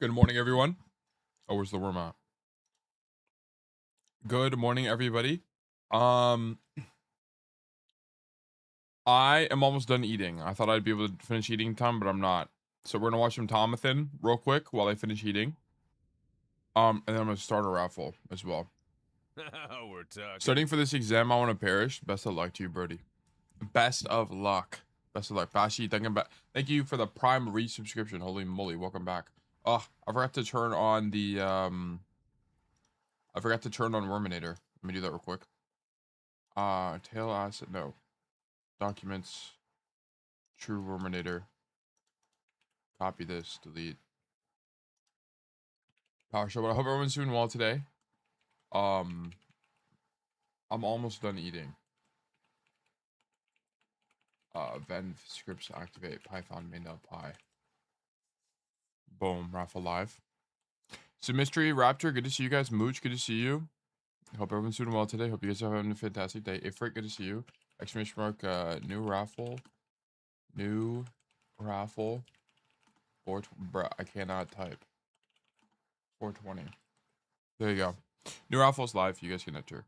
Good morning, everyone. Oh, where's the worm at? Good morning, everybody. I am almost done eating. I thought I'd be able to finish eating time, but I'm not. So we're gonna watch some Tomathan real quick while I finish eating. And then I'm gonna start a raffle as well. We're talking. Studying for this exam, I want to perish. Best of luck to you, Birdie. Best of luck. Best of luck. Bashi, thank you for the Prime resubscription. Holy moly, welcome back. Oh, I forgot to turn on the I forgot to turn on Worminator. Let me do that real quick. Tail asset, no. Documents, true Worminator. Copy this, delete. PowerShell, but I hope everyone's doing well today. I'm almost done eating. Venn scripts activate, Python main.py. Boom, Raffle live. So Mystery Raptor, good to see you guys. Mooch, good to see you. Hope everyone's doing well today. Hope you guys are having a fantastic day. Ifrit, good to see you. Exclamation mark, new raffle. New raffle. Bruh, I cannot type. 420. There you go. New raffle's live. You guys can enter.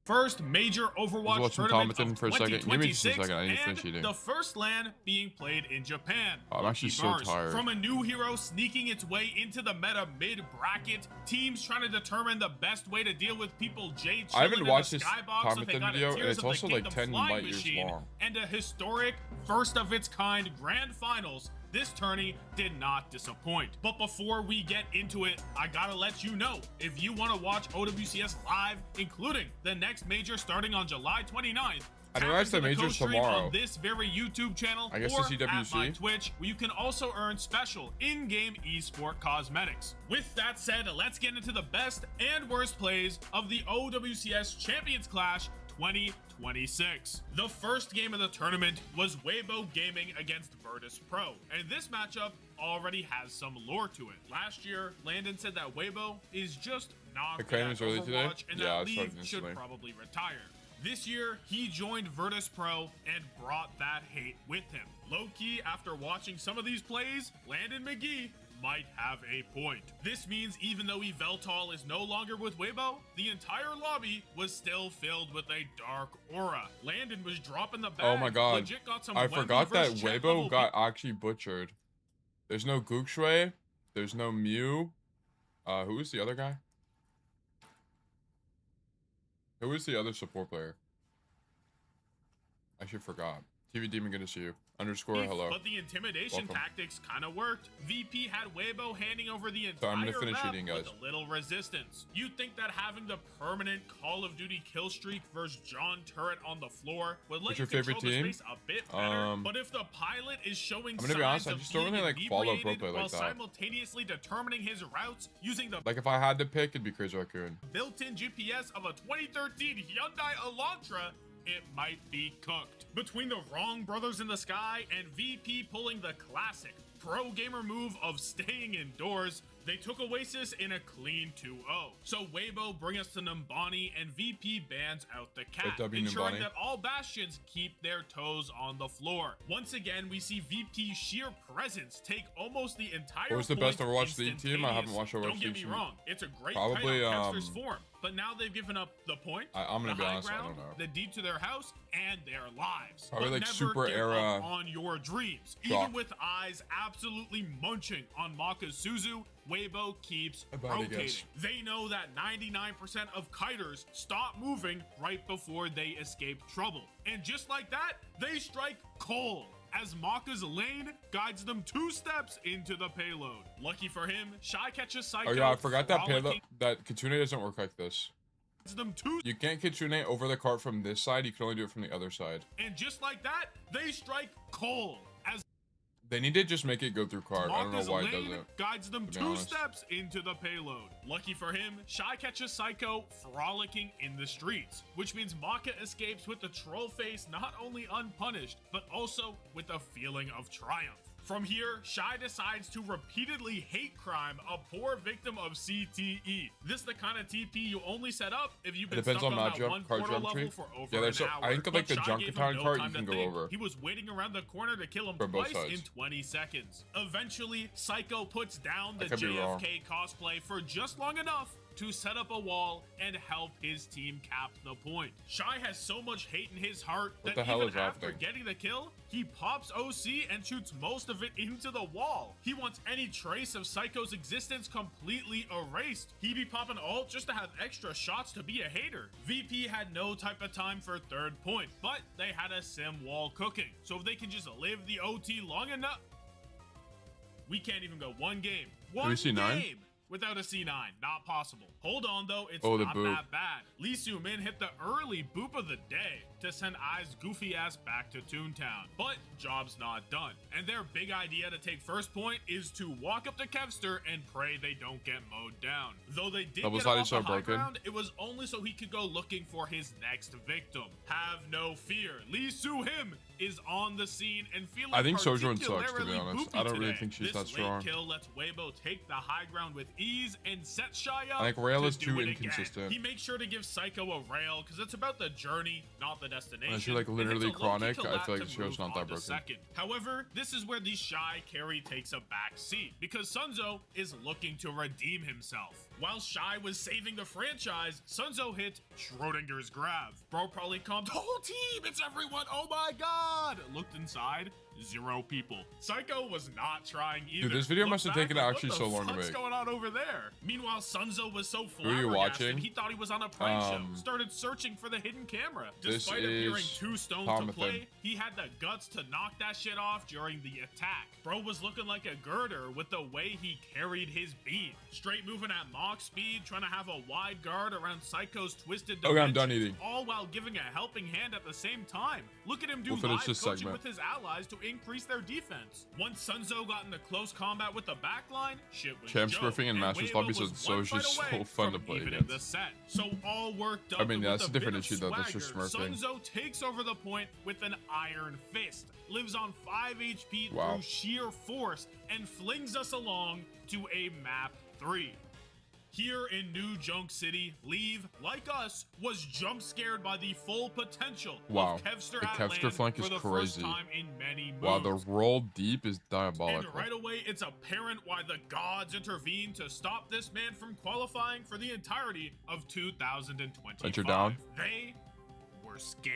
First major Overwatch tournament of for a second. Give me just a 2026, second. I need to finish and eating. the first LAN being played in Japan. I'm actually so tired. From a new hero sneaking its way into the meta mid-bracket, teams trying to determine the best way to deal with people chilling I haven't watched in the this skybox so they got video, a and Tears it's of also the like Kingdom 10 flying light years machine, long. and a historic, first-of-its-kind grand finals. This tourney did not disappoint. But before we get into it, I gotta let you know, if you want to watch OWCS live, including the next major starting on July 29th, I don't realize the major's tomorrow. on this very YouTube channel, I guess or the CWC. at my Twitch, where you can also earn special in-game esport cosmetics. With that said, let's get into the best and worst plays of the OWCS Champions Clash 2026. The first game of the tournament was Weibo Gaming against Virtus Pro, and this matchup already has some lore to it. Last year, Landon said that Weibo is just not good at Overwatch, and that League should probably retire. This year, he joined Virtus Pro and brought that hate with him. Low-key, after watching some of these plays, Landon McGee might have a point. This means even though Yveltal is no longer with Weibo, the entire lobby was still filled with a dark aura. Landon was dropping the bag. Oh my god. Legit got some I Wemby forgot that versus Chet Weibo level got actually butchered. There's no Gookshui. There's no Mew. Who is the other guy? Who is the other support player? I actually forgot. TV Demon, good to see you. Underscore hello. But the intimidation tactics kind of worked. VP had Weibo handing over the entire I'm gonna finish map eating, guys. with a little resistance. You'd think that having the permanent Call of Duty kill streak versus John Turret on the floor would let What's you your favorite control the team? space a bit better. But if the pilot is showing I'm gonna be honest, I signs just of don't really being like follow pro inebriated play while like that. simultaneously determining his routes using the Like if I had to pick, it'd be Crazy Raccoon. built-in GPS of a 2013 Hyundai Elantra, it might be cooked. Between the wrong brothers in the sky and VP pulling the classic pro gamer move of staying indoors, they took Oasis in a clean 2-0. So Weibo bring us to Numbani, and VP bans out the cat, ensuring Numbani. that all bastions keep their toes on the floor. Once again, we see VP's sheer presence take almost the entire What was the best point Overwatch League team? I haven't watched Overwatch Don't get League me wrong, it's a great probably, fight on Kevster's form. But now they've given up the point, I'm gonna the be high honest, I ground, don't know. the deed to their house, and their lives. Probably But like never super give era up on your dreams. drop. Even with eyes absolutely munching on Maka's Suzu, Weibo keeps About to rotating. guess. They know that 99% of kiters stop moving right before they escape trouble. And just like that, they strike cold as Maka's lane guides them 2 steps into the payload. Lucky for him, Shy catches Psycho. Oh yeah, I forgot that frolicking payload. That Kitsune doesn't work like this. them 2. You can't Kitsune over the cart from this side. You can only do it from the other side. And just like that, they strike cold as They need to just make it go through cart. I don't know Maka's why it lane doesn't. guides them to be 2 honest. steps into the payload. Lucky for him, Shy catches Psycho frolicking in the streets, which means Maka escapes with the troll face not only unpunished, but also with a feeling of triumph. From here, Shy decides to repeatedly hate crime a poor victim of CTE. This the kind of TP you only set up if you've been stuck on that one portal level for over an hour. I think like the But Shy gave him Junkertown no cart time you can to go think. over. He was waiting around the corner to kill him For both twice sides. in 20 seconds. Eventually, Psycho puts down the I could be wrong. JFK cosplay for just long enough to set up a wall and help his team cap the point. Shy has so much hate in his heart What that the hell even is after happening? getting the kill, he pops OC and shoots most of it into the wall. He wants any trace of Psycho's existence completely erased. He be popping ult just to have extra shots to be a hater. VP had no type of time for third point, but they had a sim wall cooking. So if they can just live the OT long enough, we can't even go one game. One see nine? game without a C9. Not possible. Hold on though, it's Oh, the not boop. that bad. Lee Soo-min hit the early boop of the day to send Ai's goofy ass back to Toontown. But job's not done. And their big idea to take first point is to walk up to Kevster and pray they don't get mowed down. Though they did Double get him sided off the so high broken. ground, it was only so he could go looking for his next victim. Have no fear. Lee Soo-him is on the scene and feeling I think Sojourn sucks, to be particularly honest. boopy I don't really today. think she's This that strong. late kill lets Weibo take the high ground with ease and set Shy up. I think Rail to is do too it again. inconsistent. He makes sure to give Psycho a rail because it's about the journey, not the destination. Unless you're, like, And literally it's a low-key chronic, I collab feel like to the show's move not that on to broken. second. However, this is where the Shy carry takes a back seat because Sunzo is looking to redeem himself. While Shy was saving the franchise, Sunzo hit Schrodinger's grab. Bro probably calmed, whole team, it's everyone, oh my god! Looked inside, 0 people. Psycho was not trying either. Dude, this video Looked must have back taken like, actually what so the long to fuck's make. going on over there? Meanwhile, Sunzo was so Who are you flabbergasted, watching? he thought he was on a prank show. Started searching for the hidden camera. This Despite appearing is 2 stones Thomathan. to play, he had the guts to knock that shit off during the attack. Bro was looking like a girder with the way he carried his beam. Straight moving at Mach speed, trying to have a wide guard around Psycho's twisted Okay, I'm dimensions, done eating. all while giving a helping hand at the same time. Look at him do We'll finish live this coaching segment. with his allies to increase their defense. Once Sunzo got into close combat with the backline, shit was Champ joke, smurfing and Masters Weibo lobbies was is so one just fight so away fun to from play evening against. the set. So all worked up. I mean, with that's a bit different of issue, though. That's just swagger, smurfing. Sunzo takes over the point with an iron fist, lives on 5 HP Wow. through sheer force, and flings us along to a map 3. Here in New Junk City, Leave, like us, was jump scared by the full potential Wow, of Kevster the at Kevster land flank for is the first crazy. time in many moves. Wow, the roll deep is And diabolical. right away, it's apparent why the gods intervened to stop this man from qualifying for the entirety of 2025. Enter down. They were scared.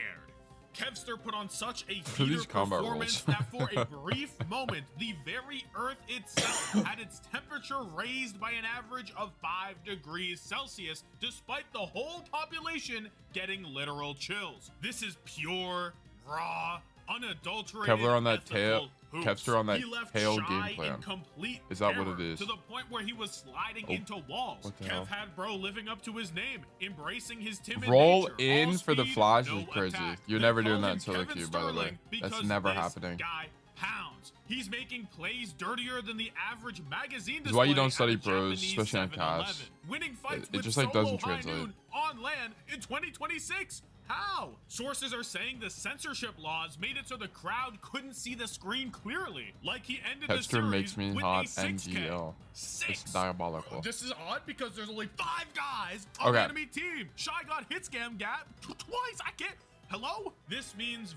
Kevster put on such a For heater these combat performance rolls. that for a brief moment, the very Earth itself had its temperature raised by an average of 5 degrees Celsius, despite the whole population getting literal chills. This is pure, raw, unadulterated Kevlar on that ethical tail- hoops. Kevster on that He left tail Shy game in plan. complete Is that what terror, it is? to the point where he was sliding Oh, into walls. what the Kev hell? had bro living up to his name, embracing his timid Roll nature. in All for the speed, flash no is crazy. attack. You're They never doing called that him in solo Kevin queue, by the way. Sterling That's because never this happening. Guy pounds. He's making plays dirtier than the average magazine This is why you display don't study at a bros, Japanese especially on 7-Eleven. CAS. Winning fights It with just, like, solo doesn't high translate. noon on land in 2026. How? Sources are saying the censorship laws made it so the crowd couldn't see the screen clearly. Like he ended the Kevster series makes me with hot a 6K. NGL. 6. It's diabolical. This is odd because there's only 5 guys on the Okay. enemy team. Shy got hit scam gap twice. I can't. Hello? This means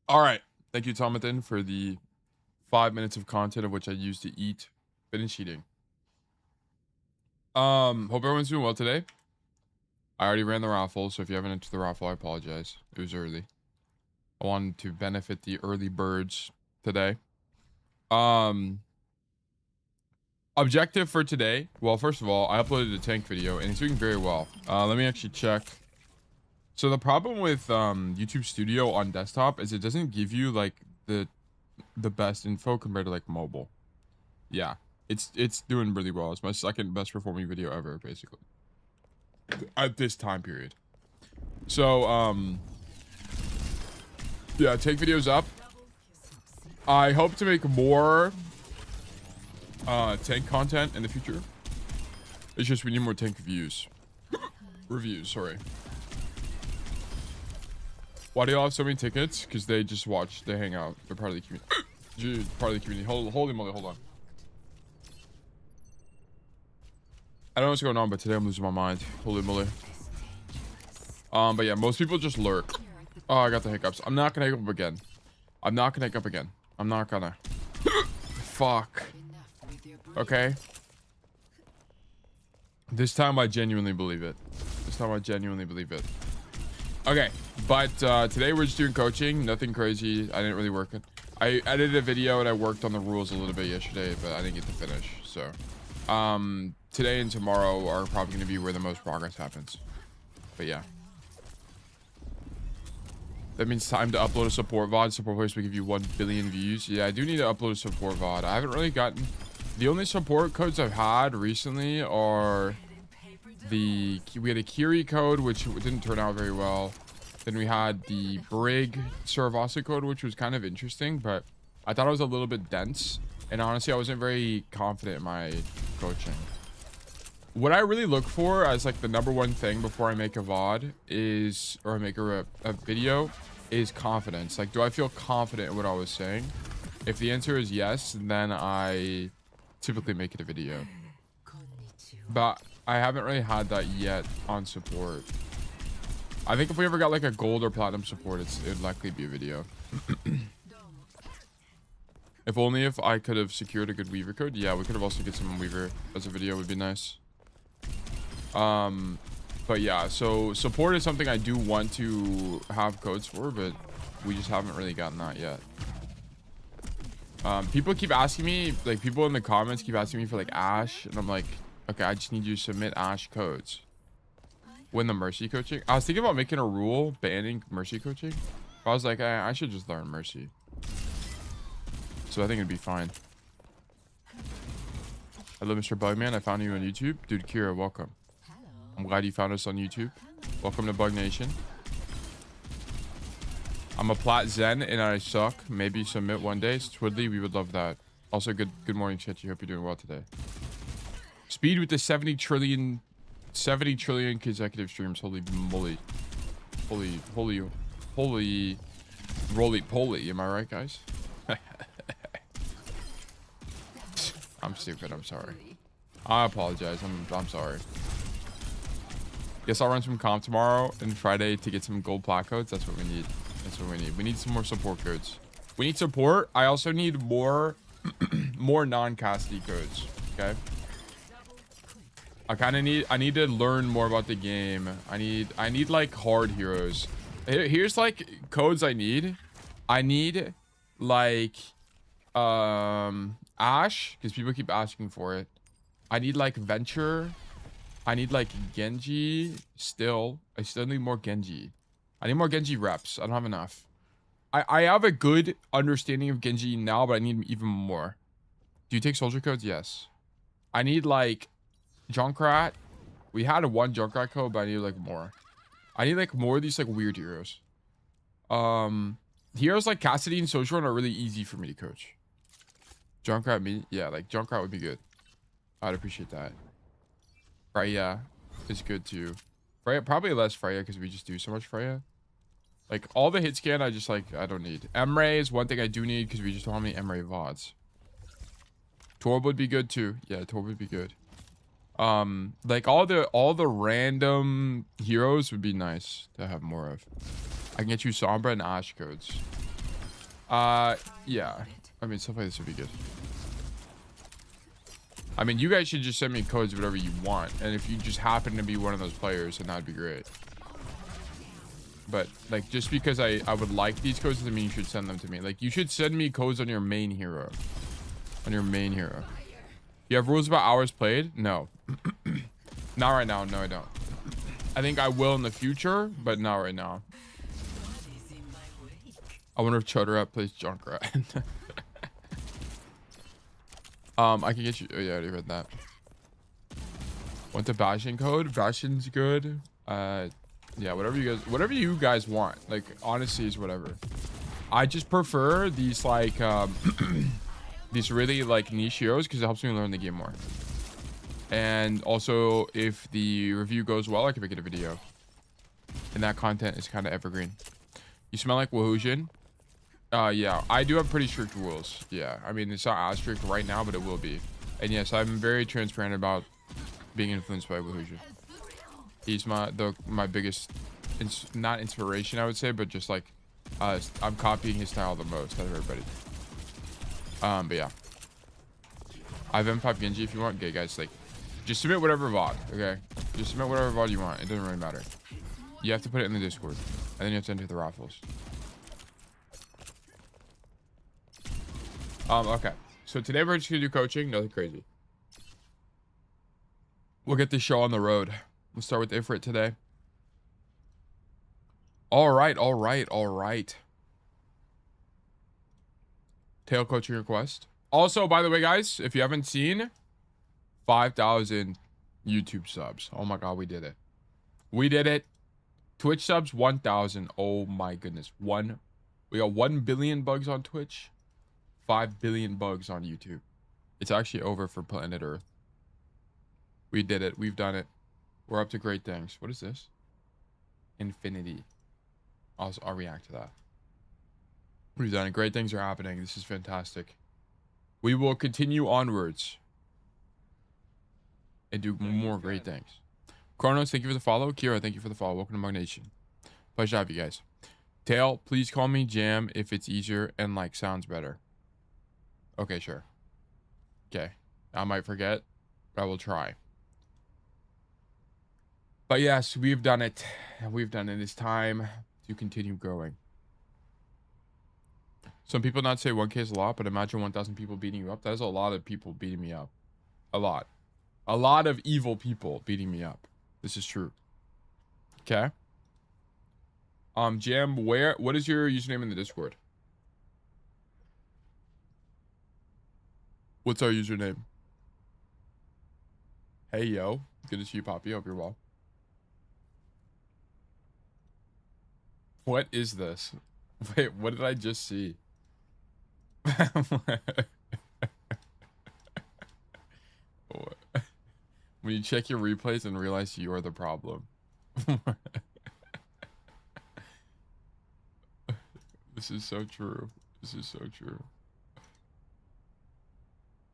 All right. Thank you, Thomathan, for the 5 minutes of content of which I used to eat. Finish eating. Hope everyone's doing well today. I already ran the raffle, so if you haven't entered the raffle, I apologize. It was early. I wanted to benefit the early birds today. Objective for today. Well, first of all, I uploaded a tank video and it's doing very well. Let me actually check. So the problem with YouTube Studio on desktop is it doesn't give you like the best info compared to like mobile. Yeah, it's doing really well. It's my second best performing video ever, basically, at this time period. So yeah, take videos up. I hope to make more tank content in the future. It's just we need more tank reviews, sorry. Why do y'all have so many tickets? Because they just watch, they hang out, they're part of the community. part of the community. Holy moly, hold on. I don't know what's going on, but today I'm losing my mind. Holy moly. But yeah, most people just lurk. Oh, I got the hiccups. I'm not gonna hiccup again. I'm not gonna hiccup again. I'm not gonna. Fuck. Okay. This time I genuinely believe it. This time I genuinely believe it. Okay, but today we're just doing coaching. Nothing crazy. I didn't really work it. I edited a video and I worked on the rules a little bit yesterday, but I didn't get to finish. So, today and tomorrow are probably going to be where the most progress happens. But yeah. That means time to upload a support VOD. Support players will give you 1 billion views. Yeah, I do need to upload a support VOD. I haven't really gotten... The only support codes I've had recently are... We had a Kiri code, which didn't turn out very well. Then we had the Brig Suravasa code, which was kind of interesting, but I thought it was a little bit dense. And honestly, I wasn't very confident in my coaching. What I really look for as like the #1 thing before I make a VOD is, or I make a video, is confidence. Like, do I feel confident in what I was saying? If the answer is yes, then I typically make it a video. But I haven't really had that yet on support. I think if we ever got like a gold or platinum support, it'd likely be a video. If only if I could have secured a good Weaver code. Yeah, we could have also get some Weaver as a video, would be nice. But yeah, so support is something I do want to have codes for, but we just haven't really gotten that yet. People keep asking me, like people in the comments keep asking me for like Ash, and I'm like, okay, I just need you to submit Ash codes. Win the Mercy coaching. I was thinking about making a rule banning Mercy coaching. I was like, I should just learn Mercy. So I think it'd be fine. Hello, Mr. Bugman. I found you on YouTube. Dude, Kira, welcome. I'm glad you found us on YouTube. Welcome to Bug Nation. I'm a Plat Zen and I suck. Maybe submit one day. Twiddly, we would love that. Also, good morning, chat. Hope you're doing well today. Speed with the 70 trillion consecutive streams. Holy moly. Holy roly poly. Am I right, guys? I'm stupid. I'm sorry. I apologize. I'm sorry. Guess I'll run some comp tomorrow and Friday to get some gold plat codes. That's what we need. That's what we need. We need some more support codes. We need support. I also need more non-Cassidy codes. Okay. I need to learn more about the game. I need like hard heroes. Here's like codes I need. I need like Ash, because people keep asking for it. I need like Venture. I need like Genji. I still need more Genji. I need more Genji reps. I don't have enough. I have a good understanding of Genji now, but I need even more. Do you take soldier codes? Yes. I need like Junkrat. We had one Junkrat code, but I need like more. I need like more of these like weird heroes. Heroes like Cassidy and Sojourn are really easy for me to coach. Junkrat, me? Yeah, like Junkrat would be good. I'd appreciate that. Freya is good too. Freya, probably less Freya because we just do so much Freya. Like all the hit scan, I don't need. Emre is one thing I do need because we just don't have any Emre VODs. Torb would be good too. Yeah, Torb would be good. Like all the random heroes would be nice to have more of. I can get you Sombra and Ash codes. Yeah. I mean, stuff like this would be good. I mean, you guys should just send me codes whatever you want, and if you just happen to be one of those players, then that'd be great. But like, just because I would like these codes doesn't mean you should send them to me. Like, you should send me codes on your main hero. On your main hero. You have rules about hours played? No. Not right now. No, I don't. I think I will in the future, but not right now. I wonder if Chodarat plays Junkrat. I can get you. Oh yeah, I already read that. Want the Bastion code? Bastion's good. Yeah, whatever you guys want. Like, honestly, is whatever. I just prefer these like these really like niche heroes because it helps me learn the game more. And also, if the review goes well, I can make it a video. And that content is kind of evergreen. You smell like Wahoojian. Yeah, I do have pretty strict rules. Yeah, I mean, it's not as strict right now, but it will be. And yes, I'm very transparent about being influenced by Wuyang. He's my biggest, not inspiration, I would say, but just like, I'm copying his style the most out of everybody. But yeah. I have M5 Genji if you want. Okay, guys, like, just submit whatever VOD, okay? Just submit whatever VOD you want. It doesn't really matter. You have to put it in the Discord, and then you have to enter the raffles. Okay. So today we're just gonna do coaching, nothing crazy. We'll get this show on the road. We'll start with Ifrit today. All right. Tail coaching request. Also, by the way, guys, if you haven't seen, 5,000 YouTube subs. Oh my God, we did it. We did it. Twitch subs, 1,000. Oh my goodness. We got 1 billion bugs on Twitch. 5 billion bugs on YouTube. It's actually over for planet Earth. We did it. We've done it. We're up to great things. What is this? Infinity. I'll react to that. We've done it. Great things are happening. This is fantastic. We will continue onwards and do more great things. Kronos, thank you for the follow. Kira, thank you for the follow. Welcome to Mug Nation. Pleasure to have you guys. Tail, please call me Jam if it's easier and like sounds better. Okay, sure. Okay. I might forget, but I will try. But yes, we've done it. We've done it. It's time to continue going. Some people not say 1K is a lot, but imagine 1,000 people beating you up. That is a lot of people beating me up. A lot. A lot of evil people beating me up. This is true. Okay. Jam, what is your username in the Discord? What's our username? Hey, yo. Good to see you, Poppy. Hope you're well. What is this? Wait, what did I just see? When you check your replays and realize you're the problem. This is so true. This is so true.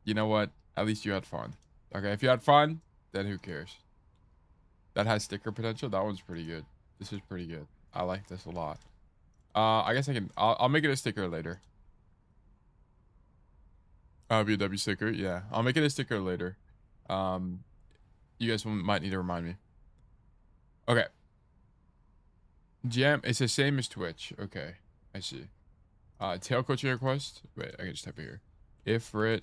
You know what? At least you had fun. Okay, if you had fun, then who cares? That has sticker potential. That one's pretty good. This is pretty good. I like this a lot. I guess I'll make it a sticker later. BW sticker, yeah. I'll make it a sticker later. You guys might need to remind me. Okay. Jam, it's the same as Twitch. Okay, I see. Tail coaching request. Wait, I can just type it here. Ifrit.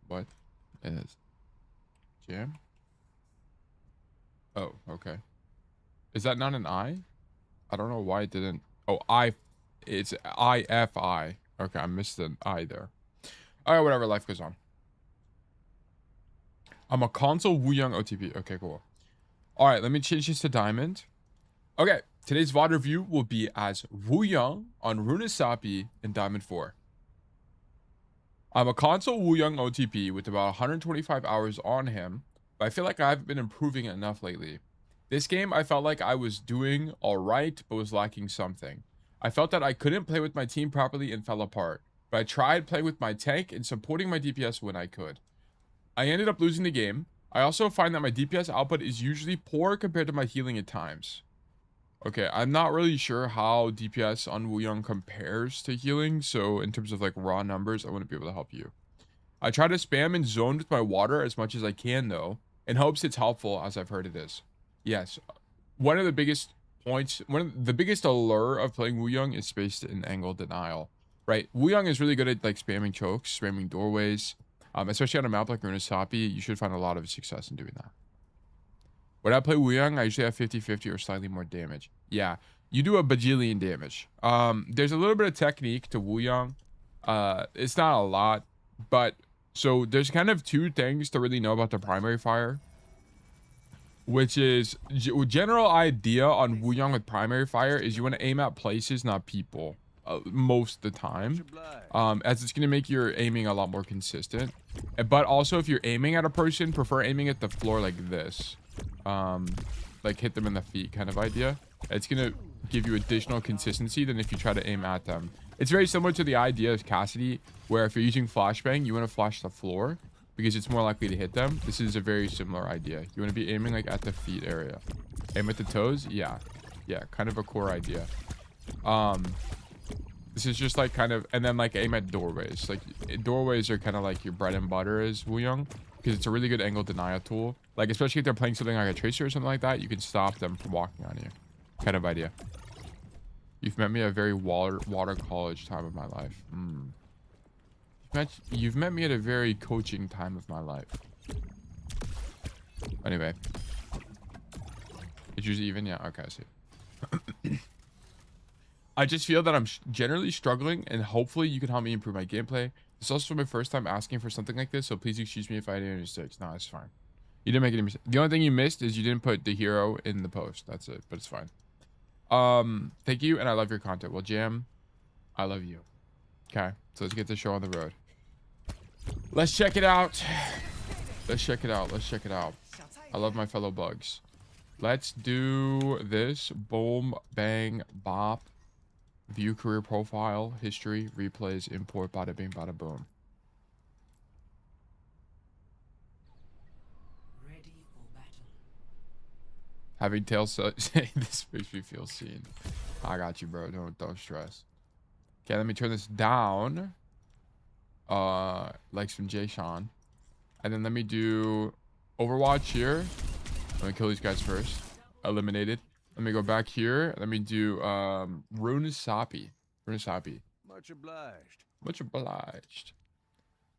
What? Is Jam? Oh, okay. Is that not an I? I don't know why it didn't. Oh, it's IFI. Okay, I missed an I there. All right, whatever. Life goes on. I'm a console Wuyang OTP. Okay, cool. All right, let me change this to Diamond. Okay, today's VOD review will be as Wuyang on Runasapi in Diamond 4. I'm a console Wuyang OTP with about 125 hours on him, but I feel like I haven't been improving enough lately. This game, I felt like I was doing all right, but was lacking something. I felt that I couldn't play with my team properly and fell apart, but I tried playing with my tank and supporting my DPS when I could. I ended up losing the game. I also find that my DPS output is usually poor compared to my healing at times. Okay, I'm not really sure how DPS on Wuyang compares to healing, so in terms of like raw numbers, I wouldn't be able to help you. I try to spam and zone with my water as much as I can though, in hopes it's helpful, as I've heard it is. Yes, one of the biggest points, one of the biggest allure of playing Wuyang is space and angle denial, right? Wuyang is really good at like spamming chokes, spamming doorways, especially on a map like Runasapi. You should find a lot of success in doing that. When I play Wuyang, I usually have 50-50 or slightly more damage. Yeah, you do a bajillion damage. There's a little bit of technique to Wuyang. It's not a lot, but so there's kind of two things to really know about the primary fire, which is general idea on Wuyang with primary fire is you want to aim at places, not people, most of the time, as it's going to make your aiming a lot more consistent. But also if you're aiming at a person, prefer aiming at the floor like this, like hit them in the feet kind of idea. It's going to give you additional consistency than if you try to aim at them. It's very similar to the idea of Cassidy, where if you're using flashbang, you want to flash the floor because it's more likely to hit them. This is a very similar idea. You want to be aiming like at the feet area. Aim at the toes? Yeah. Yeah, kind of a core idea. This is just like kind of, and then like aim at doorways. Like doorways are kind of like your bread and butter as Wuyang, because it's a really good angle denial tool. Like especially if they're playing something like a tracer or something like that, you can stop them from walking on you. Kind of idea. You've met me at a very water college time of my life. You've met me at a very coaching time of my life. Anyway. It's usually even? Yeah, okay, I see. I just feel that I'm generally struggling, and hopefully you can help me improve my gameplay. This is also my first time asking for something like this, so please excuse me if I did any mistakes. No, it's fine. You didn't make any mistakes. The only thing you missed is you didn't put the hero in the post. That's it, but it's fine. Thank you, and I love your content. Well, Jam, I love you. Okay, so let's get the show on the road. Let's check it out. Let's check it out. Let's check it out. I love my fellow bugs. Let's do this. Boom, bang, bop. View career profile, history, replays, import, bada bing, bada boom. Ready for battle. Having tails say this makes me feel seen. I got you, bro. Don't stress. Okay, let me turn this down. Like some Jay Sean. And then let me do Overwatch here. I'm gonna kill these guys first. Eliminated. Let me go back here. Let me do Runasapi. Runasapi. Much obliged. Much obliged.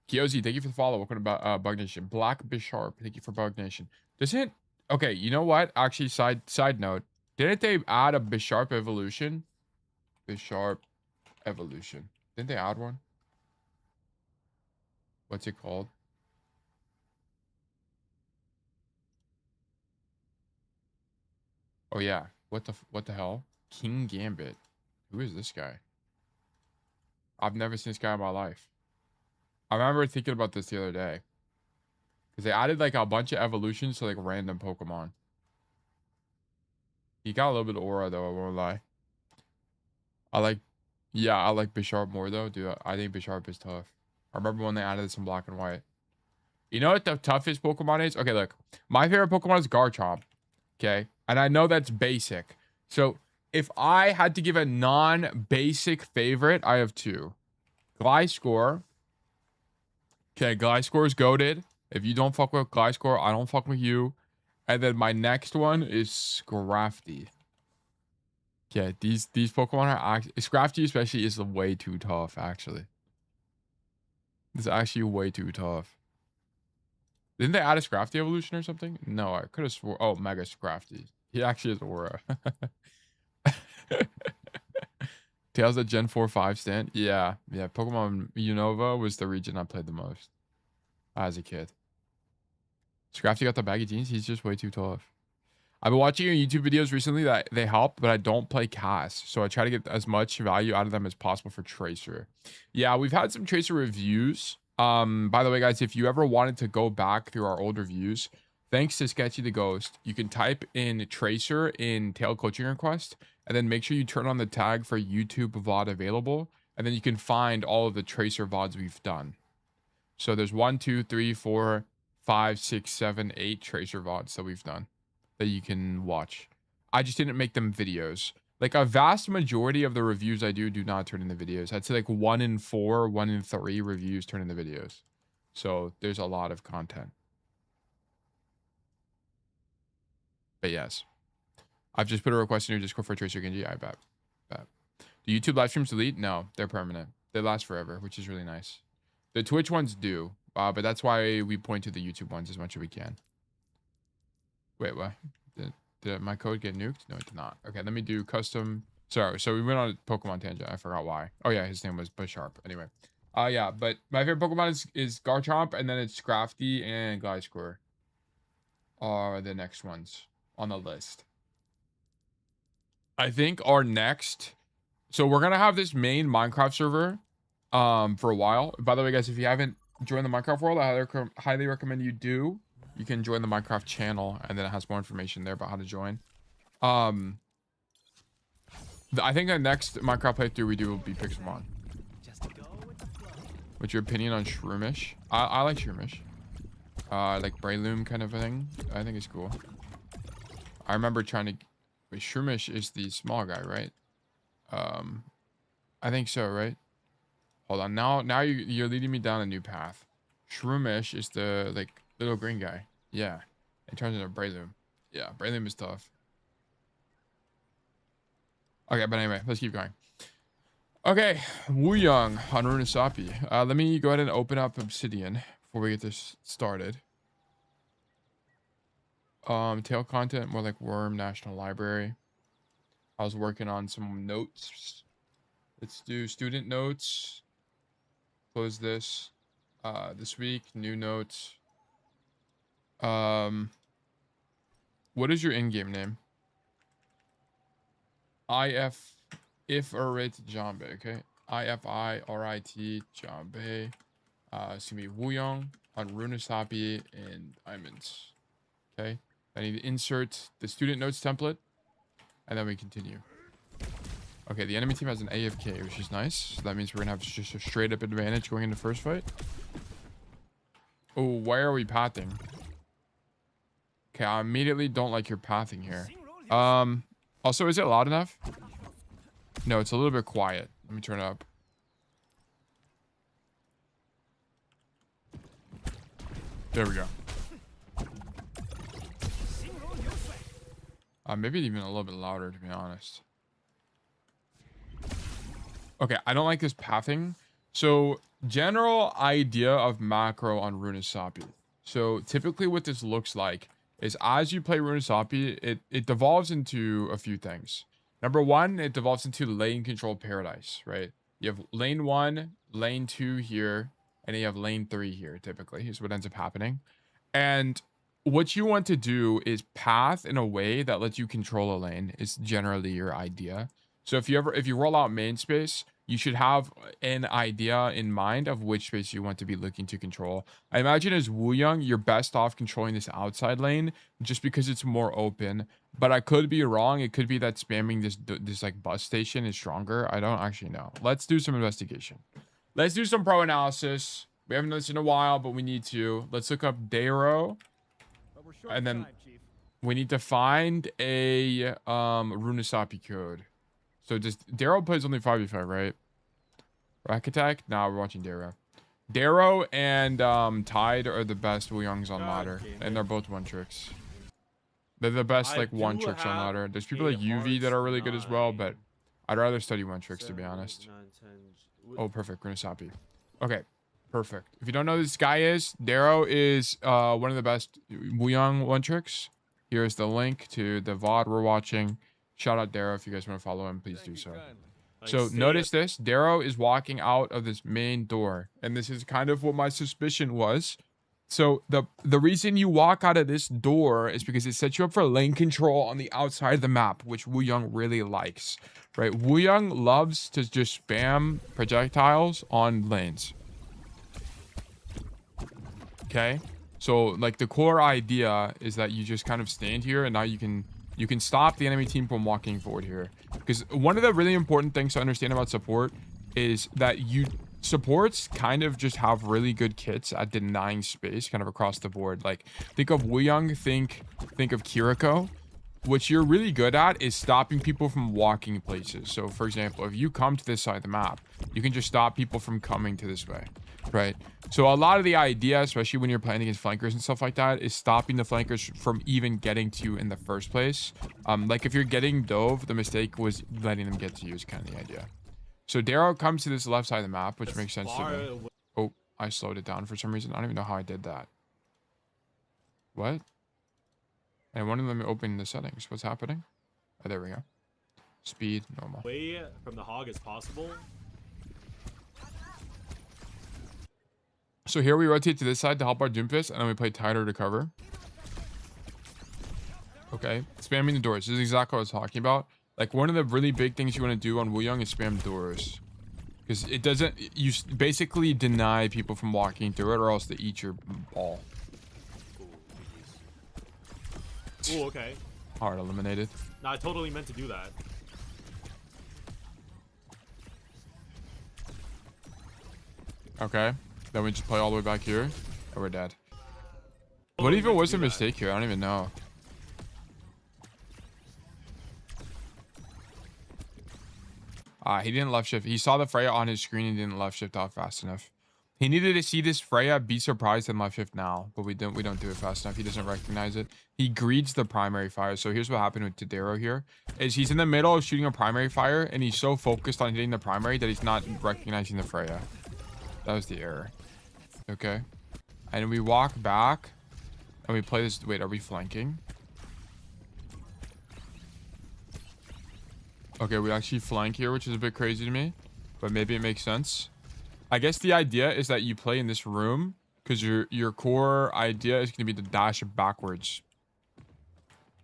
Kyozi, thank you for the follow. Welcome to Bug Nation. Black Bisharp, thank you for Bug Nation. Doesn't okay, you know what? Actually, side note. Didn't they add a Bisharp evolution? Bisharp evolution. Didn't they add one? What's it called? Oh yeah, what the hell? King Gambit. Who is this guy? I've never seen this guy in my life. I remember thinking about this the other day. Because they added like a bunch of evolutions to like random Pokemon. He got a little bit of aura though, I won't lie. I like Bisharp more though, dude. I think Bisharp is tough. I remember when they added this in black and white. You know what the toughest Pokemon is? Okay, look. My favorite Pokemon is Garchomp. Okay, and I know that's basic. So if I had to give a non-basic favorite, I have two. Gliscor. Okay, Gliscor is goated. If you don't fuck with Gliscor, I don't fuck with you. And then my next one is Scrafty. Okay, these Pokemon are actually... Scrafty especially is way too tough, actually. It's actually way too tough. Didn't they add a Scrafty evolution or something? No, I could have swore. Oh, Mega Scrafty. He actually has aura. Tails at Gen 4-5 stand. Yeah. Pokemon Unova was the region I played the most as a kid. Scrafty got the baggy jeans. He's just way too tough. I've been watching your YouTube videos recently that they help, but I don't play Cass. So I try to get as much value out of them as possible for Tracer. Yeah, we've had some Tracer reviews. By the way, guys, if you ever wanted to go back through our old reviews, thanks to Sketchy the Ghost, you can type in Tracer in Tail Coaching Request, and then make sure you turn on the tag for YouTube VOD available, and then you can find all of the Tracer VODs we've done. So there's 1, 2, 3, 4, 5, 6, 7, 8 Tracer VODs that we've done that you can watch. I just didn't make them videos. Like a vast majority of the reviews I do not turn into videos. I'd say like 1 in 4, 1 in 3 reviews turn into videos. So there's a lot of content. But yes, I've just put a request in your Discord for Tracer Genji. I bet. Do YouTube live streams delete? No, they're permanent. They last forever, which is really nice. The Twitch ones do, but that's why we point to the YouTube ones as much as we can. Wait, what? Did my code get nuked? No, it did not. Okay, let me do custom. Sorry, so we went on a Pokemon tangent. I forgot why. Oh yeah, his name was Bisharp. Anyway, yeah, but my favorite Pokemon is Garchomp, and then it's Scrafty and Gliscor are the next ones on the list. I think our next, so we're gonna have this main Minecraft server for a while. By the way, guys, if you haven't joined the Minecraft world, I highly recommend you do. You can join the Minecraft channel, and then it has more information there about how to join. I think the next Minecraft playthrough we do will be Pixelmon. What's your opinion on Shroomish? I like Shroomish. Like Breloom kind of a thing. I think it's cool. I remember trying to... Wait, Shroomish is the small guy, right? I think so, right? Hold on. Now you're leading me down a new path. Shroomish is the like little green guy. Yeah. It turns into Breloom. Yeah, Breloom is tough. Okay, but anyway, let's keep going. Okay, Wuyang on Runasapi. Let me go ahead and open up Obsidian before we get this started. Tail content, more like Worm National Library. I was working on some notes. Let's do student notes. Close this. This week, new notes. What is your in-game name? Ifrit Jambe, okay? IFIRIT Jambe. It's gonna be Wuyang on Runasapi and Diamonds. Okay. I need to insert the student notes template, and then we continue. Okay, the enemy team has an AFK, which is nice. So that means we're gonna have just a straight up advantage going into first fight. Oh, why are we pathing? Okay, I immediately don't like your pathing here. Also, is it loud enough? No, it's a little bit quiet. Let me turn it up. There we go. Maybe even a little bit louder, to be honest. Okay, I don't like this pathing. So, general idea of macro on Runasapi. So, typically what this looks like is as you play Runasapi, it devolves into a few things. Number one, it devolves into lane control paradise, right? You have lane 1, lane 2 here, and then you have lane 3 here, typically, is what ends up happening. And what you want to do is path in a way that lets you control a lane is generally your idea. So if you roll out main space, you should have an idea in mind of which space you want to be looking to control. I imagine as Wuyang, you're best off controlling this outside lane just because it's more open. But I could be wrong. It could be that spamming this like bus station is stronger. I don't actually know. Let's do some investigation. Let's do some pro analysis. We haven't done this in a while, but we need to. Let's look up Daro. And then we need to find a Runasapi code. So just Darrow plays only 5v5, right? Rack attack? Nah, we're watching Darrow. Darrow and Tide are the best Wuyangs on ladder, and they're both one tricks. They're the best like one tricks on ladder. There's people like UV that are really good as well, but I'd rather study one tricks to be honest. Oh, perfect, Runasapi. Okay, perfect. If you don't know who this guy is, Darrow is one of the best Wuyang one tricks. Here's the link to the VOD we're watching. Shout out Darrow if you guys want to follow him, please do so. So notice this, Darrow is walking out of this main door, and this is kind of what my suspicion was. So the reason you walk out of this door is because it sets you up for lane control on the outside of the map, which Wuyang really likes, right? Wuyang loves to just spam projectiles on lanes. Okay, so like the core idea is that you just kind of stand here, and now you can stop the enemy team from walking forward here. Because one of the really important things to understand about support is that supports kind of just have really good kits at denying space kind of across the board. Like think of Wuyang, think of Kiriko. What you're really good at is stopping people from walking places. So for example, if you come to this side of the map, you can just stop people from coming to this way, right? So a lot of the idea, especially when you're playing against flankers and stuff like that, is stopping the flankers from even getting to you in the first place. Like if you're getting dove, the mistake was letting them get to you is kind of the idea. So Darrow comes to this left side of the map, which makes sense to me. Oh, I slowed it down for some reason. I don't even know how I did that. What? And one of them opened the settings. What's happening? Oh, there we go. Speed, normal. Way from the hog as possible. So here we rotate to this side to help our Doomfist, and then we play tighter to cover. Okay, spamming the doors. This is exactly what I was talking about. Like one of the really big things you want to do on Wuyang is spam doors. Because it doesn't, you basically deny people from walking through it or else they eat your ball. Oh, okay. Hard eliminated. No, I totally meant to do that. Okay. Then we just play all the way back here. And we're dead. What even was the mistake here? I don't even know. He didn't left shift. He saw the Freya on his screen and didn't left shift off fast enough. He needed to see this Freya, be surprised, and left shift now. But we don't do it fast enough. He doesn't recognize it. He greets the primary fire. So here's what happened with Tadero here. Is he's in the middle of shooting a primary fire, and he's so focused on hitting the primary that he's not recognizing the Freya. That was the error. Okay. And we walk back. And we play this. Wait, are we flanking? Okay, we actually flank here, which is a bit crazy to me. But maybe it makes sense. I guess the idea is that you play in this room. Because your core idea is going to be to dash backwards.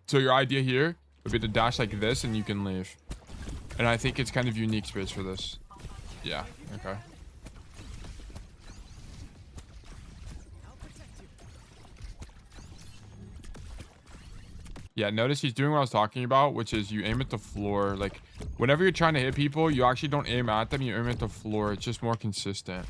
So your idea here would be to dash like this and you can leave. And I think it's kind of unique space for this. Yeah, okay. Yeah, notice he's doing what I was talking about, which is you aim at the floor. Like, whenever you're trying to hit people, you actually don't aim at them, you aim at the floor. It's just more consistent.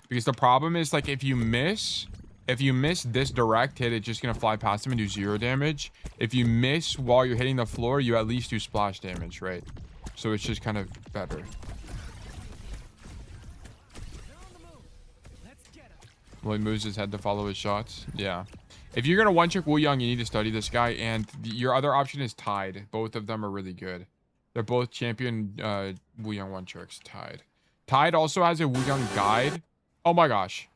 Because the problem is, like, if you miss this direct hit, it's just going to fly past him and do 0 damage. If you miss while you're hitting the floor, you at least do splash damage, right? So it's just kind of better. Well, he moves his head to follow his shots. Yeah. If you're going to one-trick Wuyang, you need to study this guy. And your other option is Tide. Both of them are really good. They're both champion Wuyang one-tricks. Tide also has a Wuyang guide. Oh my gosh.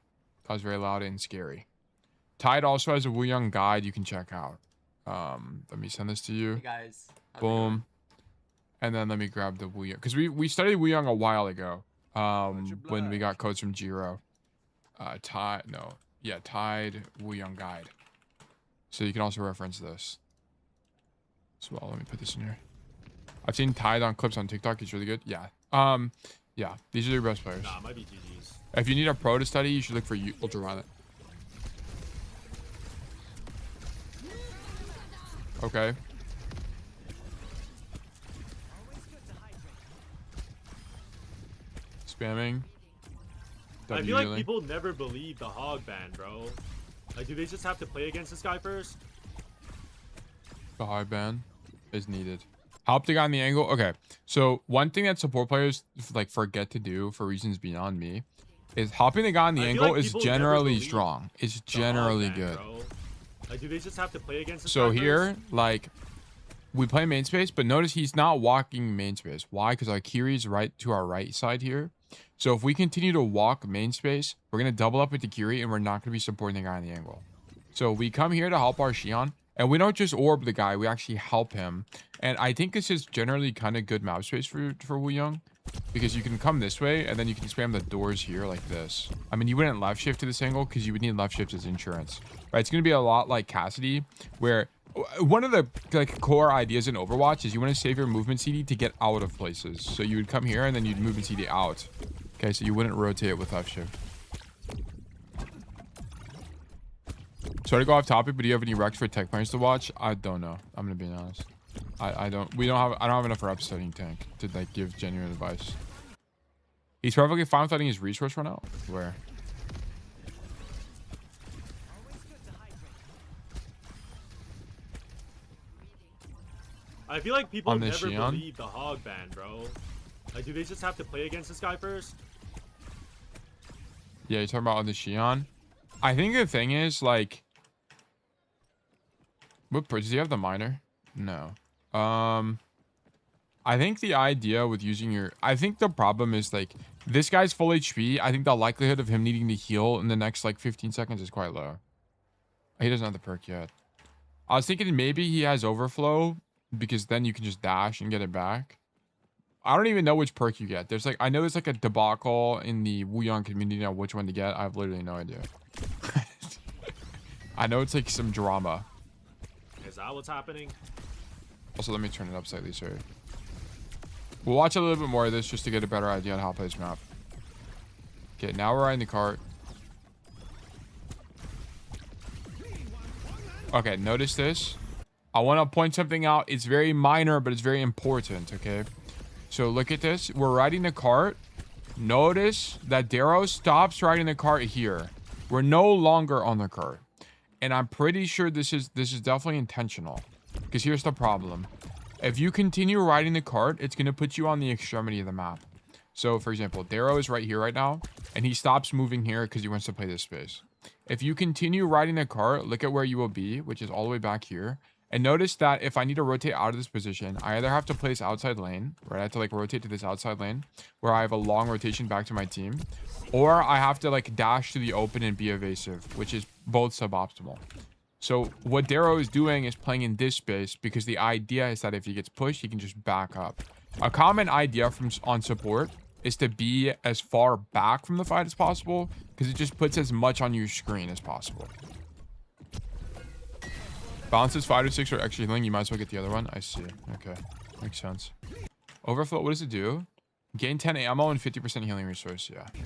That was very loud and scary. Tide also has a Wuyang guide you can check out. Let me send this to you. Hey guys. Boom. And then let me grab the Wuyang. Because we studied Wuyang a while ago. When we got codes from Jiro. Tide Wuyang guide. So you can also reference this as well. Let me put this in here. I've seen Tide on clips on TikTok. He's really good. Yeah. Yeah. These are your best players. Nah, it might be GG's. If you need a pro to study, you should look for Ultraviolet. Okay. Spamming. I feel like people never believe the hog ban, bro. Like, do they just have to play against this guy first? The hog ban is needed. Help the guy on the angle. Okay, so one thing that support players like forget to do for reasons beyond me is helping the guy on the angle is generally strong. It's generally good. Like, do they just have to play against this so guy here, first? like, we play main space, but notice he's not walking main space. Why? Because our Kiri's right to our right side here. So if we continue to walk main space, we're going to double up with the Kiri and we're not going to be supporting the guy on the angle. So we come here to help our Xion and we don't just orb the guy, we actually help him. And I think this is generally kind of good map space for Wuyang because you can come this way and then you can spam the doors here like this. I mean, you wouldn't left shift to this angle because you would need left shift as insurance, right? It's going to be a lot like Cassidy where one of the like core ideas in Overwatch is you want to save your movement CD to get out of places. So you would come here and then you'd movement CD out. Okay, so you wouldn't rotate it with left shift. Sorry to go off topic, but do you have any recs for tech players to watch? I don't know. I'm gonna be honest. I don't have enough reps studying tank to like give genuine advice. He's perfectly fine with letting his resource run out. Where? I feel like people never Xion? believe the hog ban, bro. Like, do they just have to play against this guy first? Yeah, you're talking about on the Xion. I think the thing is, like... Does he have the miner? No. I think the idea with using your... I think the problem is, like, this guy's full HP. I think the likelihood of him needing to heal in the next, like, 15 seconds is quite low. He doesn't have the perk yet. I was thinking maybe he has overflow, because then you can just dash and get it back. I don't even know which perk you get. There's like, I know there's like a debacle in the Wuyang community now which one to get. I have literally no idea. I know it's like some drama. Is that what's happening? Also, let me turn it up slightly, sorry. We'll watch a little bit more of this just to get a better idea on how to play this map. Okay, now we're riding the cart. Okay, notice this. I want to point something out. It's very minor, but it's very important, okay? So look at this. We're riding the cart, Notice that Darrow stops riding the cart here. We're no longer on the cart. And I'm pretty sure this is definitely intentional. Because here's the problem. If you continue riding the cart, it's going to put you on the extremity of the map. So, for example, Darrow is right here right now. And he stops moving here because he wants to play this space. If you continue riding the cart, look at where you will be, which is all the way back here. And notice that if I need to rotate out of this position, I either have to place outside lane, right? I have to like rotate to this outside lane where I have a long rotation back to my team. Or I have to like dash to the open and be evasive, which is both suboptimal. So what Darrow is doing is playing in this space because the idea is that if he gets pushed, he can just back up. A common idea on support is to be as far back from the fight as possible because it just puts as much on your screen as possible. Balances 5 to 6 are extra healing. You might as well get the other one. I see. Okay. Makes sense. Overflow, what does it do? Gain 10 ammo and 50% healing resource. Yeah. Okay.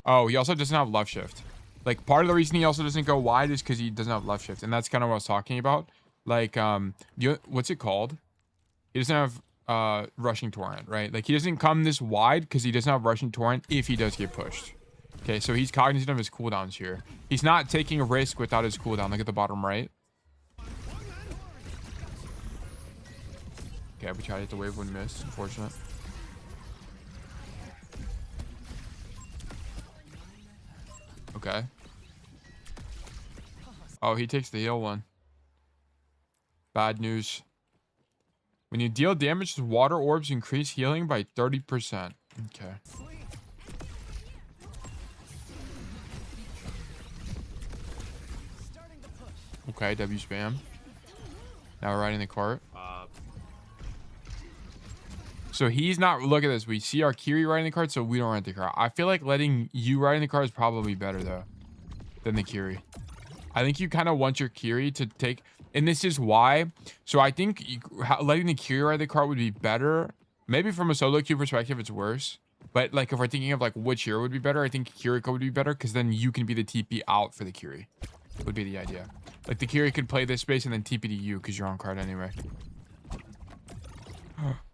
Oh, he also doesn't have left shift. Like, part of the reason he also doesn't go wide is because he doesn't have left shift. And that's kind of what I was talking about. Like, what's it called? He doesn't have rushing torrent, right? Like, he doesn't come this wide because he doesn't have rushing torrent if he does get pushed. Okay, so he's cognizant of his cooldowns here. He's not taking a risk without his cooldown. Look at the bottom right. Okay, we tried to hit the wave, wouldn't miss. Unfortunate. Okay. Oh, he takes the heal one. Bad news. When you deal damage to water orbs, increase healing by 30%. Okay. Okay, W spam. Now we're riding the cart. So he's not... Look at this. We see our Kiri riding the cart, so we don't ride the cart. I feel like letting you ride in the cart is probably better, though, than the Kiri. I think you kind of want your Kiri to take... And this is why. So I think letting the Kiri ride the cart would be better. Maybe from a solo queue perspective, it's worse. But, like, if we're thinking of, like, which hero would be better, I think Kiriko would be better, because then you can be the TP out for the Kiri. Would be the idea. Like, the Kiri could play this space and then TP to you because you're on card anyway.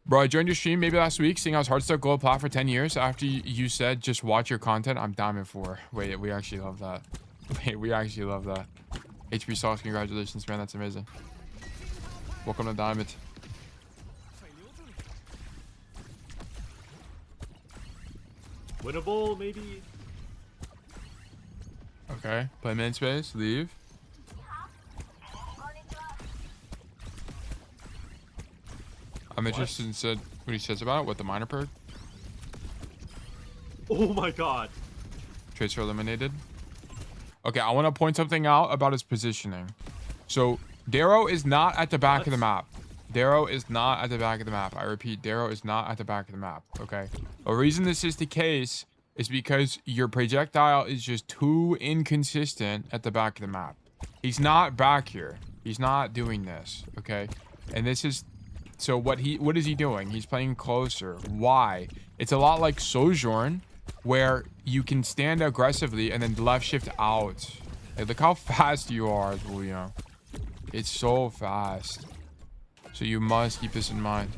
Bro, I joined your stream maybe last week, seeing I was Hearthstone Gold Plat for 10 years. After you said just watch your content, I'm Diamond 4. Wait, we actually love that. Wait, we actually love that. HP Sauce, congratulations, man. That's amazing. Welcome to Diamond. Winnable, maybe? Okay, play main space, leave. I'm interested in what he says about it, what the minor perk. Oh my god. Tracer eliminated. Okay, I want to point something out about his positioning. So, Darrow is not at the back of the map. Darrow is not at the back of the map. I repeat, Darrow is not at the back of the map, okay? The reason this is the case is because your projectile is just too inconsistent at the back of the map. He's not back here. He's not doing this, okay? And this is... So what is he doing? He's playing closer. Why? It's a lot like Sojourn, where you can stand aggressively and then left shift out. Like, look how fast you are as Wuyang. It's so fast. So you must keep this in mind.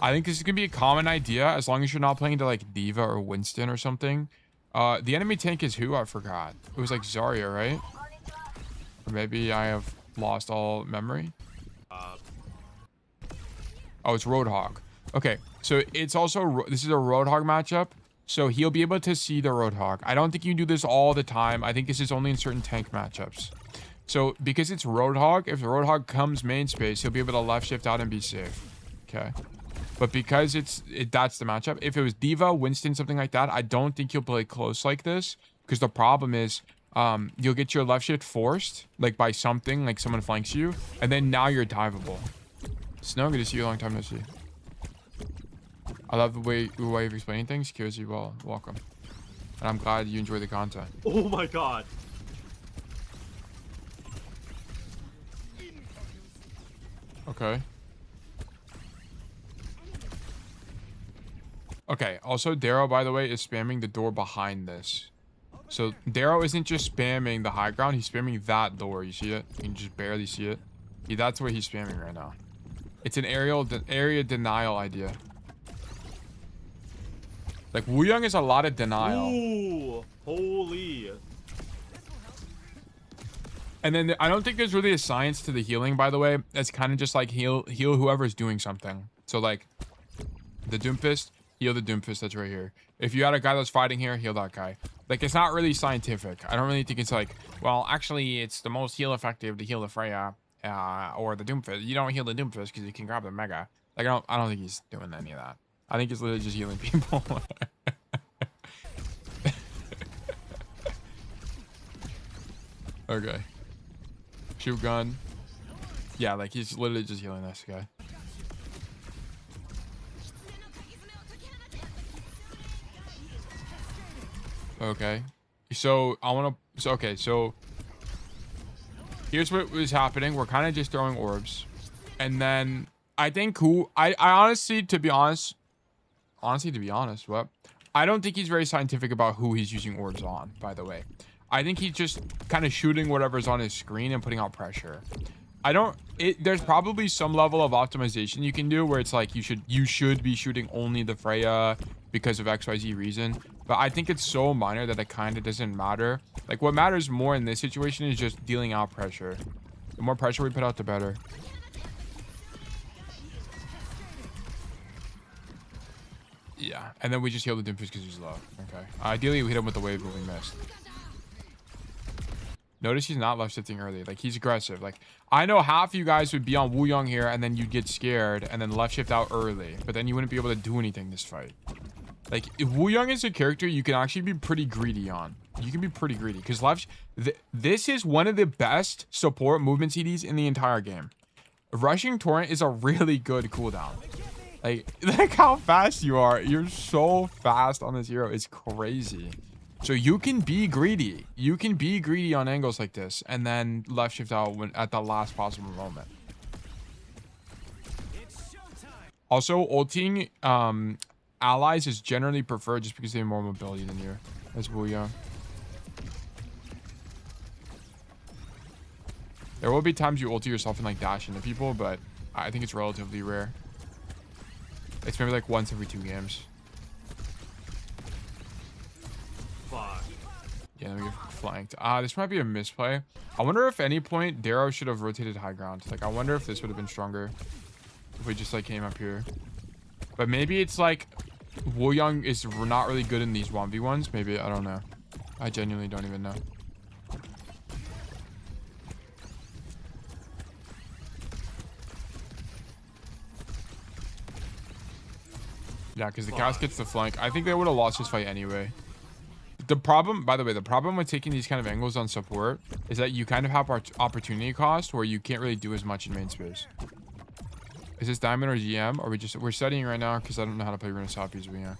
I think this is gonna be a common idea as long as you're not playing to like Diva or Winston or something. The enemy tank is who? I forgot. It was like Zarya, right? Or maybe I have lost all memory. Oh, it's Roadhog. Okay, so it's also... This is a Roadhog matchup, so he'll be able to see the Roadhog. I don't think you can do this all the time. I think this is only in certain tank matchups. So, because it's Roadhog, if the Roadhog comes main space, he'll be able to left shift out and be safe. Okay. But because that's the matchup. If it was Diva, Winston, something like that, I don't think you'll play close like this. Because the problem is... you'll get your left shift forced, like by something, like someone flanks you, and then now you're diveable. Snow, good to see you. A long time no see. I love the way you're explaining things. Curious you well. Welcome. And I'm glad you enjoy the content. Oh my god. Okay. Okay, also Darrow, by the way, is spamming the door behind this. So Darrow isn't just spamming the high ground, he's spamming that door. You see it? You can just barely see it. That's what he's spamming right now. It's an area denial idea. Like Wuyang is a lot of denial. Ooh, holy. And then I don't think there's really a science to the healing, by the way. It's kind of just like heal whoever's doing something. So like the Doomfist, heal the Doomfist that's right here. If you had a guy that's fighting here, heal that guy. Like it's not really scientific. I don't really think it's like, well, actually it's the most heal effective to heal the Freya or the Doomfist. You don't heal the Doomfist because you can grab the Mega. Like I don't think he's doing any of that. I think he's literally just healing people. Okay. Shoot gun. Yeah, like he's literally just healing this guy. Okay. So so here's what was happening. We're kind of just throwing orbs. And then I think I honestly, to be honest, what? I don't think he's very scientific about who he's using orbs on, by the way. I think he's just kind of shooting whatever's on his screen and putting out pressure. There's probably some level of optimization you can do where it's like you should be shooting only the Freya because of XYZ reason. But I think it's so minor that it kind of doesn't matter. Like what matters more in this situation is just dealing out pressure. The more pressure we put out, the better. Yeah, and then we just heal the Doomfist because he's low. Okay. Ideally, we hit him with the wave, but we missed. Notice he's not left shifting early. Like he's aggressive. Like I know half of you guys would be on Wuyang here and then you'd get scared and then left shift out early, but then you wouldn't be able to do anything this fight. Like if Wuyang is a character you can actually be pretty greedy on. You can be pretty greedy because this is one of the best support movement CDs in the entire game. Rushing Torrent is a really good cooldown. Like how fast you are. You're so fast on this hero. It's crazy. So you can be greedy. You can be greedy on angles like this and then left shift out at the last possible moment. Also, ulting allies is generally preferred just because they have more mobility than you. That's Wuyang. There will be times you ulti yourself and like dash into people, but I think it's relatively rare. It's maybe like once every 2 games. Fuck. Yeah, let me get flanked. This might be a misplay. I wonder if any point Darrow should have rotated high ground. Like, I wonder if this would have been stronger if we just like came up here. But maybe it's like Wuyang is not really good in these 1v1s. Maybe, I don't know. I genuinely don't even know. Yeah, because the Cass gets the flank. I think they would have lost this fight anyway. The problem, by the way, the problem with taking these kind of angles on support is that you kind of have opportunity cost where you can't really do as much in main space. Is this Diamond or GM? Or we're studying right now because I don't know how to play Runasapi as Wuyang.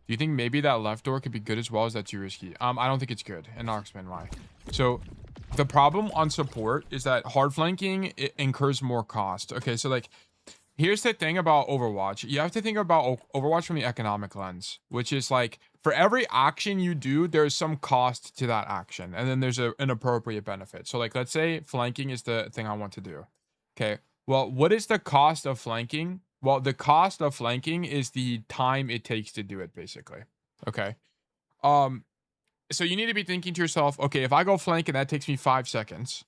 Do you think maybe that left door could be good as well? Is that too risky? I don't think it's good, and I'll explain why. So the problem on support is that hard flanking, it incurs more cost. Okay, so like here's the thing about Overwatch. You have to think about Overwatch from the economic lens, which is like for every action you do, there's some cost to that action, and then there's an appropriate benefit. So like let's say flanking is the thing I want to do. Okay, well, what is the cost of flanking? Well, the cost of flanking is the time it takes to do it, basically. Okay. So you need to be thinking to yourself, okay, if I go flank and that takes me 5 seconds,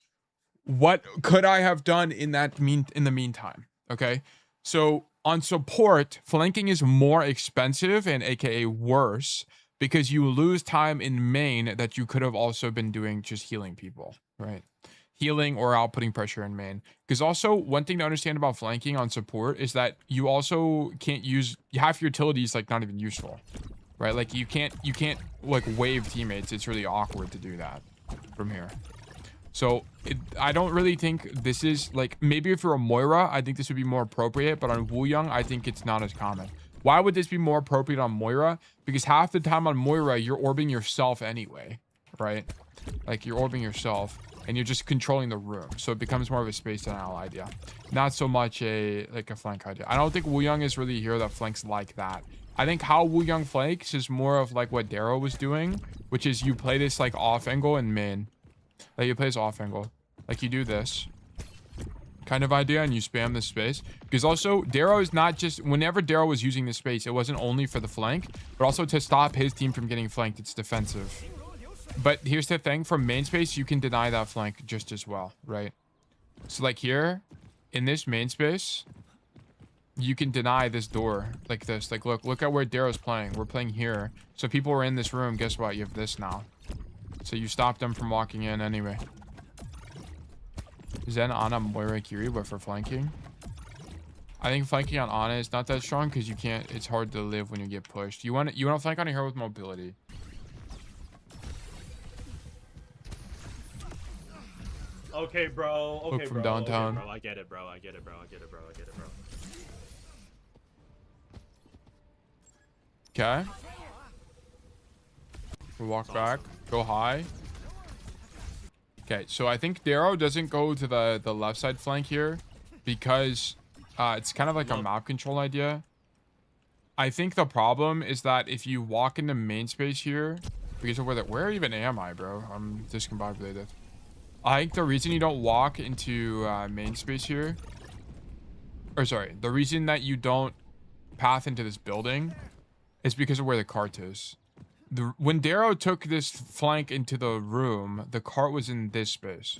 what could I have done in the meantime? Okay. So on support, flanking is more expensive and AKA worse because you lose time in main that you could have also been doing just healing people, right? Healing or outputting pressure in main. Because also one thing to understand about flanking on support is that you also can't use half your utilities like not even useful. Right, like you can't like wave teammates. It's really awkward to do that from here. So I don't really think this is like, maybe if you're a Moira, I think this would be more appropriate, but on Wuyang, I think it's not as common. Why would this be more appropriate on Moira? Because half the time on Moira, you're orbing yourself anyway, right? Like you're orbing yourself and you're just controlling the room. So it becomes more of a space denial idea. Not so much a flank idea. I don't think Wuyang is really a hero that flanks like that. I think how Wuyang flanks is more of like what Darrow was doing, which is you play this like off angle and main. Like you play this off angle. Like you do this kind of idea and you spam this space. Because also Darrow is not just, whenever Darrow was using this space, it wasn't only for the flank, but also to stop his team from getting flanked. It's defensive. But here's the thing, from main space, you can deny that flank just as well, right? So like here, in this main space, you can deny this door like this. Like, look at where Darrow's playing. We're playing here. So people are in this room. Guess what? You have this now. So you stop them from walking in anyway. Zen, Ana, Moira, Kiri, but for flanking, I think flanking on Ana is not that strong because you can't. It's hard to live when you get pushed. You want to flank on her with mobility. Okay, bro. Okay, Look from bro. downtown. Okay, bro. I get it, bro. I get it, bro. I get it, bro. I get it, bro. Okay. We'll walk back. Go high. Okay, so I think Darrow doesn't go to the left side flank here because it's kind of like a map control idea. I think the problem is that if you walk into main space here, because of where even am I, bro? I'm discombobulated. I think the reason you don't walk into main space here, or sorry, the reason that you don't path into this building is because of where the cart is. When Darrow took this flank into the room, the cart was in this space,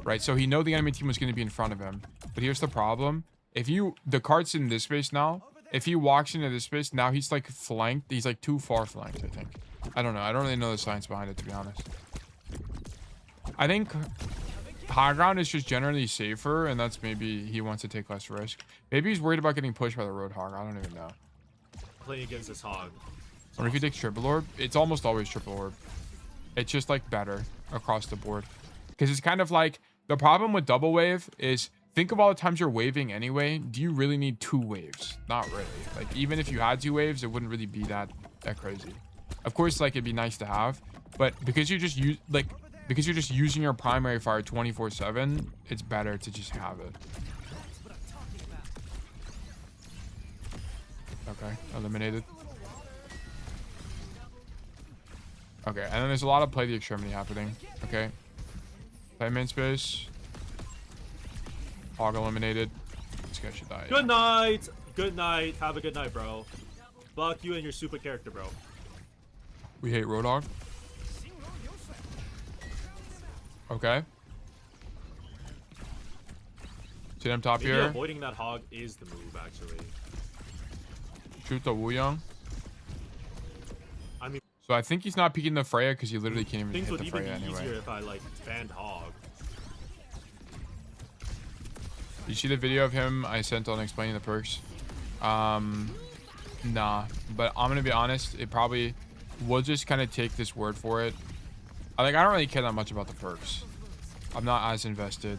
right? So he knew the enemy team was going to be in front of him. But here's the problem. The cart's in this space now. If he walks into this space, now he's like flanked. He's like too far flanked, I think. I don't know. I don't really know the science behind it, to be honest. I think high ground is just generally safer, and that's maybe he wants to take less risk. Maybe he's worried about getting pushed by the Roadhog. I don't even know. Playing against this hog. Or if you take triple orb, it's almost always triple orb. It's just like better across the board. Because it's kind of like, the problem with double wave is, think of all the times you're waving anyway. Do you really need 2 waves? Not really. Like, even if you had 2 waves, it wouldn't really be that crazy. Of course, like, it'd be nice to have, but because you just use, like, because you're just using your primary fire 24/7, it's better to just have it. Okay, eliminated. Okay, and then there's a lot of play the extremity happening. Okay. Play main space. Hog eliminated. This guy should die. Good night. Good night. Have a good night, bro. Fuck you and your super character, bro. We hate Roadhog. Okay. See them top Maybe here. avoiding that hog is the move, actually. Shoot the Wuyang. I mean, So I think he's not peeking the Freya because you literally can't even things hit would the even Freya be anyway. easier if I like banned hog. You see the video of him I sent on explaining the perks? Nah, but I'm gonna be honest, it probably we'll just kind of take this word for it. I don't really care that much about the perks. I'm not as invested.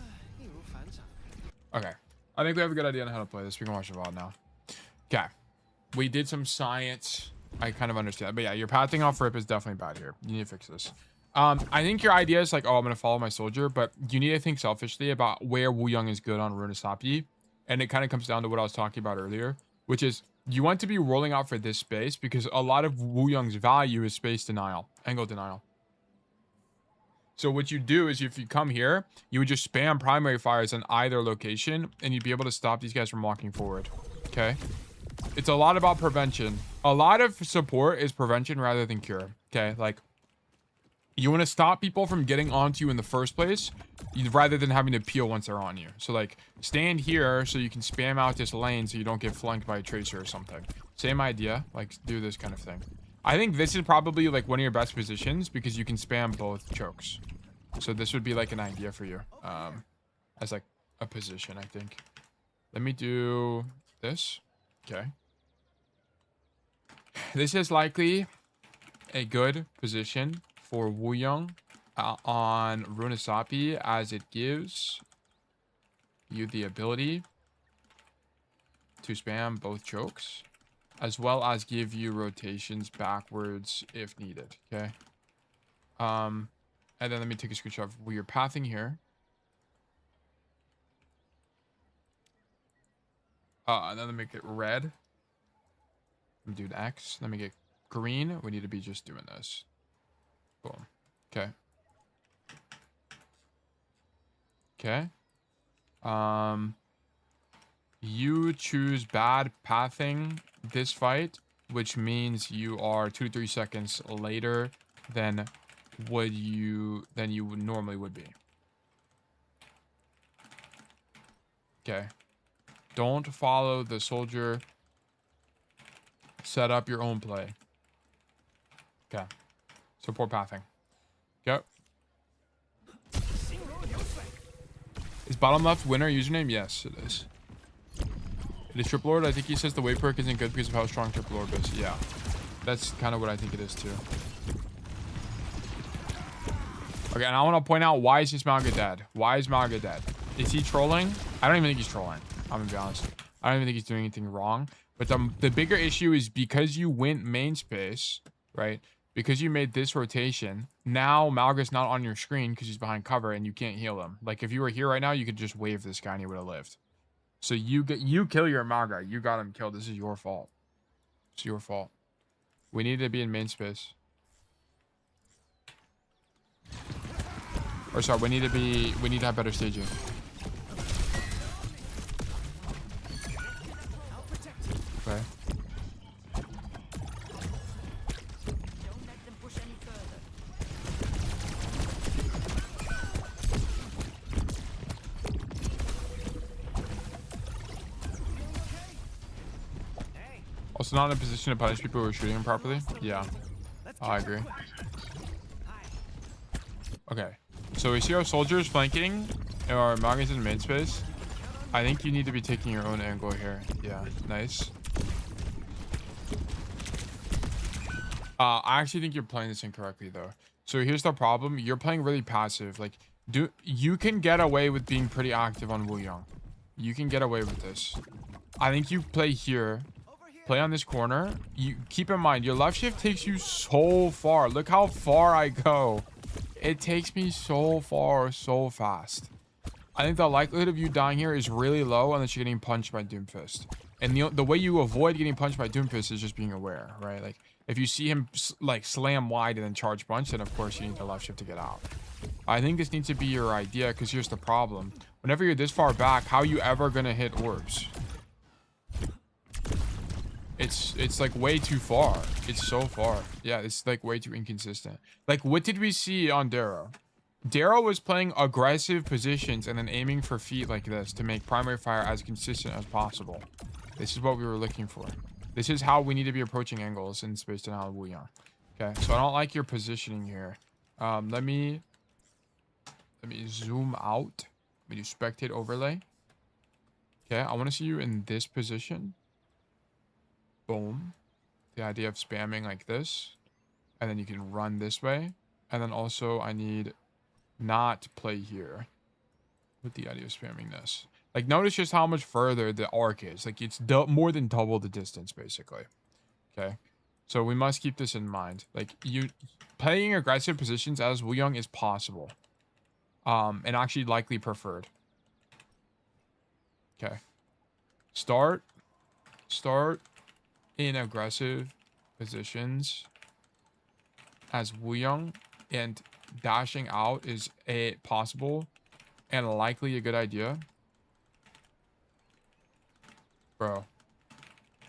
Okay, I think we have a good idea on how to play this. We can watch the VOD now. Okay, we did some science. I kind of understand, but yeah, your pathing off rip is definitely bad here. You need to fix this. I think your idea is like, oh, I'm gonna follow my soldier, but you need to think selfishly about where Wuyang is good on Runasapi, and it kind of comes down to what I was talking about earlier, which is you want to be rolling out for this space because a lot of Wuyang's value is space denial, angle denial. So what you do is if you come here, you would just spam primary fires on either location, and you'd be able to stop these guys from walking forward. Okay, it's a lot about prevention. A lot of support is prevention rather than cure. Okay, like, you want to stop people from getting onto you in the first place rather than having to peel once they're on you. So like, stand here so you can spam out this lane so you don't get flanked by a tracer or something. Same idea, like do this kind of thing. I think this is probably like one of your best positions because you can spam both chokes. So this would be like an idea for you as like a position, I think. Let me do this. Okay. This is likely a good position for Wuyang on Runasapi, as it gives you the ability to spam both chokes, as well as give you rotations backwards if needed. Okay. And then let me take a screenshot of where you're pathing here. And then let me get red. Let me do an X. Let me get green. We need to be just doing this. Boom. Okay. Okay. You choose bad pathing this fight, which means you are 2 to 3 seconds later than you normally would be. Okay. Don't follow the soldier. Set up your own play. Okay. Support pathing. Yep. Is bottom left winner username? Yes, it is. It is Triple Lord. I think he says the wave perk isn't good because of how strong Triple Lord is. Yeah. That's kind of what I think it is too. Okay, and I want to point out, why is this Malga dead? Why is Malga dead? Is he trolling? I don't even think he's trolling. I'm gonna be honest. I don't even think he's doing anything wrong. But the bigger issue is because you went main space, right? Because you made this rotation, now Malga's not on your screen because he's behind cover and you can't heal him. Like if you were here right now, you could just wave this guy and he would have lived. So you kill your Malga. You got him killed. This is your fault. It's your fault. We need to be in main space. Or sorry, we need to have better staging. Okay. Also not in a position to punish people who are shooting him properly. Yeah, I agree. Okay, so we see our soldiers flanking, and our Malga's in main space. I think you need to be taking your own angle here. Yeah, nice. I actually think you're playing this incorrectly though. So here's the problem. You're playing really passive. Like, you can get away with being pretty active on Wuyang. You can get away with this. I think you play here. Play on this corner. You keep in mind, your left shift takes you so far. Look how far I go. It takes me so far, so fast. I think the likelihood of you dying here is really low unless you're getting punched by Doomfist. And the way you avoid getting punched by Doomfist is just being aware, right? Like, if you see him like slam wide and then charge punch, then of course you need the left shift to get out. I think this needs to be your idea, because here's the problem. Whenever you're this far back, how are you ever gonna hit orbs? It's like way too far. It's so far. Yeah, it's like way too inconsistent. Like, what did we see on Darrow? Darrow was playing aggressive positions and then aiming for feet like this to make primary fire as consistent as possible. This is what we were looking for. This is how we need to be approaching angles in Space Tunnel Wuyang. Okay, so I don't like your positioning here. Let me zoom out. Let me do spectate overlay. Okay, I want to see you in this position. Boom. The idea of spamming like this. And then you can run this way. And then also I need not play here with the idea of spamming this. Like, notice just how much further the arc is. Like, it's more than double the distance, basically. Okay. So we must keep this in mind. Like, you playing aggressive positions as Wuyang is possible. And actually likely preferred. Okay. Start in aggressive positions as Wuyang, and dashing out is possible and likely a good idea. Bro,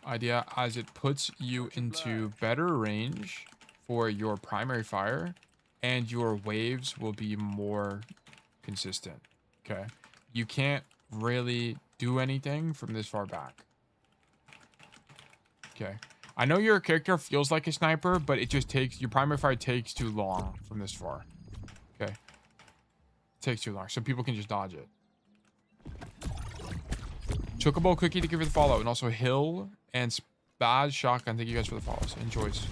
idea as it puts you into better range for your primary fire, and your waves will be more consistent. Okay, you can't really do anything from this far back. Okay, I know your character feels like a sniper, but it just takes, your primary fire takes too long from this far. Okay, it takes too long, so people can just dodge it. Chocobo Cookie, thank you for the follow, and also Hill and Spaz Shotgun, thank you guys for the follows. Enjoys.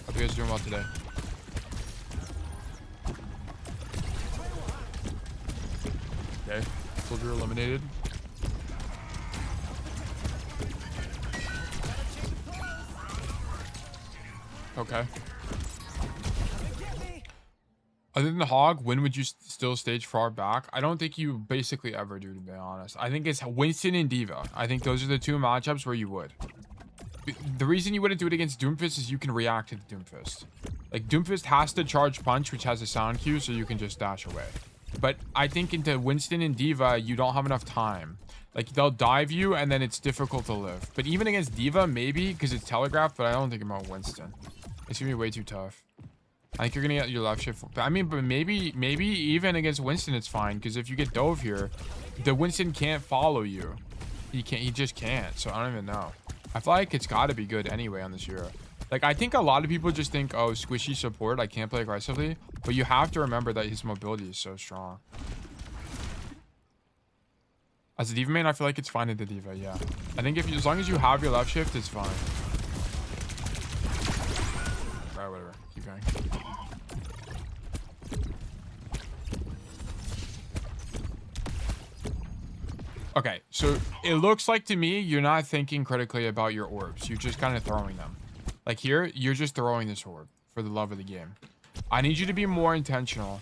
Hope you guys are doing well today. Okay, soldier eliminated. Okay. Other than the hog, when would you still stage far back? I don't think you basically ever do, to be honest. I think it's Winston and Diva. I think those are the two matchups where you would. The reason you wouldn't do it against Doomfist is you can react to the Doomfist. Like, Doomfist has to charge punch, which has a sound cue, so you can just dash away. But I think into Winston and Diva, you don't have enough time. Like, they'll dive you, and then it's difficult to live. But even against Diva, maybe, because it's telegraphed, but I don't think about Winston. It's going to be way too tough. I think you're going to get your left shift. I mean, but maybe even against Winston, it's fine. Because if you get dove here, the Winston can't follow you. He just can't. So I don't even know. I feel like it's got to be good anyway on this hero. Like, I think a lot of people just think, oh, squishy support, I can't play aggressively. But you have to remember that his mobility is so strong. As a Diva main, I feel like it's fine in the Diva, yeah. I think as long as you have your left shift, it's fine. Alright, whatever. Keep going. Okay, so it looks like to me, you're not thinking critically about your orbs. You're just kind of throwing them. Like here, you're just throwing this orb for the love of the game. I need you to be more intentional,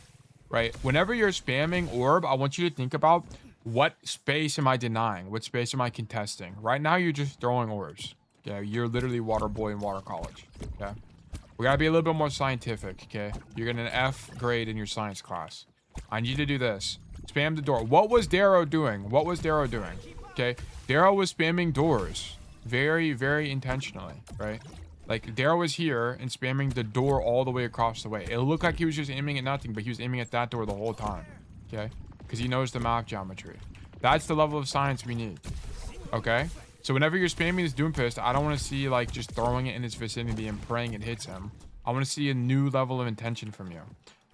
right? Whenever you're spamming orb, I want you to think about what space am I denying? What space am I contesting? Right now, you're just throwing orbs. Yeah, you're literally water boy in water college. Okay, we gotta be a little bit more scientific. Okay, you're getting an F grade in your science class. I need you to do this. Spam the door. What was Darrow doing? What was Darrow doing? Okay, Darrow was spamming doors very, very intentionally, right? Like, Darrow was here and spamming the door all the way across the way. It looked like he was just aiming at nothing, but he was aiming at that door the whole time. Okay? Because he knows the map geometry. That's the level of science we need. Okay? So whenever you're spamming this Doomfist, I don't want to see, like, just throwing it in his vicinity and praying it hits him. I want to see a new level of intention from you.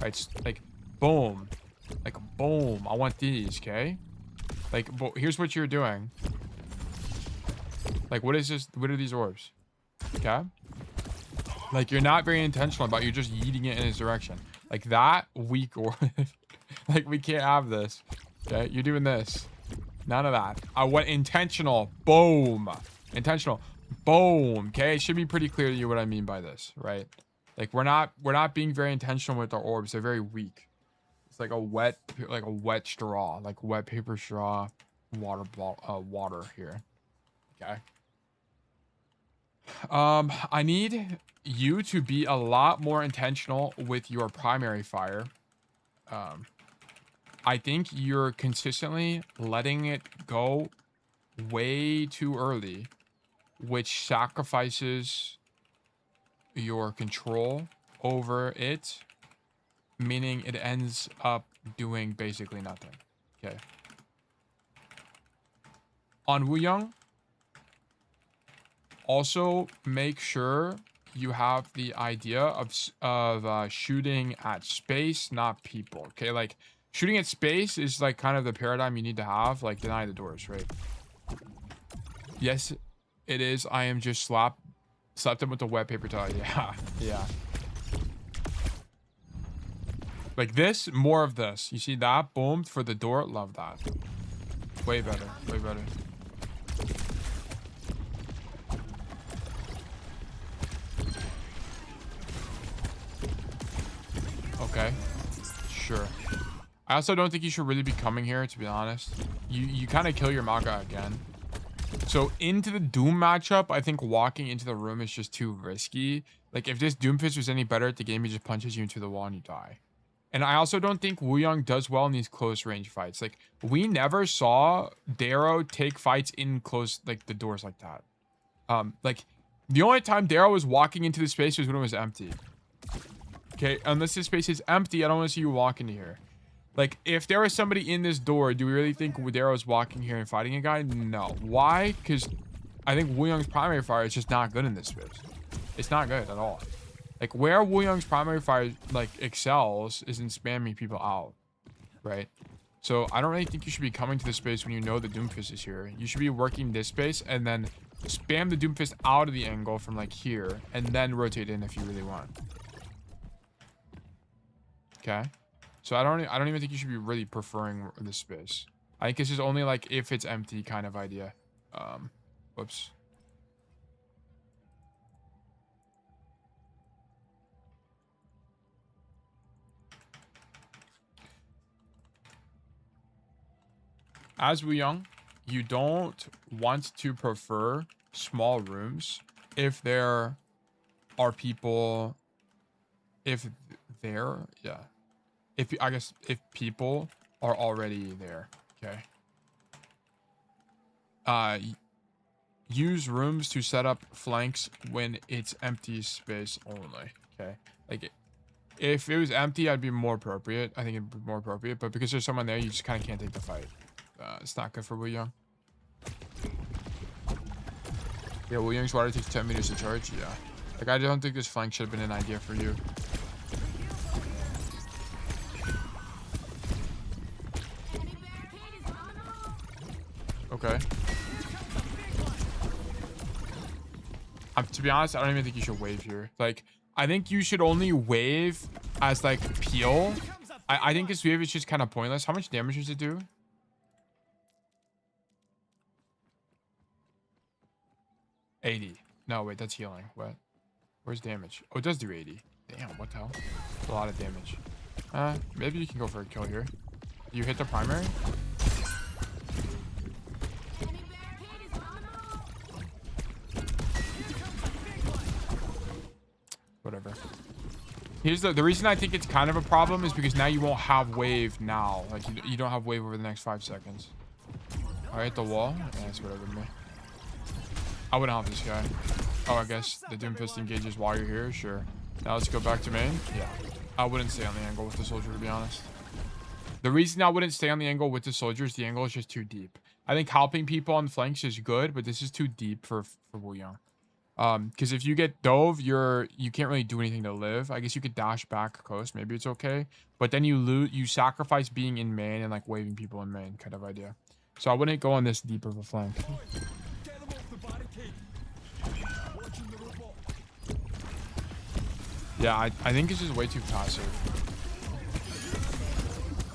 Right? Like, boom. Like, boom. I want these, okay? Like, here's what you're doing. Like, what is this? What are these orbs? Okay? Like, you're not very intentional about it. You're just yeeting it in his direction. Like, that weak orb. Like, we can't have this. Okay? You're doing this. None of that. I want intentional. Boom. Intentional. Boom. Okay? It should be pretty clear to you what I mean by this, right? Like, we're not being very intentional with our orbs. They're very weak. It's like a wet straw. Like, wet paper straw. Water here. Okay? I need you to be a lot more intentional with your primary fire. I think you're consistently letting it go way too early, which sacrifices your control over it, meaning it ends up doing basically nothing. Okay. On Wuyang, also make sure you have the idea of shooting at space, not people. Okay, like shooting at space is like kind of the paradigm you need to have. Like, deny the doors, right? Yes, it is. I am just slapped him with the wet paper towel. Yeah, yeah. Like this, more of this. You see that? Boom for the door. Love that. Way better. Way better. Okay, sure. I also don't think you should really be coming here, to be honest. You kind of kill your Maga again. So into the Doom matchup, I think walking into the room is just too risky. Like, if this Doomfist was any better at the game, he just punches you into the wall and you die. And I also don't think Wuyang does well in these close range fights. Like, we never saw Darrow take fights in close, like, the doors like that. Like, the only time Darrow was walking into the space was when it was empty. Okay, unless this space is empty, I don't want to see you walk into here. Like, if there was somebody in this door, do we really think Darrow's walking here and fighting a guy? No. Why? Because I think Wuyang's primary fire is just not good in this space. It's not good at all. Like, where Wuyang's primary fire, like, excels is in spamming people out, right? So I don't really think you should be coming to this space when you know the Doomfist is here. You should be working this space and then spam the Doomfist out of the angle from, like, here and then rotate in if you really want. Okay, so I don't even think you should be really preferring this space. I think this is only like if it's empty kind of idea. Whoops. As Wuyang, you don't want to prefer small rooms if there are people. Yeah. I guess if people are already there, okay. Use rooms to set up flanks when it's empty space only. Okay, like if it was empty, I'd be more appropriate. I think it'd be more appropriate, but because there's someone there, you just kind of can't take the fight. It's not good for Wuyang. Yeah, Wuyang's water takes 10 meters to charge. Yeah, like I don't think this flank should have been an idea for you. Okay. To be honest, I don't even think you should wave here. Like, I think you should only wave as like peel. I think this wave is just kind of pointless. How much damage does it do? 80. No, wait, that's healing. What? Where's damage? Oh, it does do 80. Damn, what the hell? That's a lot of damage. Maybe you can go for a kill here. You hit the primary? Whatever. Here's the reason I think it's kind of a problem is because now you won't have wave now. Like you don't have wave over the next 5 seconds. All right, the wall. Yeah, that's whatever to me. I wouldn't help this guy. Oh, I guess the Doomfist engages while you're here. Sure. Now let's go back to main. Yeah. I wouldn't stay on the angle with the soldier, to be honest. The reason I wouldn't stay on the angle with the soldier is the angle is just too deep. I think helping people on flanks is good, but this is too deep for Wuyang. Because if you get dove, you can't really do anything to live. I guess you could dash back coast, maybe it's okay, but then you sacrifice being in main and like waving people in main kind of idea. So I wouldn't go on this deep of a flank. Yeah, I think it's just way too passive.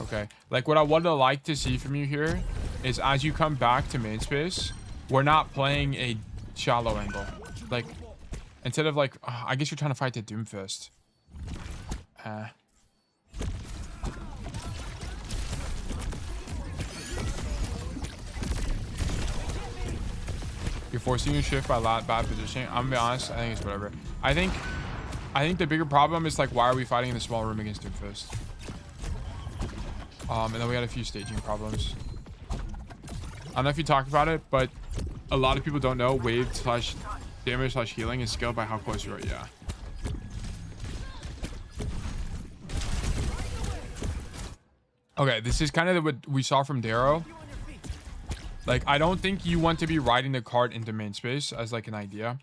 Okay, like what I would like to see from you here is as you come back to main space, we're not playing a shallow angle. Like, instead of like, I guess you're trying to fight the Doomfist. You're forcing your shift by bad positioning. I'm gonna be honest, I think it's whatever. I think the bigger problem is like, why are we fighting in the small room against Doomfist? And then we had a few staging problems. I don't know if you talked about it, but a lot of people don't know wave slash damage slash healing is scaled by how close you are. Yeah. Okay, this is kind of what we saw from Darrow. Like, I don't think you want to be riding the cart into main space as like an idea.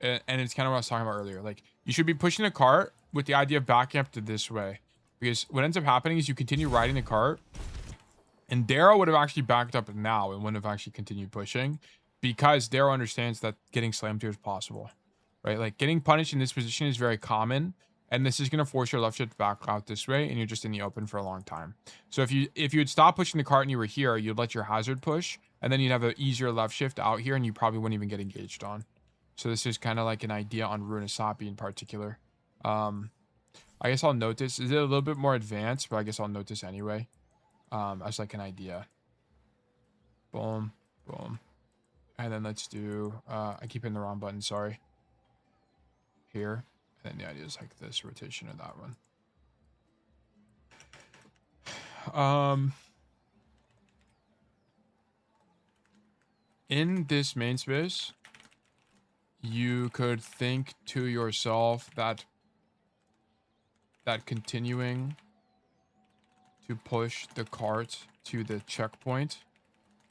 And it's kind of what I was talking about earlier. Like, you should be pushing the cart with the idea of backing up to this way. Because what ends up happening is you continue riding the cart. And Darrow would have actually backed up now and wouldn't have actually continued pushing. Because Darrow understands that getting slammed here is possible. Right? Like, getting punished in this position is very common. And this is going to force your left shift back out this way. And you're just in the open for a long time. So if you had stopped pushing the cart and you were here, you'd let your hazard push. And then you'd have an easier left shift out here. And you probably wouldn't even get engaged on. So this is kind of like an idea on Runasapi in particular. I guess I'll note this. Is it a little bit more advanced? But I guess I'll note this anyway. As like an idea. Boom. Boom. And then let's do... I keep hitting the wrong button. Sorry. Here. And then the idea is like this rotation of that one. In this main space, you could think to yourself that continuing to push the cart to the checkpoint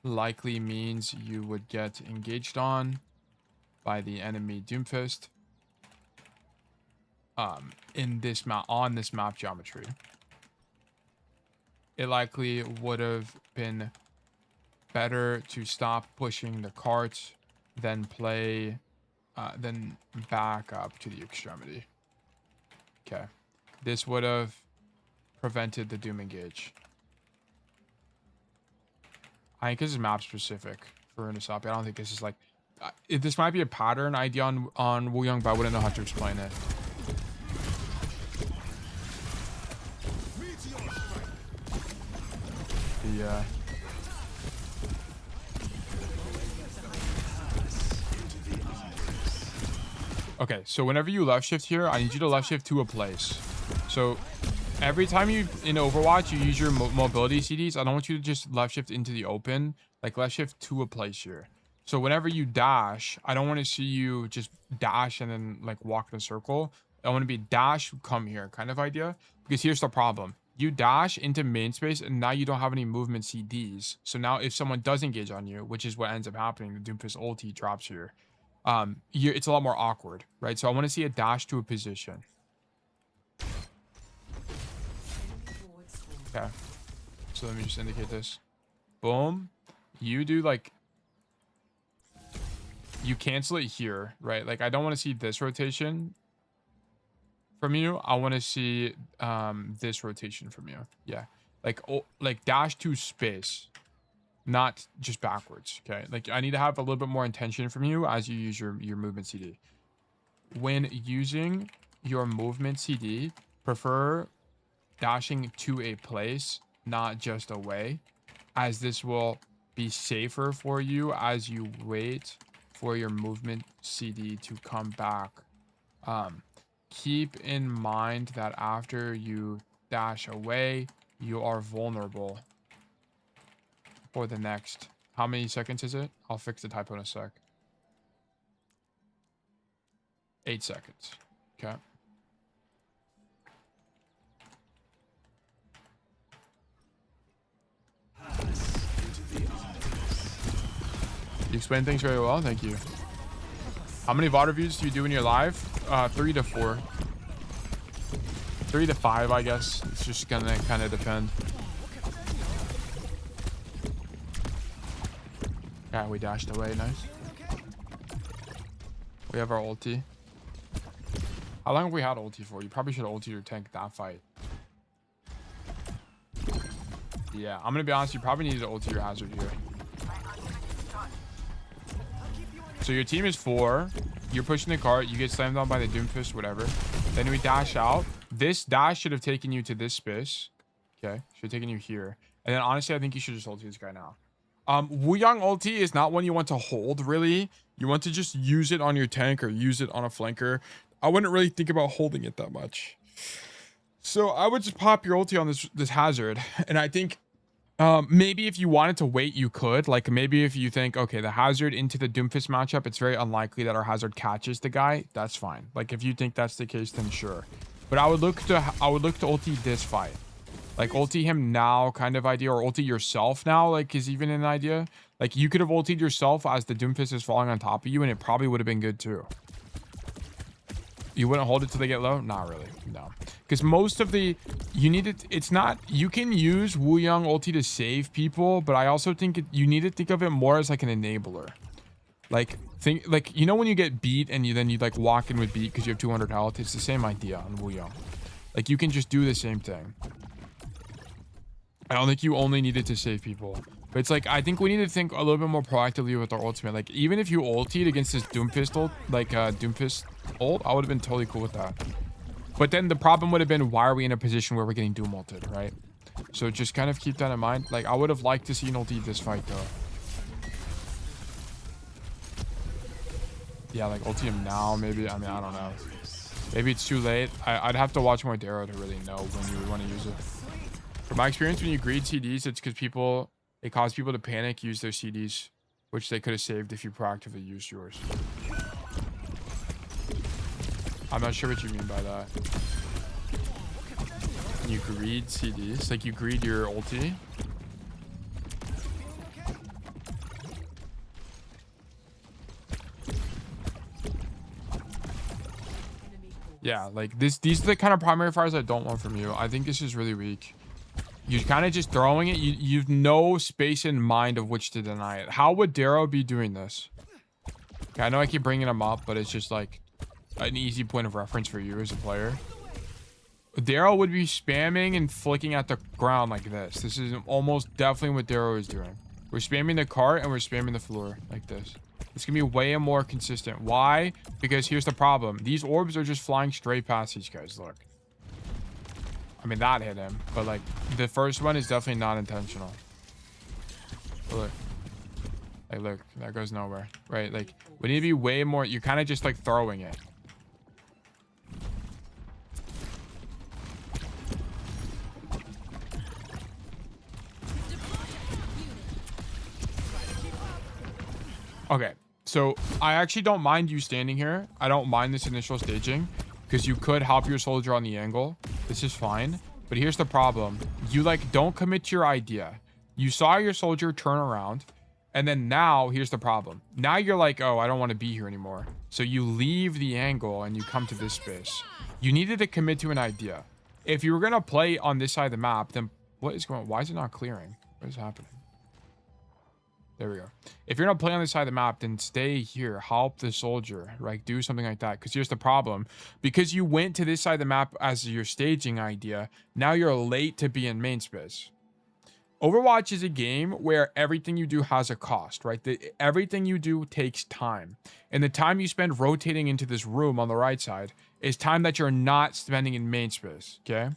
likely means you would get engaged on by the enemy Doomfist in this map, on this map geometry. It likely would have been better to stop pushing the cart than then back up to the extremity. Okay. This would have prevented the Doom engage. I think this is map specific for Runasapi. I don't think this is like... this might be a pattern idea on Wuyang, but I wouldn't know how to explain it. Yeah. Okay, so whenever you left shift here, I need you to left shift to a place. So every time you in Overwatch you use your mobility CDs, I don't want you to just left shift into the open, like left shift to a place here. So whenever you dash, I don't want to see you just dash and then like walk in a circle. I want to be dash, come here kind of idea. Because here's the problem. You dash into main space and now you don't have any movement CDs. So now if someone does engage on you, which is what ends up happening, the Doomfist ulti drops here. It's a lot more awkward, right? So I want to see a dash to a position. Okay. So let me just indicate this. Boom. You do like... You cancel it here, right? Like I don't want to see this rotation from you. I want to see this rotation from you. Yeah. Like dash to space, not just backwards. Okay. Like I need to have a little bit more intention from you as you use your movement CD. When using your movement CD, prefer dashing to a place, not just away, as this will be safer for you as you wait for your movement CD to come back. Keep in mind that after you dash away, you are vulnerable for the next... How many seconds is it? I'll fix the typo in a sec. 8 seconds. Okay. You explain things very well. Thank you. How many VOD reviews do you do in your live? 3 to 4. 3 to 5, I guess. It's just gonna kind of depend. Yeah, we dashed away. Nice. We have our ulti. How long have we had ulti for? You probably should have ulti your tank that fight. Yeah, I'm gonna be honest. You probably needed to ulti your hazard here. So your team is 4. You're pushing the cart. You get slammed on by the Doomfist, whatever. Then we dash out. This dash should have taken you to this space. Okay. Should have taken you here. And then honestly, I think you should just ulti this guy now. Wuyang ulti is not one you want to hold, really. You want to just use it on your tank or use it on a flanker. I wouldn't really think about holding it that much. So I would just pop your ulti on this hazard. And I think... maybe if you wanted to wait, you could. Like, maybe if you think, okay, the hazard into the Doomfist matchup, it's very unlikely that our hazard catches the guy. That's fine. Like, if you think that's the case, then sure. But I would look to ulti this fight. Like, ulti him now kind of idea, or ulti yourself now, like, is even an idea. Like, you could have ultied yourself as the Doomfist is falling on top of you, and it probably would have been good too. You wouldn't hold it till they get low? Not really. No. Because most of the... You need it... It's not... You can use Wuyang ulti to save people, but I also think you need to think of it more as like an enabler. Like, you know when you get beat and you like walk in with beat because you have 200 health? It's the same idea on Wuyang. Like, you can just do the same thing. I don't think you only need it to save people. But it's like, I think we need to think a little bit more proactively with our ultimate. Like, even if you ultied against this Doomfist ult, like, Doomfist ult, I would have been totally cool with that. But then the problem would have been, why are we in a position where we're getting Doom ulted, right? So just kind of keep that in mind. Like, I would have liked to see an ulti this fight, though. Yeah, like, ulti him now, maybe. I mean, I don't know. Maybe it's too late. I'd have to watch more Darrow to really know when you would want to use it. From my experience, when you greed CDs, it's because it causes people to panic, use their CDs, which they could have saved if you proactively used yours. I'm not sure what you mean by that. You greed CDs? Like, you greed your ulti? Yeah, like, these are the kind of primary fires I don't want from you. I think this is really weak. You're kind of just throwing it. You've no space in mind of which to deny it. How would Darrow be doing this? Okay, I know I keep bringing him up, but it's just like an easy point of reference for you as a player. Darrow would be spamming and flicking at the ground like this. This is almost definitely what Darrow is doing. We're spamming the cart and we're spamming the floor like this. It's gonna be way more consistent. Why? Because here's the problem. These orbs are just flying straight past these guys. Look. I mean, that hit him, but like the first one is definitely not intentional. Look, like, look, that goes nowhere, right? Like, we need to be way more. You're kind of just like throwing it. Okay, so I actually don't mind you standing here. I don't mind this initial staging because you could help your soldier on the angle. This is fine. But here's the problem. You like don't commit to your idea. You saw your soldier turn around, and then now here's the problem. Now you're like, oh, I don't want to be here anymore. So you leave the angle and you come to this space. You needed to commit to an idea. If you were gonna play on this side of the map, then what is going on? Why is it not clearing? What is happening? There we go. If you're gonna play on this side of the map, then stay here. Help the soldier. Right? Do something like that. Because here's the problem. Because you went to this side of the map as your staging idea, now you're late to be in main space. Overwatch is a game where everything you do has a cost, right? Everything you do takes time. And the time you spend rotating into this room on the right side is time that you're not spending in main space, okay?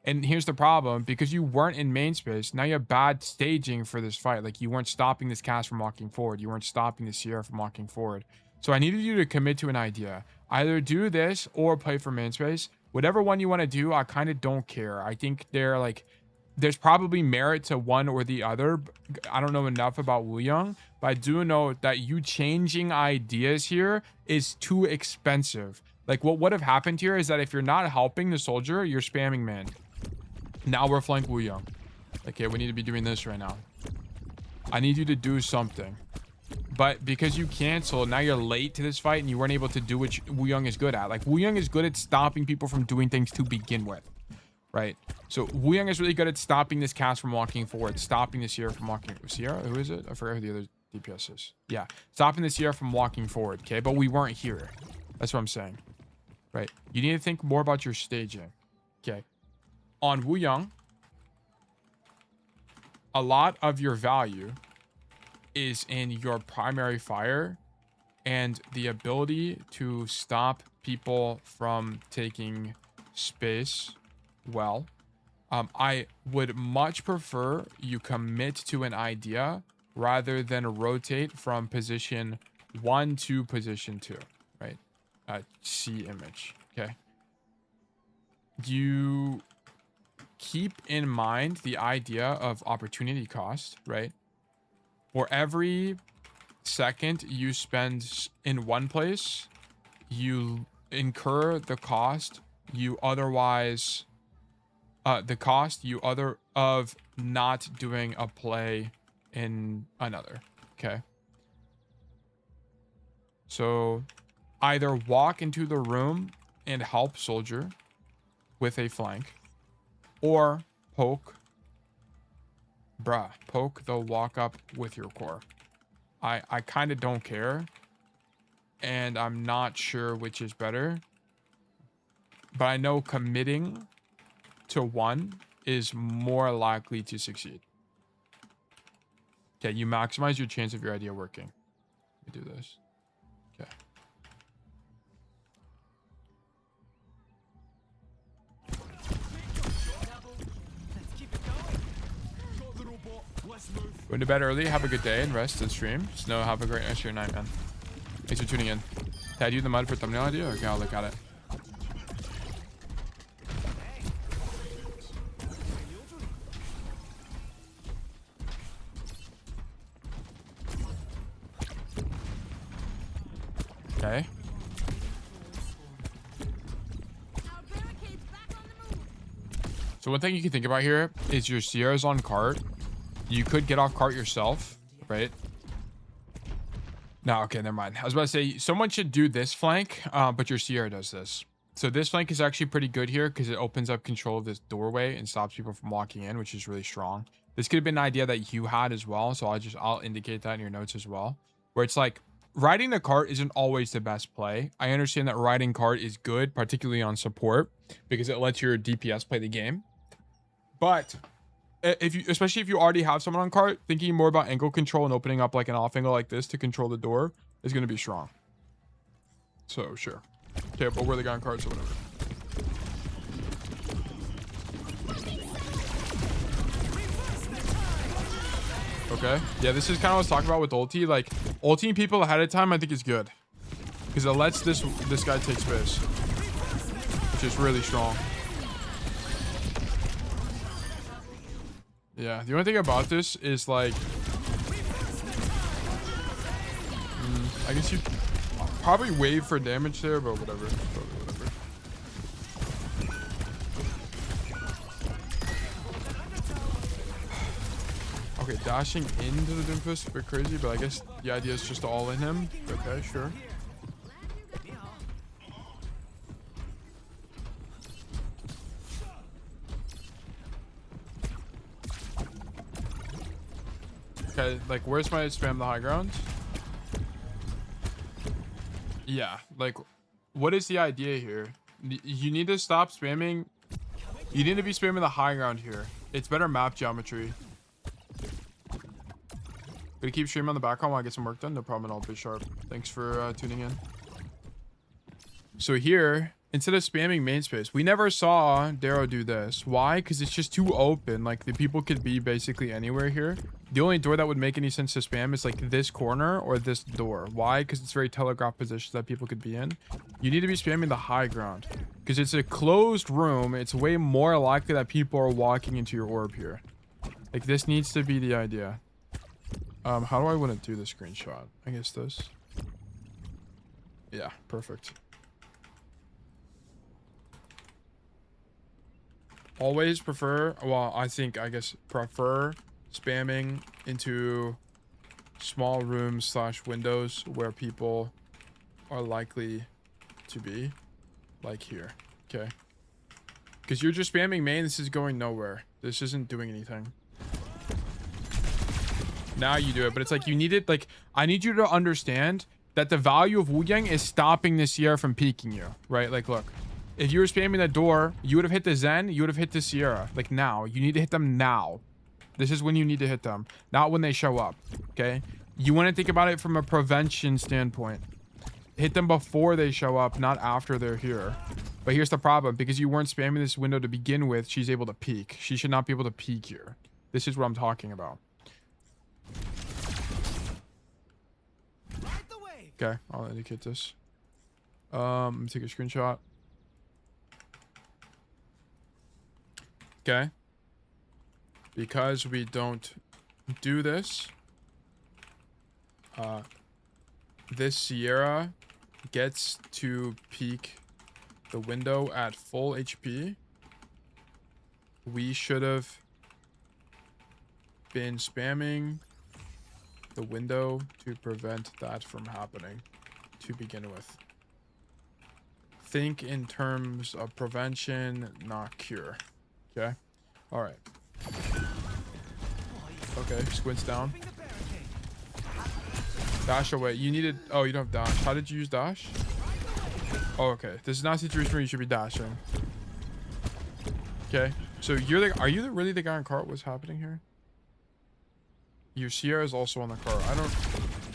And here's the problem. Because you weren't in main space, now you have bad staging for this fight. Like, you weren't stopping this cast from walking forward. You weren't stopping the Sierra from walking forward. So I needed you to commit to an idea. Either do this or play for main space. Whatever one you want to do, I kind of don't care. I think they're like... There's probably merit to one or the other. I don't know enough about Wuyang, but I do know that you changing ideas here is too expensive. Like, what would have happened here is that if you're not helping the soldier, you're spamming man. Now we're flank Wuyang. Okay, we need to be doing this right now. I need you to do something. But because you canceled, now you're late to this fight and you weren't able to do what Wuyang is good at. Like, Wuyang is good at stopping people from doing things to begin with. Right, so Wuyang is really good at stopping this cast from walking forward, stopping the Sierra from walking. Sierra, who is it? I forgot who the other DPS is. Yeah, stopping the Sierra from walking forward. Okay, but we weren't here. That's what I'm saying. Right, you need to think more about your staging. Okay, on Wuyang, a lot of your value is in your primary fire and the ability to stop people from taking space. Well, I would much prefer you commit to an idea rather than rotate from position 1 to position 2, right? C image, okay? You keep in mind the idea of opportunity cost, right? For every second you spend in one place, you incur the cost you otherwise... of not doing a play in another. Okay. So either walk into the room and help soldier with a flank, or poke the walk up with your core. I kind of don't care, and I'm not sure which is better, but I know committing to one is more likely to succeed. Okay, you maximize your chance of your idea working. Let me do this. Okay. Going to bed early, have a good day and rest and stream. Snow, have a great rest of your night, man. Thanks for tuning in. Tad you the mud for thumbnail idea? Okay, I'll look at it. Okay. So one thing you can think about here is your Sierra's on cart. You could get off cart yourself, right? No, okay, never mind. I was about to say, someone should do this flank, but your Sierra does this. So this flank is actually pretty good here because it opens up control of this doorway and stops people from walking in, which is really strong. This could have been an idea that you had as well, so I'll indicate that in your notes as well. Where it's like, riding the cart isn't always the best play. I understand that riding cart is good, particularly on support, because it lets your DPS play the game. But especially if you already have someone on cart, thinking more about angle control and opening up like an off angle like this to control the door is going to be strong. So sure. Okay, but we're the guy on cart, so whatever. Okay. Yeah, this is kind of what I was talking about with ulti. Like, ulting people ahead of time, I think is good. Because it lets this guy take space. Which is really strong. Yeah, the only thing about this is like... I guess you probably wave for damage there, but whatever. Totally whatever. Okay, dashing into the Doomfist is a bit crazy, but I guess the idea is just to all in him. Okay, sure. Okay, like where's my spam the high ground? Yeah, like what is the idea here? You need to stop spamming. You need to be spamming the high ground here. It's better map geometry. Gonna keep streaming on the background while I get some work done. No problem at all, Be Sharp. Thanks for tuning in. So here, instead of spamming main space, we never saw Darrow do this. Why? Because it's just too open. Like the people could be basically anywhere here. The only door that would make any sense to spam is like this corner or this door. Why? Because it's very telegraphed positions that people could be in. You need to be spamming the high ground because it's a closed room. It's way more likely that people are walking into your orb here. Like this needs to be the idea. How do I want to do the screenshot? I guess this. Yeah, perfect. Always prefer, well, I guess prefer spamming into small rooms / windows where people are likely to be, like here. Okay. Because you're just spamming main, this is going nowhere. This isn't doing anything. Now you do it, but it's like you need it. Like I need you to understand that the value of Wuyang is stopping the Sierra from peeking you, right? Like look, if you were spamming the door, you would have hit the Zen, you would have hit the Sierra. Like now, you need to hit them now. This is when you need to hit them, not when they show up. Okay, you want to think about it from a prevention standpoint. Hit them before they show up, not after they're here. But here's the problem: because you weren't spamming this window to begin with, she's able to peek. She should not be able to peek here. This is what I'm talking about. Okay, I'll indicate this. Let me take a screenshot. Okay. Because we don't do this, this Sierra gets to peek the window at full HP. We should have been spamming the window to prevent that from happening to begin with. Think in terms of prevention, not cure. Okay. All right. Okay, squints down. Dash away. You needed, oh, you don't have dash. How did you use dash? Oh, okay. This is not a situation where you should be dashing. Okay. So you're the, are you really the guy on cart? What's happening here? Your Sierra is also on the cart. I don't,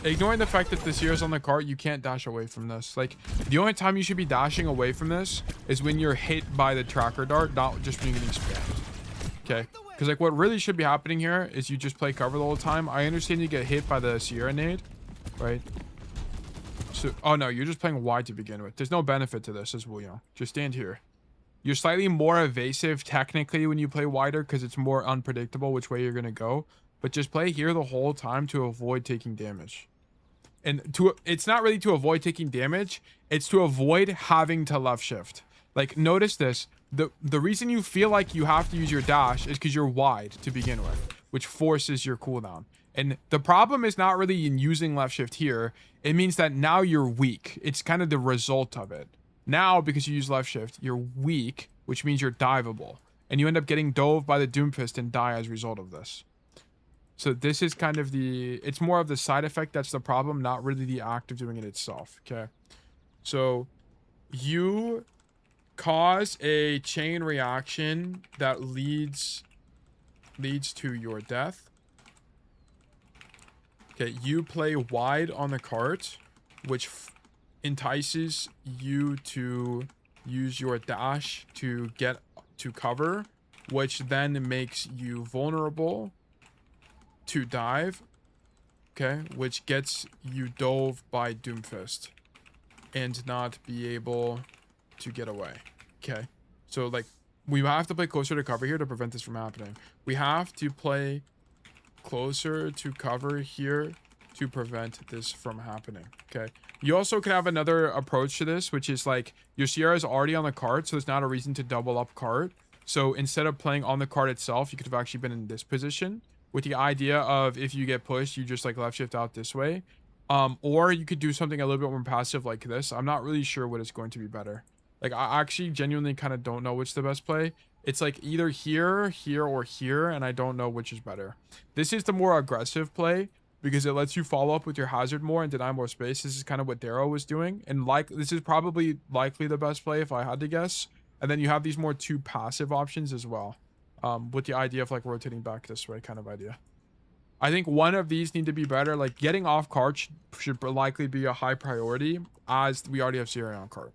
ignoring the fact that the Sierra's on the cart, you can't dash away from this. Like the only time you should be dashing away from this is when you're hit by the tracker dart, not just when you're getting spammed. Okay. Because like what really should be happening here is you just play cover the whole time. I understand you get hit by the Sierra nade, right? So, oh no, you're just playing wide to begin with. There's no benefit to this as Wuyang. Just stand here. You're slightly more evasive technically when you play wider because it's more unpredictable which way you're going to go. But just play here the whole time to avoid taking damage. And it's not really to avoid taking damage. It's to avoid having to left shift. Like notice this. The reason you feel like you have to use your dash is because you're wide to begin with, which forces your cooldown. And the problem is not really in using left shift here. It means that now you're weak. It's kind of the result of it. Now, because you use left shift, you're weak, which means you're diveable. And you end up getting dove by the Doomfist and die as a result of this. So this is kind of the, it's more of the side effect that's the problem, not really the act of doing it itself. Okay. So you cause a chain reaction that leads to your death. Okay, you play wide on the cart, which entices you to use your dash to get to cover, which then makes you vulnerable to dive, okay, which gets you dove by Doomfist and not be able to get away. Okay, so like we have to play closer to cover here to prevent this from happening. We have to play closer to cover here to prevent this from happening. Okay. You also can have another approach to this, which is like your Sierra is already on the card, so there's not a reason to double up card. So instead of playing on the card itself, you could have actually been in this position with the idea of if you get pushed, you just like left shift out this way. Or you could do something a little bit more passive like this. I'm not really sure what is going to be better. Like I actually genuinely kind of don't know which the best play. It's like either here, here, or here, and I don't know which is better. This is the more aggressive play because it lets you follow up with your hazard more and deny more space. This is kind of what Darrow was doing, and like this is probably likely the best play if I had to guess. And then you have these more two passive options as well, with the idea of like rotating back this way kind of idea. I think one of these need to be better. Like getting off card should likely be a high priority as we already have Sierra on card.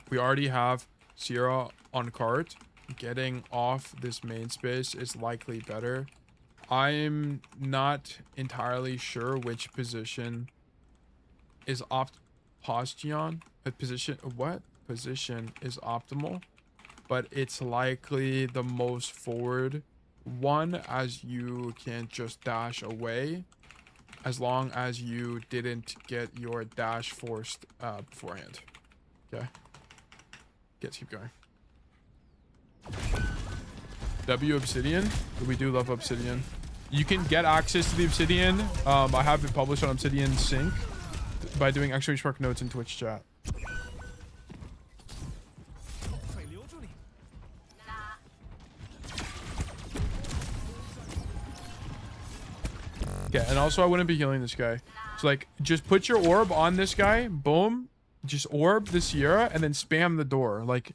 We already have Sierra on cart. Getting off this main space is likely better. I'm not entirely sure which position is position is optimal, but it's likely the most forward one, as you can just dash away as long as you didn't get your dash forced beforehand. Okay, let's keep going. W Obsidian. We do love Obsidian. You can get access to the Obsidian. I have it published on Obsidian Sync by doing exclamation mark notes in Twitch chat. Okay, and also I wouldn't be healing this guy. So like, just put your orb on this guy. Boom. Just orb the Sierra and then spam the door. Like,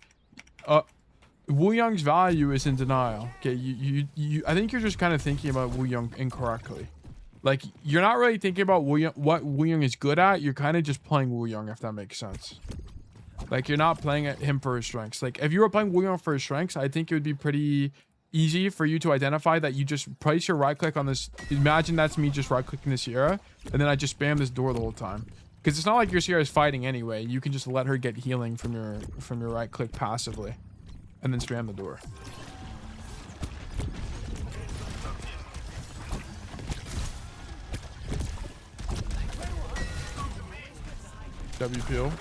Wuyang's value is in denial. Okay, I think you're just kind of thinking about Wuyang incorrectly. Like, you're not really thinking about what Wuyang is good at. You're kind of just playing Wuyang, if that makes sense. Like, you're not playing at him for his strengths. Like, if you were playing Wuyang for his strengths, I think it would be pretty easy for you to identify that you just place your right click on this. Imagine that's me just right clicking the Sierra, and then I just spam this door the whole time. Because it's not like your Sierra is fighting anyway. You can just let her get healing from your right click passively, and then spam the door. WPO.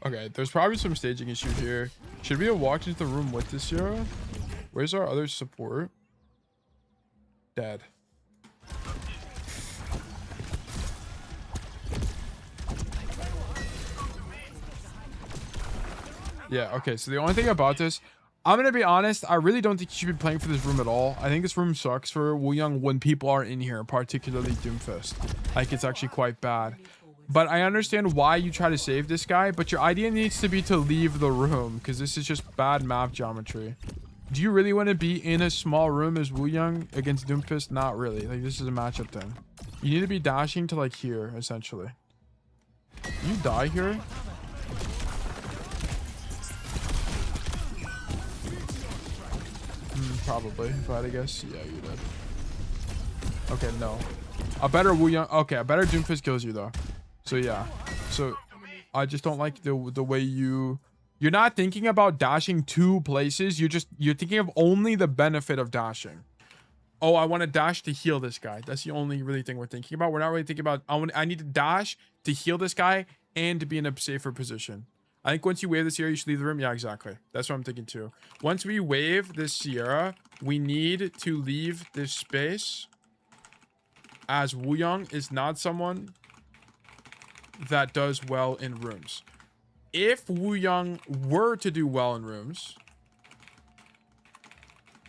Okay, there's probably some staging issue here. Should we have walked into the room with this Sierra? Where's our other support? Dead. Yeah, okay, so the only thing about this, I'm gonna be honest, I really don't think you should be playing for this room at all. I think this room sucks for Wuyang when people are in here, particularly Doomfist. Like, it's actually quite bad. But I understand why you try to save this guy, but your idea needs to be to leave the room, because this is just bad map geometry. Do you really want to be in a small room as Wuyang against Doomfist? Not really. Like, this is a matchup thing. You need to be dashing to, like, here, essentially. You die here? Probably, if I had to guess. Yeah, you did. Okay, no. A better Wuyang. Okay, a better Doomfist kills you, though. So, yeah. So, I just don't like the way you're not thinking about dashing two places. You're thinking of only the benefit of dashing. Oh, I want to dash to heal this guy. That's the only really thing we're thinking about. We're not really thinking about, I need to dash to heal this guy and to be in a safer position. I think once you wave the Sierra, you should leave the room. Yeah, exactly. That's what I'm thinking too. Once we wave this Sierra, we need to leave this space, as Wuyang is not someone that does well in rooms. If Wuyang were to do well in rooms,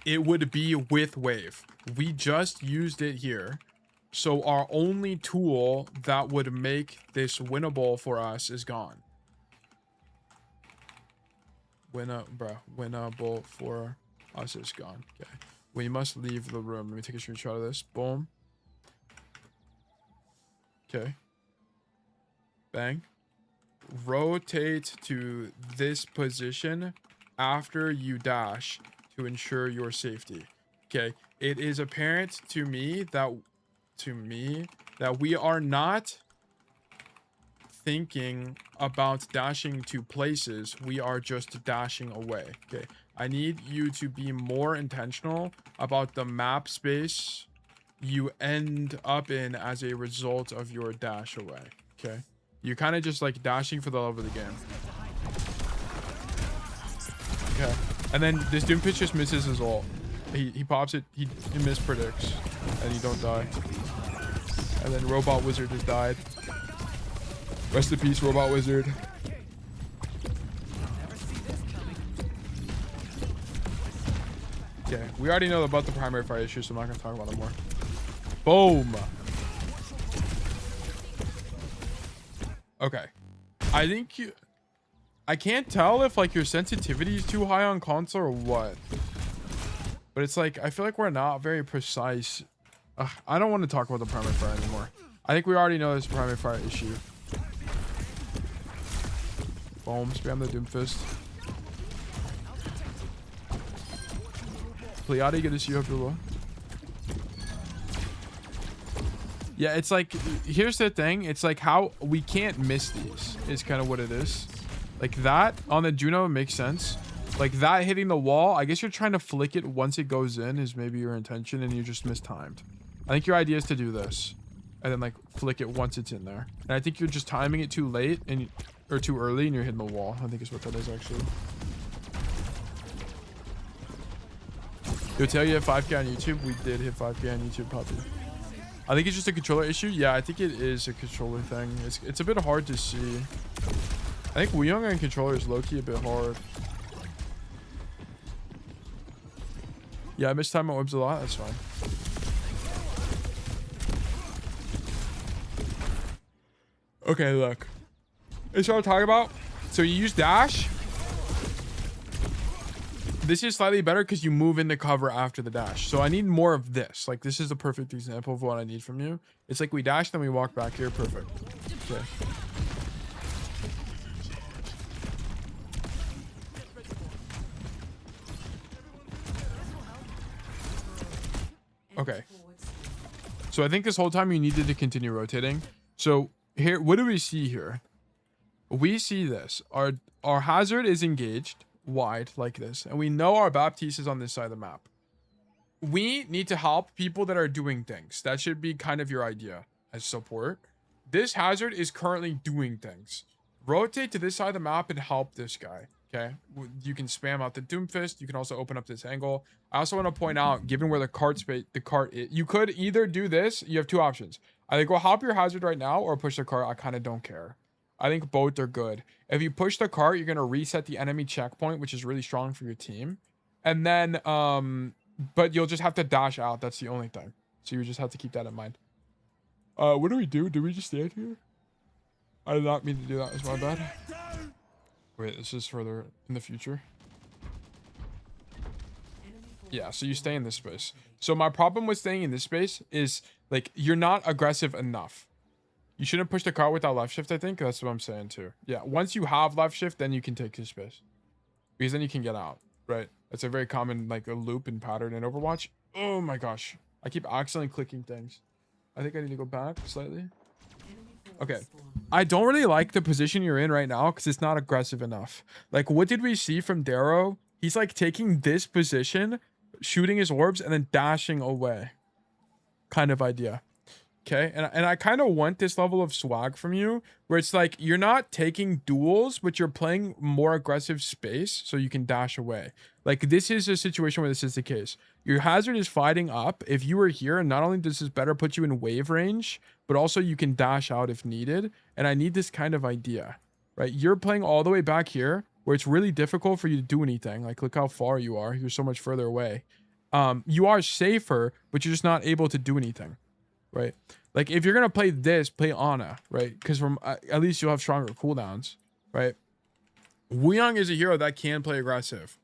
it would be with wave. We just used it here. So our only tool that would make this winnable for us is gone. Winnable for us is gone. Okay. We must leave the room. Let me take a screenshot of this. Boom. Okay. Bang. Rotate to this position after you dash to ensure your safety. Okay. It is apparent to me that we are not thinking about dashing to places. We are just dashing away. Okay. I need you to be more intentional about the map space you end up in as a result of your dash away. Okay, you're kind of just like dashing for the love of the game. Okay, and then this Doomfist just misses his ult. He pops it, he mispredicts, and you don't die. And then Robot Wizard just died. Rest in peace, Robot Wizard. Okay, we already know about the primary fire issue, so I'm not gonna talk about it more. Boom. Okay, I think you. I can't tell if like your sensitivity is too high on console or what, but it's like I feel like we're not very precise. I don't want to talk about the primary fire anymore. I think we already know there's a primary fire issue. Boom, spam the Doomfist. Pleiade, good to see you. Hope you're well. Yeah, it's like, here's the thing. It's like how we can't miss these is kind of what it is. Like that on the Juno makes sense. Like that hitting the wall, I guess you're trying to flick it once it goes in is maybe your intention and you just mistimed. I think your idea is to do this and then like flick it once it's in there. And I think you're just timing it too late and or too early and you're hitting the wall. I think is what that is actually. You'll tell you hit 5K on YouTube. We did hit 5K on YouTube, puppy. I think it's just a controller issue. Yeah, I think it is a controller thing. It's a bit hard to see. I think Wuyang on controller is low-key a bit hard. Yeah, I miss time on webs a lot. That's fine. Okay, look. This is what I'm talking about. So you use dash. This is slightly better because you move in the cover after the dash. So I need more of this. Like, this is the perfect example of what I need from you. It's like we dash, then we walk back here. Perfect. Okay. Okay. So I think this whole time you needed to continue rotating. So here, what do we see here? We see this. Our hazard is engaged wide like this, and we know our Baptiste is on this side of the map. We need to help people that are doing things. That should be kind of your idea as support. This hazard is currently doing things. Rotate to this side of the map and help this guy. Okay, you can spam out the Doomfist. You can also open up this angle. I also want to point out, given where the cart is, you could either do this. You have two options. Either go help your hazard right now or push the cart. I kind of don't care. I think both are good. If you push the cart, you're going to reset the enemy checkpoint, which is really strong for your team. And then, but you'll just have to dash out. That's the only thing. So you just have to keep that in mind. What do we do? Do we just stand here? I did not mean to do that. It's my bad. Wait, this is further in the future. Yeah, so you stay in this space. So my problem with staying in this space is, like, you're not aggressive enough. You shouldn't push the cart without left shift, I think. That's what I'm saying, too. Yeah, once you have left shift, then you can take his space. Because then you can get out, right? That's a very common, like, a loop and pattern in Overwatch. Oh, my gosh. I keep accidentally clicking things. I think I need to go back slightly. Okay. I don't really like the position you're in right now because it's not aggressive enough. Like, what did we see from Darrow? He's, like, taking this position, shooting his orbs, and then dashing away. Kind of idea. Okay, and I kind of want this level of swag from you, where it's like you're not taking duels, but you're playing more aggressive space so you can dash away. Like, this is a situation where this is the case. Your hazard is fighting up. If you were here, not only does this better put you in wave range, but also you can dash out if needed. And I need this kind of idea, right? You're playing all the way back here, where it's really difficult for you to do anything. Like, look how far you are. You're so much further away. You are safer, but you're just not able to do anything. Right, like if you're gonna play this, play Ana, right? Because from at least you'll have stronger cooldowns, right? Wuyang is a hero that can play aggressive.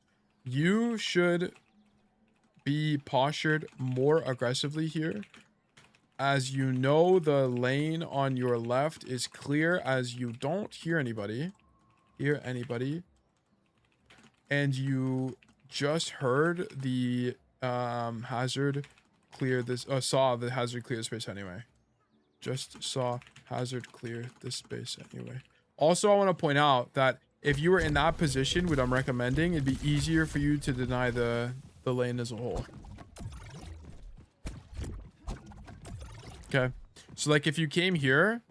You should be postured more aggressively here, as you know the lane on your left is clear, as you don't hear anybody, and you just heard the hazard clear this, saw the hazard clear the space anyway. Just saw hazard clear this space anyway. Also, I want to point out that if you were in that position, what I'm recommending, it'd be easier for you to deny the lane as a whole. Okay. So like if you came here,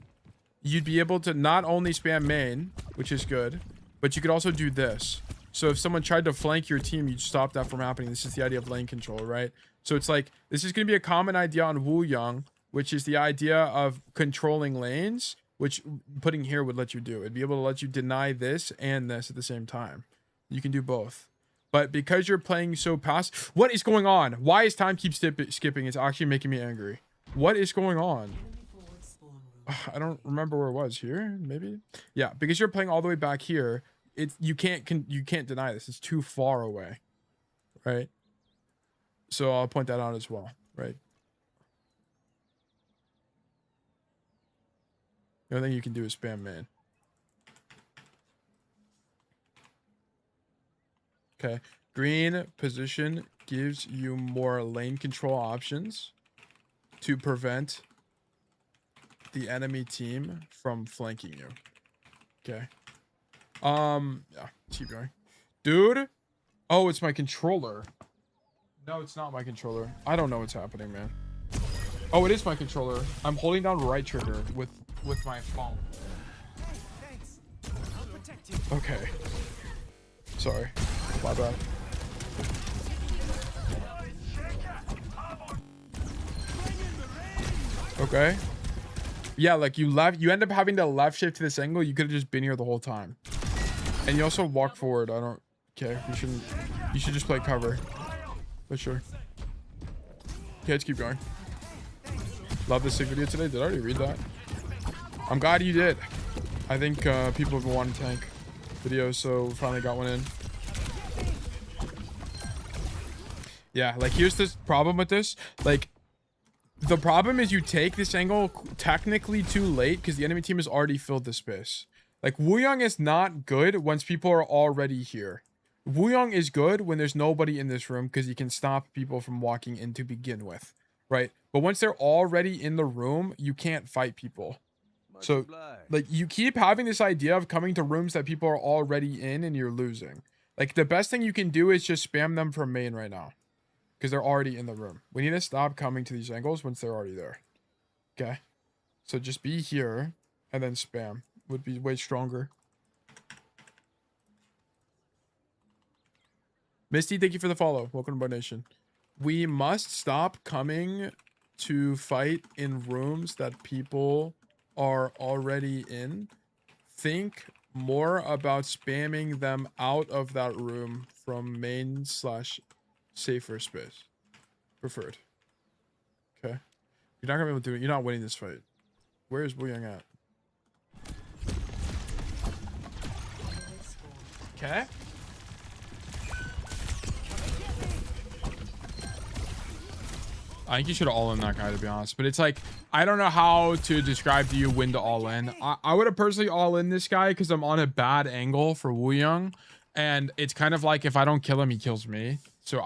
you'd be able to not only spam main, which is good, but you could also do this. So if someone tried to flank your team, you'd stop that from happening. This is the idea of lane control, right? So it's like, this is going to be a common idea on Wuyang, which is the idea of controlling lanes, which putting here would let you do. It'd be able to let you deny this and this at the same time. You can do both. But because you're playing so passive, what is going on? Why is time keep skipping? It's actually making me angry. What is going on? I don't remember where it was. Here, maybe? Yeah, because you're playing all the way back here. You can't deny this. It's too far away, right? So I'll point that out as well, right? The only thing you can do is spam main. Okay, green position gives you more lane control options to prevent the enemy team from flanking you. Okay. Yeah, keep going. Dude. Oh, it's my controller. No, it's not my controller. I don't know what's happening, man. Oh, it is my controller. I'm holding down right trigger with my phone. Okay. Sorry. My bad. Okay. Yeah, like you end up having to left shift to this angle. You could have just been here the whole time. And you also walk forward. I don't care. You should just play cover. For sure. Okay, let's keep going. Love this sick video today. Did I already read that? I'm glad you did. I think people have been wanting tank videos, so we finally got one in. Yeah, like here's this problem with this. Like, the problem is you take this angle technically too late because the enemy team has already filled the space. Like, Wuyang is not good once people are already here. Wuyang is good when there's nobody in this room because he can stop people from walking in to begin with, right? But once they're already in the room, you can't fight people. So, like, you keep having this idea of coming to rooms that people are already in and you're losing. Like, the best thing you can do is just spam them from main right now because they're already in the room. We need to stop coming to these angles once they're already there. Okay? So just be here and then spam. Would be way stronger. Misty, thank you for the follow. Welcome to Bar Nation. We must stop coming to fight in rooms that people are already in. Think more about spamming them out of that room from main / safer space. Preferred. Okay. You're not gonna be able to do it. You're not winning this fight. Where is Wuyang at? Okay. I think you should have all in that guy, to be honest. But it's like, I don't know how to describe to you when to all in. I would have personally all in this guy because I'm on a bad angle for Wuyang. And it's kind of like if I don't kill him, he kills me. So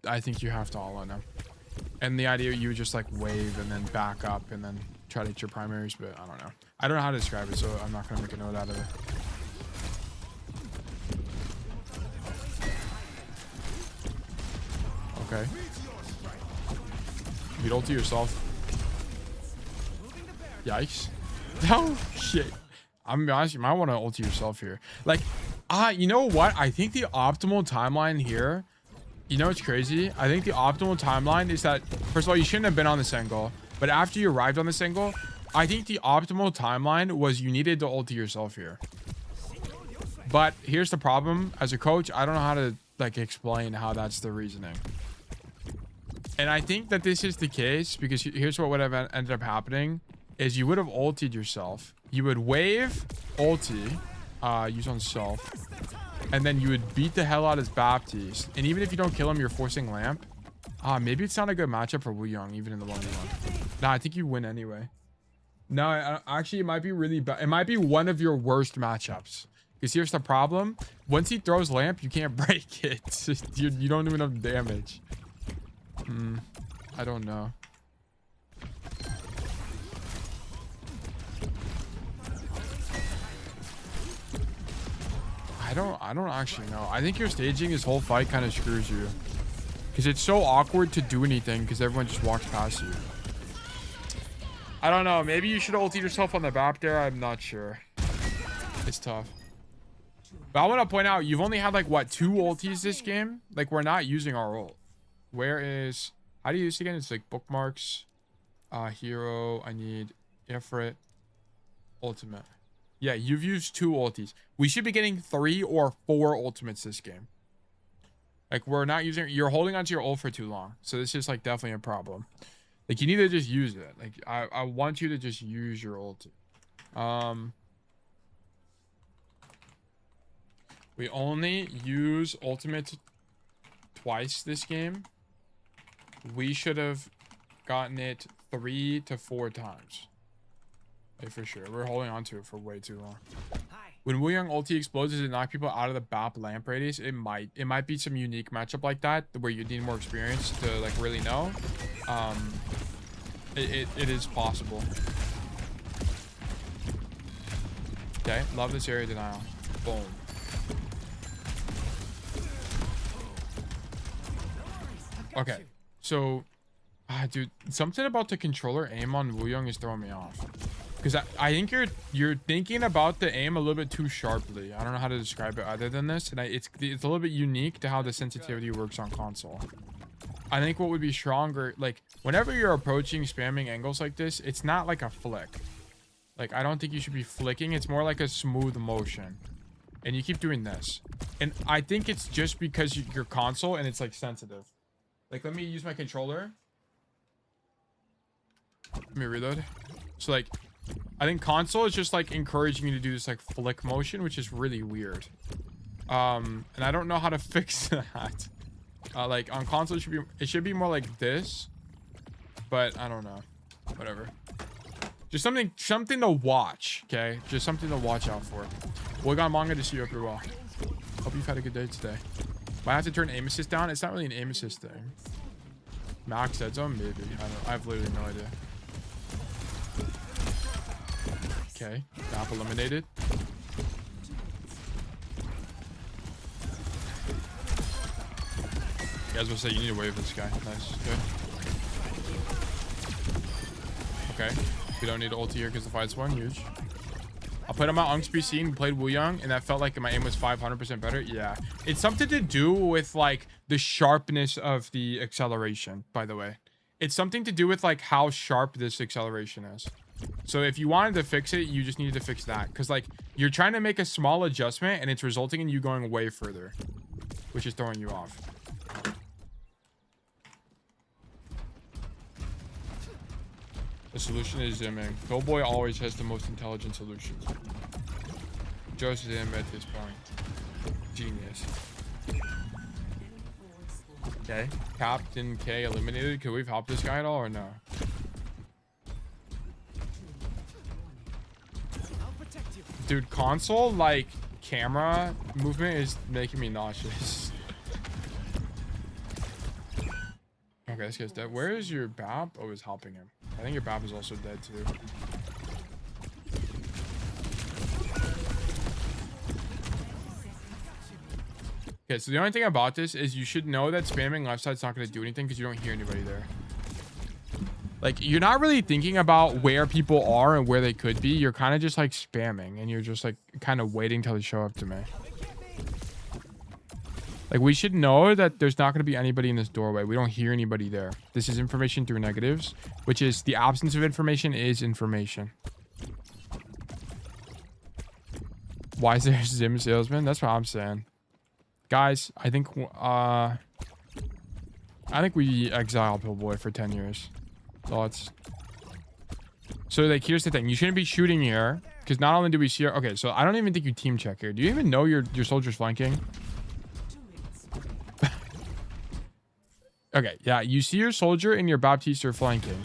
I think you have to all in him. And the idea you would just like wave and then back up and then try to hit your primaries. But I don't know. I don't know how to describe it, so I'm not going to make a note out of it. Okay. You'd ulti yourself. Yikes. Oh, shit. I'm gonna be honest, you might want to ulti yourself here. Like, you know what? I think the optimal timeline here, you know what's crazy? I think the optimal timeline is that, first of all, you shouldn't have been on this angle. But after you arrived on this angle, I think the optimal timeline was you needed to ulti yourself here. But here's the problem. As a coach, I don't know how to, like, explain how that's the reasoning. And I think that this is the case because here's what would have ended up happening is you would have ultied yourself. You would wave, ulti, use on self, and then you would beat the hell out of his Baptiste. And even if you don't kill him, you're forcing lamp. Maybe it's not a good matchup for Wuyang, even in the 1v1. Nah, I think you win anyway. No, actually, it might be really bad. It might be one of your worst matchups. Because here's the problem. Once he throws lamp, you can't break it. You don't do enough damage. I don't know. I don't actually know. I think your staging this whole fight kind of screws you. Because it's so awkward to do anything because everyone just walks past you. I don't know. Maybe you should have ulted yourself on the map there. I'm not sure. It's tough. But I want to point out, you've only had like, what, 2 ultis this game? Like, we're not using our ult. Where is... How do you use it again? It's like bookmarks. Hero. I need Ifrit. Ultimate. Yeah, you've used 2 ultis. We should be getting 3 or 4 ultimates this game. Like, we're not using... You're holding onto your ult for too long. So this is, like, definitely a problem. Like, you need to just use it. Like, I want you to just use your ulti. We only use ultimate twice this game. We should have gotten it 3 to 4 times. Like, for sure. We're holding on to it for way too long. When Wuyang ulti explodes, does it knock people out of the BAP lamp radius? It might. It might be some unique matchup like that where you need more experience to like really know. It is possible. Okay, love this area denial. Boom. Okay, so, dude, something about the controller aim on Wuyang is throwing me off. Because I think you're thinking about the aim a little bit too sharply. I don't know how to describe it other than this. And it's a little bit unique to how the sensitivity works on console. I think what would be stronger, like, whenever you're approaching spamming angles like this, it's not like a flick. Like, I don't think you should be flicking. It's more like a smooth motion. And you keep doing this. And I think it's just because your console and it's, like, sensitive. Like, let me use my controller. Let me reload. So, like... I think console is just like encouraging you to do this like flick motion, which is really weird. And I don't know how to fix that. Like on console, it should be more like this, but I don't know. Whatever. Just something to watch. Okay, just something to watch out for. Wuyang manga to see you up your well. Hope you've had a good day today. Might have to turn aim assist down. It's not really an aim assist thing. Max dead zone, maybe. I have literally no idea. Okay, map eliminated. You guys will say you need to wave this guy. Nice, good. Okay, we don't need to ulti here because the fight's won. Huge. I played on my Unks PC and played Wuyang, and that felt like my aim was 500% better. Yeah, it's something to do with like the sharpness of the acceleration. By the way, it's something to do with like how sharp this acceleration is. So if you wanted to fix it, you just needed to fix that. Because, like, you're trying to make a small adjustment, and it's resulting in you going way further. Which is throwing you off. The solution is zimming. Doughboy always has the most intelligent solutions. Just zim at this point. Genius. Okay. Captain K eliminated. Could we hop this guy at all, or no? Dude, console, like, camera movement is making me nauseous. Okay, this guy's dead. Where is your BAP? Oh, he's helping him. I think your BAP is also dead, too. Okay, so the only thing about this is you should know that spamming left side's not going to do anything because you don't hear anybody there. Like, you're not really thinking about where people are and where they could be. You're kind of just, like, spamming. And you're just, like, kind of waiting till they show up to me. Like, we should know that there's not going to be anybody in this doorway. We don't hear anybody there. This is information through negatives, which is the absence of information is information. Why is there a Zim salesman? That's what I'm saying. Guys, I think we exile Pillboy for 10 years. Thoughts? So, like, here's the thing. You shouldn't be shooting here. Because not only do we see... Okay, so I don't even think you team check here. Do you even know your soldier's flanking? Okay, yeah. You see your soldier and your Baptiste are flanking.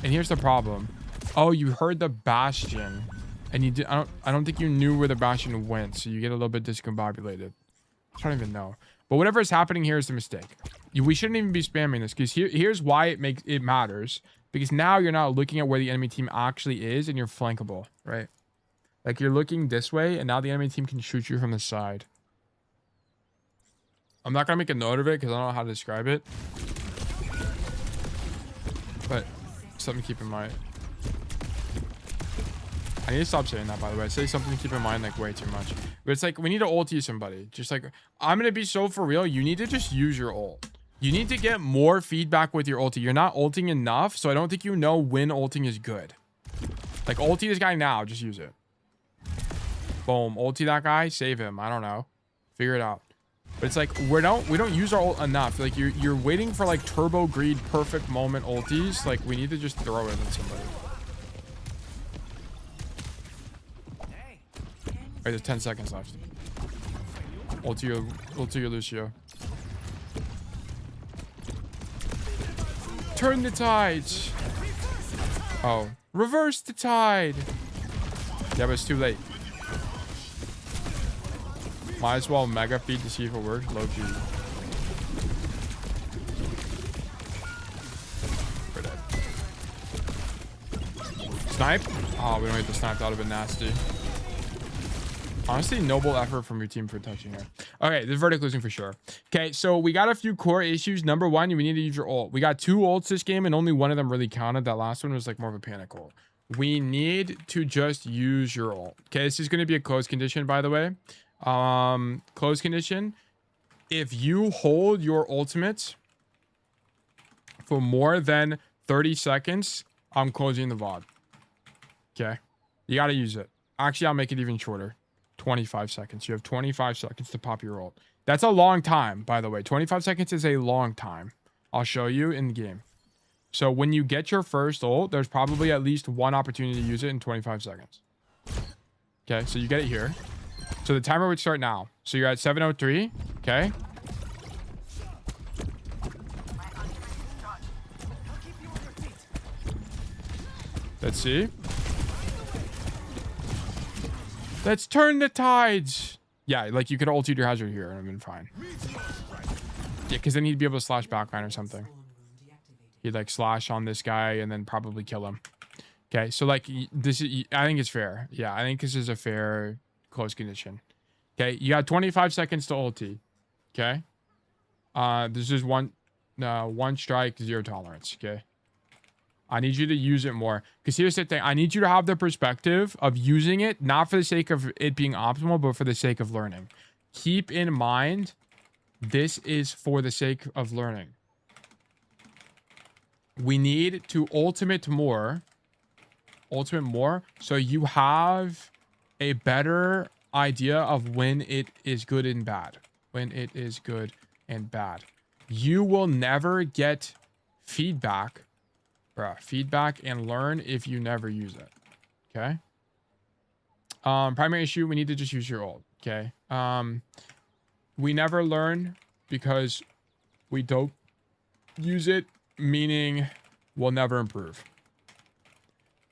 And here's the problem. Oh, you heard the Bastion. And you did... I don't think you knew where the Bastion went. So you get a little bit discombobulated. I don't even know. But whatever is happening here is a mistake. We shouldn't even be spamming this because here's why it matters. Because now you're not looking at where the enemy team actually is and you're flankable, right? Like you're looking this way, and now the enemy team can shoot you from the side. I'm not gonna make a note of it because I don't know how to describe it. But something to keep in mind. I need to stop saying that, by the way. I say something to keep in mind like way too much. But it's like we need to ulti somebody. Just like I'm gonna be so for real. You need to just use your ult. You need to get more feedback with your ulti. You're not ulting enough, so I don't think you know when ulting is good. Like ulti this guy now, just use it. Boom, ulti that guy, save him. I don't know, figure it out. But it's like we don't use our ult enough. Like you're waiting for like turbo greed perfect moment ultis. Like we need to just throw it at somebody. Wait, there's 10 seconds left. Ulti your Lucio. Turn the tides. Oh, reverse the tide. Yeah, but it's too late. Might as well mega feed to see if it works. Low key. We're dead. Snipe? Oh, we don't get the snipe. That would have been nasty. Honestly, noble effort from your team for touching her. Okay, the verdict losing for sure. Okay, so we got a few core issues. Number one, we need to use your ult. We got 2 ults this game, and only one of them really counted. That last one was like more of a panic ult. We need to just use your ult. Okay, this is going to be a close condition, by the way. Close condition. If you hold your ultimate for more than 30 seconds, I'm closing the VOD. Okay, you got to use it. Actually, I'll make it even shorter. 25 seconds. You have 25 seconds to pop your ult. That's a long time, by the way. 25 seconds is a long time. I'll show you in the game. So when you get your first ult, there's probably at least one opportunity to use it in 25 seconds. Okay, so you get it here. So the timer would start now. So you're at 7:03. Okay. Let's see. Let's turn the tides. Yeah, like you could ult your hazard here and I've been fine. Yeah, because then he'd be able to slash backline or something. He'd like slash on this guy and then probably kill him. Okay, so like this is, I think it's fair. Yeah, I think this is a fair close condition. Okay, you got 25 seconds to ulti. Okay. This is one strike, 0 tolerance. Okay. I need you to use it more. Because here's the thing. I need you to have the perspective of using it, not for the sake of it being optimal, but for the sake of learning. Keep in mind, this is for the sake of learning. We need to ultimate more, so you have a better idea of when it is good and bad. When it is good and bad. You will never get feedback and learn if you never use it. Okay. Primary issue, we need to just use your ult. Okay. We never learn because we don't use it, meaning we'll never improve.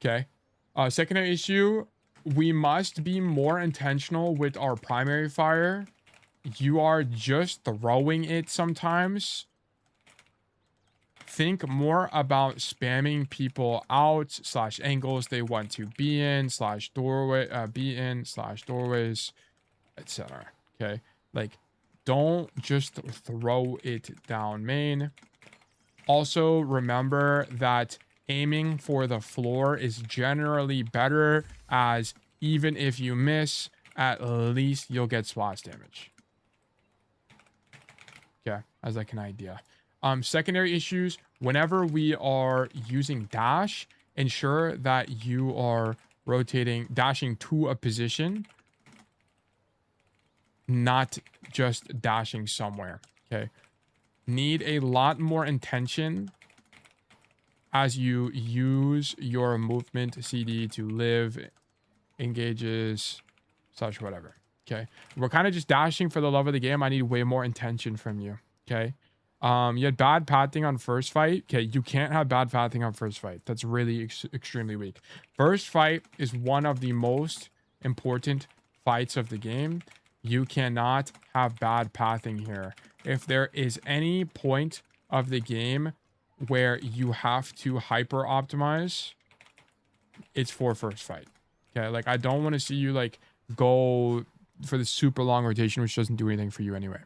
Okay. Secondary issue, we must be more intentional with our primary fire. You are just throwing it sometimes. Think more about spamming people out / angles they want to be in / doorway / doorways, etc. Okay, like don't just throw it down main. Also remember that aiming for the floor is generally better, as even if you miss, at least you'll get splash damage. Okay, as like an idea. Secondary issues, whenever we are using dash, ensure that you are dashing to a position, not just dashing somewhere. Okay. Need a lot more intention as you use your movement CD to live, engages, such whatever. Okay. We're kind of just dashing for the love of the game. I need way more intention from you. Okay. You had bad pathing on first fight. Okay, you can't have bad pathing on first fight. That's really extremely weak. First fight is one of the most important fights of the game. You cannot have bad pathing here. If there is any point of the game where you have to hyper optimize, it's for first fight. Okay, like I don't want to see you like go for the super long rotation, which doesn't do anything for you anyway.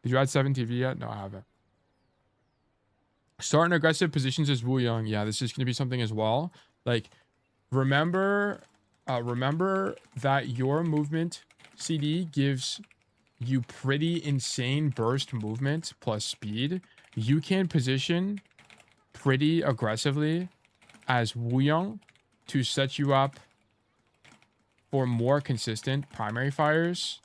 Did you add 7 TV yet? No, I haven't. Start in aggressive positions as Wuyang. Yeah, this is going to be something as well. Like, remember that your movement CD gives you pretty insane burst movement plus speed. You can position pretty aggressively as Wuyang to set you up for more consistent primary fires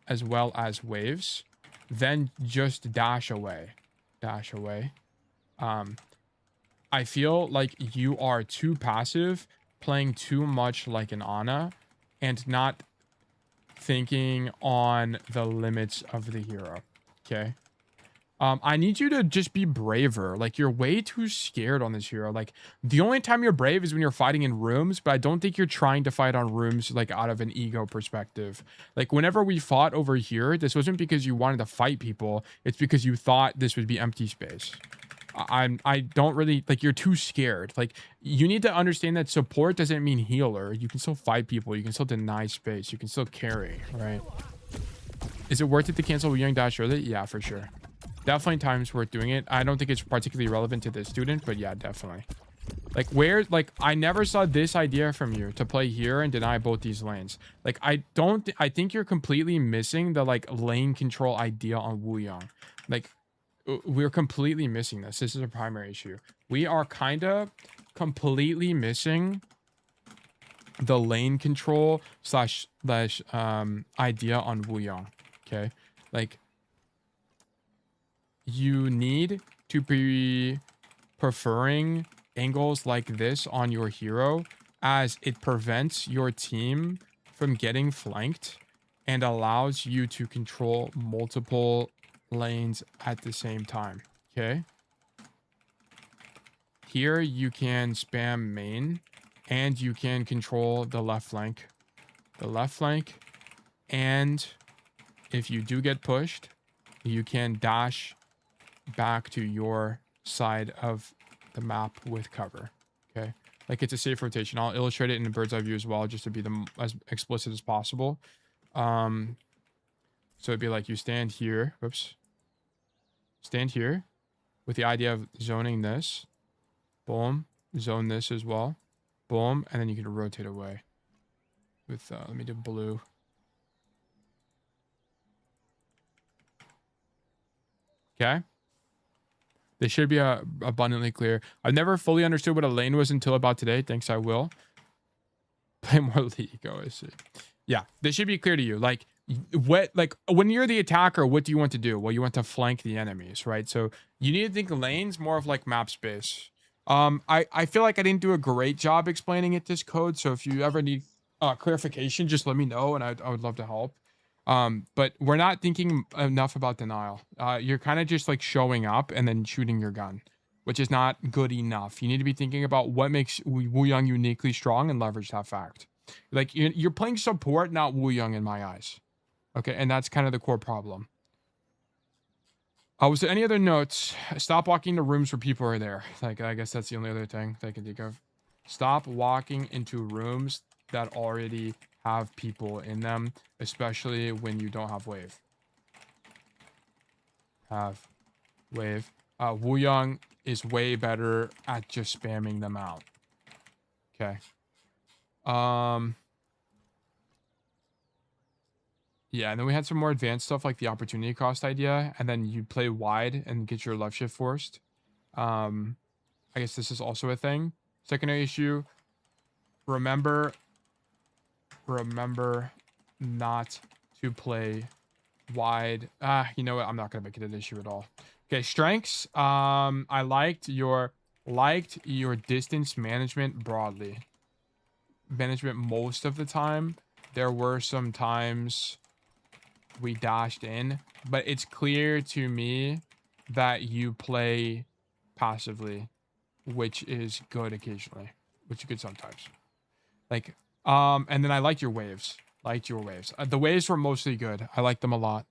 as well as waves. Then just dash away. I feel like you are too passive, playing too much like an Ana, and not thinking on the limits of the hero. Okay. I need you to just be braver. Like, you're way too scared on this hero. Like, the only time you're brave is when you're fighting in rooms, but I don't think you're trying to fight on rooms, like, out of an ego perspective. Like, whenever we fought over here, this wasn't because you wanted to fight people. It's because you thought this would be empty space. I don't really, like, you're too scared. Like, you need to understand that support doesn't mean healer. You can still fight people. You can still deny space. You can still carry, right? Is it worth it to cancel Wuyang dash early? Yeah, for sure. Definitely times worth doing it. I don't think it's particularly relevant to this student, but yeah, definitely. Like, I never saw this idea from you to play here and deny both these lanes. Like, I think you're completely missing the, like, lane control idea on Wuyang. Like, we're completely missing this. This is a primary issue. We are kind of completely missing the lane control slash idea on Wuyang. Okay. Like, you need to be preferring angles like this on your hero, as it prevents your team from getting flanked and allows you to control multiple lanes at the same time. Okay. Here you can spam main and you can control the left flank. And if you do get pushed, you can dash back to your side of the map with cover. Okay. Like, it's a safe rotation. I'll illustrate it in a bird's eye view as well, just to be as explicit as possible. So it'd be like, you stand here. Whoops. Stand here with the idea of zoning this. Boom. Zone this as well. Boom. And then you can rotate away with, let me do blue. Okay. They should be abundantly clear. I've never fully understood what a lane was until about today. Thanks, I will. Play more League, I see. Yeah, they should be clear to you. Like, when you're the attacker, what do you want to do? Well, you want to flank the enemies, right? So you need to think lanes more of like map space. I feel like I didn't do a great job explaining it, this code. So if you ever need clarification, just let me know, and I would love to help. But we're not thinking enough about denial. You're kind of just like showing up and then shooting your gun, which is not good enough. You need to be thinking about what makes Wuyang uniquely strong and leverage that fact. Like, you're playing support, not Wuyang in my eyes. Okay, and that's kind of the core problem. Was there any other notes? Stop walking to rooms where people are there. Like, I guess that's the only other thing that I can think of. Stop walking into rooms that already have people in them, especially when you don't have wave. Have wave. Wuyang is way better at just spamming them out. Okay. Yeah, and then we had some more advanced stuff like the opportunity cost idea, and then you play wide and get your left shift forced. I guess this is also a thing. Secondary issue. Remember not to play wide. You know what? I'm not gonna make it an issue at all. Okay, strengths. I liked your distance management broadly. Management most of the time. There were some times we dashed in, but it's clear to me that you play passively, which is good occasionally, which is good sometimes. Like, and then I liked your waves. The waves were mostly good. I liked them a lot.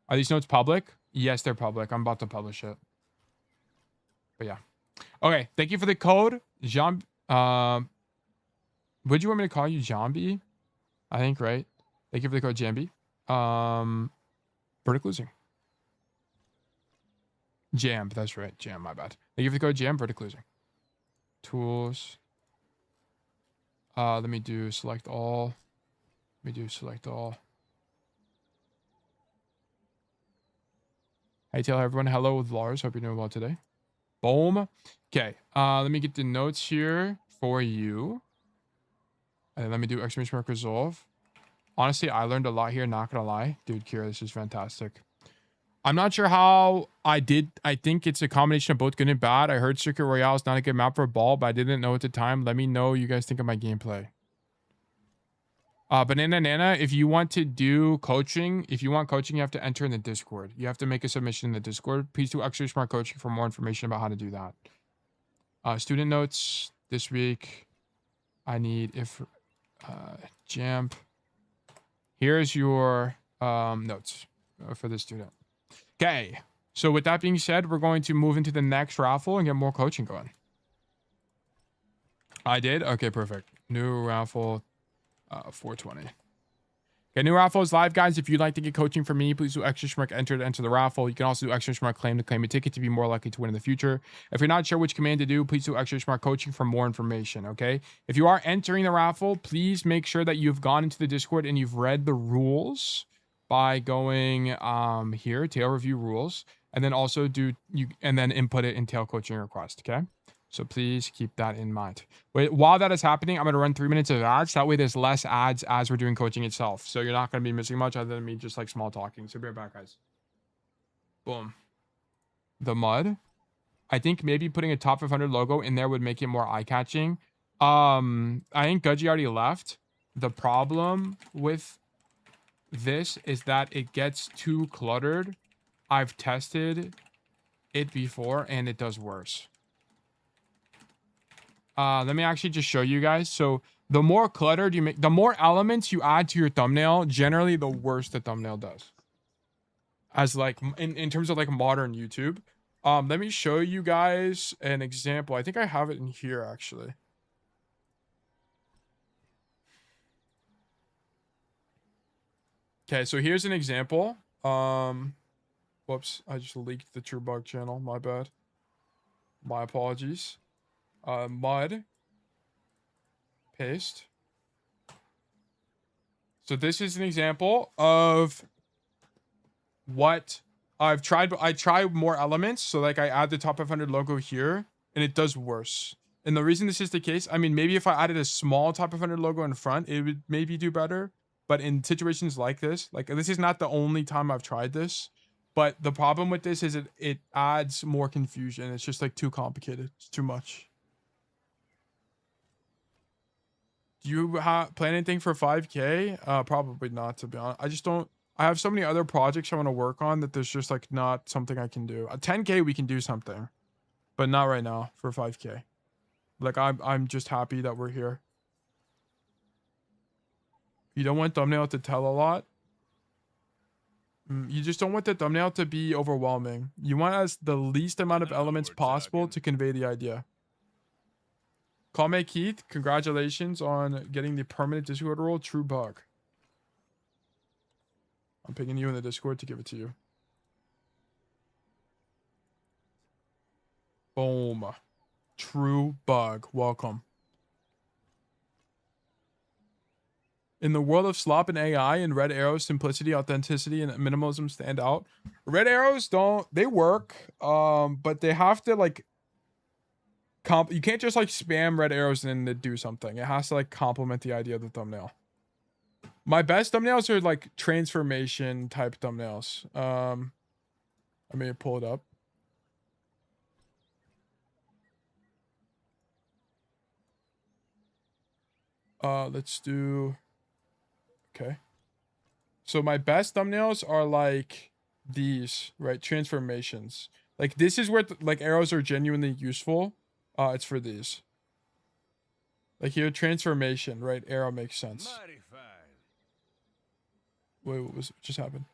Are these notes public? Yes, they're public. I'm about to publish it. But yeah. Okay, thank you for the code. Jean, would you want me to call you Jambi? I think, right? Thank you for the code Jambi. Vertical losing. Jam, that's right. Jam, my bad. Thank you for the code Jam, vertical losing. Tools. Let me do select all. Let me do select all. Hey, tell everyone hello with Lars. Hope you're doing well today. Boom. Okay. Let me get the notes here for you. And then let me do exclamation mark resolve. Honestly, I learned a lot here, not gonna lie. Dude, Kira, this is fantastic. I'm not sure how I did. I think it's a combination of both good and bad. I heard Circuit Royale is not a good map for a ball, but I didn't know at the time. Let me know what you guys think of my gameplay. Banana Nana, if you want to do coaching, if you want coaching, you have to enter in the Discord. You have to make a submission in the Discord. Please do Extra Smart Coaching for more information about how to do that. Student notes this week. I need Jamp. Here's your notes for the student. Okay, so with that being said, we're going to move into the next raffle and get more coaching going. I did? Okay, perfect. New raffle, 420. Okay, new raffle is live, guys. If you'd like to get coaching from me, please do extra smart enter to enter the raffle. You can also do extra smart claim to claim a ticket to be more likely to win in the future. If you're not sure which command to do, please do extra smart coaching for more information, okay? If you are entering the raffle, please make sure that you've gone into the Discord and you've read the rules by going here, tail review rules, and then also and then input it in tail coaching request, okay? So please keep that in mind. Wait, while that is happening, I'm going to run 3 minutes of ads. That way there's less ads as we're doing coaching itself. So you're not going to be missing much other than me just like small talking. So be right back, guys. Boom. The mud. I think maybe putting a top 500 logo in there would make it more eye-catching. I think Gudgy already left. The problem with this is that it gets too cluttered. I've tested it before and it does worse. Let me actually just show you guys. So the more cluttered you make, the more elements you add to your thumbnail, generally the worse the thumbnail does. As like in terms of like modern YouTube. Let me show you guys an example. I think I have it in here actually. Okay, so here's an example. Whoops, I just leaked the TrueBug channel. My bad. My apologies. Mud. Paste. So this is an example of what I've tried. I try more elements. So like I add the top 500 logo here and it does worse. And the reason this is the case, I mean, maybe if I added a small top 500 logo in front, it would maybe do better. But in situations like this is not the only time I've tried this. But the problem with this is it adds more confusion. It's just like too complicated. It's too much. Do you plan anything for 5K? Probably not, to be honest. I just don't. I have so many other projects I want to work on that there's just like not something I can do. 10K we can do something, but not right now for 5K. Like I'm just happy that we're here. You don't want thumbnail to tell a lot. You just don't want the thumbnail to be overwhelming. You want as the least amount of elements possible to convey the idea. Call me Keith. Congratulations on getting the permanent Discord role. TrueBug. I'm picking you in the Discord to give it to you. Boom. TrueBug. Welcome. In the world of slop and AI and red arrows, simplicity, authenticity, and minimalism stand out. Red arrows they work, but they have to like you can't just like spam red arrows and then do something. It has to like complement the idea of the thumbnail. My best thumbnails are like transformation type thumbnails. I may pull it up. Let's do. Okay. So my best thumbnails are like these, right? Transformations. Like this is where like arrows are genuinely useful. It's for these. Like here, transformation, right? Arrow makes sense. Wait, what just happened?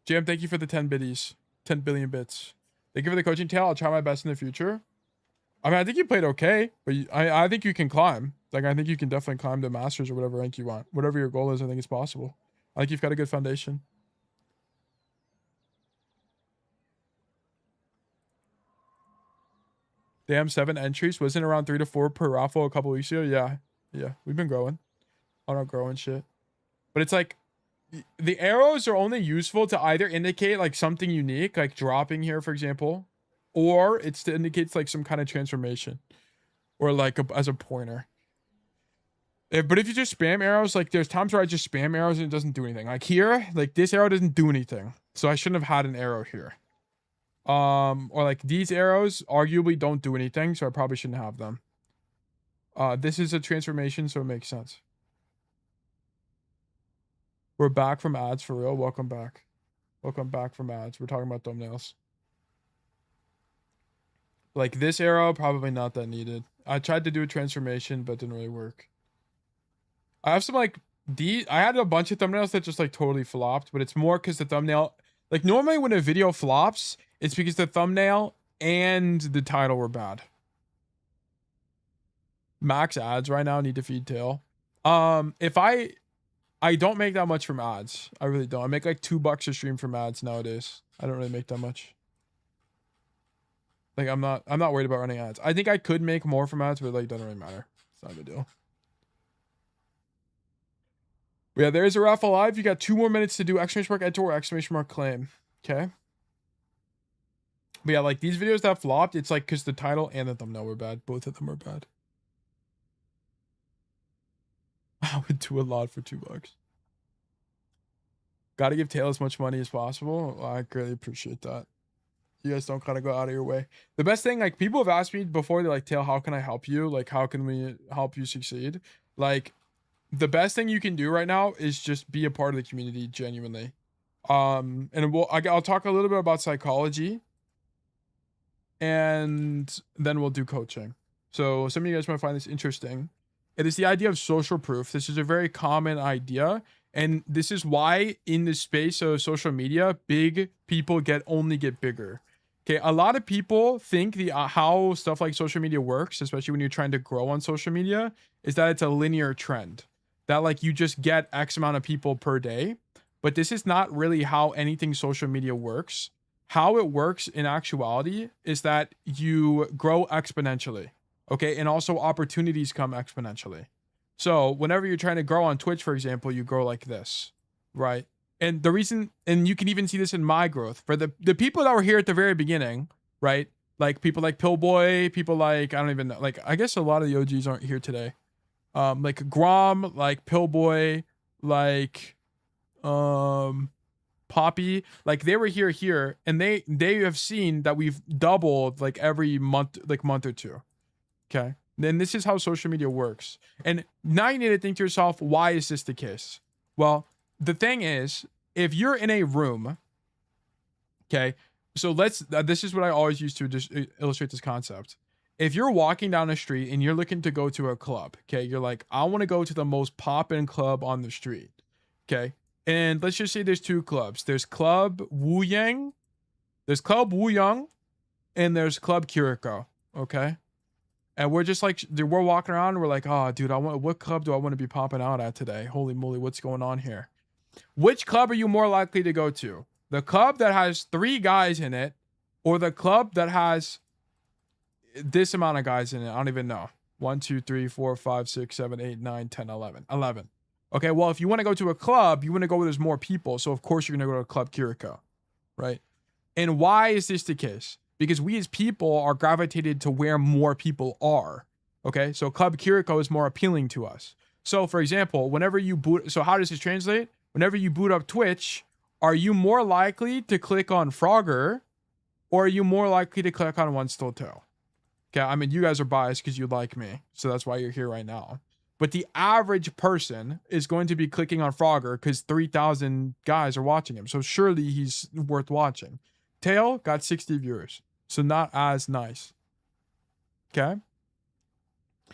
Jam, thank you for the 10 biddies. 10 billion bits. Thank you for the coaching tail. I'll try my best in the future. I mean, I think you played okay, but I think you can climb. Like, I think you can definitely climb to Masters or whatever rank you want. Whatever your goal is, I think it's possible. I think you've got a good foundation. Damn, 7 entries. Wasn't around 3 to 4 per raffle a couple weeks ago? Yeah. Yeah, we've been growing. On our growing shit. But it's like, the arrows are only useful to either indicate like something unique, like dropping here, for example, or it's to indicate like some kind of transformation, or like as a pointer. But if you just spam arrows, like there's times where I just spam arrows and it doesn't do anything. Like here, like this arrow doesn't do anything, so I shouldn't have had an arrow here. Or like these arrows arguably don't do anything, so I probably shouldn't have them. This is a transformation, so it makes sense. We're back from ads for real. Welcome back. Welcome back from ads. We're talking about thumbnails. Like this arrow, probably not that needed. I tried to do a transformation, but it didn't really work. I have some like I had a bunch of thumbnails that just like totally flopped, but it's more because the thumbnail, like normally when a video flops, it's because the thumbnail and the title were bad. Max ads right now, need to feed tail. If I don't make that much from ads. I really don't. I make like $2 a stream from ads nowadays. I don't really make that much. Like I'm not worried about running ads. I think I could make more from ads, but like doesn't really matter. It's not a big deal. But yeah, there's a raffle live. You got 2 more minutes to do exclamation mark enter or exclamation mark claim. Okay. But yeah, like these videos that flopped, it's like because the title and the thumbnail were bad. Both of them were bad. I would do a lot for $2. Gotta give Tail as much money as possible. I greatly appreciate that. You guys don't kind of go out of your way. The best thing, like people have asked me before, they're like, Tail, how can I help you? Like, how can we help you succeed? Like, the best thing you can do right now is just be a part of the community genuinely. And I'll talk a little bit about psychology, and then we'll do coaching. So some of you guys might find this interesting. It is the idea of social proof. This is a very common idea. And this is why in the space of social media, big people only get bigger. Okay, a lot of people think how stuff like social media works, especially when you're trying to grow on social media, is that it's a linear trend. That like you just get X amount of people per day. But this is not really how anything social media works. How it works in actuality is that you grow exponentially. Okay, and also opportunities come exponentially. So whenever you're trying to grow on Twitch, for example, you grow like this, right? And the reason, and you can even see this in my growth, for the people that were here at the very beginning, right? Like people like Pillboy, people like, I don't even know, like I guess a lot of the OGs aren't here today. Like Grom, like Pillboy, like Poppy, like they were here, and they have seen that we've doubled like every month or two. Okay, then this is how social media works. And now you need to think to yourself, why is this the case? Well, the thing is, if you're in a room, okay, so this is what I always use to just illustrate this concept. If you're walking down the street and you're looking to go to a club, okay, you're like, I want to go to the most poppin' club on the street, okay? And let's just say there's 2 clubs. There's Club Wuyang, and there's Club Kiriko, okay? And we're just like, we're walking around and we're like, oh, dude, what club do I want to be popping out at today? Holy moly, what's going on here? Which club are you more likely to go to? The club that has 3 guys in it, or the club that has this amount of guys in it? I don't even know. 1, 2, 3, 4, 5, 6, 7, 8, 9, 10, 11. 11. Okay, well, if you want to go to a club, you want to go where there's more people. So, of course, you're going to go to Club Kiriko, right? And why is this the case? Because we as people are gravitated to where more people are. Okay, so Club Kiriko is more appealing to us. So for example, whenever you boot, so how does this translate? Whenever you boot up Twitch, are you more likely to click on Frogger, or are you more likely to click on One Still Toe? Okay, I mean, you guys are biased because you like me, so that's why you're here right now. But the average person is going to be clicking on Frogger because 3,000 guys are watching him. So surely he's worth watching. Tail got 60 viewers. So not as nice. Okay.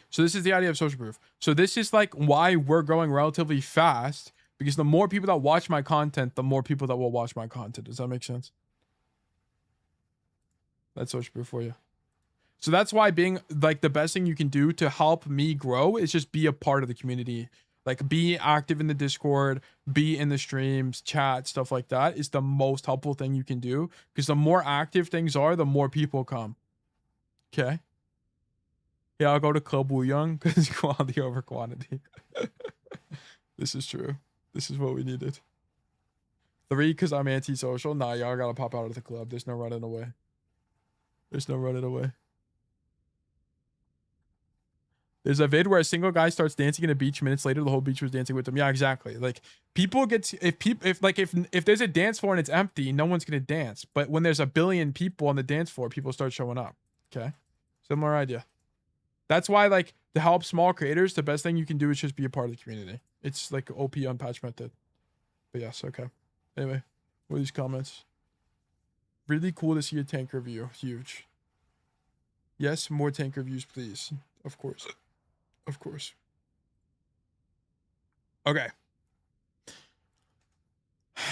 So this is the idea of social proof. So this is like why we're growing relatively fast, because the more people that watch my content, the more people that will watch my content. Does that make sense? That's social proof for you. So that's why being like the best thing you can do to help me grow is just be a part of the community. Like be active in the Discord, be in the streams, chat, stuff like that is the most helpful thing you can do. Because the more active things are, the more people come. Okay. Yeah, I'll go to Club Wuyang because quality over quantity. This is true. This is what we needed. 3, because I'm antisocial. Nah, y'all gotta pop out of the club. There's no running away. There's no running away. There's a vid where a single guy starts dancing in a beach. Minutes later, the whole beach was dancing with him. Yeah, exactly. Like people get if there's a dance floor and it's empty, no one's gonna dance. But when there's a billion people on the dance floor, people start showing up. Okay, similar idea. That's why, like, to help small creators, the best thing you can do is just be a part of the community. It's like OP unpatched method. But yes, okay. Anyway, what are these comments? Really cool to see a tank review. Huge. Yes, more tank reviews, please. Of course. Of course. Okay.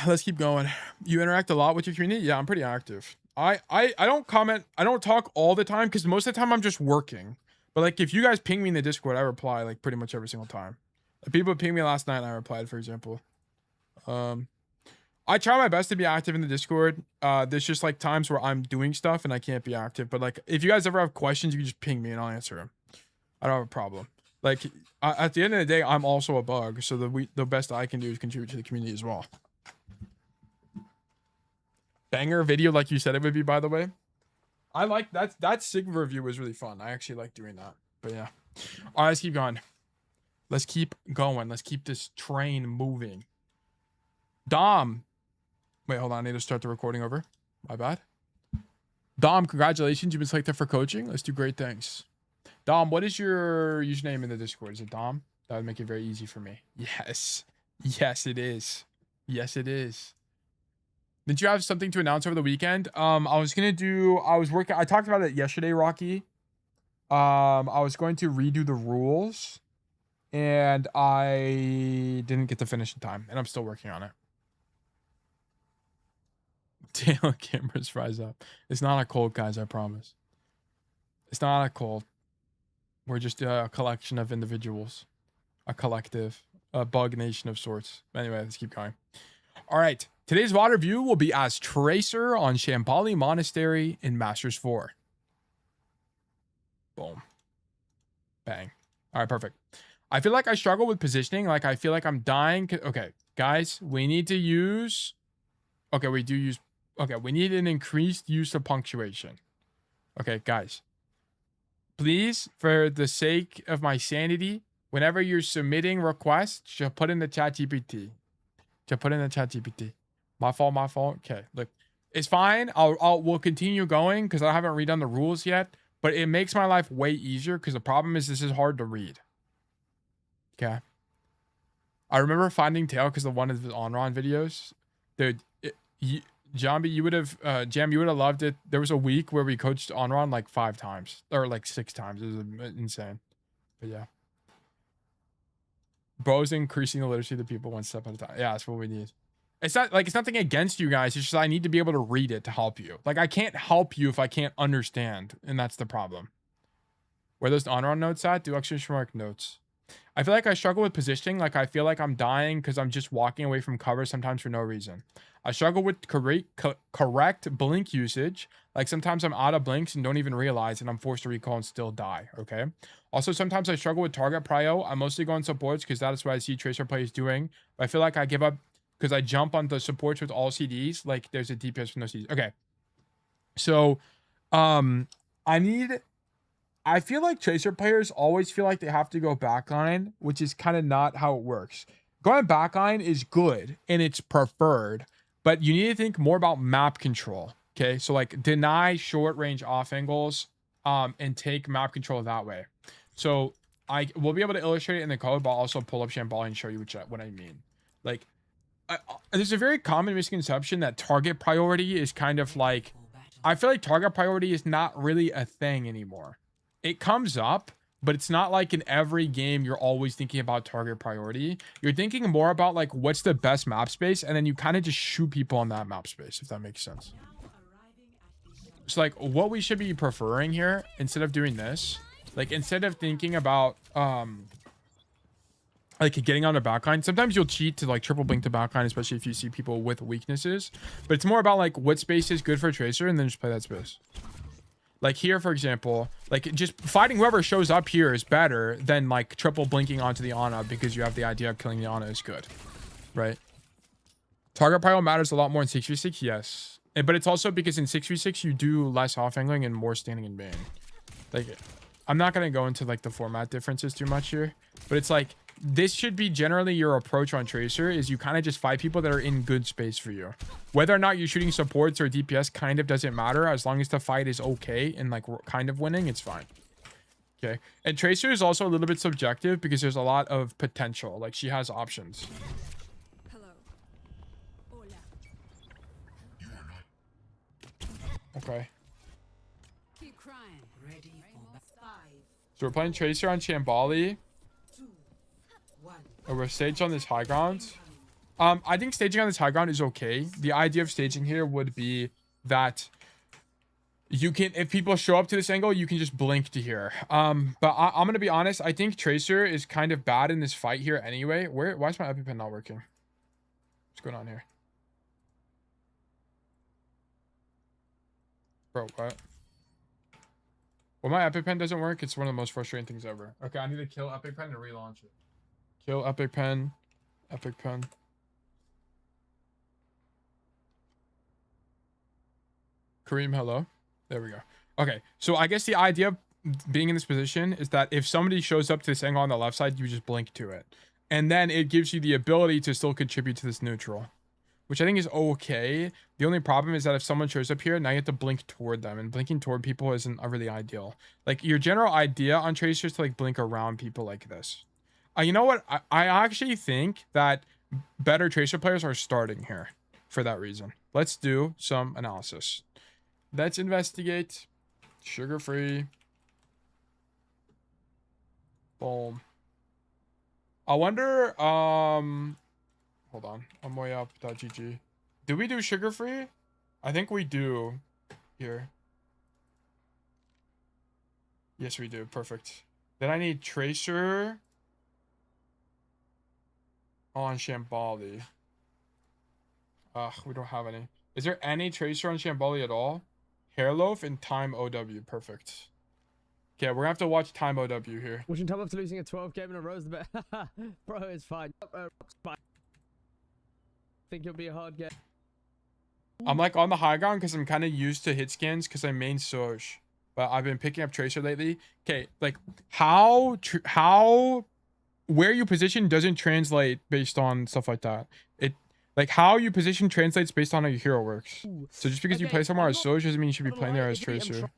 Let's keep going. You interact a lot with your community? Yeah, I'm pretty active. I don't comment. I don't talk all the time because most of the time I'm just working. But like if you guys ping me in the Discord, I reply like pretty much every single time. Like, people pinged me last night and I replied, for example. I try my best to be active in the Discord. There's just like times where I'm doing stuff and I can't be active. But like if you guys ever have questions, you can just ping me and I'll answer them. I don't have a problem. Like at the end of the day, I'm also a bug, so the best I can do is contribute to the community as well. Banger video, like you said it would be, by the way. I like that Sigma review was really fun. I actually like doing that. But yeah. All right, let's keep going. Let's keep going. Let's keep this train moving. Dom. Wait, hold on. I need to start the recording over. My bad. Dom, congratulations. You've been selected for coaching. Let's do great things. Dom, what is your username in the Discord? Is it Dom? That would make it very easy for me. Yes. Yes, it is. Yes, it is. Did you have something to announce over the weekend? I talked about it yesterday, Rocky. I was going to redo the rules and I didn't get to finish in time and I'm still working on it. Tail cameras rise up. It's not a cold, guys, I promise. It's not a cold. We're just a collection of individuals. A collective. A bug nation of sorts. Anyway, let's keep going. All right. Today's VOD review will be as Tracer on Shambali Monastery in Masters 4. Boom. Bang. All right, perfect. I feel like I struggle with positioning. Like, I feel like I'm dying. Okay, guys, we need to use... Okay, we do use... Okay, we need an increased use of punctuation. Okay, guys. Please, for the sake of my sanity, whenever you're submitting requests, just put in the chat GPT. Just put in the chat GPT. My fault, my fault. Okay, look. It's fine. We'll continue going because I haven't redone the rules yet. But it makes my life way easier because the problem is this is hard to read. Okay. I remember finding Tail because of one of the Onron videos. Dude, Jambi, you would have Jam, you would have loved it. There was a week where we coached Onron like 5 times or like 6 times. It was insane. But yeah. Bro's increasing the literacy of the people one step at a time. Yeah, that's what we need. It's nothing against you guys. It's just I need to be able to read it to help you. Like I can't help you if I can't understand, and that's the problem. Where those Onron notes at? Do exclamation mark notes. I feel like I struggle with positioning. Like I feel like I'm dying because I'm just walking away from cover sometimes for no reason. I struggle with correct blink usage. Like sometimes I'm out of blinks and don't even realize and I'm forced to recall and still die. Okay. Also, sometimes I struggle with target prio. I mostly go on supports because that is what I see Tracer players doing. But I feel like I give up because I jump on the supports with all CDs. Like there's a DPS with no CDs. Okay. So, I feel like Tracer players always feel like they have to go backline, which is kind of not how it works. Going backline is good and it's preferred, but you need to think more about map control. Okay. So like deny short range off angles, and take map control that way. So I will be able to illustrate it in the code, but I'll also pull up Shambali and show you what I mean. Like, there's a very common misconception that target priority is kind of like, I feel like target priority is not really a thing anymore. It comes up, but it's not like in every game you're always thinking about target priority. You're thinking more about like what's the best map space, and then you kind of just shoot people on that map space, if that makes sense. So like what we should be preferring here, instead of doing this, like instead of thinking about like getting on the backline, sometimes you'll cheat to like triple blink the backline, especially if you see people with weaknesses. But it's more about like what space is good for Tracer, and then just play that space. Like here, for example, like just fighting whoever shows up here is better than like triple blinking onto the Ana, because you have the idea of killing the Ana is good, right? Target pile matters a lot more in 6v6, yes. But it's also because in 6v6 you do less off angling and more standing in bane. Like, I'm not gonna go into like the format differences too much here, but it's like this should be generally your approach on Tracer, is you kind of just fight people that are in good space for you. Whether or not you're shooting supports or DPS kind of doesn't matter, as long as the fight is okay and like kind of winning, it's fine. Okay, and Tracer is also a little bit subjective because there's a lot of potential. Like she has options. Okay. Keep crying. Ready for 5. So we're playing Tracer on Shambali. 2, 1. And we're staged on this high ground. I think staging on this high ground is okay. The idea of staging here would be that you can, if people show up to this angle, you can just blink to here. But I'm gonna be honest, I think Tracer is kind of bad in this fight here anyway. Why is my EpiPen not working? What's going on here? Bro, what? When my EpiPen doesn't work, it's one of the most frustrating things ever. Okay, I need to kill EpiPen and relaunch it. Kill EpiPen. EpiPen. Kareem, hello. There we go. Okay, so I guess the idea of being in this position is that if somebody shows up to this angle on the left side, you just blink to it. And then it gives you the ability to still contribute to this neutral, which I think is okay. The only problem is that if someone shows up here, now you have to blink toward them, and blinking toward people isn't really ideal. Like your general idea on Tracer is to like blink around people like this. You know what? I actually think that better Tracer players are starting here for that reason. Let's do some analysis. Let's investigate. Sugar-free. Boom. I wonder, hold on. I'm way up.gg. Do we do sugar-free? I think we do here. Yes, we do. Perfect. Then I need Tracer on Shambali. We don't have any. Is there any Tracer on Shambali at all? Hairloaf and Time OW. Perfect. Okay, we're gonna have to watch Time OW here. Wishing time after losing a 12 game in a row is the best. Bro, it's fine. Think it'll be a hard game. I'm like on the high ground because I'm kind of used to hit scans because I main Soj, but I've been picking up Tracer lately. Okay, like where you position doesn't translate based on stuff like that. Like how you position translates based on how your hero works. So just because you play somewhere as Soj doesn't mean you should be playing there as Tracer.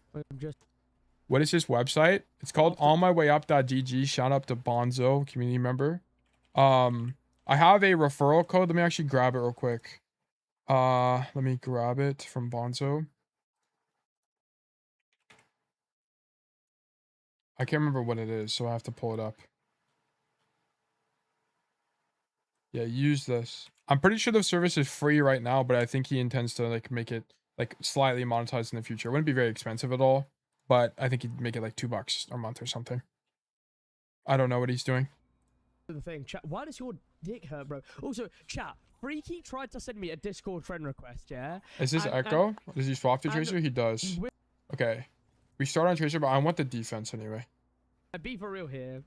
What is this website? It's called onmywayup.gg. Shout out to Bonzo, community member. I have a referral code. Let me actually grab it real quick. Let me grab it from Bonzo. I can't remember what it is, so I have to pull it up. Yeah, use this. I'm pretty sure the service is free right now, but I think he intends to like make it like slightly monetized in the future. It wouldn't be very expensive at all, but I think he'd make it like $2 a month or something. I don't know what he's doing. The thing, chat. Why does your dick hurt, bro? Also, chat. Freaky tried to send me a Discord friend request. Yeah. Is this Echo? Does he swap to Tracer? He does. Okay. We start on Tracer, but I want the defense anyway. Be for real here.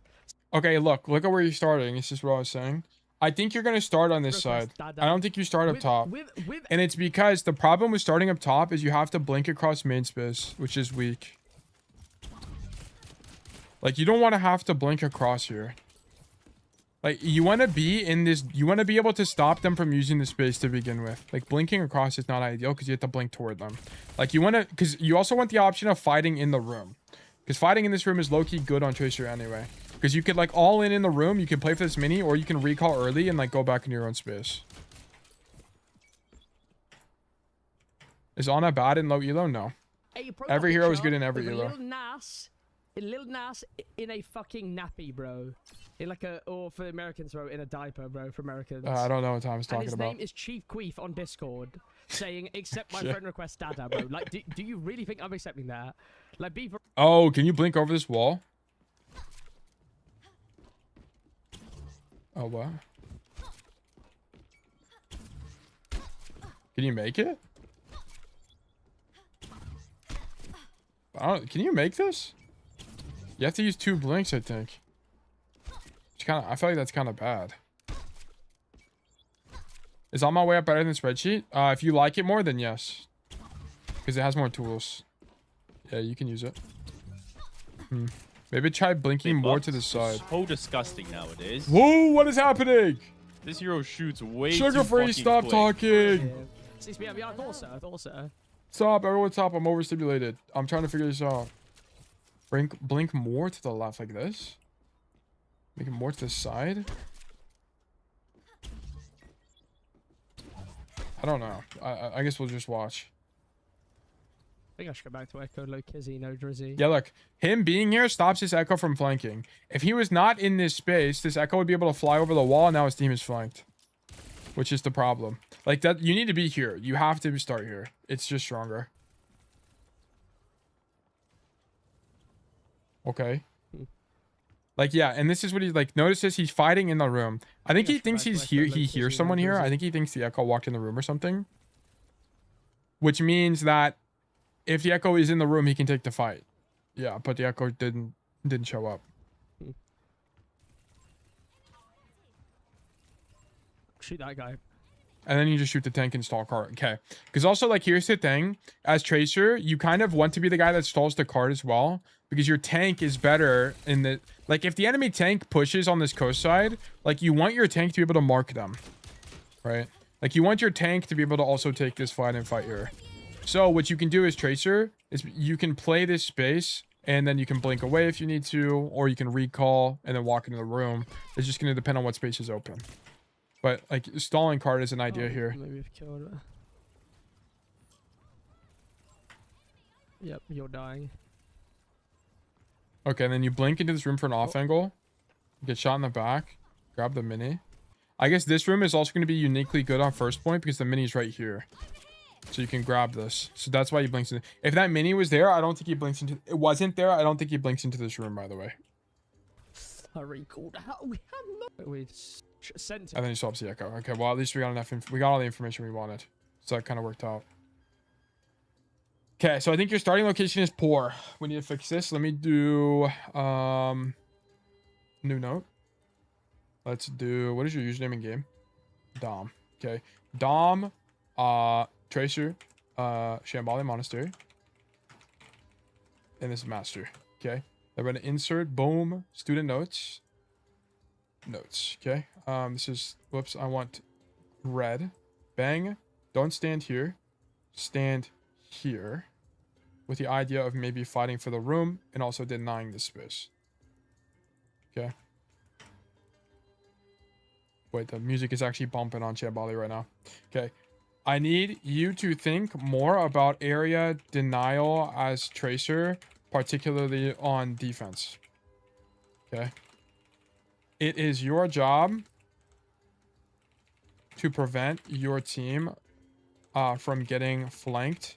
Okay, look at where you're starting. It's just what I was saying. I think you're going to start on this side. I don't think you start up top. And it's because the problem with starting up top is you have to blink across main space, which is weak. Like, you don't want to have to blink across here. Like, you want to be in this... You want to be able to stop them from using the space to begin with. Like, blinking across is not ideal because you have to blink toward them. Like, you want to... Because you also want the option of fighting in the room. Because fighting in this room is low-key good on Tracer anyway. Because you could like all in the room, you can play for this mini, or you can recall early and like go back into your own space. Is Ana bad in low elo? No. Every hero is good in every elo. Lil Nas in a fucking nappy, bro. In like a, or for Americans, bro, in a diaper, bro, for Americans. I don't know what Tom's And talking his about. name is Chief Queef on Discord, saying, accept my Shit. friend request, Dada, bro. Like, do you really think I'm accepting that? Like, be for Oh, can you blink over this wall? Oh, what? Can you make it? Can you make this? You have to use 2 blinks, I think. I feel like that's kind of bad. Is On My Way Up better than Spreadsheet? If you like it more, then yes. Because it has more tools. Yeah, you can use it. Maybe try blinking more to the side. So disgusting nowadays. Whoa, what is happening? This hero shoots way too Sugar-free, fucking stop quick. talking. 6 p.m. Yeah, I thought so. Stop, everyone stop. I'm overstimulated. I'm trying to figure this out. Blink more to the left like this. Make it more to the side. I don't know. I guess we'll just watch. I think I should go back to Echo, low Kizzy, no Drizzy. Yeah, look. Him being here stops this Echo from flanking. If he was not in this space, this Echo would be able to fly over the wall, and now his team is flanked. Which is the problem. Like, that, you need to be here. You have to start here. It's just stronger. Okay. Like, yeah, and this is what he's like. Notice this, he's fighting in the room. I think he thinks he's here. He hears someone here. I think he thinks the Echo walked in the room or something. Which means that if the Echo is in the room, he can take the fight. Yeah, but the Echo didn't show up. Shoot that guy. And then you just shoot the tank and stall cart. Okay. Because also, like, here's the thing. As Tracer, you kind of want to be the guy that stalls the cart as well. Because your tank is better in the... Like, if the enemy tank pushes on this coast side, like, you want your tank to be able to mark them. Right? Like, you want your tank to be able to also take this fight and fight here. So, what you can do as Tracer is you can play this space, and then you can blink away if you need to, or you can recall and then walk into the room. It's just going to depend on what space is open. But, like, stalling card is an idea here. Maybe I've killed it. Yep, you're dying. Okay, and then you blink into this room for an off angle. Get shot in the back. Grab the mini. I guess this room is also going to be uniquely good on first point because the mini's right here. So you can grab this. So that's why he blinks in. If that mini was there, I don't think he blinks into... It wasn't there. I don't think he blinks into this room, by the way. I recalled. How we have no... We sent And then he swaps the Echo. Okay, well, at least we got enough... We got all the information we wanted. So that kind of worked out. Okay, so I think your starting location is poor. We need to fix this. Let me do... New note. Let's do... What is your username in game? Dom. Okay. Dom, Tracer, Shambali Monastery. And this is Master. Okay. I'm going to insert, boom, student notes. Notes. Okay. This is... Whoops, I want red. Bang. Don't stand here. Stand here. With the idea of maybe fighting for the room and also denying this space. Okay. Wait, the music is actually bumping on Shambali right now. Okay. I need you to think more about area denial as Tracer, particularly on defense. Okay. It is your job to prevent your team from getting flanked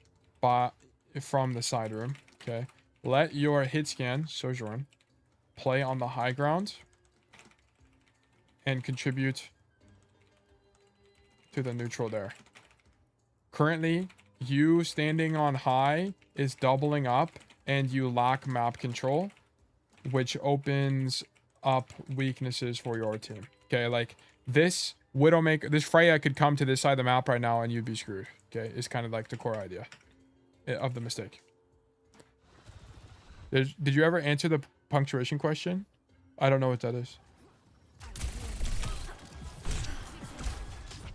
from the side room. Okay. Let your hit scan, Sojourn, play on the high ground and contribute to the neutral there. Currently, you standing on high is doubling up and you lack map control, which opens up weaknesses for your team. Okay, like this Widowmaker, this Freya could come to this side of the map right now and you'd be screwed. Okay, it's kind of like the core idea of the mistake. Did you ever answer the punctuation question? I don't know what that is.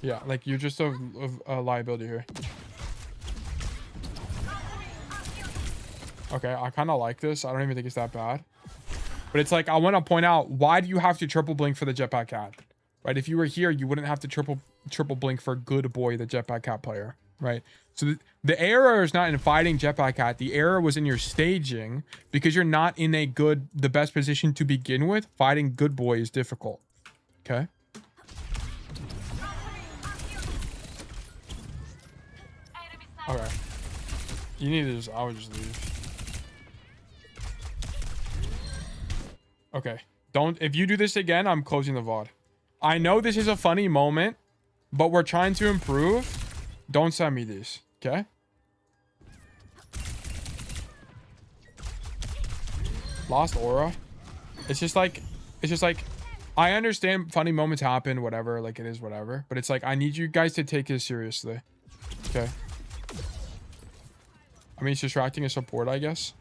Yeah, like you're just a liability here. Okay, I kind of like this. I don't even think it's that bad. But it's like, I want to point out, why do you have to triple blink for the Jetpack Cat? Right? If you were here, you wouldn't have to triple blink for good boy, the Jetpack Cat player. right? So the error is not in fighting Jetpack Cat. The error was in your staging because you're not in the best position to begin with. Fighting Good Boy is difficult. Okay. Okay. You need to I would just leave. Okay. If you do this again, I'm closing the VOD. I know this is a funny moment, but we're trying to improve. Don't send me these, okay? Lost aura. It's just like, I understand funny moments happen, whatever, like it is whatever. But it's like, I need you guys to take this seriously, okay? I mean, it's distracting a support, I guess.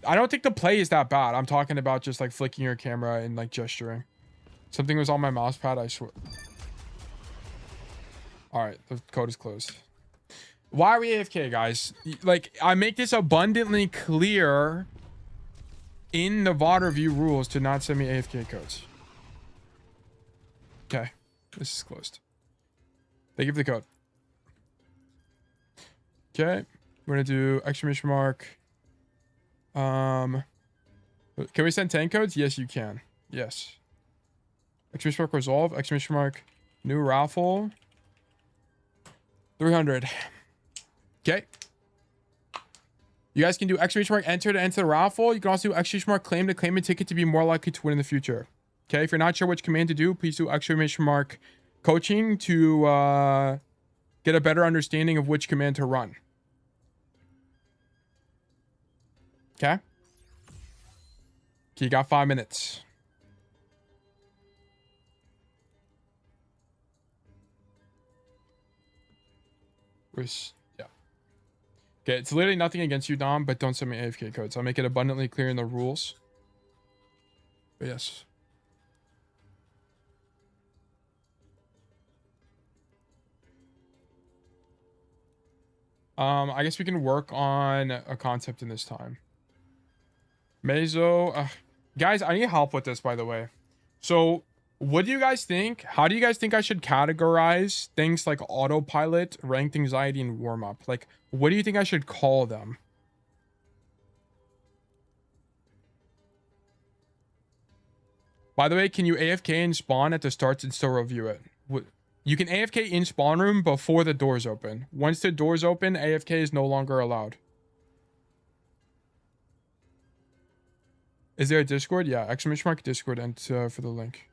I don't think the play is that bad. I'm talking about just like flicking your camera and like gesturing. Something was on my mouse pad, I swear. All right, the code is closed. Why are we AFK, guys? Like, I make this abundantly clear in the VOD review rules to not send me AFK codes. Okay, this is closed. They give the code. Okay, we're gonna do exclamation mark. Can we send 10 codes? Yes, you can. Yes. Exclamation mark resolve. Exclamation mark new raffle. 300. Okay. You guys can do exclamation mark enter to enter the raffle. You can also do exclamation mark claim to claim a ticket to be more likely to win in the future. Okay. If you're not sure which command to do, please do exclamation mark coaching to get a better understanding of which command to run. Okay. Okay, you got 5 minutes. Yeah. Okay, it's literally nothing against you, Dom, but don't send me AFK codes. I'll make it abundantly clear in the rules. But yes. I guess we can work on a concept in this time. Meso, guys, I need help with this, by the way. So, what do you guys think? How do you guys think I should categorize things like autopilot, ranked anxiety, and warm up? Like, what do you think I should call them? By the way, can you AFK in spawn at the start and still review it? You can AFK in spawn room before the doors open. Once the doors open, AFK is no longer allowed. Is there a Discord? Yeah, exclamation mark Discord and for the link.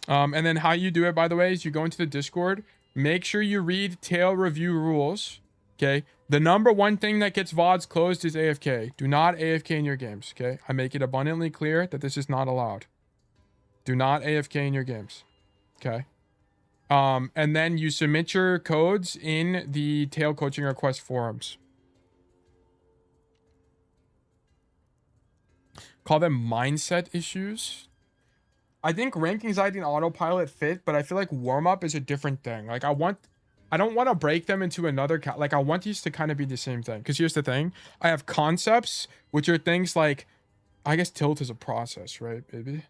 And then how you do it, by the way, is you go into the Discord. Make sure you read tail review rules. Okay. The number one thing that gets VODs closed is AFK. Do not AFK in your games. Okay. I make it abundantly clear that this is not allowed. Do not AFK in your games. Okay. And then you submit your codes in the tail coaching request forums. Call them mindset issues. I think rank anxiety and autopilot fit, but I feel like warm up is a different thing. Like I don't want to break them into another like I want these to kind of be the same thing. Because here's the thing. I have concepts, which are things like, I guess tilt is a process, right, baby?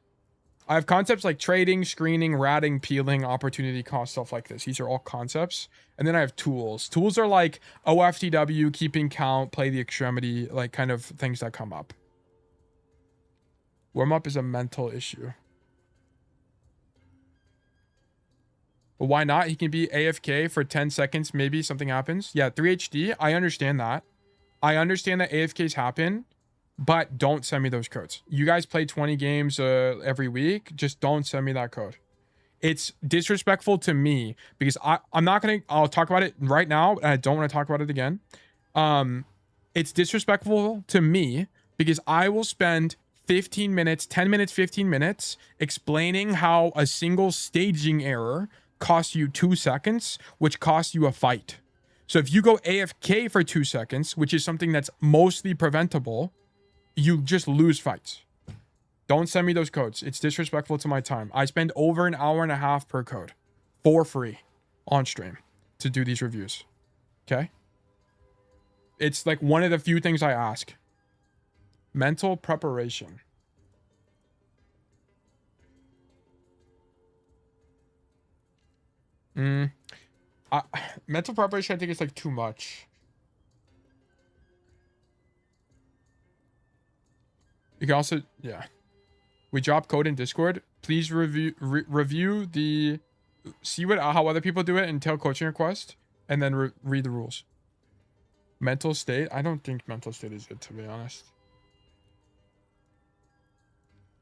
I have concepts like trading, screening, ratting, peeling, opportunity cost, stuff like this. These are all concepts. And then I have tools. Tools are like OFTW, keeping count, play the extremity, like kind of things that come up. Warm up is a mental issue. But why not? He can be AFK for 10 seconds. Maybe something happens. Yeah, 3HD. I understand that. I understand that AFKs happen, but don't send me those codes. You guys play 20 games every week. Just don't send me that code. It's disrespectful to me because I'm not going to, I'll talk about it right now. And I don't want to talk about it again. It's disrespectful to me because I will spend 15 minutes, 10 minutes, 15 minutes explaining how a single staging error costs you 2 seconds, which costs you a fight. So if you go AFK for 2 seconds, which is something that's mostly preventable, you just lose fights. Don't send me those codes. It's disrespectful to my time. I spend over an hour and a half per code for free on stream to do these reviews. Okay? It's like one of the few things I ask. Mental preparation. Mental preparation, I think it's like too much. You can also, yeah. We drop code in Discord. Please review the, see what how other people do it and tell coaching request, and then read the rules. Mental state. I don't think mental state is good, to be honest.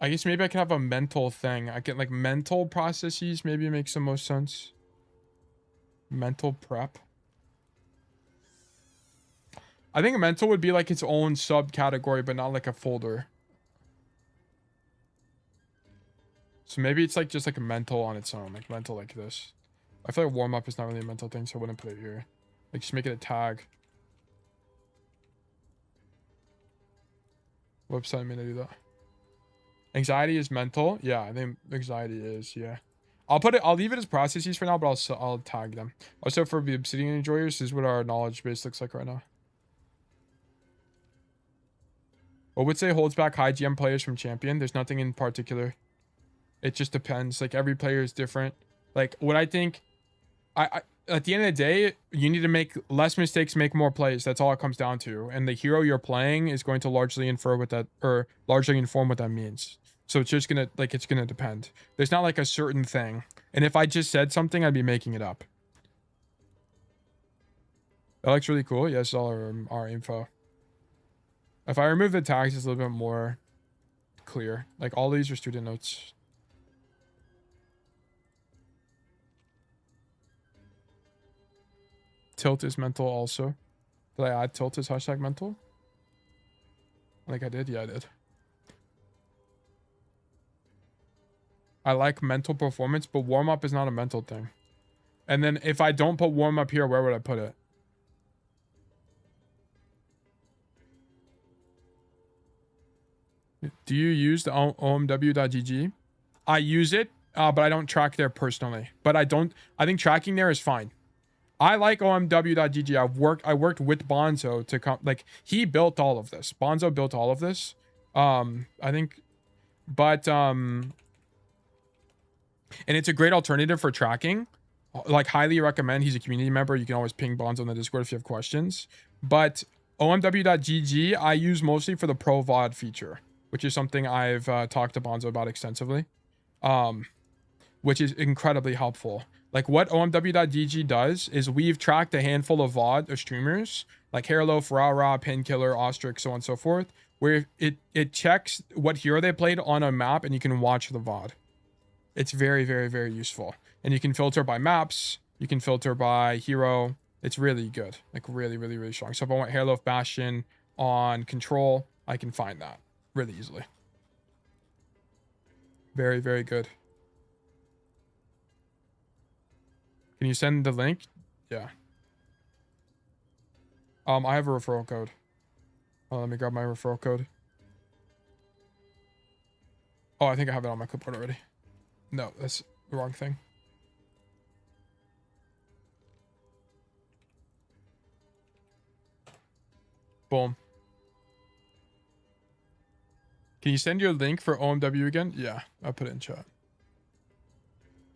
I guess maybe I can have a mental thing. I get like mental processes. Maybe it makes the most sense. Mental prep. I think mental would be like its own subcategory, but not like a folder. So maybe it's like just like a mental on its own, like mental like this. I feel like warm up is not really a mental thing, so I wouldn't put it here. Like just make it a tag. Website made to do that. Anxiety is mental. Yeah, I think anxiety is, yeah. I'll leave it as processes for now, but I'll tag them. Also for the Obsidian enjoyers, this is what our knowledge base looks like right now. What would say holds back high GM players from champion? There's nothing in particular. It just depends. Like every player is different. Like what I think, I at the end of the day, you need to make less mistakes, make more plays. That's all it comes down to. And the hero you're playing is going to largely infer what that, or largely inform what that means. So it's just gonna, like, it's gonna depend. There's not like a certain thing. And if I just said something, I'd be making it up. That looks really cool. Yes, all our info. If I remove the tags, it's a little bit more clear. Like all these are student notes. Tilt is mental also. Did I add tilt as hashtag mental? I think I did. Yeah, I did. I like mental performance, but warm up is not a mental thing. And then if I don't put warm up here, where would I put it? Do you use the omw.gg? I use it, but I don't track there personally. But I think tracking there is fine. I like omw.gg. I worked with Bonzo to come, like he built all of this. Bonzo built all of this. I think, but and it's a great alternative for tracking. Like highly recommend. He's a community member. You can always ping Bonzo in the Discord if you have questions. But omw.gg I use mostly for the pro VOD feature, which is something I've talked to Bonzo about extensively, which is incredibly helpful. Like what omw.gg does is we've tracked a handful of VOD of streamers like Hairloaf, Rara, Painkiller, Ostrich, so on and so forth, where it checks what hero they played on a map and you can watch the VOD. It's very, very, very useful. And you can filter by maps. You can filter by hero. It's really good. Like really, really, really strong. So if I want Hairloaf Bastion on Control, I can find that really easily. Very, very good. Can you send the link? Yeah. I have a referral code. Let me grab my referral code. Oh, I think I have it on my clipboard already. No, that's the wrong thing. Boom. Can you send your link for OMW again? Yeah, I'll put it in chat.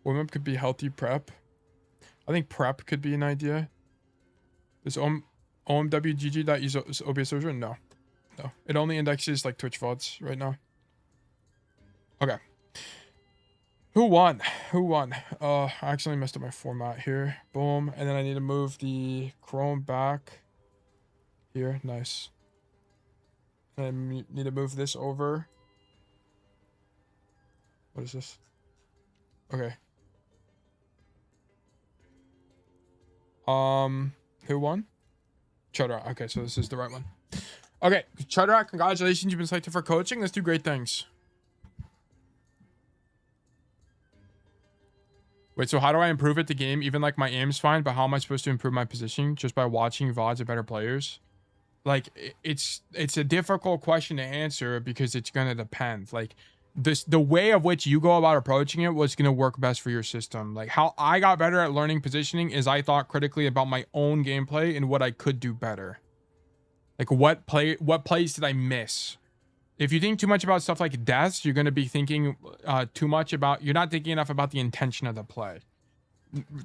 Warm up could be healthy prep. I think prep could be an idea. Is OMWGG use OBS version? No. No. It only indexes like Twitch VODs right now. Okay. Who won? Who won? I actually messed up my format here. Boom. And then I need to move the Chrome back. Here. Nice. And I need to move this over. What is this? Okay. Who won? Chudra. Okay, so this is the right one. Okay, Chudra, congratulations. You've been selected for coaching. Let's do great things. Wait, so how do I improve at the game? Even like my aim's fine, but how am I supposed to improve my positioning? Just by watching VODs of better players? Like, it's a difficult question to answer because it's gonna depend. Like, the way of which you go about approaching it was gonna work best for your system. Like how I got better at learning positioning is I thought critically about my own gameplay and what I could do better. Like what plays did I miss? If you think too much about stuff like deaths, you're gonna be thinking too much about, you're not thinking enough about the intention of the play.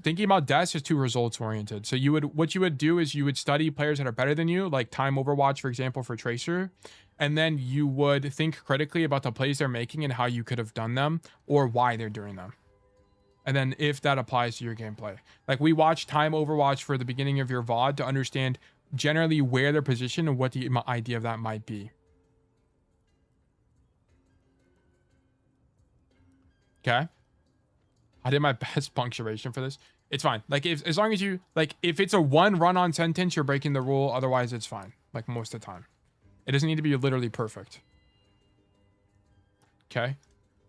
thinking about deaths is too results oriented. So what you would do is you would study players that are better than you, like Time Overwatch, for example, for Tracer. And then you would think critically about the plays they're making and how you could have done them or why they're doing them. And then if that applies to your gameplay. Like we watched Time Overwatch for the beginning of your VOD to understand generally where they're positioned and what the idea of that might be. Okay. I did my best punctuation for this. It's fine. Like as long as you, like if it's a 1 run-on sentence, you're breaking the rule. Otherwise it's fine. Like most of the time. It doesn't need to be literally perfect. Okay.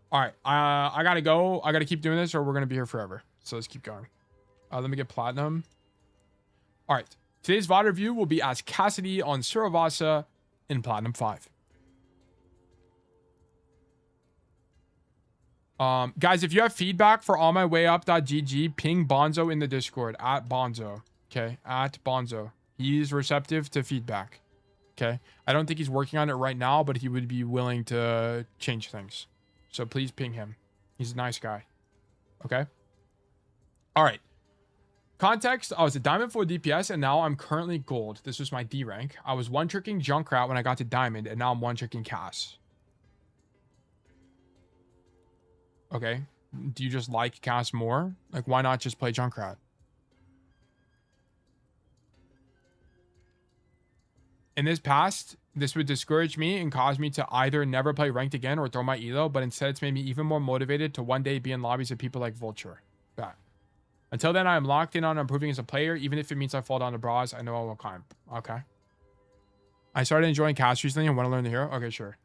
All right. I gotta go. I gotta keep doing this or we're gonna be here forever. So let's keep going. Let me get platinum. All right. Today's VOD review will be as Cassidy on Suravasa in Platinum 5. Guys, if you have feedback for onmywayup.gg, ping Bonzo in the Discord at Bonzo. Okay, at Bonzo. He's receptive to feedback. Okay, I don't think he's working on it right now, but he would be willing to change things. So please ping him. He's a nice guy. Okay. All right. Context: I was a diamond 4 DPS, and now I'm currently gold. This was my D rank. I was one-tricking Junkrat when I got to diamond, and now I'm one-tricking Cass. Okay. Do you just like Cass more? Like, why not just play Junkrat? In this past, this would discourage me and cause me to either never play ranked again or throw my elo, but instead it's made me even more motivated to one day be in lobbies of people like Vulture. That. Until then, I am locked in on improving as a player, even if it means I fall down to bras. I know I will climb. Okay. I started enjoying Cass recently and want to learn the hero. Okay, sure.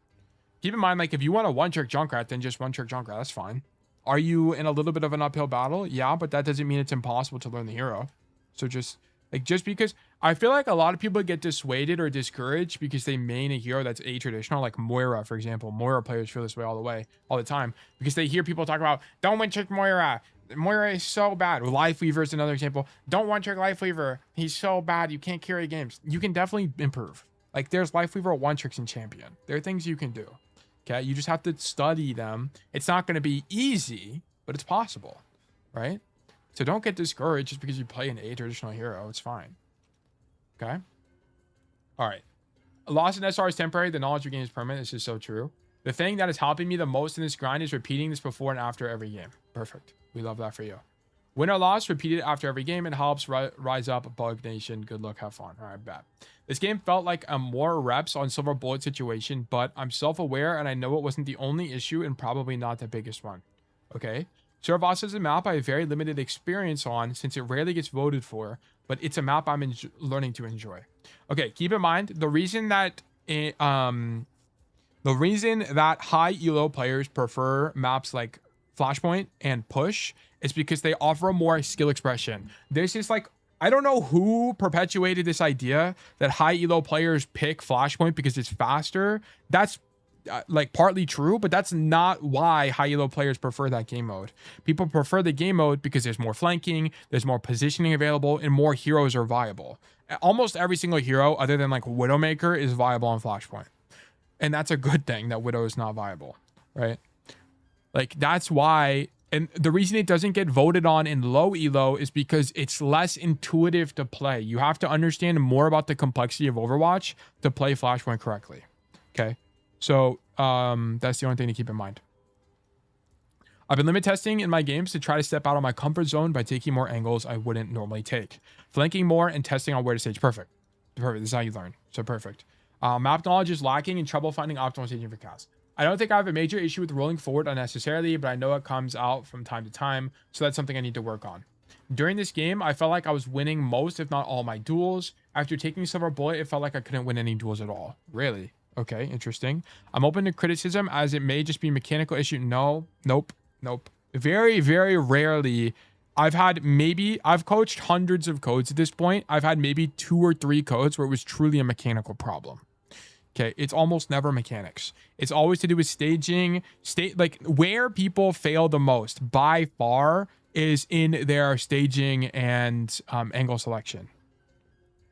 Keep in mind, like, if you want a one-trick Junkrat, then just one-trick Junkrat. That's fine. Are you in a little bit of an uphill battle? Yeah, but that doesn't mean it's impossible to learn the hero. So just because... I feel like a lot of people get dissuaded or discouraged because they main a hero that's a-traditional, like Moira, for example. Moira players feel this way all the time. Because they hear people talk about, don't one-trick Moira. Moira is so bad. Lifeweaver is another example. Don't one-trick Lifeweaver. He's so bad. You can't carry games. You can definitely improve. Like, there's Lifeweaver one-tricks in Champion. There are things you can do. Okay, you just have to study them. It's not going to be easy, but it's possible, right? So don't get discouraged just because you play an a-traditional hero. It's fine. Okay. All right. A loss in SR is temporary. The knowledge you gain is permanent. This is so true. The thing that is helping me the most in this grind is repeating this before and after every game. Perfect. We love that for you. Win or loss, repeat it after every game. It helps rise up Bug Nation. Good luck. Have fun. All right, bet. This game felt like a more reps on silver bullet situation, but I'm self-aware and I know it wasn't the only issue and probably not the biggest one. Okay. Suravasa is a map I have very limited experience on since it rarely gets voted for, but it's a map I'm learning to enjoy. Okay, keep in mind the reason that high elo players prefer maps like Flashpoint and Push is because they offer more skill expression. This is like, I don't know who perpetuated this idea that high elo players pick Flashpoint because it's faster. That's like partly true, but that's not why high elo players prefer that game mode. People prefer the game mode because there's more flanking, there's more positioning available, and more heroes are viable. Almost every single hero other than like Widowmaker is viable on Flashpoint. And that's a good thing that Widow is not viable, right? Like that's why, and the reason it doesn't get voted on in low elo is because it's less intuitive to play. You have to understand more about the complexity of Overwatch to play Flashpoint correctly. Okay. So that's the only thing to keep in mind. I've been limit testing in my games to try to step out of my comfort zone by taking more angles I wouldn't normally take. Flanking more and testing on where to stage. Perfect. Perfect. This is how you learn. So perfect. Map knowledge is lacking and trouble finding optimal staging for Cass. I don't think I have a major issue with rolling forward unnecessarily, but I know it comes out from time to time, so that's something I need to work on. During this game, I felt like I was winning most, if not all, my duels. After taking Silver Bullet, it felt like I couldn't win any duels at all. Really? Okay, interesting. I'm open to criticism as it may just be a mechanical issue. No, nope. Very, very rarely. I've coached hundreds of codes at this point. I've had maybe 2 or 3 codes where it was truly a mechanical problem. Okay, it's almost never mechanics. It's always to do with staging. Like where people fail the most by far is in their staging and angle selection.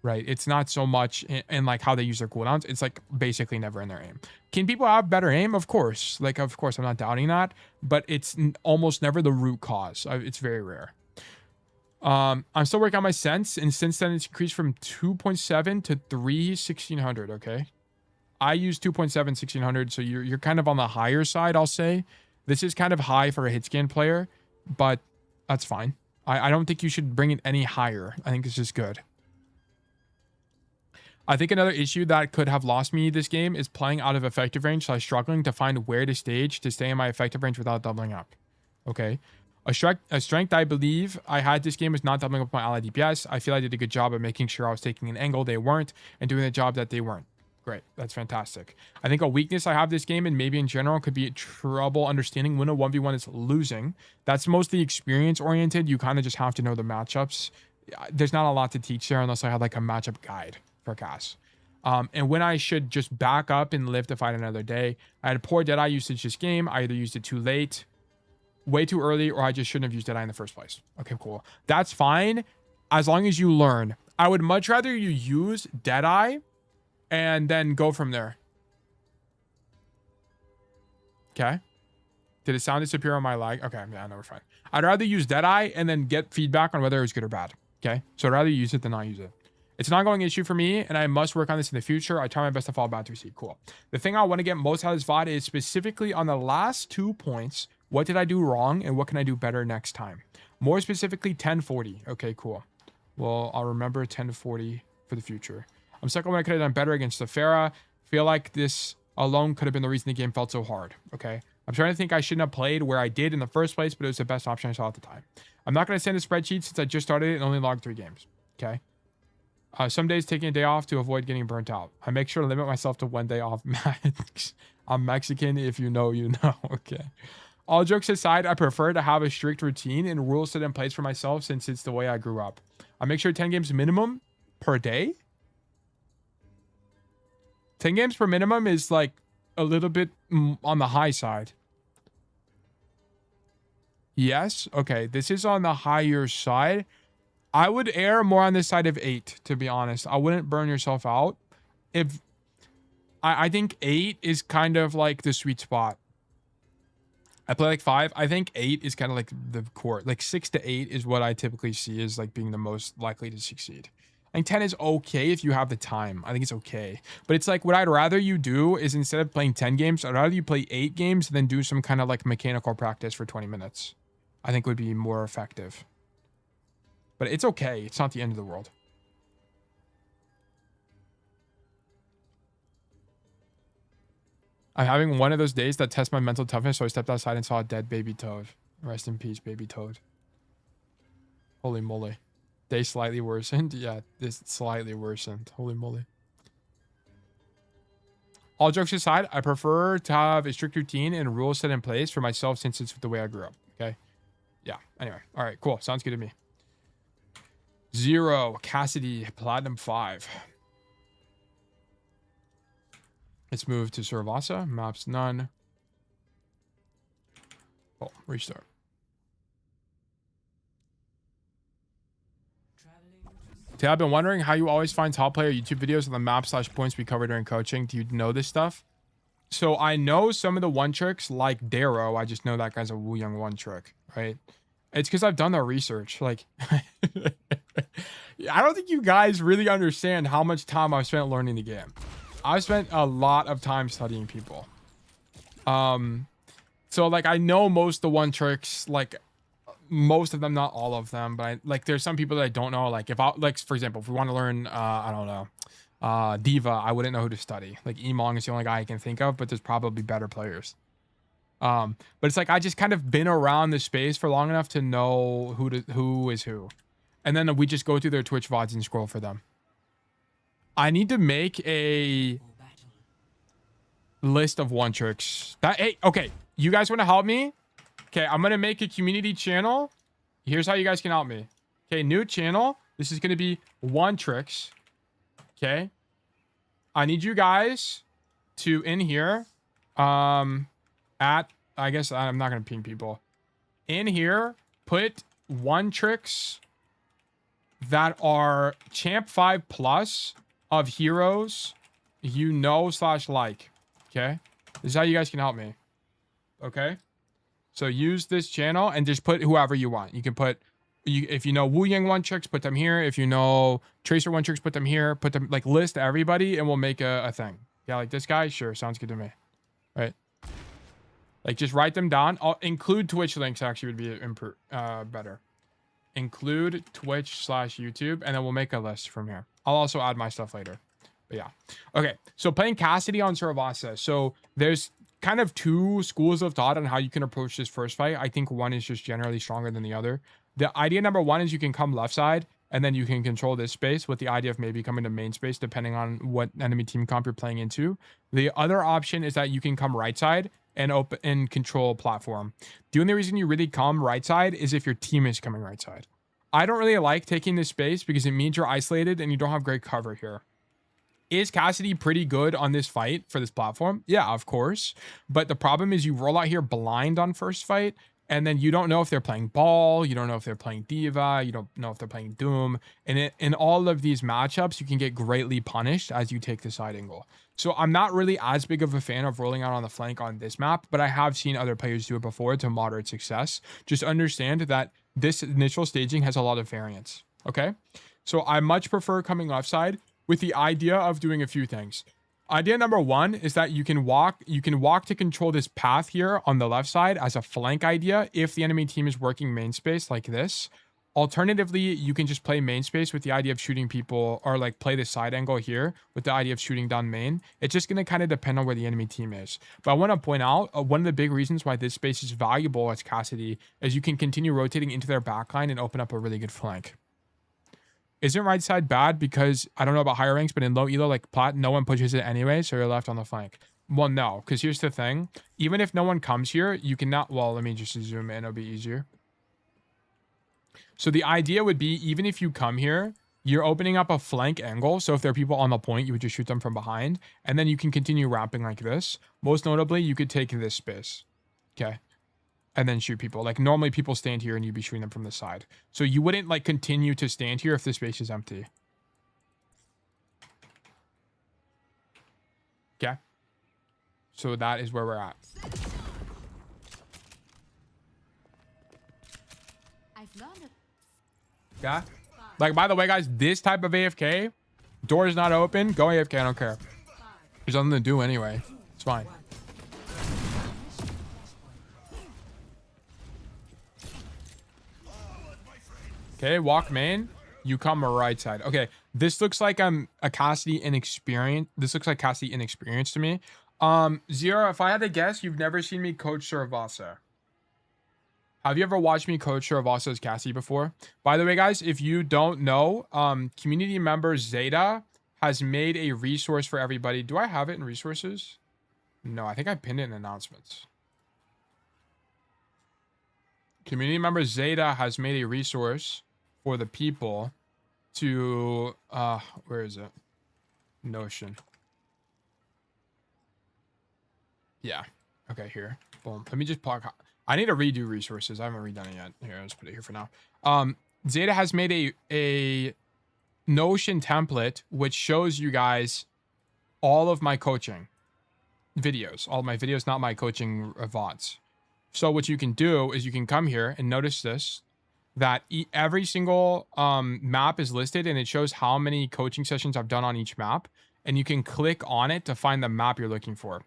Right, it's not so much in like how they use their cooldowns. It's like basically never in their aim. Can people have better aim? Of course. I'm not doubting that, but it's almost never the root cause. It's very rare. I'm still working on my sense, and since then it's increased from 2.7 to 3 1600. Okay, I use 2.7 1600, so you're kind of on the higher side, I'll say. This is kind of high for a hit scan player, but that's fine. I don't think you should bring it any higher. I think this is good. I think another issue that could have lost me this game is playing out of effective range, so I'm struggling to find where to stage to stay in my effective range without doubling up. Okay. A strength I believe I had this game was not doubling up my ally DPS. I feel I did a good job of making sure I was taking an angle they weren't and doing the job that they weren't. Great. That's fantastic. I think a weakness I have this game, and maybe in general, could be trouble understanding when a 1v1 is losing. That's mostly experience oriented. You kind of just have to know the matchups. There's not a lot to teach there unless I had like a matchup guide for Cass. And when I should just back up and live to fight another day. I had poor Deadeye usage this game. I either used it too late, way too early, or I just shouldn't have used Deadeye in the first place. Okay, cool. That's fine as long as you learn. I would much rather you use Deadeye and then go from there. Okay. Did it sound disappear on my lag? Okay, yeah, no, we're fine. I'd rather use Deadeye and then get feedback on whether it was good or bad. Okay, so I'd rather use it than not use it. It's an ongoing issue for me, and I must work on this in the future. I try my best to fall back to receive. Cool. The thing I want to get most out of this VOD is specifically on the last 2 points. What did I do wrong, and what can I do better next time? More specifically, 1040. Okay, cool. Well, I'll remember 1040 for the future. I'm stuck on what I could have done better against the Farah. Feel like this alone could have been the reason the game felt so hard. Okay. I'm trying to think I shouldn't have played where I did in the first place, but it was the best option I saw at the time. I'm not going to send a spreadsheet since I just started it and only logged 3 games. Okay. Some days taking a day off to avoid getting burnt out. I make sure to limit myself to 1 day off max. I'm Mexican. If you know, you know. Okay. All jokes aside, I prefer to have a strict routine and rules set in place for myself since it's the way I grew up. I make sure 10 games minimum per day. 10 games per minimum is like a little bit on the high side. Yes. Okay. This is on the higher side. I would err more on this side of 8, to be honest. I wouldn't burn yourself out. If I think 8 is kind of like the sweet spot. I play like 5. I think 8 is kind of like the core. Like 6 to 8 is what I typically see as like being the most likely to succeed. I think 10 is okay if you have the time. I think it's okay. But it's like what I'd rather you do is instead of playing 10 games, I'd rather you play 8 games than do some kind of like mechanical practice for 20 minutes. I think would be more effective. But it's okay. It's not the end of the world. I'm having one of those days that test my mental toughness, so I stepped outside and saw a dead baby toad. Rest in peace, baby toad. Holy moly. Day slightly worsened. Yeah, this slightly worsened. Holy moly. All jokes aside, I prefer to have a strict routine and rules set in place for myself since it's the way I grew up. Okay. Yeah. Anyway. All right. Cool. Sounds good to me. 0. Cassidy. Platinum 5. Let's move to Suravasa. Maps none. Oh, restart. I've been wondering how you always find top player YouTube videos on the map/points we cover during coaching. Do you know this stuff? So I know some of the one tricks like Darrow. I just know that guy's a Wuyang one trick, right? It's because I've done the research. Like, I don't think you guys really understand how much time I've spent learning the game. I've spent a lot of time studying people. So like I know most of the one tricks, like most of them, not all of them, but there's some people that I don't know. Like if I for example, if we want to learn I don't know, Diva, I wouldn't know who to study. Like Emong is the only guy I can think of, but there's probably better players. But it's like I just kind of been around the space for long enough to know who is who. And then we just go through their Twitch VODs and scroll for them. I need to make a list of one tricks. Hey, okay, you guys want to help me? Okay, I'm gonna make a community channel. Here's how you guys can help me. Okay, new channel. This is gonna be one tricks. Okay, I need you guys to in here. I guess I'm not gonna ping people. In here, put one tricks that are champ 5 plus of heroes you know / like. Okay, this is how you guys can help me. Okay, so use this channel and just put whoever you want. You can put if you know Wuyang one tricks, put them here. If you know Tracer one tricks, put them here. Put them like list everybody, and we'll make a thing. Yeah, like this guy. Sure, sounds good to me. Right. Like just write them down. I'll include Twitch links. Actually, would be better. Include Twitch/YouTube, and then we'll make a list from here. I'll also add my stuff later. But yeah. Okay. So playing Cassidy on Suravasa. So there's kind of two schools of thought on how you can approach this first fight. I think one is just generally stronger than the other. The idea number one is you can come left side and then you can control this space with the idea of maybe coming to main space depending on what enemy team comp you're playing into. The other option is that you can come right side and open and control platform. The only reason you really come right side is if your team is coming right side. I don't really like taking this space because it means you're isolated and you don't have great cover here. Is Cassidy pretty good on this fight for this platform? Yeah, of course. But the problem is you roll out here blind on first fight, and then you don't know if they're playing Ball, you don't know if they're playing Diva, you don't know if they're playing Doom. And in all of these matchups, you can get greatly punished as you take the side angle. So I'm not really as big of a fan of rolling out on the flank on this map, but I have seen other players do it before to moderate success. Just understand that this initial staging has a lot of variance, okay? So I much prefer coming left side with the idea of doing a few things. Idea number one is that you can walk to control this path here on the left side as a flank idea if the enemy team is working main space like this. Alternatively, you can just play main space with the idea of shooting people, or like play the side angle here with the idea of shooting down main. It's just going to kind of depend on where the enemy team is. But I want to point out one of the big reasons why this space is valuable as Cassidy is you can continue rotating into their backline and open up a really good flank. Isn't right side bad because I don't know about higher ranks, but in low elo like plat, no one pushes it anyway, so you're left on the flank. Well, no, because here's the thing. Even if no one comes here, you cannot... Well, let me just zoom in. It'll be easier. So the idea would be, even if you come here, you're opening up a flank angle. So if there are people on the point, you would just shoot them from behind. And then you can continue wrapping like this. Most notably, you could take this space. Okay. And then shoot people. Like normally people stand here and you'd be shooting them from the side. So you wouldn't like continue to stand here if the space is empty. Okay. So that is where we're at. Yeah. Like, by the way, guys, this type of AFK, door is not open. Go AFK. I don't care. There's nothing to do anyway. It's fine. Okay, walk main. You come right side. Okay, this looks like I'm a Cassidy inexperienced. This looks like Cassidy inexperienced to me. Zero, if I had to guess, you've never seen me coach Suravasa. Have you ever watched me coach Suravasa as Cassidy before? By the way, guys, if you don't know, community member Zeta has made a resource for everybody. Do I have it in resources? No, I think I pinned it in announcements. Community member Zeta has made a resource for the people to where is it? Notion. Yeah. Okay, here. Boom. Let me just plug. I need to redo resources. I haven't redone it yet. Here, let's put it here for now. Zeta has made a Notion template which shows you guys all of my coaching videos. All of my videos, not my coaching VODs. So what you can do is you can come here and notice this, that every single map is listed and it shows how many coaching sessions I've done on each map. And you can click on it to find the map you're looking for.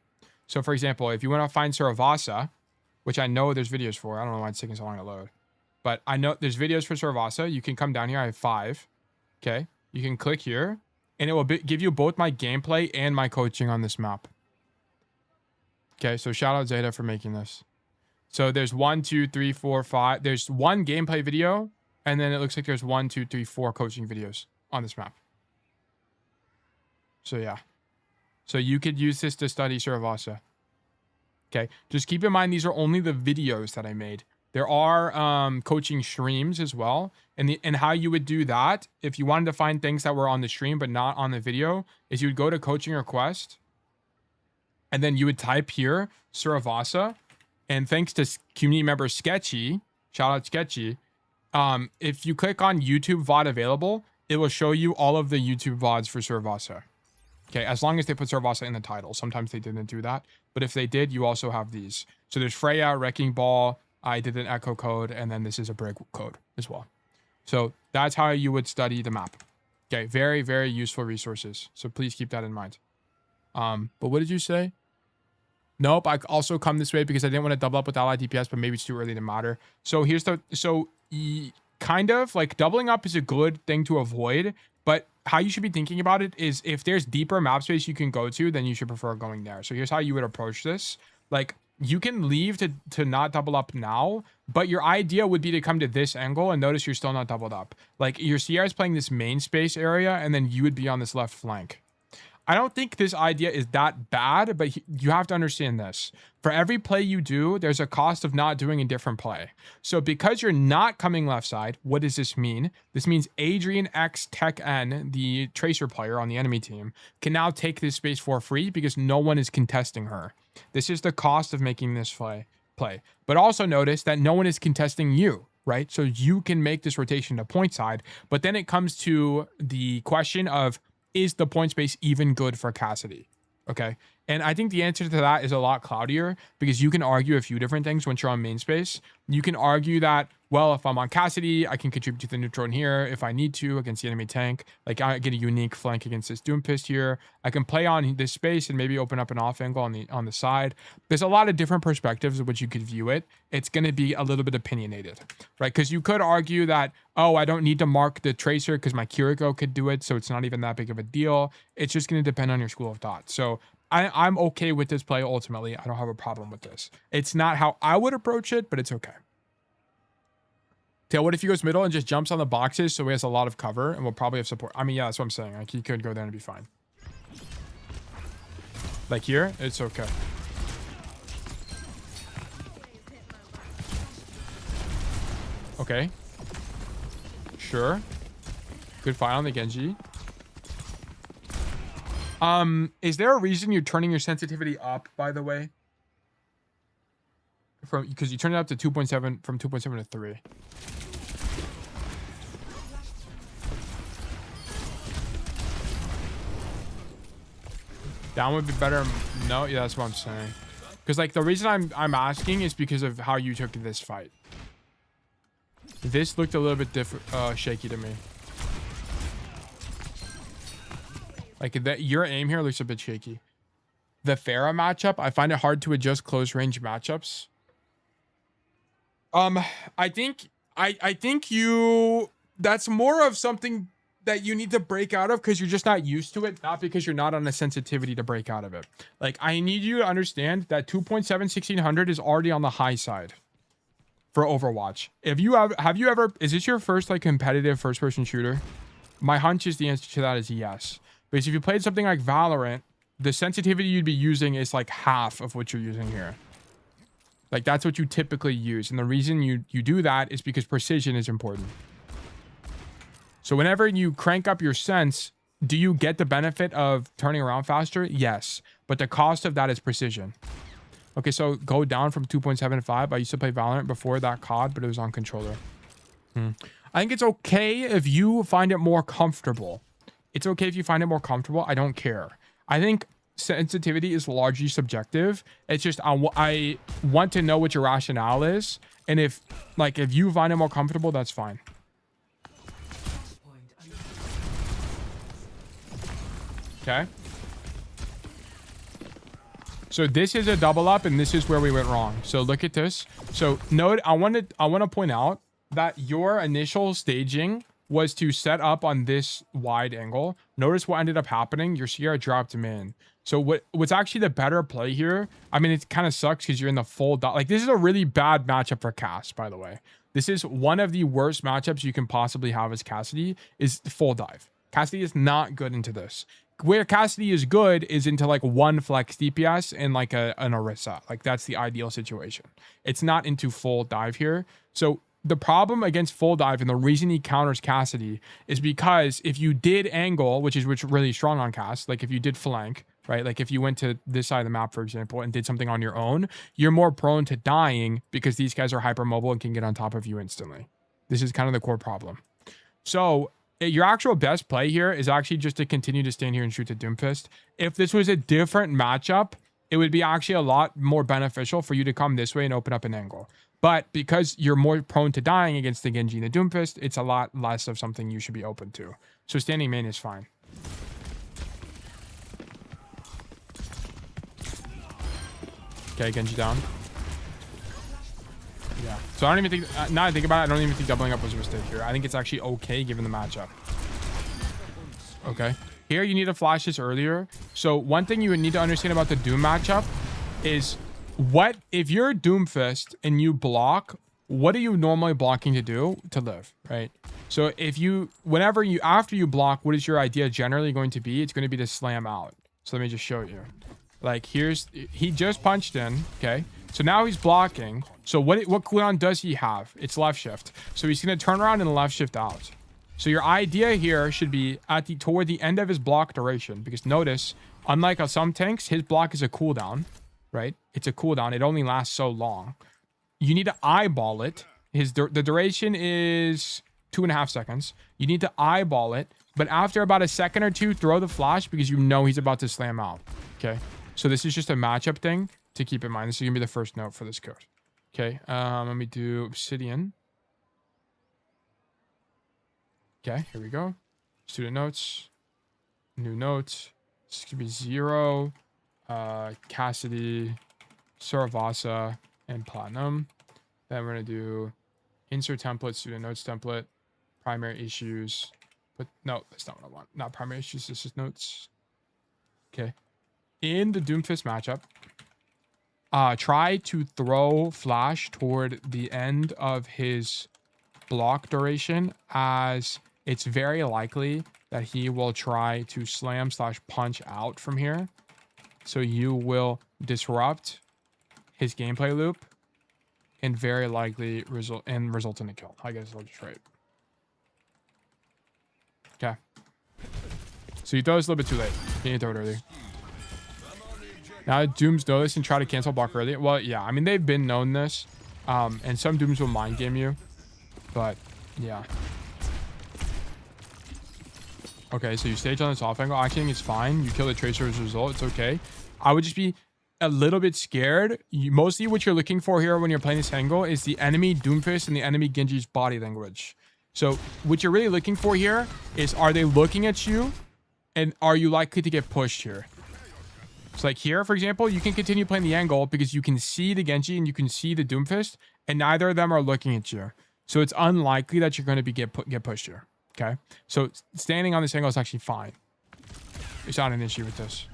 So for example, if you want to find Suravasa, which I know there's videos for, I don't know why it's taking so long to load, but I know there's videos for Suravasa. You can come down here. I have 5. Okay. You can click here and it will give you both my gameplay and my coaching on this map. Okay. So shout out Zeta for making this. So there's 1, 2, 3, 4, 5. There's 1 gameplay video, and then it looks like there's 1, 2, 3, 4 coaching videos on this map. So yeah. So you could use this to study Suravasa. Okay. Just keep in mind these are only the videos that I made. There are coaching streams as well. And how you would do that, if you wanted to find things that were on the stream but not on the video, is you would go to coaching request, and then you would type here Suravasa. And thanks to community member Sketchy, shout out Sketchy, if you click on YouTube VOD available, it will show you all of the YouTube VODs for Suravasa. Okay, as long as they put Suravasa in the title. Sometimes they didn't do that. But if they did, you also have these. So there's Freya, Wrecking Ball, I did an echo code, and then this is a break code as well. So that's how you would study the map. Okay, very, very useful resources. So please keep that in mind. But what did you say? Nope, I also come this way because I didn't want to double up with ally DPS, but maybe it's too early to matter. So here's the, kind of like doubling up is a good thing to avoid, but how you should be thinking about it is if there's deeper map space you can go to, then you should prefer going there. So here's how you would approach this. Like you can leave to not double up now, but your idea would be to come to this angle and notice you're still not doubled up. Like your CR is playing this main space area and then you would be on this left flank. I don't think this idea is that bad, but you have to understand this. For every play you do, there's a cost of not doing a different play. So because you're not coming left side, what does this mean? This means Adrian X Tech N, the tracer player on the enemy team, can now take this space for free because no one is contesting her. This is the cost of making this play. But also notice that no one is contesting you, right? So you can make this rotation to point side, but then it comes to the question of, is the point space even good for Cassidy? Okay. And I think the answer to that is a lot cloudier because you can argue a few different things once you're on main space. You can argue that, well, if I'm on Cassidy, I can contribute to the neutral in here if I need to against the enemy tank. Like I get a unique flank against this Doompist here. I can play on this space and maybe open up an off angle on the side. There's a lot of different perspectives of which you could view it. It's going to be a little bit opinionated, right? Because you could argue that, oh, I don't need to mark the tracer because my Kiriko could do it, so it's not even that big of a deal. It's just going to depend on your school of thought. So I'm okay with this play ultimately. I don't have a problem with this. It's not how I would approach it, but it's okay. Tail, what if he goes middle and just jumps on the boxes so he has a lot of cover and we'll probably have support? I mean, yeah, that's what I'm saying. Like he could go there and be fine. Like here, it's okay. Okay. Sure. Good fight on the Genji. Is there a reason you're turning your sensitivity up, by the way? Because you turned it up to 2.7 from 2.7 to 3. Down would be better. No, yeah, that's what I'm saying. Because like the reason I'm asking is because of how you took this fight. This looked a little bit shaky to me. Like that, your aim here looks a bit shaky. The Pharah matchup, I find it hard to adjust close range matchups. I think that's more of something that you need to break out of because you're just not used to it, not because you're not on a sensitivity to break out of it. Like I need you to understand that 2.7 1600 is already on the high side for Overwatch. If you have you ever, is this your first like competitive first person shooter? My hunch is the answer to that is yes. Because if you played something like Valorant, the sensitivity you'd be using is like half of what you're using here. Like that's what you typically use. And the reason you do that is because precision is important. So whenever you crank up your sense, do you get the benefit of turning around faster? Yes. But the cost of that is precision. Okay, so go down from 2.75. I used to play Valorant before that COD, but it was on controller. I think it's okay if you find it more comfortable. It's okay if you find it more comfortable. I don't care. I think sensitivity is largely subjective. It's just I want to know what your rationale is. And if you find it more comfortable, that's fine. Okay. So this is a double up and this is where we went wrong. So look at this. So note, I want to point out that your initial staging was to set up on this wide angle. Notice what ended up happening. Your Sierra dropped him in. So what's actually the better play here? I mean, it kind of sucks because you're in the full dot. Like this is a really bad matchup for Cass, by the way. This is one of the worst matchups you can possibly have as Cassidy is full dive. Cassidy is not good into this. Where Cassidy is good is into like one flex DPS and like an Orisa. Like that's the ideal situation. It's not into full dive here. So the problem against full dive and the reason he counters Cassidy is because if you did angle, which is really strong on Cass, like if you did flank, right? Like if you went to this side of the map, for example, and did something on your own, you're more prone to dying because these guys are hypermobile and can get on top of you instantly. This is kind of the core problem. So your actual best play here is actually just to continue to stand here and shoot the Doomfist. If this was a different matchup, it would be actually a lot more beneficial for you to come this way and open up an angle. But because you're more prone to dying against the Genji and the Doomfist, it's a lot less of something you should be open to. So standing main is fine. Okay, Genji down. Yeah. So I don't even think, now I think about it, I don't even think doubling up was a mistake here. I think it's actually okay given the matchup. Okay. Here you need to flash this earlier. So one thing you would need to understand about the Doom matchup is what if you're Doomfist and you block, what are you normally blocking to do to live, right? So if you, whenever you, after you block, what is your idea generally going to be? It's going to be to slam out. So let me just show you. Like here's, he just punched in, okay? So now he's blocking. So what cooldown does he have? It's left shift. So he's going to turn around and left shift out. So your idea here should be at the toward the end of his block duration, because notice, unlike some tanks, his block is a cooldown, right? It's a cooldown. It only lasts so long. You need to eyeball it. The duration is 2.5 seconds. You need to eyeball it, but after about a second or two, throw the flash because you know he's about to slam out. Okay, so this is just a matchup thing to keep in mind. This is gonna be the first note for this code. Okay, let me do Obsidian. Okay, here we go. Student notes, new notes. This could be 0, Cassidy, Suravasa, and Platinum. Then we're gonna do insert template, student notes template, primary issues. But no, that's not what I want. Not primary issues. This is notes. Okay. In the Doomfist matchup, try to throw flash toward the end of his block duration, as it's very likely that he will try to slam/punch out from here. So you will disrupt his gameplay loop and very likely result in a kill. I guess I'll just write. Okay. So you throw this a little bit too late. You need to throw it early. Now Dooms know this and try to cancel block early. Well, yeah, I mean, they've been known this. And some Dooms will mind game you. But, yeah. Okay, so you stage on this off angle. I think it's fine. You kill the Tracer as a result. It's okay. I would just be a little bit scared. Mostly what you're looking for here when you're playing this angle is the enemy Doomfist and the enemy Genji's body language. So what you're really looking for here is, are they looking at you and are you likely to get pushed here? So like here, for example, you can continue playing the angle because you can see the Genji and you can see the Doomfist and neither of them are looking at you. So it's unlikely that you're going to get pushed here. Okay. So standing on this angle is actually fine. It's not an issue with this.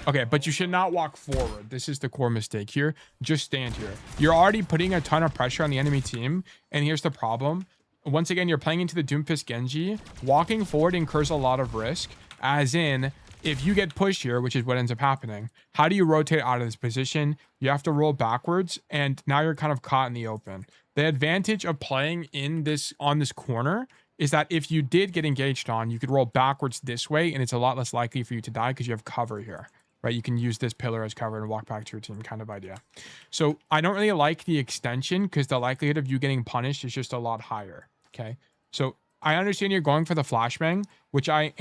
Okay, but you should not walk forward. This is the core mistake here. Just stand here. You're already putting a ton of pressure on the enemy team. And here's the problem. Once again, you're playing into the Doomfist Genji. Walking forward incurs a lot of risk. As in, if you get pushed here, which is what ends up happening, how do you rotate out of this position? You have to roll backwards. And now you're kind of caught in the open. The advantage of playing in this on this corner is that if you did get engaged on, you could roll backwards this way. And it's a lot less likely for you to die because you have cover here. Right, you can use this pillar as cover and walk back to your team, kind of idea. So I don't really like the extension because the likelihood of you getting punished is just a lot higher. Okay, so I understand you're going for the flashbang, which I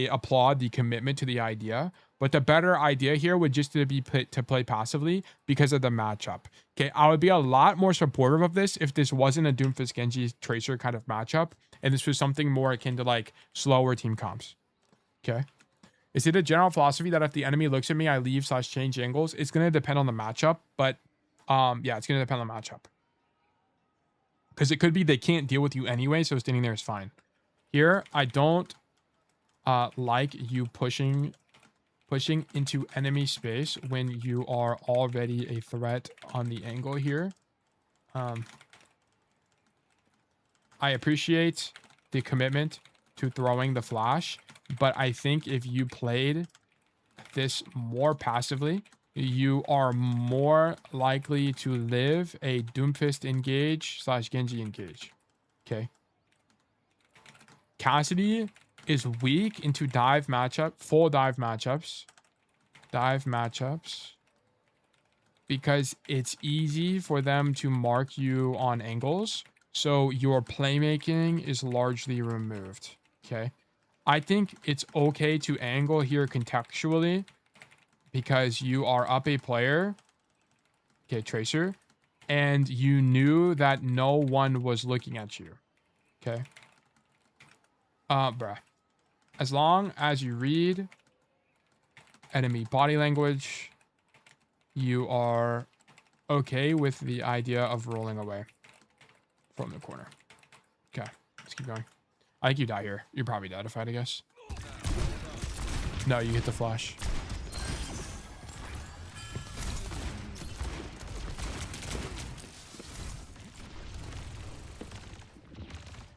applaud the commitment to the idea. But the better idea here would just be to play passively because of the matchup. Okay, I would be a lot more supportive of this if this wasn't a Doomfist Genji Tracer kind of matchup, and this was something more akin to like slower team comps. Okay. Is it a general philosophy that if the enemy looks at me, I leave/change angles? It's going to depend on the matchup, but yeah, it's going to depend on the matchup. Because it could be they can't deal with you anyway, so standing there is fine. Here, I don't like you pushing into enemy space when you are already a threat on the angle here. I appreciate the commitment to throwing the flash, but I think if you played this more passively, you are more likely to live a Doomfist engage/Genji engage. Okay. Cassidy is weak into full dive matchups. Because it's easy for them to mark you on angles. So your playmaking is largely removed. Okay. I think it's okay to angle here contextually because you are up a player Okay, Tracer. And you knew that no one was looking at you. Okay. Bruh. As long as you read enemy body language, you are okay with the idea of rolling away from the corner. Okay, let's keep going. I think you die here. You're probably dead if I had to guess. No, you hit the flash.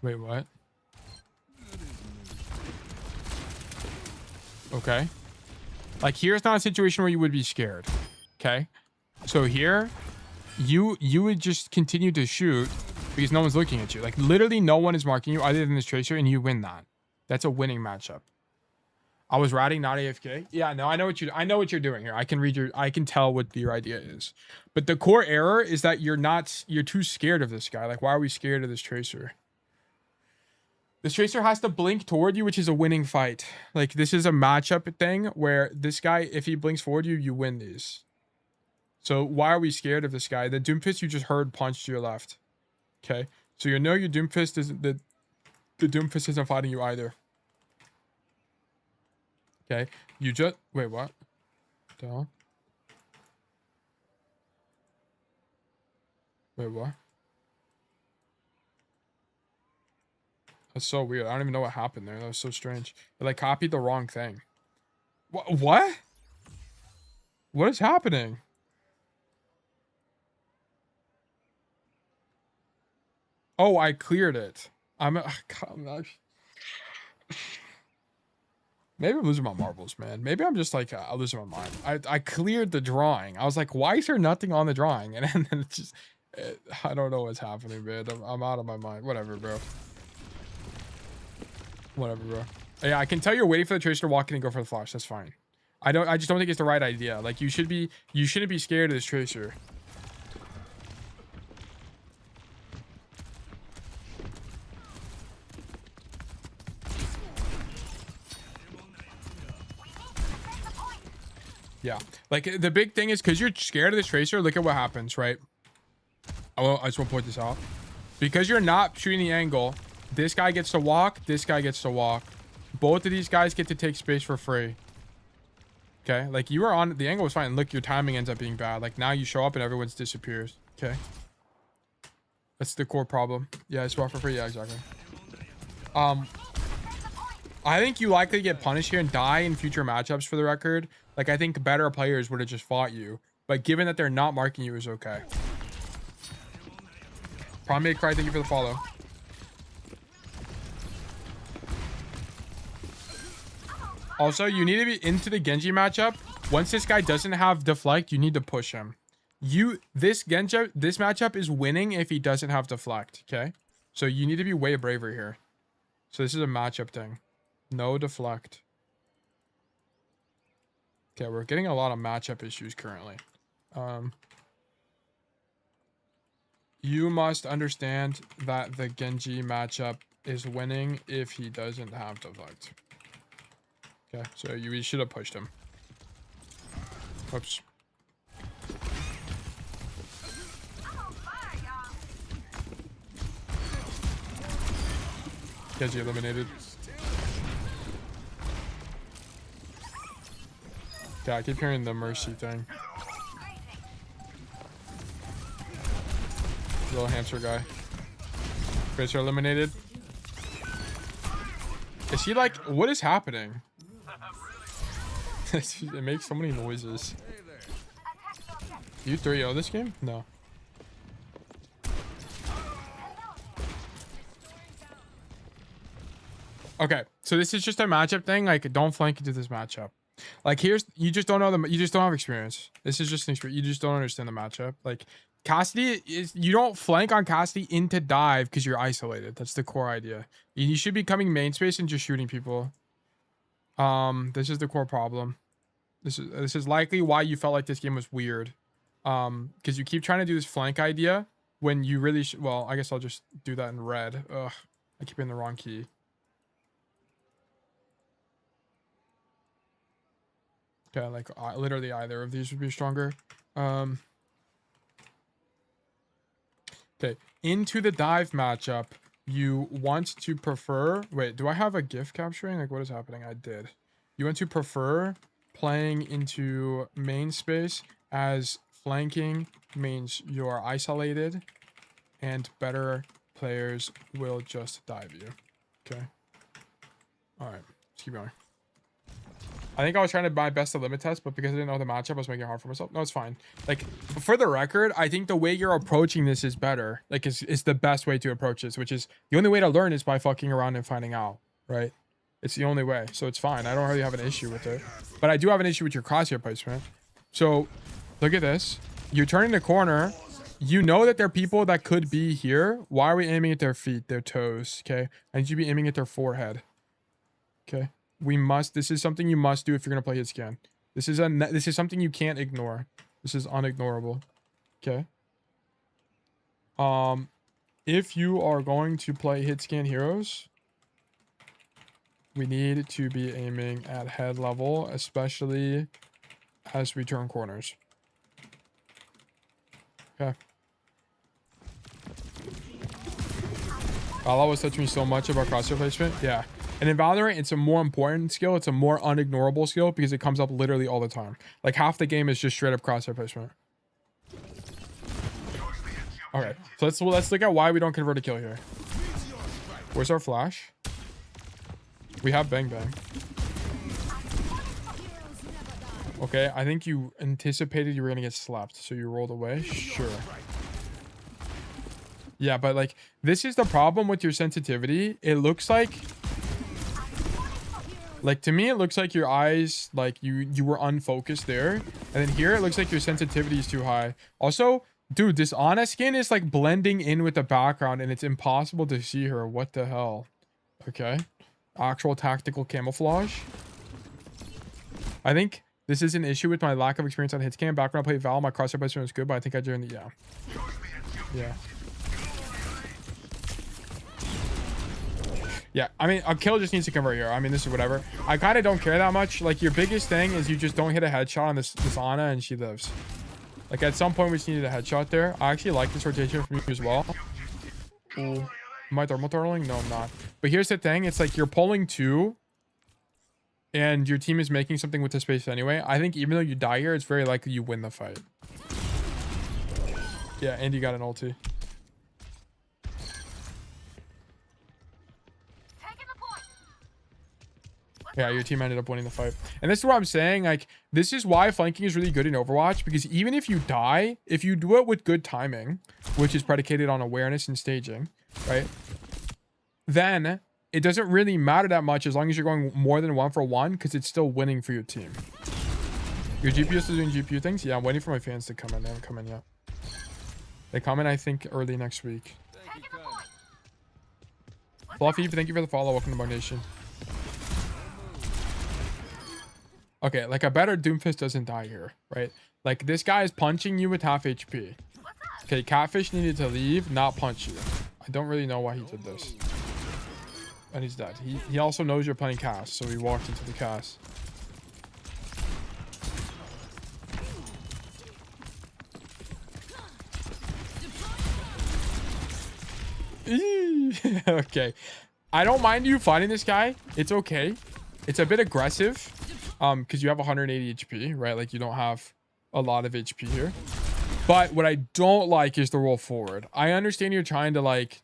Wait, what? Okay. Like, here's not a situation where you would be scared. Okay? So here, you would just continue to shoot because no one's looking at you. Like, literally no one is marking you other than this Tracer, and you win that. That's a winning matchup. I was ratting, not AFK. Yeah, no, I know what you're doing here. I can tell what your idea is. But the core error is that you're too scared of this guy. Like, why are we scared of this Tracer? This Tracer has to blink toward you, which is a winning fight. Like, this is a matchup thing where this guy, if he blinks forward you, you win these. So why are we scared of this guy? The Doomfist you just heard punched to your left. Okay? So you know your Doomfist isn't... The Doomfist isn't fighting you either. Okay? You just... Wait, what? The hell? Wait, what? That's so weird. I don't even know what happened there. That was so strange. It, like, copied the wrong thing. What? What is happening? Oh, I cleared it. Maybe I'm losing my marbles, man. Maybe I'm just, like, losing my mind. I cleared the drawing. I was like, why is there nothing on the drawing? And then it's just... I don't know what's happening, man. I'm out of my mind. Whatever, bro. Whatever, bro. Yeah, I can tell you're waiting for the Tracer to walk in and go for the flash. That's fine. I just don't think it's the right idea. Like, you shouldn't be scared of this Tracer. Yeah. Like, the big thing is because you're scared of this Tracer, look at what happens, right? I just want to point this out. Because you're not shooting the angle, this guy gets to walk, this guy gets to walk. Both of these guys get to take space for free. Okay? Like, you were on... The angle was fine. Look, your timing ends up being bad. Like, now you show up and everyone's disappears. Okay? That's the core problem. Yeah, it's walk for free. Yeah, exactly. I think you likely get punished here and die in future matchups, for the record. Like, I think better players would have just fought you. But given that they're not marking you is okay. Primate Cry, thank you for the follow. Also, you need to be into the Genji matchup. Once this guy doesn't have deflect, you need to push him. This matchup is winning if he doesn't have deflect, okay? So you need to be way braver here. So this is a matchup thing. No deflect. Okay, we're getting a lot of matchup issues currently. You must understand that the Genji matchup is winning if he doesn't have deflect. Okay, so you should have pushed him. Whoops. Genji eliminated. Yeah, I keep hearing the mercy thing. Little hamster guy. Tracer eliminated. Is he like... What is happening? It makes so many noises. You 3-0 this game? No. Okay, so this is just a matchup thing. Like, don't flank into this matchup. Like, you just don't know you just don't have experience. This is just an experience. You just don't understand the matchup. Like, Cassidy is... You don't flank on Cassidy into dive because you're isolated. That's the core idea. You should be coming main space and just shooting people. This is the core problem. This is likely why you felt like this game was weird. Because you keep trying to do this flank idea when you really should... Well, I guess I'll just do that in red. Ugh, I keep hitting the wrong key. Okay, like literally either of these would be stronger. Okay, into the dive matchup, you want to prefer... Wait, do I have a GIF capturing? Like, what is happening? I did. You want to prefer playing into main space, as flanking means you're isolated and better players will just dive you. Okay. All right, let's keep going. I think I was trying to buy best of limit test, but because I didn't know the matchup, I was making it hard for myself. No, it's fine. Like, for the record, I think the way you're approaching this is better. Like, it's the best way to approach this, which is the only way to learn is by fucking around and finding out, right? It's the only way. So it's fine. I don't really have an issue with it. But I do have an issue with your crosshair placement. So, look at this. You're turning the corner. You know that there are people that could be here. Why are we aiming at their feet, their toes, okay? I need you to be aiming at their forehead. Okay? This is something you must do if you're going to play hit scan. This is something you can't ignore. This is unignorable. Okay? If you are going to play hit scan heroes, we need to be aiming at head level, especially as we turn corners. Okay. Allah was touching me so much about crosshair placement. Yeah. And in Valorant, it's a more important skill. It's a more unignorable skill because it comes up literally all the time. Like, half the game is just straight up crosshair placement. Okay, so let's look at why we don't convert a kill here. Where's our flash? We have bang bang. Okay, I think you anticipated you were gonna get slapped, so you rolled away. Sure. Yeah, but like, this is the problem with your sensitivity. It looks like to me, it looks like your eyes, like you were unfocused there. And then here, it looks like your sensitivity is too high. Also, dude, this Ana skin is like blending in with the background and it's impossible to see her. What the hell? Okay. Actual tactical camouflage. I think this is an issue with my lack of experience on hitscam. Back when I played Val, my crosshair placement was good, but I think I joined the... Yeah. Yeah, I mean, a kill just needs to convert here. I mean, this is whatever. I kind of don't care that much. Like, your biggest thing is you just don't hit a headshot on this Ana and she lives. Like, at some point, we just needed a headshot there. I actually like this rotation from you as well. Ooh. Am I thermal turtling? No, I'm not. But here's the thing. It's like you're pulling two and your team is making something with the space anyway. I think even though you die here, it's very likely you win the fight. Yeah, and you got an ulti. Yeah, your team ended up winning the fight. And this is what I'm saying. Like, this is why flanking is really good in Overwatch. Because even if you die, if you do it with good timing, which is predicated on awareness and staging, right? Then it doesn't really matter that much as long as you're going more than 1-for-1 because it's still winning for your team. Your GPU is still doing GPU things? Yeah, I'm waiting for my fans to come in. They haven't come in yet. They come in, I think, early next week. Fluffy, thank you for the follow. Welcome to Bug Nation. Okay, like a better Doomfist doesn't die here, right? Like, this guy is punching you with half HP. Okay, Catfish needed to leave, not punch you. I don't really know why he did this. And he's dead. He also knows you're playing cast, so he walked into the cast. Okay. I don't mind you fighting this guy. It's okay. It's a bit aggressive. Because you have 180 HP, right? Like, you don't have a lot of HP here. But what I don't like is the roll forward. I understand you're trying to, like,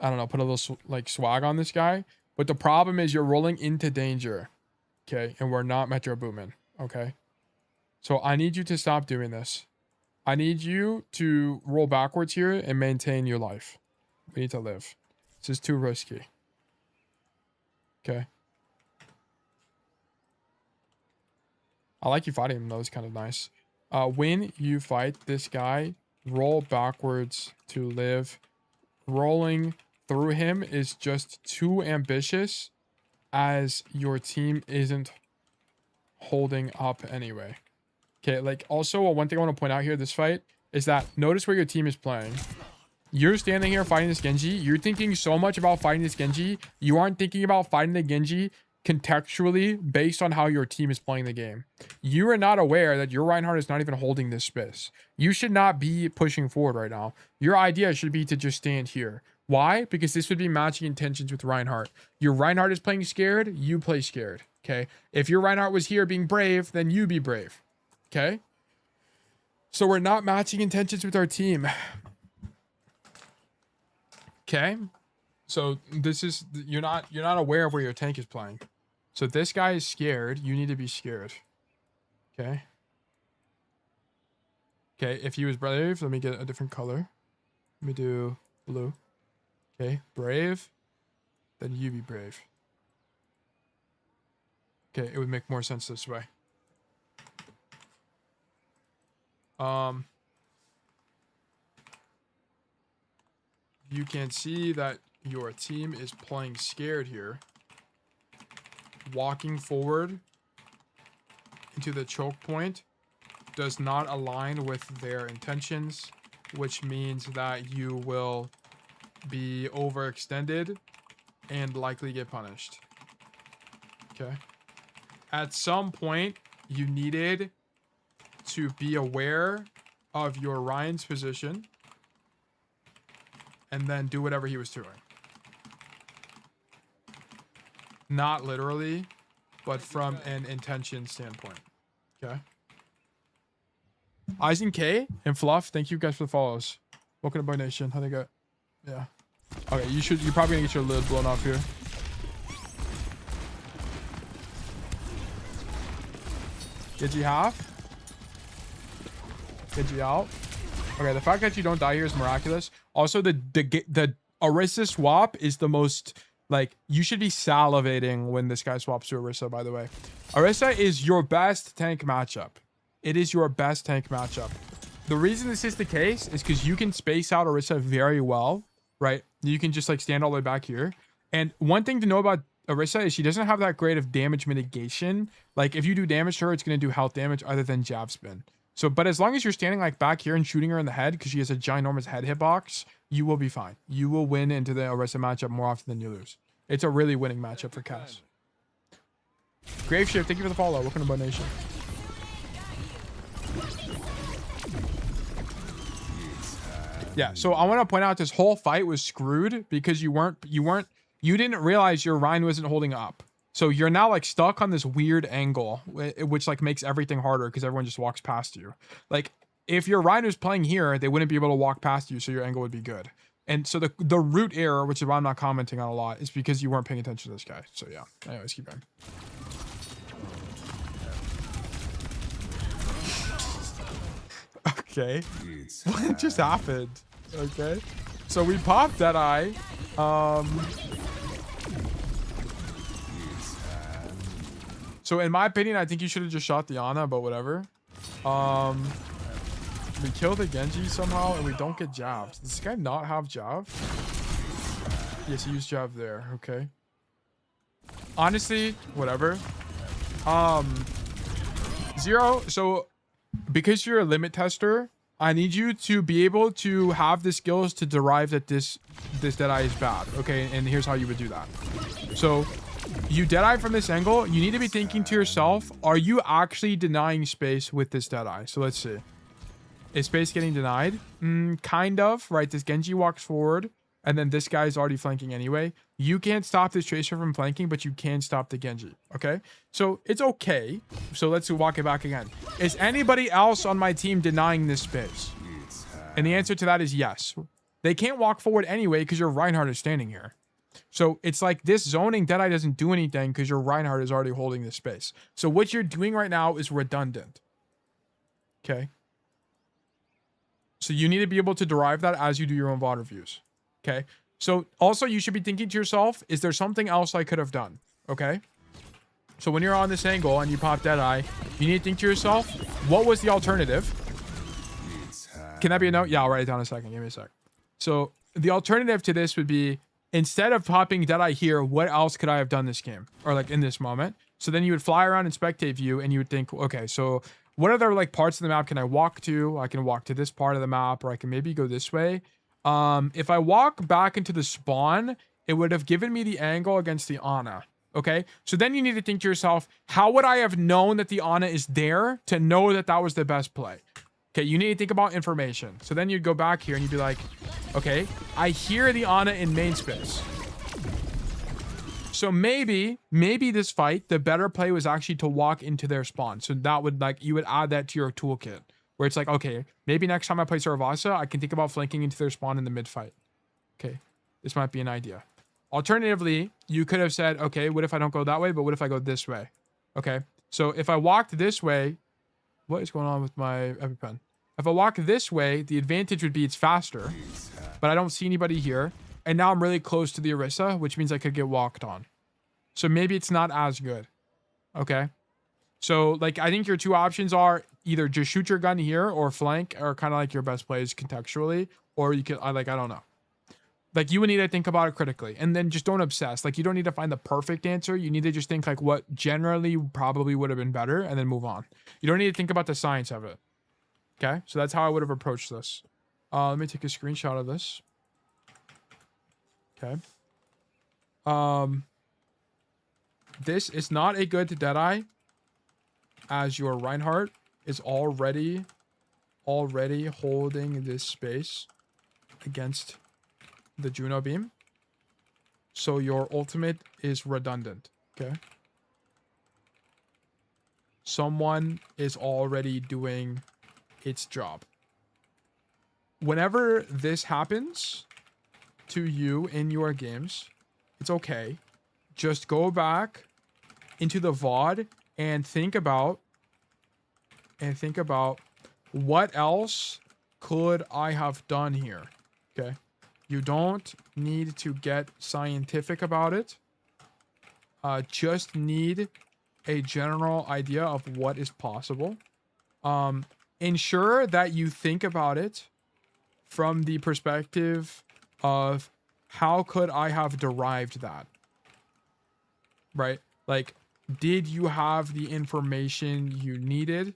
I don't know, put a little, like, swag on this guy. But the problem is you're rolling into danger. Okay? And we're not Metro Boomin. Okay? So I need you to stop doing this. I need you to roll backwards here and maintain your life. We need to live. This is too risky. Okay? I like you fighting him though. It's kind of nice. When you fight this guy, roll backwards to live. Rolling through him is just too ambitious as your team isn't holding up anyway. Okay, like also one thing I want to point out here, this fight, is that notice where your team is playing. You're standing here fighting this Genji. You're thinking so much about fighting this Genji. You aren't thinking about fighting the Genji contextually based on how your team is playing the game. You are not aware that your Reinhardt is not even holding this space. You should not be pushing forward right now. Your idea should be to just stand here. Why? Because this would be matching intentions with Reinhardt. Your Reinhardt is playing scared, you play scared. Okay? If your Reinhardt was here being brave, then you be brave. Okay? So we're not matching intentions with our team. Okay? So this is, you're not aware of where your tank is playing. So this guy is scared, you need to be scared. Okay? Okay, if he was brave, let me get a different color. Let me do blue. Okay, brave. Then you be brave. Okay, it would make more sense this way. You can see that your team is playing scared here. Walking forward into the choke point does not align with their intentions, which means that you will be overextended and likely get punished. Okay. At some point, you needed to be aware of your Ryan's position and then do whatever he was doing. Not literally, but from an intention standpoint. Okay. Eisen K and Fluff, thank you guys for the follows. Welcome to Boy Nation. How they go? Yeah. Okay, you're probably gonna get your lid blown off here. Genji half. Genji out. Okay, the fact that you don't die here is miraculous. Also, the Orisa swap is the most, like, you should be salivating when this guy swaps to Orisa, by the way. Orisa is your best tank matchup. It is your best tank matchup. The reason this is the case is because you can space out Orisa very well, right? You can just like stand all the way back here. And one thing to know about Orisa is she doesn't have that great of damage mitigation. Like if you do damage to her, it's going to do health damage other than jab spin. So, but as long as you're standing like back here and shooting her in the head because she has a ginormous head hitbox, you will be fine. You will win into the Orisa matchup more often than you lose. It's a really winning matchup for Cass. Graveshift, thank you for the follow. Welcome to Bud Nation. Yeah, so I want to point out this whole fight was screwed because you didn't realize your Rhine wasn't holding up. So you're now like stuck on this weird angle, which like makes everything harder because everyone just walks past you. Like if your Rhine was playing here, they wouldn't be able to walk past you, so your angle would be good. And so the root error, which is why I'm not commenting on a lot, is because you weren't paying attention to this guy. So yeah, anyways, keep going. Okay, what just happened? Okay, so we popped that eye. So in my opinion, I think you should have just shot the Ana, but whatever. We kill the Genji somehow and we don't get jabbed. Does this guy not have jab? Yes, he used jab there. Okay. Honestly, whatever. Zero. So because you're a limit tester, I need you to be able to have the skills to derive that this Deadeye is bad. Okay, and here's how you would do that. So you Deadeye from this angle, you need to be thinking to yourself, are you actually denying space with this Deadeye? So let's see. Is space getting denied? Kind of, right? This Genji walks forward, and then this guy's already flanking anyway. You can't stop this Tracer from flanking, but you can stop the Genji, okay? So it's okay. So let's walk it back again. Is anybody else on my team denying this space? And the answer to that is yes. They can't walk forward anyway because your Reinhardt is standing here. So it's like this zoning Deadeye doesn't do anything because your Reinhardt is already holding this space. So what you're doing right now is redundant. Okay. So you need to be able to derive that as you do your own VOD reviews. Okay. So also you should be thinking to yourself, is there something else I could have done? Okay. So when you're on this angle and you pop Deadeye, you need to think to yourself, what was the alternative? Can that be a note? Yeah, I'll write it down in a second. Give me a sec. So the alternative to this would be, instead of popping Deadeye here, what else could I have done this game? Or like in this moment. So then you would fly around in spectate view and you would think, okay, so what other like parts of the map can I walk to? I can walk to this part of the map, or I can maybe go this way. If I walk back into the spawn, it would have given me the angle against the Ana. Okay, so then you need to think to yourself, how would I have known that the Ana is there to know that that was the best play? Okay, you need to think about information. So then you'd go back here and you'd be like, okay, I hear the Ana in main space. So maybe this fight, the better play was actually to walk into their spawn. So that would like, you would add that to your toolkit where it's like, okay, maybe next time I play Suravasa, I can think about flanking into their spawn in the mid fight. Okay, this might be an idea. Alternatively, you could have said, okay, what if I don't go that way, but what if I go this way? Okay, so if I walked this way, what is going on with my EpiPen? If I walk this way, the advantage would be it's faster, but I don't see anybody here. And now I'm really close to the Orisa, which means I could get walked on. So maybe it's not as good. Okay, so like I think your two options are either just shoot your gun here or flank, or kind of like your best plays contextually, or you could, I don't know. Like you would need to think about it critically and then just don't obsess. Like you don't need to find the perfect answer. You need to just think like what generally probably would have been better and then move on. You don't need to think about the science of it. Okay, so that's how I would have approached this. Let me take a screenshot of this. Okay. This is not a good Deadeye, as your Reinhardt is already holding this space against the Juno beam. So your ultimate is redundant. Okay. Someone is already doing its job. Whenever this happens to you in your games, it's okay. Just go back into the VOD and think about what else could I have done here. Okay. You don't need to get scientific about it. Just need a general idea of what is possible. Ensure that you think about it from the perspective of how could I have derived that? Right? Like, did you have the information you needed?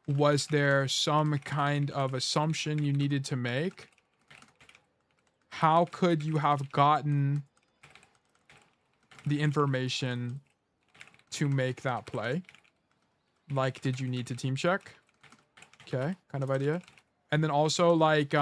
Was there some kind of assumption you needed to make? How could you have gotten the information to make that play? Like, did you need to team check? Okay, kind of idea. And then also, like,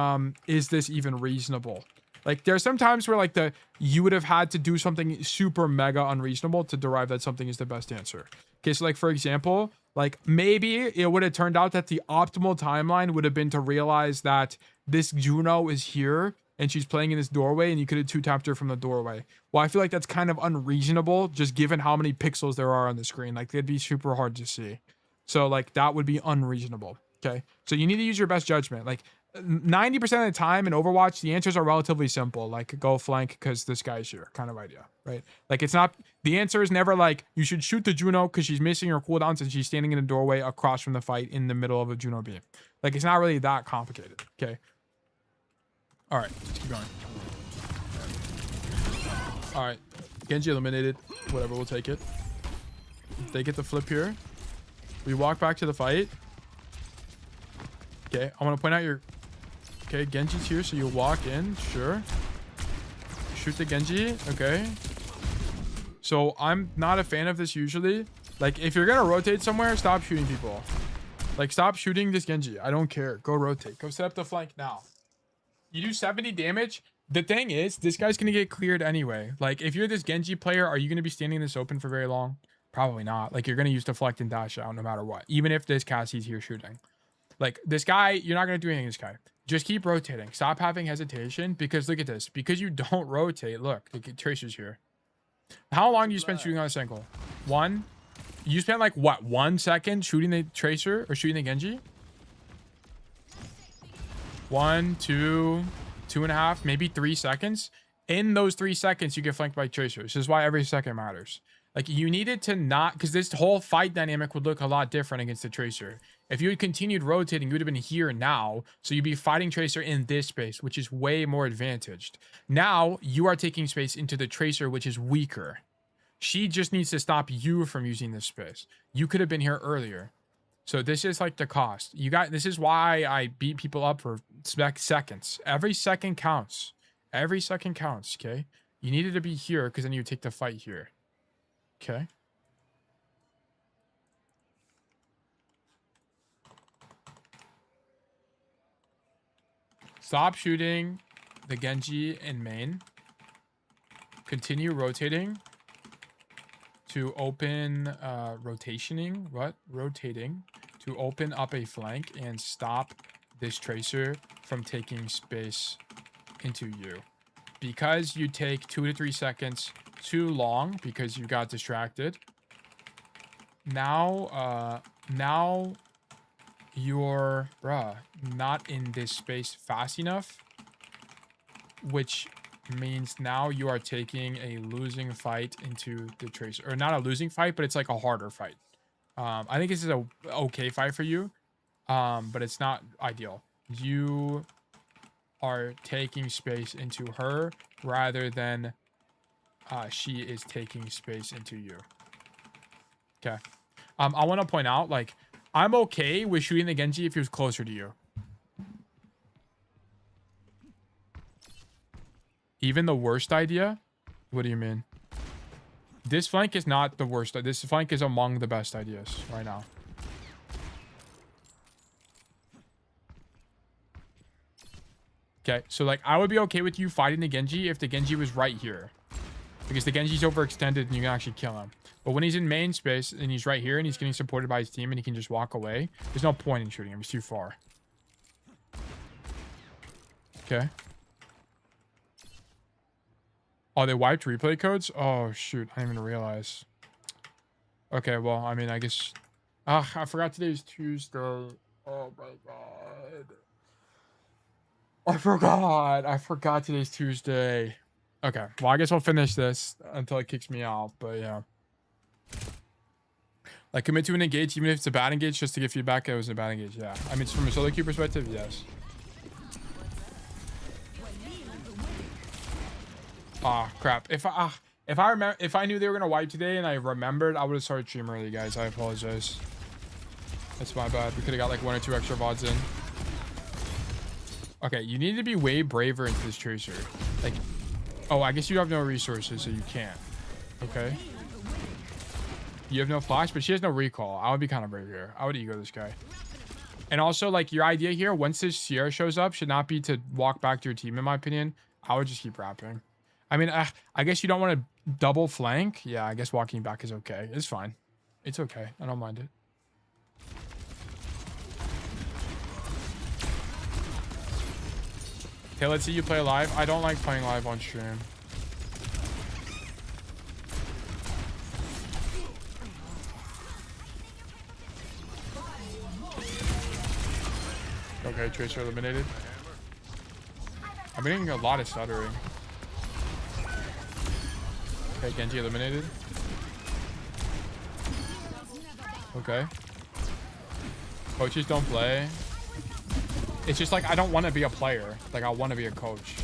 is this even reasonable? Like, there's some times where, like, you would have had to do something super mega unreasonable to derive that something is the best answer. Okay, so, like, for example, like, maybe it would have turned out that the optimal timeline would have been to realize that this Juno is here and she's playing in this doorway and you could have two-tapped her from the doorway. Well, I feel like that's kind of unreasonable just given how many pixels there are on the screen. Like, they'd be super hard to see. So, like, that would be unreasonable. Okay, so you need to use your best judgment. Like, 90% of the time in Overwatch, the answers are relatively simple. Like, go flank because this guy's here, kind of idea, right? Like, it's not, the answer is never like, you should shoot the Juno because she's missing her cooldowns and she's standing in a doorway across from the fight in the middle of a Juno beam. Like, it's not really that complicated, okay? All right, let's keep going. All right, Genji eliminated. Whatever, we'll take it. They get the flip here. We walk back to the fight. Okay, I want to point out your... Okay, Genji's here, so you walk in. Sure. Shoot the Genji. Okay. So I'm not a fan of this usually. Like, if you're going to rotate somewhere, stop shooting people. Like, stop shooting this Genji. I don't care. Go rotate. Go set up the flank now. You do 70 damage. The thing is, this guy's going to get cleared anyway. Like, if you're this Genji player, are you going to be standing this open for very long? Probably not. Like, you're going to use deflect and dash out no matter what. Even if this Cassie's here shooting. Like, this guy, you're not going to do anything to this guy. Just keep rotating. Stop having hesitation. Because look at this. Because you don't rotate. Look, the Tracer's here. How long do you spend shooting on this angle? One? You spent like, what, 1 second shooting the Tracer or shooting the Genji? 1, 2, 2.5, maybe 3 seconds. In those 3 seconds, you get flanked by Tracer. This is why every second matters. Like, you needed to not, because this whole fight dynamic would look a lot different against the Tracer. If you had continued rotating, you would have been here now. So you'd be fighting Tracer in this space, which is way more advantaged. Now, you are taking space into the Tracer, which is weaker. She just needs to stop you from using this space. You could have been here earlier. So this is like the cost. This is why I beat people up for seconds. Every second counts. Every second counts, okay? You needed to be here because then you take the fight here. Okay. Stop shooting the Genji in main. Continue rotating to open rotating to open up a flank and stop this tracer from taking space into you. Because you take 2 to 3 seconds too long because you got distracted. Now you're not in this space fast enough, which means now you are taking a losing fight into the tracer, or not a losing fight, but it's like a harder fight. I think this is a okay fight for you, but it's not ideal. You are taking space into her rather than she is taking space into you. Okay. I want to point out, like, I'm okay with shooting the Genji if he was closer to you. Even the worst idea? What do you mean? This flank is not the worst. This flank is among the best ideas right now. Okay, so like I would be okay with you fighting the Genji if the Genji was right here. Because the Genji's overextended and you can actually kill him. But when he's in main space and he's right here and he's getting supported by his team and he can just walk away, there's no point in shooting him. He's too far. Okay. Oh, they wiped replay codes? Oh, shoot. I didn't even realize. Okay, well, I mean, I guess... Ah, I forgot today's Tuesday. Oh, my God. I forgot today's Tuesday. Okay, well, I guess I'll finish this until it kicks me out, but yeah. Like, commit to an engage, even if it's a bad engage, just to get feedback. It was a bad engage, yeah. I mean, from a solo queue perspective, yes. Ah, crap. If I knew they were gonna wipe today and I remembered, I would have started stream early, guys. I apologize. That's my bad. We could have got like 1 or 2 extra VODs in. Okay, you need to be way braver into this tracer. Like, oh, I guess you have no resources, so you can't. Okay. You have no flash, but she has no recall. I would be kind of brave here. I would ego this guy. And also, like, your idea here, once this Sierra shows up, should not be to walk back to your team, in my opinion. I would just keep rapping. I mean, I guess you don't want to double flank. Yeah, I guess walking back is okay. It's fine. It's okay. I don't mind it. Okay, let's see you play live. I don't like playing live on stream. Okay, Tracer eliminated. I'm getting a lot of stuttering. Okay, Genji eliminated. Okay. Coaches don't play. It's just like I don't want to be a player. Like I want to be a coach.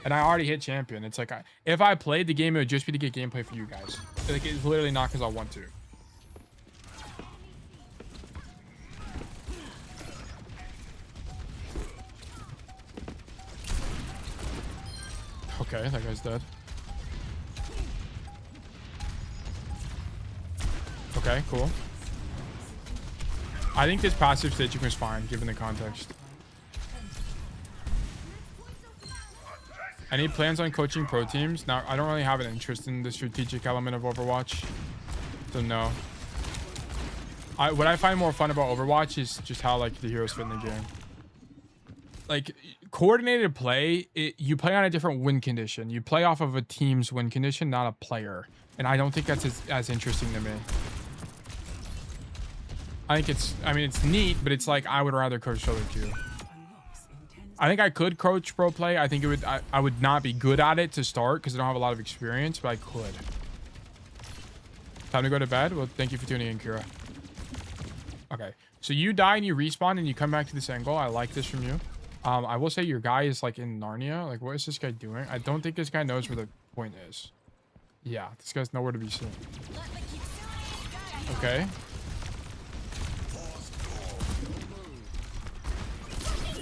And I already hit champion. It's like if I played the game, it would just be to get gameplay for you guys. Like it's literally not because I want to. Okay, that guy's dead. Okay, cool. I think this passive staging was fine, given the context. Any plans on coaching pro teams? Now, I don't really have an interest in the strategic element of Overwatch. So, no. What I find more fun about Overwatch is just how, like, the heroes fit in the game. Like, coordinated play, you play on a different win condition. You play off of a team's win condition, not a player. And I don't think that's as interesting to me. I think it's neat, but it's like I would rather coach solo queue. I think I could coach pro play. I think I would not be good at it to start because I don't have a lot of experience, but I could. Time to go to bed? Well, thank you for tuning in, Kira. Okay, so you die and you respawn and you come back to this angle. I like this from you. I will say your guy is like in Narnia. Like, what is this guy doing? I don't think this guy knows where the point is. Yeah, this guy's nowhere to be seen. Okay.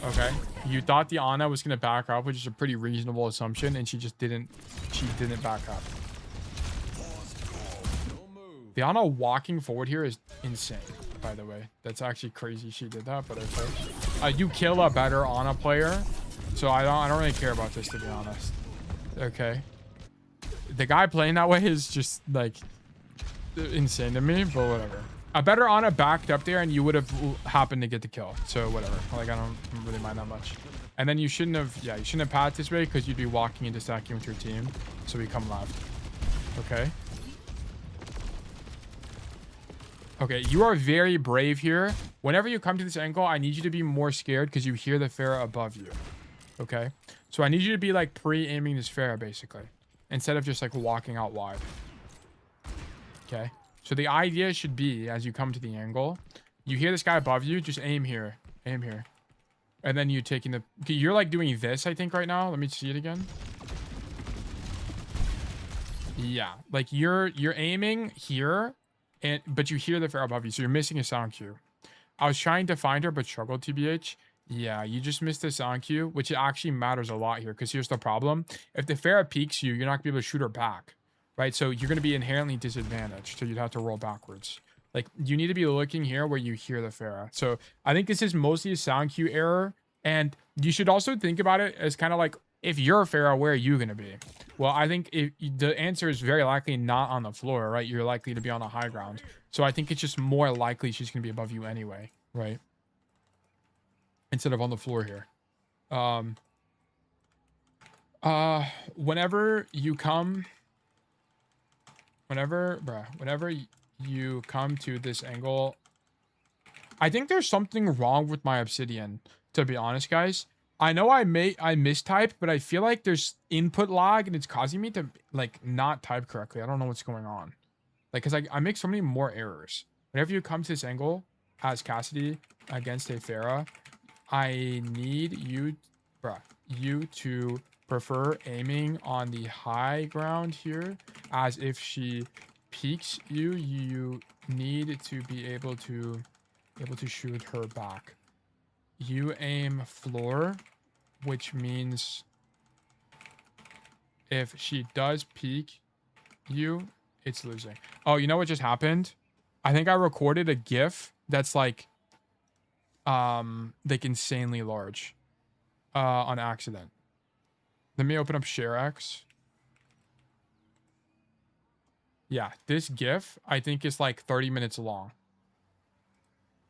Okay. You thought the Ana was gonna back up, which is a pretty reasonable assumption, and she just didn't. She didn't back up. The Ana walking forward here is insane, by the way. That's actually crazy she did that, but okay. You kill a better Ana player, so I don't really care about this, to be honest. Okay. The guy playing that way is just like insane to me, but whatever. A better Ana backed up there and you would have happened to get the kill, so whatever. Like, I don't really mind that much. And then you shouldn't have, yeah, you shouldn't have paths this way because you'd be walking into stacking with your team, so we come left. Okay. Okay, you are very brave here. Whenever you come to this angle, I need you to be more scared because you hear the Pharah above you. Okay? So I need you to be like pre-aiming this Pharah basically, instead of just like walking out wide. Okay? So the idea should be, as you come to the angle, you hear this guy above you, just aim here. Aim here. And then you taking the... Okay, you're like doing this, I think, right now. Let me see it again. Yeah. Like you're aiming here, but you hear the Pharah above you, so you're missing a sound cue. I was trying to find her, but struggled, TBH. Yeah, you just missed the sound cue, which actually matters a lot here, because here's the problem. If the Pharah peeks you, you're not going to be able to shoot her back. Right, so you're going to be inherently disadvantaged, so you'd have to roll backwards. Like, you need to be looking here where you hear the Pharah. So I think this is mostly a sound cue error, and you should also think about it as kind of like, if you're a Pharah, where are you going to be? Well, I think the answer is very likely not on the floor, right? You're likely to be on the high ground. So I think it's just more likely she's going to be above you anyway, right? Instead of on the floor here. Whenever you come... Whenever you come to this angle, I think there's something wrong with my obsidian, to be honest, guys. I know I mistyped, but I feel like there's input lag and it's causing me to like not type correctly. I don't know what's going on. Like, cause I make so many more errors. Whenever you come to this angle as Cassidy against a Pharah, I need you to prefer aiming on the high ground here, as if she peeks you, you need to be able to shoot her back. You aim floor, which means if she does peek you, it's losing. Oh, you know what just happened? I think I recorded a GIF that's like insanely large on accident. Let me open up ShareX. Yeah, this GIF, I think, is like 30 minutes long.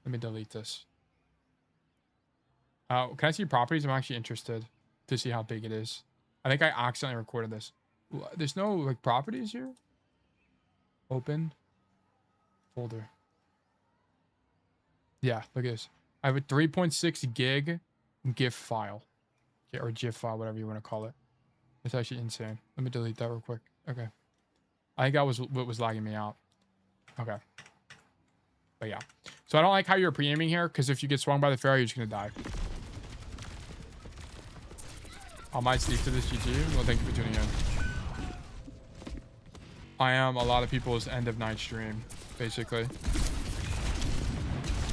Let me delete this. Can I see properties? I'm actually interested to see how big it is. I think I accidentally recorded this. There's no like properties here. Open. Folder. Yeah, look at this. I have a 3.6 gig GIF file. Or GIF file, whatever you want to call it. It's actually insane. Let me delete that real quick. Okay. I think that was what was lagging me out. Okay. But yeah. So I don't like how you're pre-aiming here, because if you get swung by the Pharah, you're just going to die. I might sleep to this GG. Well, thank you for tuning in. I am a lot of people's end of night stream, basically.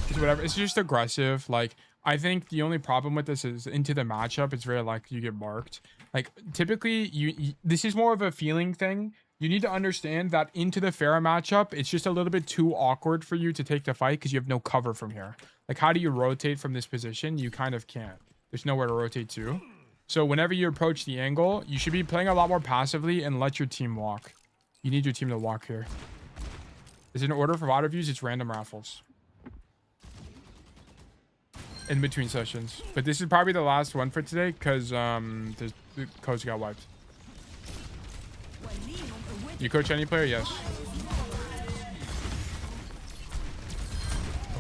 It's whatever. It's just aggressive. Like, I think the only problem with this is into the matchup, it's very likely you get marked. Like, typically, this is more of a feeling thing. You need to understand that into the Pharah matchup, it's just a little bit too awkward for you to take the fight because you have no cover from here. Like, how do you rotate from this position? You kind of can't. There's nowhere to rotate to. So whenever you approach the angle, you should be playing a lot more passively and let your team walk. You need your team to walk here. Is it an order for auto views? It's random raffles. In between sessions, but this is probably the last one for today because the coach got wiped. You coach any player? Yes.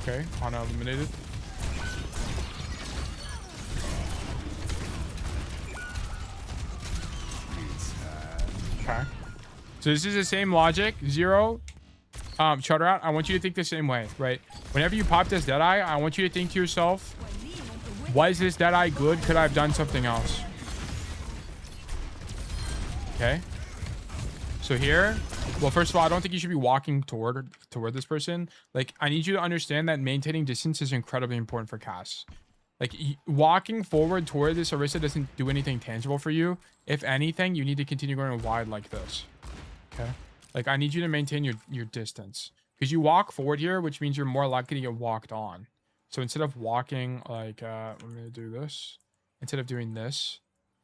Okay, Ana eliminated. Okay, so this is the same logic. Zero. Charter out. I want you to think the same way, right? Whenever you pop this Deadeye, I want you to think to yourself, was this Deadeye good? Could I have done something else? Okay. So here, well, first of all, I don't think you should be walking toward this person. Like, I need you to understand that maintaining distance is incredibly important for Cass. Like, walking forward toward this Orisa doesn't do anything tangible for you. If anything, you need to continue going wide like this. Okay. Like, I need you to maintain your distance. Because you walk forward here, which means you're more likely to get walked on. So instead of walking, like, I'm going to do this. Instead of doing this,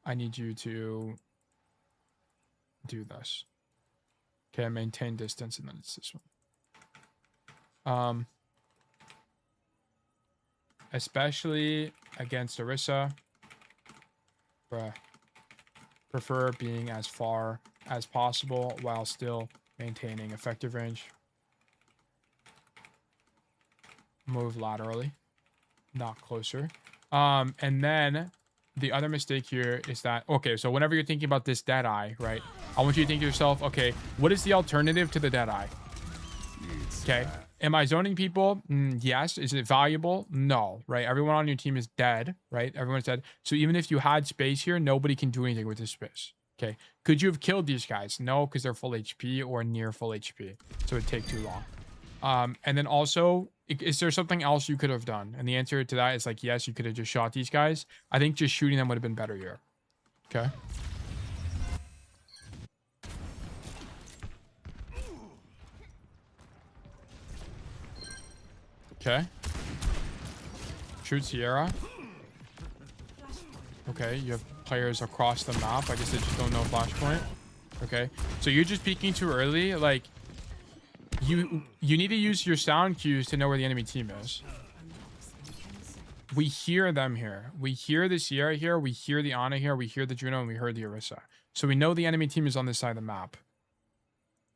I need you to do this. Okay, maintain distance, and then it's this one. Especially against Orisa. Bruh. Prefer being as far as possible while still maintaining effective range. Move laterally, not closer. And then the other mistake here is that, okay, so whenever you're thinking about this Deadeye, right, I want you to think to yourself, okay, what is the alternative to the Deadeye? Okay, am I zoning people? Yes. Is it valuable? No, right? Everyone on your team is dead, right? Everyone's dead. So even if you had space here, nobody can do anything with this space. Okay, could you have killed these guys? No, because they're full HP or near full HP, so it'd take too long. And then also, is there something else you could have done? And the answer to that is like, yes, you could have just shot these guys. I think just shooting them would have been better here. Okay. Okay. Shoot Sierra. Okay, you have players across the map. I guess they just don't know flashpoint. Okay, so you're just peeking too early. Like, you need to use your sound cues to know where the enemy team is. We hear them here. We hear the Sierra here. We hear the Ana here. We hear the Juno, and we heard the Orisa. So we know the enemy team is on this side of the map.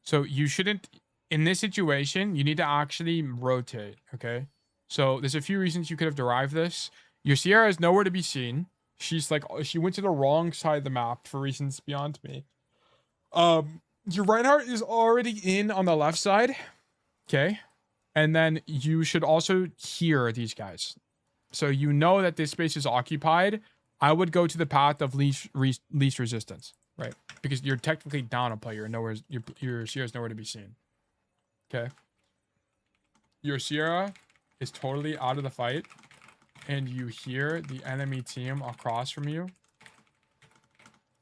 So you shouldn't, in this situation, you need to actually rotate, okay? So there's a few reasons you could have derived this. Your Sierra is nowhere to be seen. She's like, she went to the wrong side of the map for reasons beyond me. Your Reinhardt is already in on the left side, okay? And then you should also hear these guys. So you know that this space is occupied. I would go to the path of least resistance, right? Because you're technically down a player. Nowhere, your Sierra is nowhere to be seen. Okay. Your Sierra is totally out of the fight, and you hear the enemy team across from you.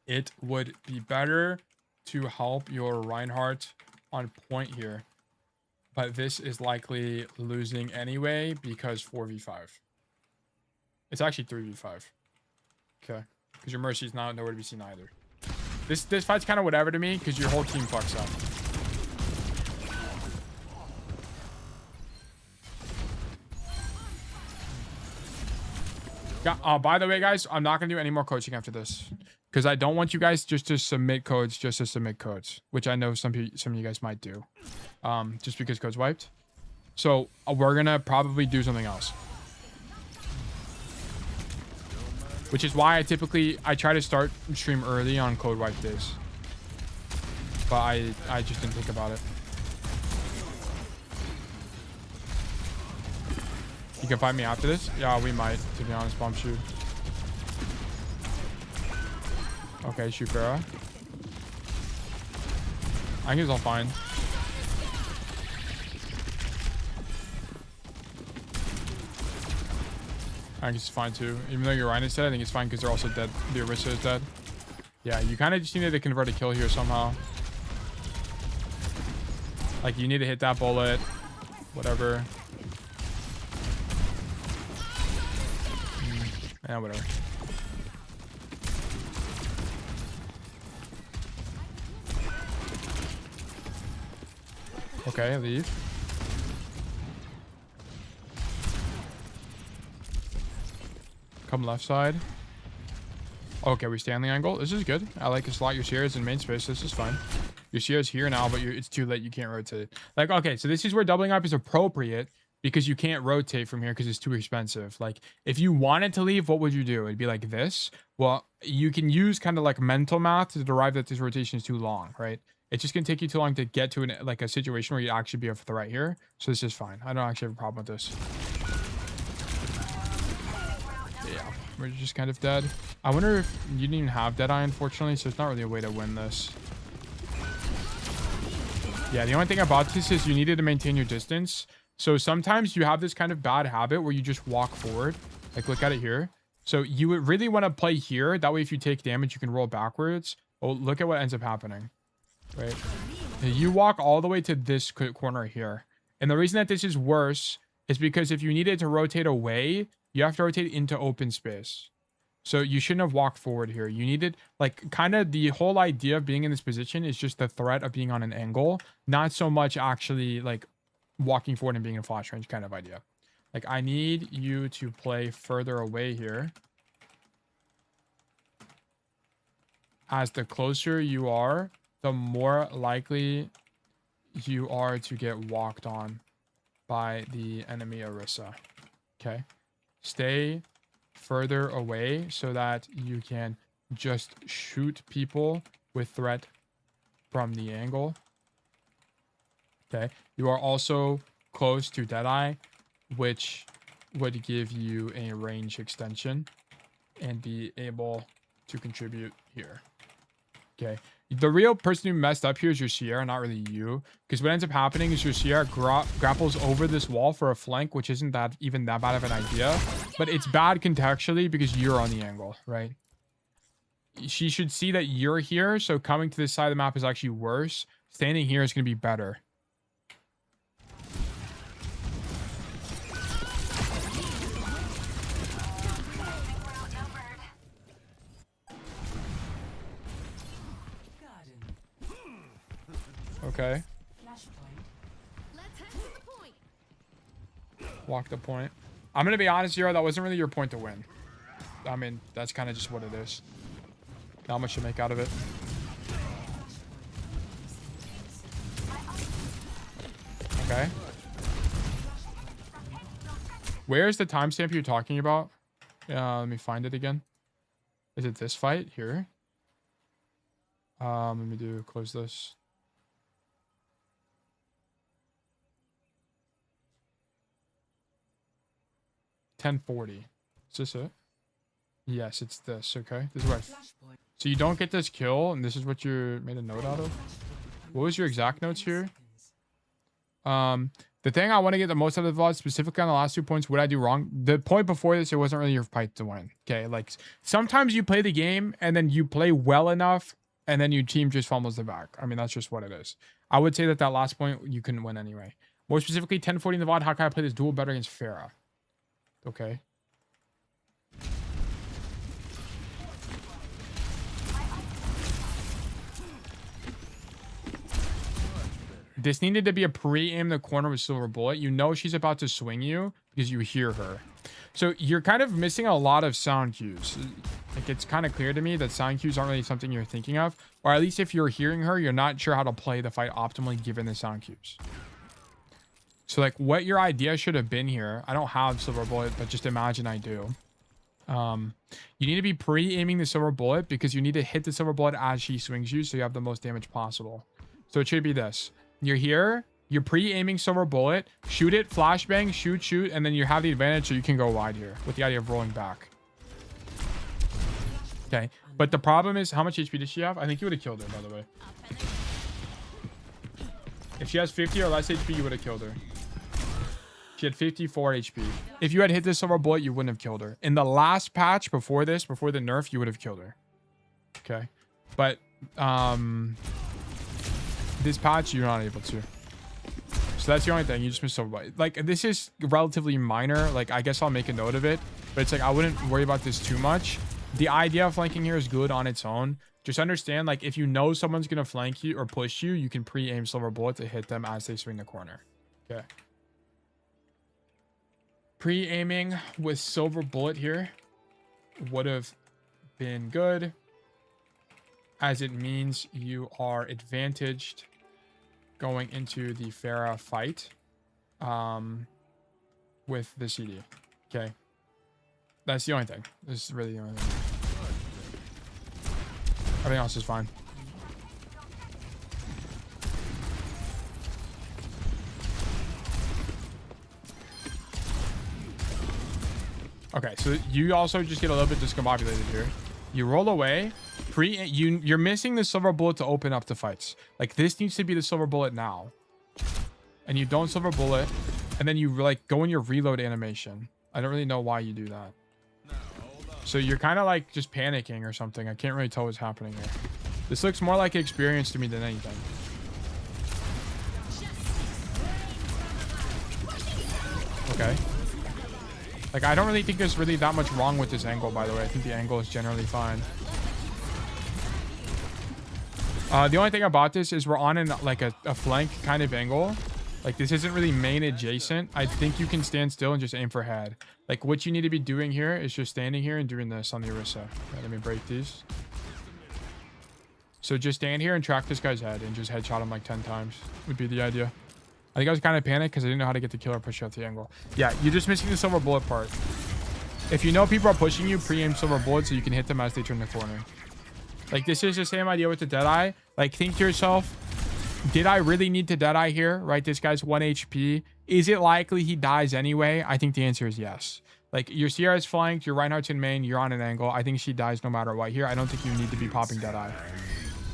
It would be better to help your Reinhardt on point here, but this is likely losing anyway because 4v5. It's actually 3v5. Okay, because your Mercy's not nowhere to be seen either. This fight's kind of whatever to me because your whole team fucks up. By the way, guys, I'm not gonna do any more coaching after this because I don't want you guys just to submit codes just to submit codes, which I know some of you guys might do, just because code's wiped. So we're gonna probably do something else, which is why I try to start stream early on code wipe days, but I just didn't think about it. You can find me after this? Yeah, we might, to be honest, BombchuBunny. Okay, shoot Farah. I think it's all fine. I think it's fine too. Even though your Ryan is dead, I think it's fine because they're also dead. The Orisa is dead. Yeah, you kind of just needed to convert a kill here somehow. Like, you need to hit that bullet. Whatever. Yeah, whatever. Okay, leave. Come left side. Okay, we stay on the angle. This is good. I like to slot your Sierras in main space. This is fine. Your Sierra's here now, but it's too late. You can't rotate. Like, okay, so this is where doubling up is appropriate because you can't rotate from here because it's too expensive. Like, if you wanted to leave, what would you do? It'd be like this. Well, you can use kind of like mental math to derive that this rotation is too long, right? It's just gonna take you too long to get to like a situation where you'd actually be able to right here. So this is fine. I don't actually have a problem with this. Yeah, we're just kind of dead. I wonder if you didn't even have Deadeye, unfortunately, so it's not really a way to win this. Yeah, the only thing about this is you needed to maintain your distance. So sometimes you have this kind of bad habit where you just walk forward. Like, look at it here. So you would really want to play here. That way, if you take damage, you can roll backwards. Oh, look at what ends up happening. Right? You walk all the way to this corner here. And the reason that this is worse is because if you needed to rotate away, you have to rotate into open space. So you shouldn't have walked forward here. You needed, like, kind of the whole idea of being in this position is just the threat of being on an angle, not so much actually, like, walking forward and being in flash range kind of idea. Like, I need you to play further away here. As the closer you are, the more likely you are to get walked on by the enemy Orisa. Okay? Stay further away so that you can just shoot people with threat from the angle. Okay? You are also close to Deadeye, which would give you a range extension and be able to contribute here. Okay? The real person who messed up here is your Sierra, not really you. Because what ends up happening is your Sierra grapples over this wall for a flank, which isn't that even that bad of an idea. But it's bad contextually because you're on the angle, right? She should see that you're here, so coming to this side of the map is actually worse. Standing here is going to be better. Okay. Walk the point. I'm going to be honest here, that wasn't really your point to win. I mean, that's kind of just what it is. Not much to make out of it. Okay. Where's the timestamp you're talking about? Let me find it again. Is it this fight here? Let me close this. $10.40. Is this it? Yes, it's this. Okay. This is right. So you don't get this kill, and this is what you made a note out of? What was your exact notes here? The thing I want to get the most out of the VOD, specifically on the last 2 points, what I do wrong. The point before this, it wasn't really your fight to win. Okay, like sometimes you play the game and then you play well enough and then your team just fumbles the back. I mean, that's just what it is. I would say that that last point, you couldn't win anyway. More specifically, 10:40 in the VOD, how can I play this duel better against Pharah? Okay. This needed to be a pre-aim the corner with Silver Bullet. You know she's about to swing you because you hear her. So you're kind of missing a lot of sound cues. Like, it's kind of clear to me that sound cues aren't really something you're thinking of. Or at least if you're hearing her, you're not sure how to play the fight optimally given the sound cues. So, like, what your idea should have been here... I don't have Silver Bullet, but just imagine I do. You need to be pre-aiming the Silver Bullet because you need to hit the Silver Bullet as she swings you so you have the most damage possible. So it should be this. You're here, you're pre-aiming Silver Bullet, shoot it, flashbang, shoot, and then you have the advantage so you can go wide here with the idea of rolling back. Okay, but the problem is, how much HP does she have? I think you would have killed her, by the way. If she has 50 or less HP, you would have killed her. She had 54 HP. If you had hit this Silver Bullet, you wouldn't have killed her. In the last patch before this, before the nerf, you would have killed her. Okay, but this patch, you're not able to. So that's the only thing. You just missed Silver Bullet. Like, this is relatively minor. Like, I guess I'll make a note of it. But it's like, I wouldn't worry about this too much. The idea of flanking here is good on its own. Just understand, like, if you know someone's going to flank you or push you, you can pre-aim Silver Bullet to hit them as they swing the corner. Okay. Pre-aiming with Silver Bullet here would have been good, as it means you are advantaged going into the Pharah fight with the CD. Okay. That's the only thing. This is really the only thing. Everything else is fine. Okay, so you also just get a little bit discombobulated here. You roll away. You're missing the Silver Bullet to open up the fights. Like, this needs to be the Silver Bullet now. And you don't Silver Bullet. And then you, like, go in your reload animation. I don't really know why you do that. So you're kind of, like, just panicking or something. I can't really tell what's happening here. This looks more like experience to me than anything. Okay. Like, I don't really think there's really that much wrong with this angle, by the way. I think the angle is generally fine. The only thing about this is we're on an, like a flank kind of angle. Like, this isn't really main adjacent. I think you can stand still and just aim for head. Like, what you need to be doing here is just standing here and doing this on the Orisa. Okay, let me break these. So just stand here and track this guy's head and just headshot him like 10 times would be the idea. I think I was kind of panicked because I didn't know how to get the killer push out the angle. Yeah, you're just missing the silver bullet part. If you know people are pushing you, pre-aim silver bullets so you can hit them as they turn the corner. Like, this is the same idea with the Deadeye. Like, think to yourself, did I really need to Deadeye here? Right? This guy's 1 HP. Is it likely he dies anyway? I think the answer is yes. Like, your Sierra is flanked, your Reinhardt's in main, you're on an angle. I think she dies no matter what here. I don't think you need to be popping Deadeye.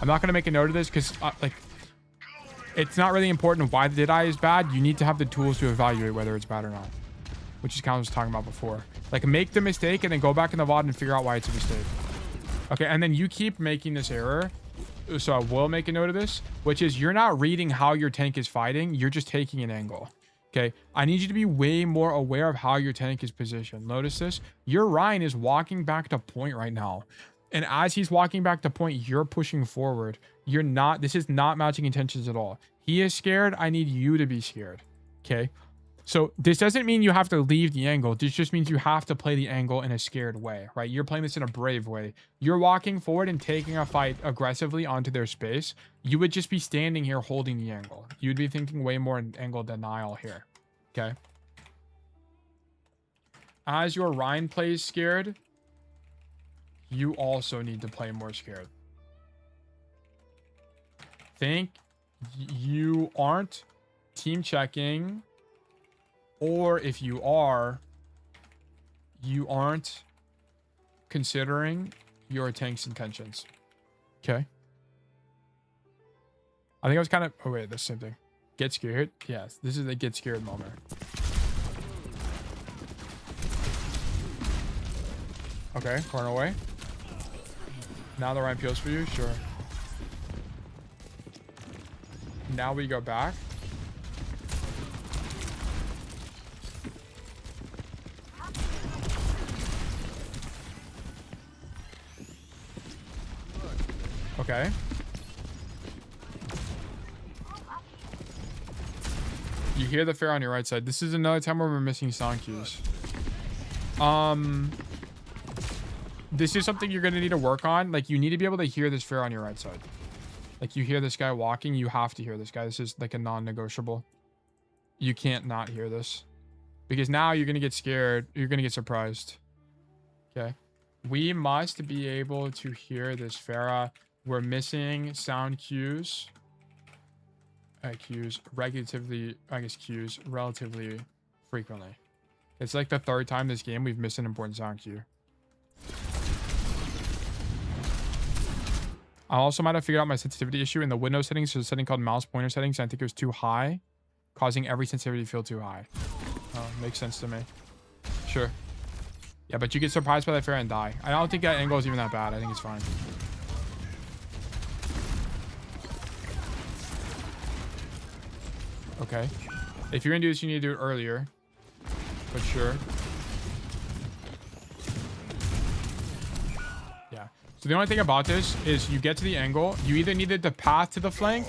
I'm not going to make a note of this because, like, it's not really important why the Deadeye is bad. You need to have the tools to evaluate whether it's bad or not, which is kind of what I was talking about before. Like, make the mistake and then go back in the VOD and figure out why it's a mistake. Okay, and then you keep making this error. So I will make a note of this, which is you're not reading how your tank is fighting. You're just taking an angle. Okay, I need you to be way more aware of how your tank is positioned. Notice this. Your Ryan is walking back to point right now. And as he's walking back to point, you're pushing forward. You're not, this is not matching intentions at all. He is scared. I need you to be scared. Okay. So this doesn't mean you have to leave the angle. This just means you have to play the angle in a scared way, right? You're playing this in a brave way. You're walking forward and taking a fight aggressively onto their space. You would just be standing here holding the angle. You'd be thinking way more in angle denial here. Okay. As your Ryan plays scared, you also need to play more scared. Think you aren't team checking, or if you are, you aren't considering your tank's intentions. Okay. I think I was kind of, oh wait, that's the same thing. Get scared. Yes, this is a get scared moment. Okay, corner away. Now the Ryan peels for you, sure. Now we go back. Okay. You hear the fair on your right side. This is another time where we're missing sound cues. This is something you're going to need to work on. Like, you need to be able to hear this fair on your right side. Like, you hear this guy walking, you have to hear this guy. This is like a non-negotiable. You can't not hear this. Because now you're going to get scared. You're going to get surprised. Okay. We must be able to hear this Farah. We're missing sound cues. Cues relatively, I guess cues relatively frequently. It's like the third time this game we've missed an important sound cue. I also might have figured out my sensitivity issue in the window settings. There's a setting called mouse pointer settings. I think it was too high, causing every sensitivity to feel too high. Oh, makes sense to me. Sure. Yeah, but you get surprised by that fair and die. I don't think that angle is even that bad. I think it's fine. Okay. If you're gonna do this, you need to do it earlier. But sure. Yeah. So the only thing about this is you get to the angle. You either needed the path to the flank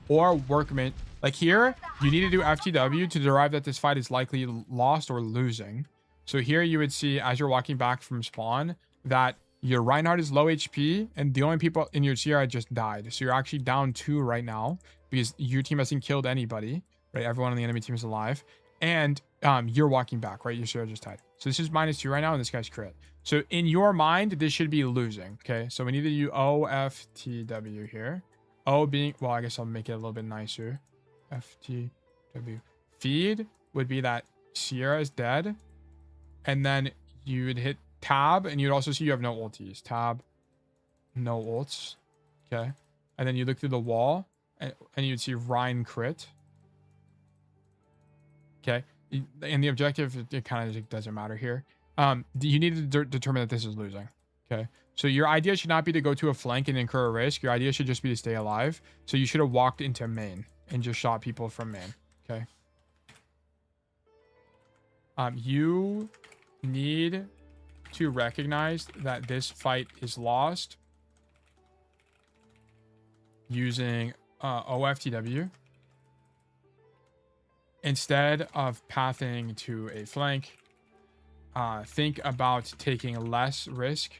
or workman. Like here, you need to do FTW to derive that this fight is likely lost or losing. So here you would see as you're walking back from spawn that your Reinhardt is low HP and the only people in your Sierra just died. So you're actually down 2 right now because your team hasn't killed anybody, right? Everyone on the enemy team is alive. And you're walking back, right? Your Sierra just died. So this is -2 right now and this guy's crit. So in your mind, this should be losing, okay? So we need to do OFTW here. O being, well, I guess I'll make it a little bit nicer. FTW. Feed would be that Sierra is dead. And then you would hit tab and you'd also see you have no ultis. Tab, no ults. Okay. And then you look through the wall and you'd see Ryan crit. Okay. And the objective, it kind of doesn't matter here. You need to determine that this is losing. Okay. So your idea should not be to go to a flank and incur a risk. Your idea should just be to stay alive. So you should have walked into main and just shot people from main. Okay. You need to recognize that this fight is lost using OFTW instead of pathing to a flank. Think about taking less risk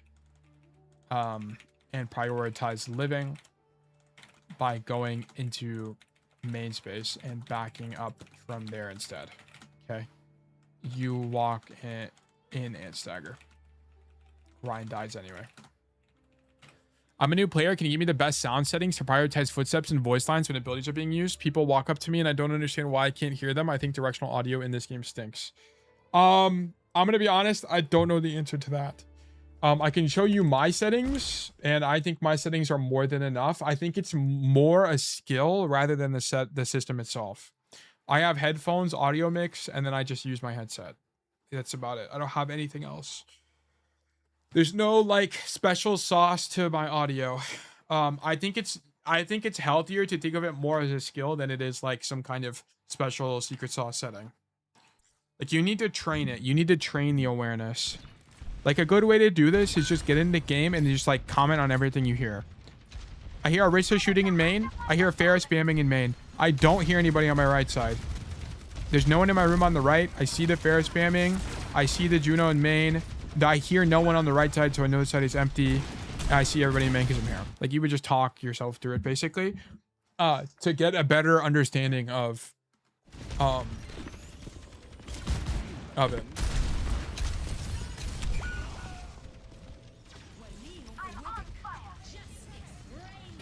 and prioritize living by going into main space and backing up from there instead. Okay, you walk in and stagger. Ryan dies anyway. I'm a new player. Can you give me the best sound settings to prioritize footsteps and voice lines when abilities are being used? People walk up to me and I don't understand why I can't hear them. I think directional audio in this game stinks. I'm gonna be honest, I don't know the answer to that. I can show you my settings, and I think my settings are more than enough. I think it's more a skill rather than the system itself. I have headphones, audio mix, and then I just use my headset. That's about it. I don't have anything else. There's no like special sauce to my audio. I think it's healthier to think of it more as a skill than it is like some kind of special secret sauce setting. Like you need to train it. You need to train the awareness. Like a good way to do this is just get in the game and just like comment on everything you hear. I hear Arisa shooting in main. I hear Farah spamming in main. I don't hear anybody on my right side. There's no one in my room on the right. I see the Farah spamming. I see the Juno in main. I hear no one on the right side, so I know the side is empty. I see everybody in main because I'm here. Like you would just talk yourself through it basically to get a better understanding of it.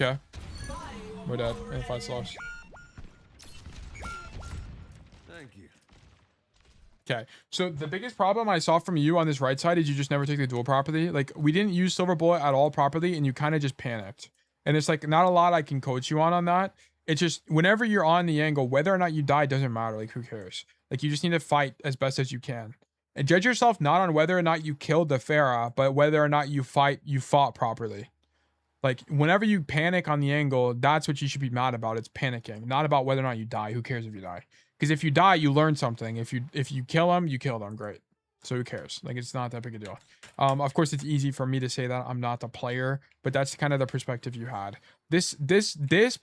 Okay. We're dead. And 5 slots. Thank you. Okay. So the biggest problem I saw from you on this right side is you just never took the duel properly. Like we didn't use Silver Bullet at all properly and you kind of just panicked. And it's like not a lot I can coach you on that. It's just whenever you're on the angle, whether or not you die doesn't matter. Like who cares? Like you just need to fight as best as you can. And judge yourself not on whether or not you killed the Farah, but whether or not you fought properly. Like whenever you panic on the angle, that's what you should be mad about. It's panicking, not about whether or not you die. Who cares if you die? Because if you die, you learn something. If you kill them, you kill them. Great. So who cares? Like it's not that big a deal. Of course, it's easy for me to say that I'm not the player, but that's kind of the perspective you had. This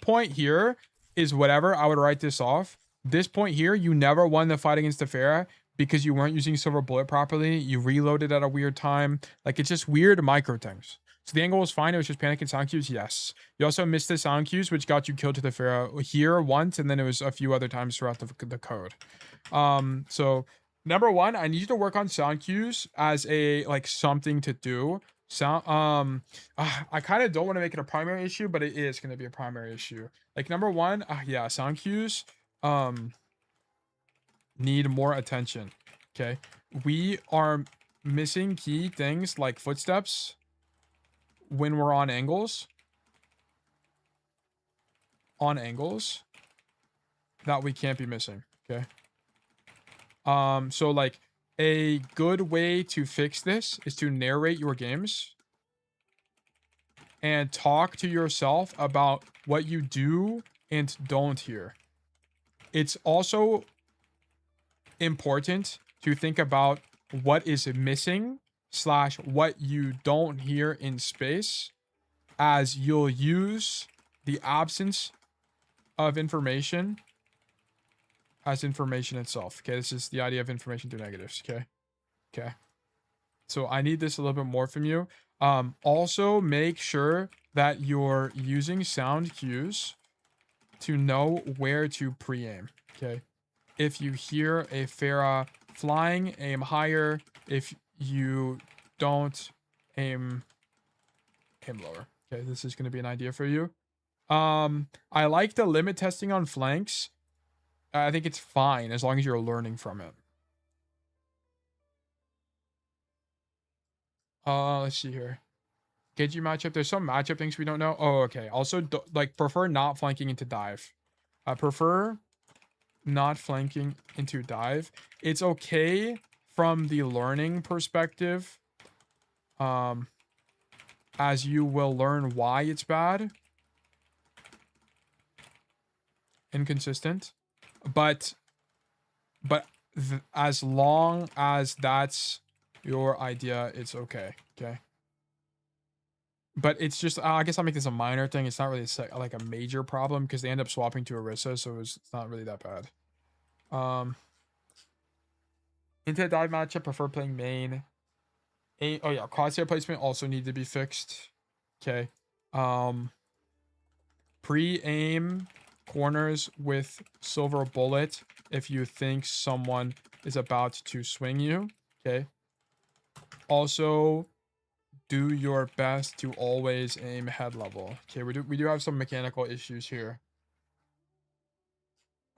point here is whatever. I would write this off. This point here, you never won the fight against the Farah because you weren't using Silver Bullet properly. You reloaded at a weird time. Like it's just weird micro things. So the angle was fine. It was just panic and sound cues. Yes. You also missed the sound cues, which got you killed to the Farah here once. And then it was a few other times throughout the code. So number one, I need you to work on sound cues as a, like something to do. Sound, I kind of don't want to make it a primary issue, but it is going to be a primary issue. Like number one, yeah, sound cues, need more attention. Okay. We are missing key things like footsteps when we're on angles that we can't be missing. Okay. So like a good way to fix this is to narrate your games and talk to yourself about what you do and don't hear. It's also important to think about what is missing / what you don't hear in space, as you'll use the absence of information as information itself. Okay, this is the idea of information through negatives. Okay. So I need this a little bit more from you. Also make sure that you're using sound cues to know where to pre-aim. Okay. If you hear a Farah flying, aim higher. If you don't, aim lower. Okay, this is going to be an idea for you. I like the limit testing on flanks. I think it's fine as long as you're learning from it. Let's see here. Genji matchup. There's some matchup things we don't know. Oh, okay. Also, like prefer not flanking into dive. Prefer not flanking into dive. It's okay from the learning perspective, as you will learn why it's bad. Inconsistent. But as long as that's your idea, it's okay. Okay. But it's just, I guess I'll make this a minor thing. It's not really like a major problem because they end up swapping to Orisa, so it's not really that bad. Into a dive matchup, prefer playing main. Oh yeah, crosshair placement also need to be fixed. Okay. Pre-aim corners with silver bullet if you think someone is about to swing you. Okay. Also, do your best to always aim head level. Okay, we do have some mechanical issues here.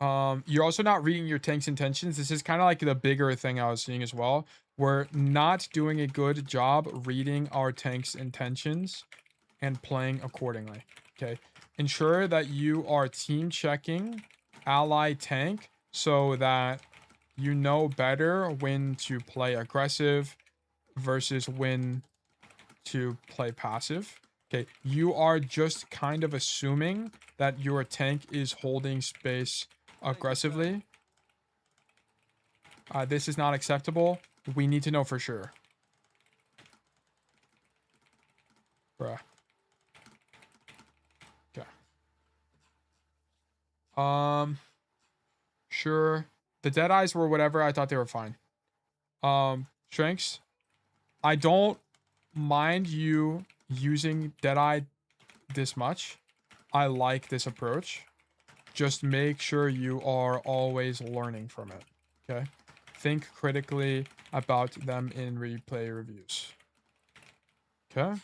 You're also not reading your tank's intentions. This is kind of like the bigger thing I was seeing as well. We're not doing a good job reading our tank's intentions and playing accordingly. Okay, ensure that you are team checking ally tank so that you know better when to play aggressive versus when to play passive. Okay, you are just kind of assuming that your tank is holding space aggressively. This is not acceptable. We need to know for sure. Bruh. Okay. Sure. The dead eyes were whatever. I thought they were fine. Strengths. I don't mind you using Deadeye this much. I like this approach. Just make sure you are always learning from it. Okay? Think critically about them in replay reviews. Okay?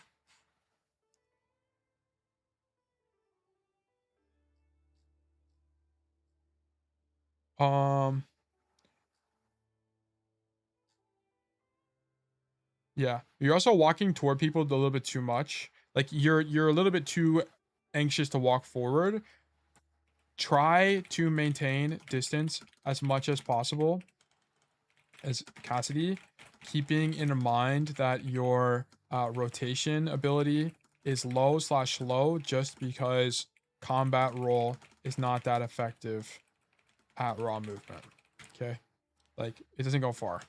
Yeah, you're also walking toward people a little bit too much. Like you're a little bit too anxious to walk forward. Try to maintain distance as much as possible as Cassidy, keeping in mind that your rotation ability is low/slow just because combat roll is not that effective at raw movement. Okay, like it doesn't go far.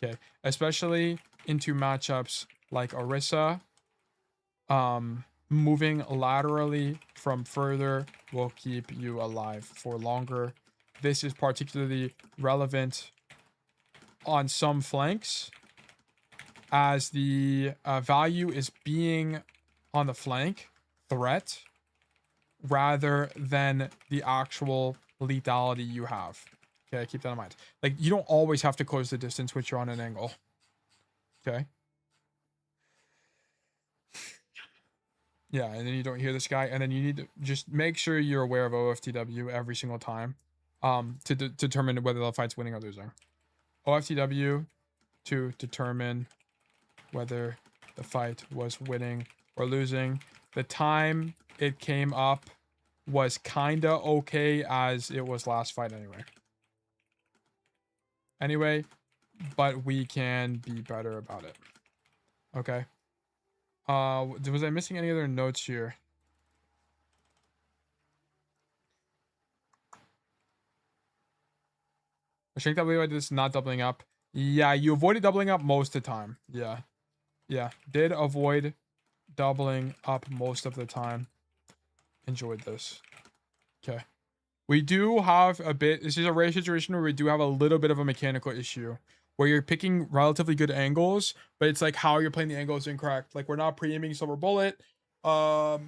Okay, especially into matchups like Orisa. Moving laterally from further will keep you alive for longer. This is particularly relevant on some flanks, as the value is being on the flank threat rather than the actual lethality you have. Okay, keep that in mind. Like, you don't always have to close the distance when you're on an angle. Okay. Yeah, and then you don't hear this guy, and then you need to just make sure you're aware of OFTW every single time to determine whether the fight's winning or losing. OFTW to determine whether the fight was winning or losing. The time it came up was kinda okay, as it was last fight anyway, but we can be better about it. Okay. Was I missing any other notes here? I think that way this is not doubling up. Yeah, you avoided doubling up most of the time. Yeah, did avoid doubling up most of the time. Enjoyed this. Okay. We do have a bit, this is a rare situation where we do have a little bit of a mechanical issue where you're picking relatively good angles, but it's like how you're playing the angle is incorrect. Like, we're not pre-aiming silver bullet, or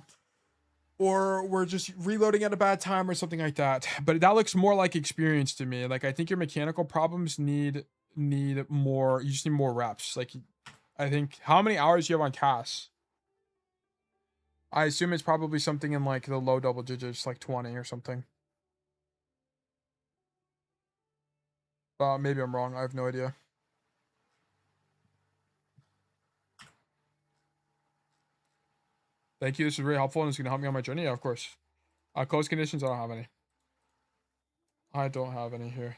we're just reloading at a bad time or something like that. But that looks more like experience to me. Like, I think your mechanical problems need more, you just need more reps. Like, I think, how many hours do you have on Cass? I assume it's probably something in like the low double digits, like 20 or something. Maybe I'm wrong. I have no idea. Thank you. This is really helpful and it's going to help me on my journey. Yeah, of course. Close conditions, I don't have any. I don't have any here.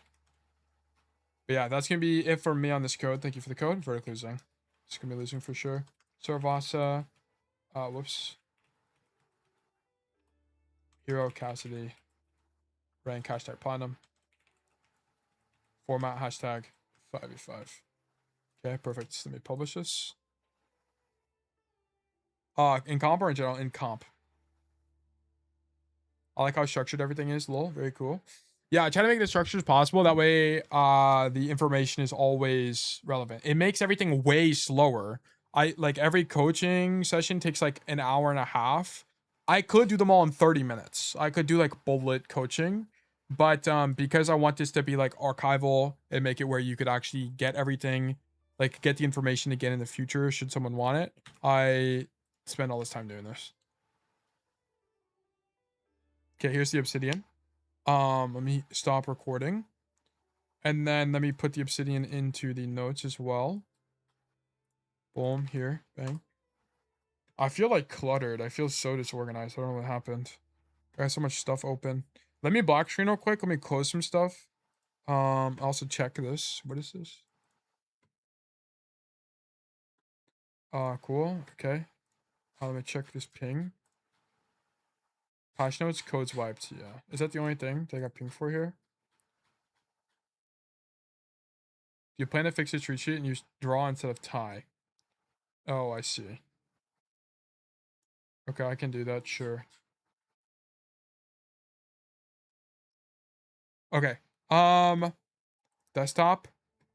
But yeah, that's going to be it for me on this code. Thank you for the code. Vertically losing. It's going to be losing for sure. Suravasa. Whoops. Hero Cassidy. Rank hashtag platinum. Format hashtag 5v5. Okay, perfect. Let me publish this. In comp or in general? In comp. I like how structured everything is. Lol, very cool. Yeah, I try to make the structure as possible. That way, the information is always relevant. It makes everything way slower. Like every coaching session takes like an hour and a half. I could do them all in 30 minutes. I could do like bullet coaching, but because I want this to be like archival and make it where you could actually get everything, like get the information again in the future should someone want it, I spend all this time doing this. Okay, here's the obsidian. Let me stop recording. And then let me put the obsidian into the notes as well. Boom, here, bang. I feel like cluttered. I feel so disorganized. I don't know what happened. I got so much stuff open. Let me black screen real quick. Let me close some stuff. Also check this. What is this? Cool. Okay. Let me check this ping. Patch notes, codes wiped. Yeah. Is that the only thing that I got ping for here? You plan to fix the treat sheet and use draw instead of tie. Oh, I see. Okay, I can do that, sure. Okay. Desktop.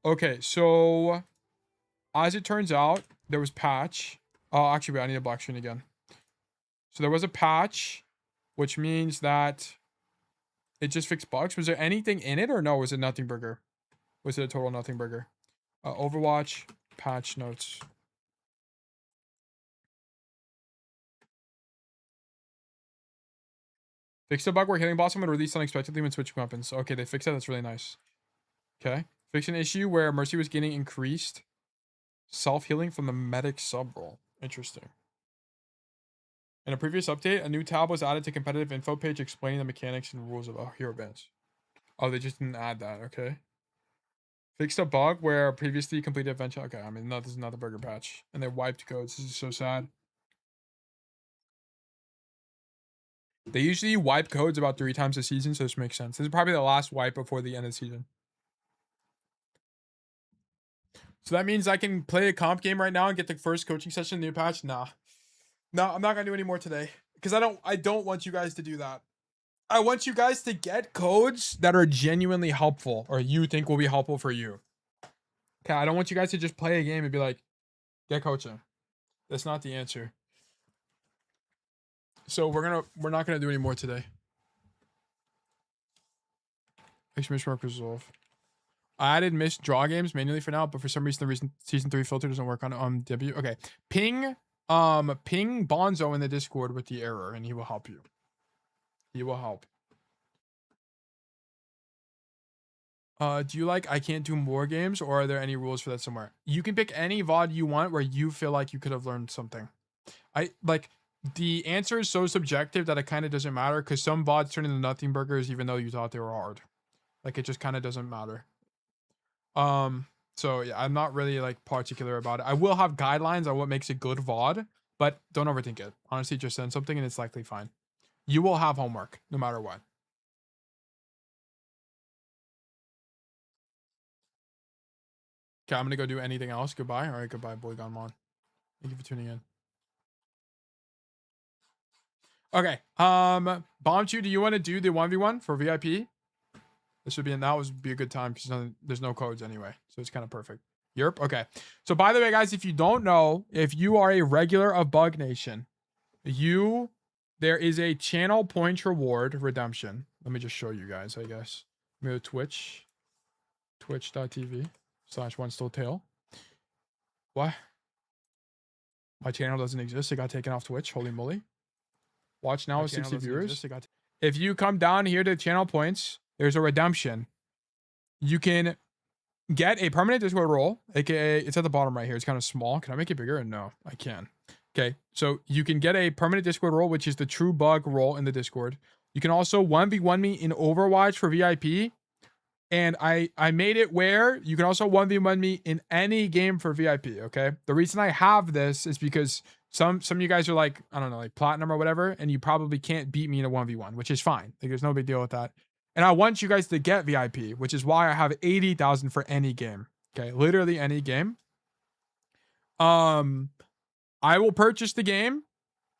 Okay, so as it turns out, there was patch. Oh, actually, wait, I need a black screen again. So there was a patch, which means that it just fixed bugs. Was there anything in it or no? Was it nothing burger? Was it a total nothing burger? Overwatch, patch notes. Fix the bug where healing blossom would release unexpectedly when switching weapons. Okay, they fixed that. That's really nice. Okay. Fix an issue where Mercy was getting increased self-healing from the medic sub role. Interesting. In a previous update, a new tab was added to competitive info page explaining the mechanics and rules of hero bands. Oh, they just didn't add that. Okay. Fixed a bug where previously completed adventure. Okay, I mean, no, this is not the burger patch. And they wiped codes. This is so sad. They usually wipe codes about 3 times a season, so this makes sense. This is probably the last wipe before the end of the season. So that means I can play a comp game right now and get the first coaching session new patch? Nah. No, I'm not gonna do any more today. Because I don't want you guys to do that. I want you guys to get codes that are genuinely helpful or you think will be helpful for you. Okay, I don't want you guys to just play a game and be like, get coaching. That's not the answer. So we're not gonna do any more today. Exclamation mark resolve. I added missed draw games manually for now, but for some reason the season 3 filter doesn't work on W. Okay. Ping Bonzo in the Discord with the error and he will help you. He will help. Do you like I can't do more games or are there any rules for that somewhere? You can pick any VOD you want where you feel like you could have learned something. The answer is so subjective that it kind of doesn't matter because some VODs turn into nothing burgers even though you thought they were hard. Like it just kind of doesn't matter. So yeah, I'm not really like particular about it. I will have guidelines on what makes a good VOD, but don't overthink it. Honestly, just send something and it's likely fine. You will have homework no matter what. Okay, I'm gonna go do anything else. Goodbye. All right, goodbye, boy gone mon. Thank you for tuning in. Okay, BombchuBunny, do you want to do the 1v1 for VIP? This would be, and that would be a good time because there's no codes anyway, so it's kind of perfect. Yerp. Okay. So by the way, guys, if you don't know, if you are a regular of Bug Nation, there is a channel point reward redemption. Let me just show you guys, I guess. Let me go to Twitch, twitch.tv/OneStillTale. What? My channel doesn't exist. It got taken off Twitch. Holy moly. Watch now with 60 viewers. If you come down here to channel points, there's a redemption. You can get a permanent Discord role, aka it's at the bottom right here. It's kind of small. Can I make it bigger? No, I can. Okay, so you can get a permanent Discord role, which is the true bug role in the Discord. You can also 1v1 me in Overwatch for VIP. And I made it where you can also 1v1 me in any game for VIP, okay? The reason I have this is because some of you guys are like, I don't know, like platinum or whatever, and you probably can't beat me in a 1v1, which is fine. Like there's no big deal with that. And I want you guys to get VIP, which is why I have 80,000 for any game. Okay, literally any game. I will purchase the game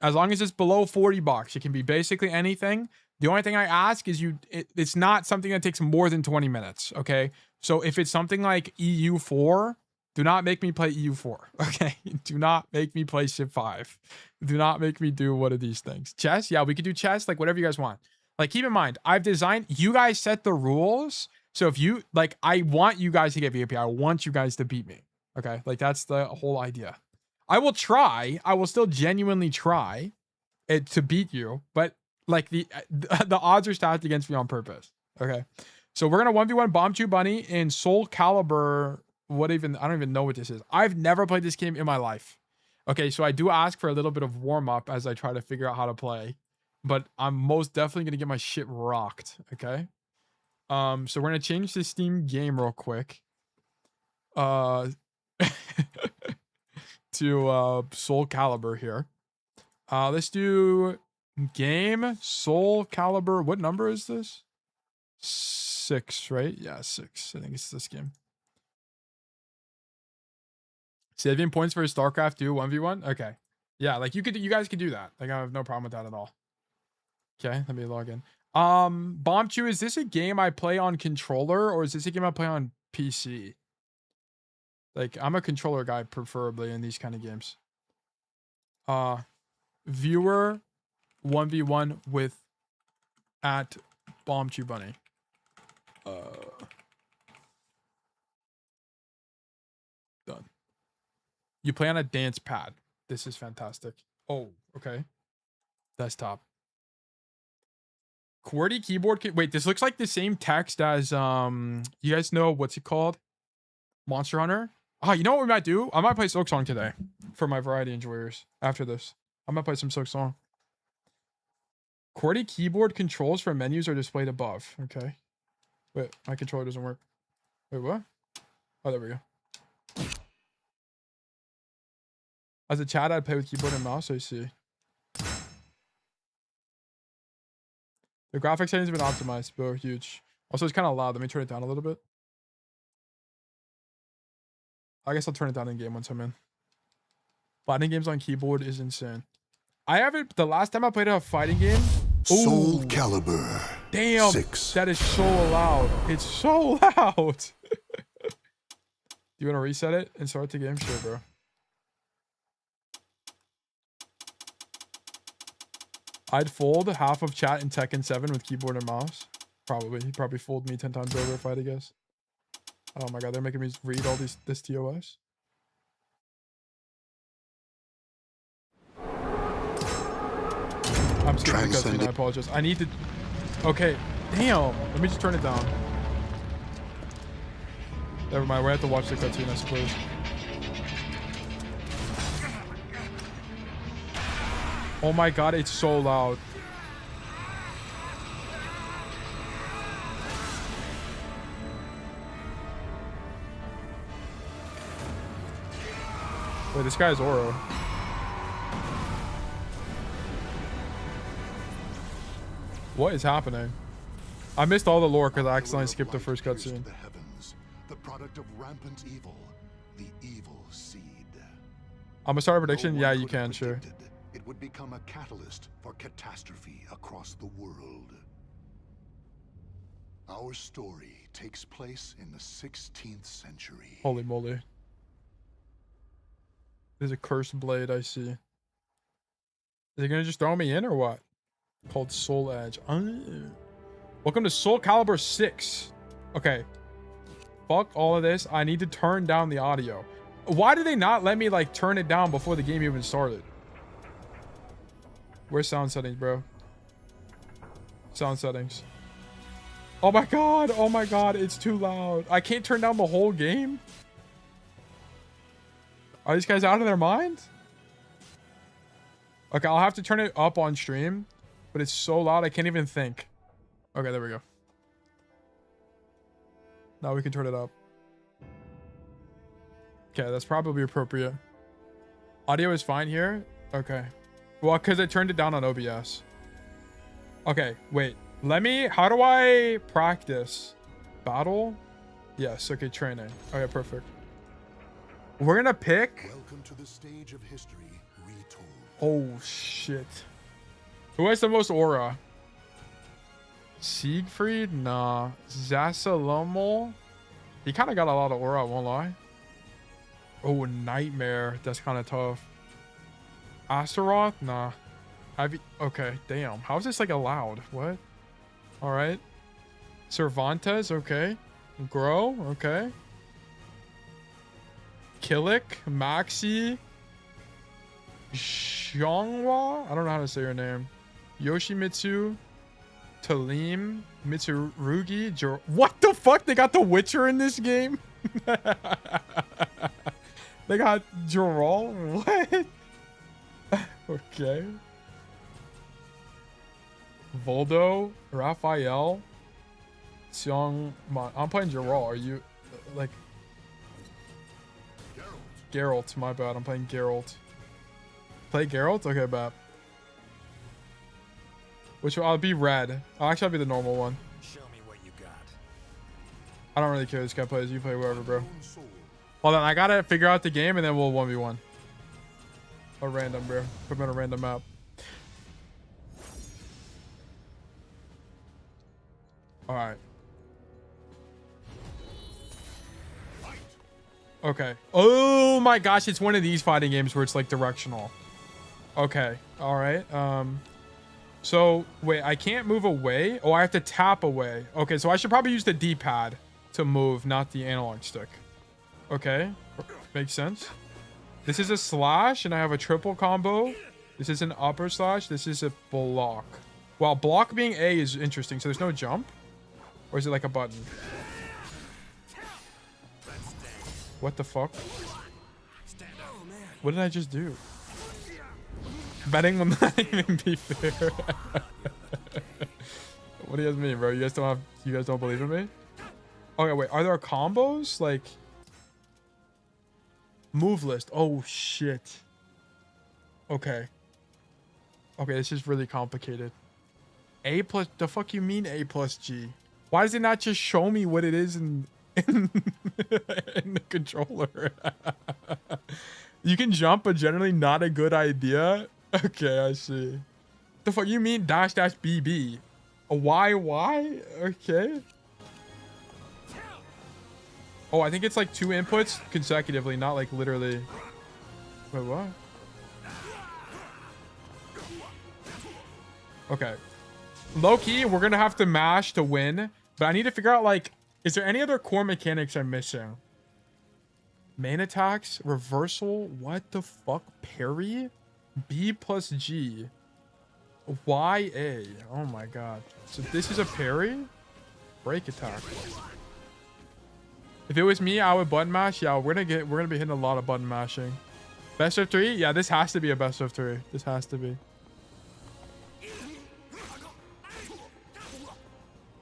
as long as it's below 40 bucks. It can be basically anything. The only thing I ask is it's not something that takes more than 20 minutes, okay? So if it's something like EU4, do not make me play EU4, okay? Do not make me play Civ 5. Do not make me do one of these things. Chess? Yeah, we could do chess, like whatever you guys want. Like, keep in mind, I've designed, you guys set the rules. So if you, like, I want you guys to get VIP. I want you guys to beat me, okay? Like, that's the whole idea. I will try. I will still genuinely try it to beat you, but like the odds are stacked against me on purpose. Okay, so we're gonna 1v1 BombchuBunny in Soul Calibur. I don't even know what this is. I've never played this game in my life. Okay, so I do ask for a little bit of warm up as I try to figure out how to play, but I'm most definitely gonna get my shit rocked. Okay, so we're gonna change the Steam game real quick. To Soul Calibur here. Let's do game Soul Calibur. What number is this? 6, right? Yeah, 6. I think it's this game. Saving points for StarCraft 2 1v1. Okay. Yeah, like you guys could do that. Like I have no problem with that at all. Okay, let me log in. Bombchu, is this a game I play on controller or is this a game I play on PC? Like, I'm a controller guy, preferably, in these kind of games. Viewer 1v1 with at BombchuBunny. Done. You play on a dance pad. This is fantastic. Oh, okay. Desktop. QWERTY keyboard. Wait, this looks like the same text as, you guys know, what's it called? Monster Hunter? Oh, you know what we might do? I might play Silk Song today for my variety enjoyers. After this, I might play some Silk Song. QWERTY keyboard controls for menus are displayed above. Okay. Wait, my controller doesn't work. Wait, what? Oh, there we go. As a chat, I'd play with keyboard and mouse. I see. The graphics settings have been optimized, but huge. Also, it's kind of loud. Let me turn it down a little bit. I guess I'll turn it down in game once I'm in. Fighting games on keyboard is insane. I haven't. The last time I played a fighting game. Soul Calibur. Damn. 6. That is so loud. It's so loud. You want to reset it and start the game? Sure, bro. I'd fold half of chat in Tekken 7 with keyboard and mouse. Probably. He'd probably fold me 10 times over if I had to guess. Oh my god, they're making me read all this TOS. I'm skipping the cutscene, I apologize. I need to... Okay, damn. Let me just turn it down. Never mind, we have to watch the cutscene, I suppose. Oh my god, it's so loud. Wait, this guy's Oro. What is happening? I missed all the lore because I accidentally skipped the first cutscene. The heavens, the product of rampant evil, the evil seed. I'm gonna start a prediction. Yeah, you can, sure. It would become a catalyst for catastrophe across the world. Our story takes place in the 16th century. Holy moly. There's a cursed blade, I see. Is he gonna just throw me in or what? Called Soul Edge. Welcome to Soul Calibur 6. Okay. Fuck all of this. I need to turn down the audio. Why did they not let me like turn it down before the game even started? Where's sound settings, bro? Sound settings. Oh my god. Oh my god. It's too loud. I can't turn down the whole game. Are these guys out of their mind? Okay, I'll have to turn it up on stream, but it's so loud I can't even think. Okay, there we go. Now we can turn it up. Okay, that's probably appropriate. Audio is fine here? Okay. Well, because I turned it down on OBS. Okay, wait. How do I practice? Battle? Yes, okay, training. Okay, perfect. We're gonna pick. Welcome to the stage of history retold. Oh, shit. Who has the most aura? Siegfried? Nah. Zasalomo? He kind of got a lot of aura, I won't lie. Oh, Nightmare. That's kind of tough. Astaroth? Nah. Okay, damn. How is this like allowed? What? All right. Cervantes? Okay. Grow? Okay. Killick? Maxi? Xiongwa? I don't know how to say your name. Yoshimitsu? Talim? Mitsurugi? What the fuck? They got the Witcher in this game? They got Geralt? What? Okay. Voldo? Raphael? Xiong... I'm playing Geralt. Are you... like... Geralt. My bad. I'm playing Geralt. Play Geralt? Okay, bad. Which one? I'll be red. I'll be the normal one. Show me what you got. I don't really care. This guy plays. You play whoever, bro. Hold on. I gotta figure out the game and then we'll 1v1. Or random, bro. Put him on a random map. Alright. Okay. Oh my gosh, it's one of these fighting games where it's like directional. Okay. Alright. So, wait, I can't move away? Oh, I have to tap away. Okay, so I should probably use the D-pad to move, not the analog stick. Okay. Makes sense. This is a slash, and I have a triple combo. This is an upper slash. This is a block. Well, block being A is interesting. So there's no jump? Or is it like a button? What the fuck? What did I just do? Betting will not even be fair. What do you guys mean, bro? You guys don't believe in me? Okay, wait. Are there combos? Like... Move list. Oh, shit. Okay. Okay, this is really complicated. A plus... The fuck you mean A plus G? Why does it not just show me what it is in the controller? You can jump, but generally not a good idea. Okay, I see. The fuck you mean dash dash BB? A Y? Okay. Oh, I think it's like 2 inputs consecutively, not like literally. Wait, what? Okay. Low key, we're gonna have to mash to win, but I need to figure out like, is there any other core mechanics I'm missing? Main attacks, reversal, what the fuck? Parry? B plus G. Y A. Oh my god. So this is a parry? Break attack. If it was me, I would button mash. Yeah, we're gonna be hitting a lot of button mashing. Best of 3? Yeah, this has to be a best of 3. This has to be.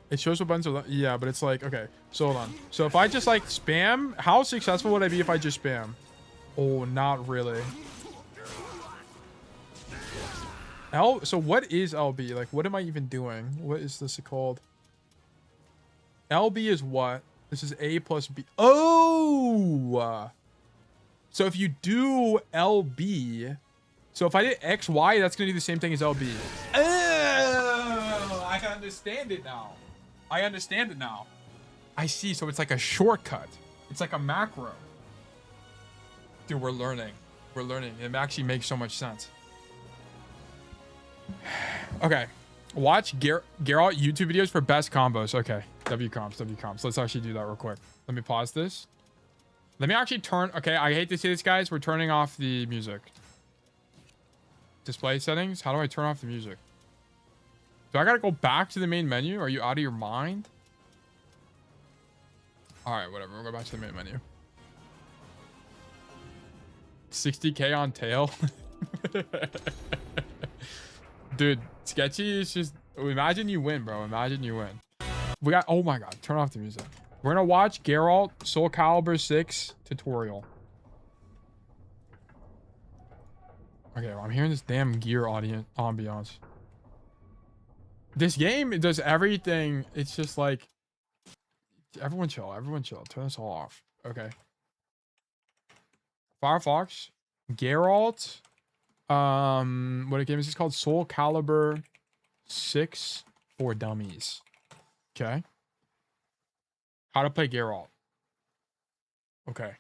It shows what buttons are... Yeah, but it's like... Okay, so hold on. So if I just like spam... How successful would I be if I just spam? Oh, not really. So what is LB? Like, what am I even doing? What is this called? LB is what? This is A plus B. Oh! So if you do LB... So if I did XY, that's going to do the same thing as LB. Oh! I can understand it now. I understand it now. I see. So it's like a shortcut. It's like a macro. Dude, we're learning. We're learning. It actually makes so much sense. Okay. Watch Geralt YouTube videos for best combos. Okay. W comps. Let's actually do that real quick. Let me pause this. Let me actually turn... Okay, I hate to say this, guys. We're turning off the music. Display settings. How do I turn off the music? Do I gotta go back to the main menu? Are you out of your mind? Alright, whatever. We'll go back to the main menu. 60k on tail? Dude, sketchy is just... Imagine you win, bro. Imagine you win. We got... Oh my god. Turn off the music. We're gonna watch Geralt Soul Calibur 6 tutorial. Okay, well, I'm hearing this damn gear ambiance. This game, it does everything. It's just like, everyone chill. Everyone chill. Turn this all off. Okay. Firefox. Geralt. What game is this called? Soul Calibur 6 for Dummies. Okay. How to play Geralt. Okay.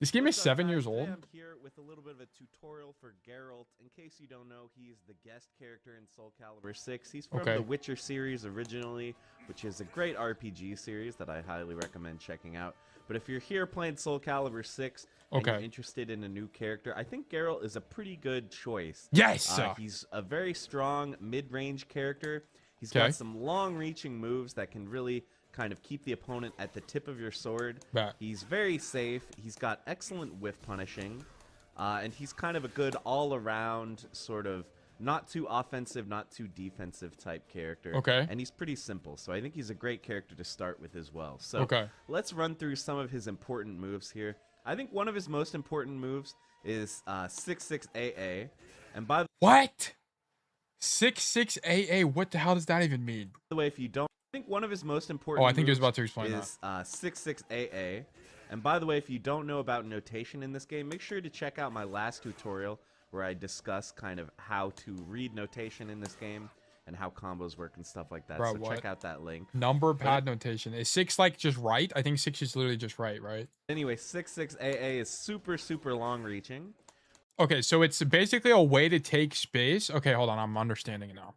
This game is 7 years old. I'm here with a little bit of a tutorial for Geralt. In case you don't know, he's the guest character in Soul Calibur 6. He's from the Witcher series originally, which is a great RPG series that I highly recommend checking out. But if you're here playing Soul Calibur 6 and you're interested in a new character, I think Geralt is a pretty good choice. Yes! He's a very strong mid-range character. He's got some long-reaching moves that can really kind of keep the opponent at the tip of your sword. He's very safe. He's got excellent whiff punishing. And he's kind of a good all-around sort of not too offensive, not too defensive type character. And he's pretty simple. So I think he's a great character to start with as well. So let's run through some of his important moves here. I think one of his most important moves is 66AA. And by the what? 66AA? What the hell does that even mean? By the way, if you don't, I think one of his most important I think he was about to explain is 66AA. And by the way, if you don't know about notation in this game, make sure to check out my last tutorial where I discuss kind of how to read notation in this game and how combos work and stuff like that. Bro, so check out that link. Number pad notation. Is 6 like just right? I think 6 is literally just right? Anyway, 66AA is super, super long reaching. Okay, so it's basically a way to take space. Okay, hold on. I'm understanding it now.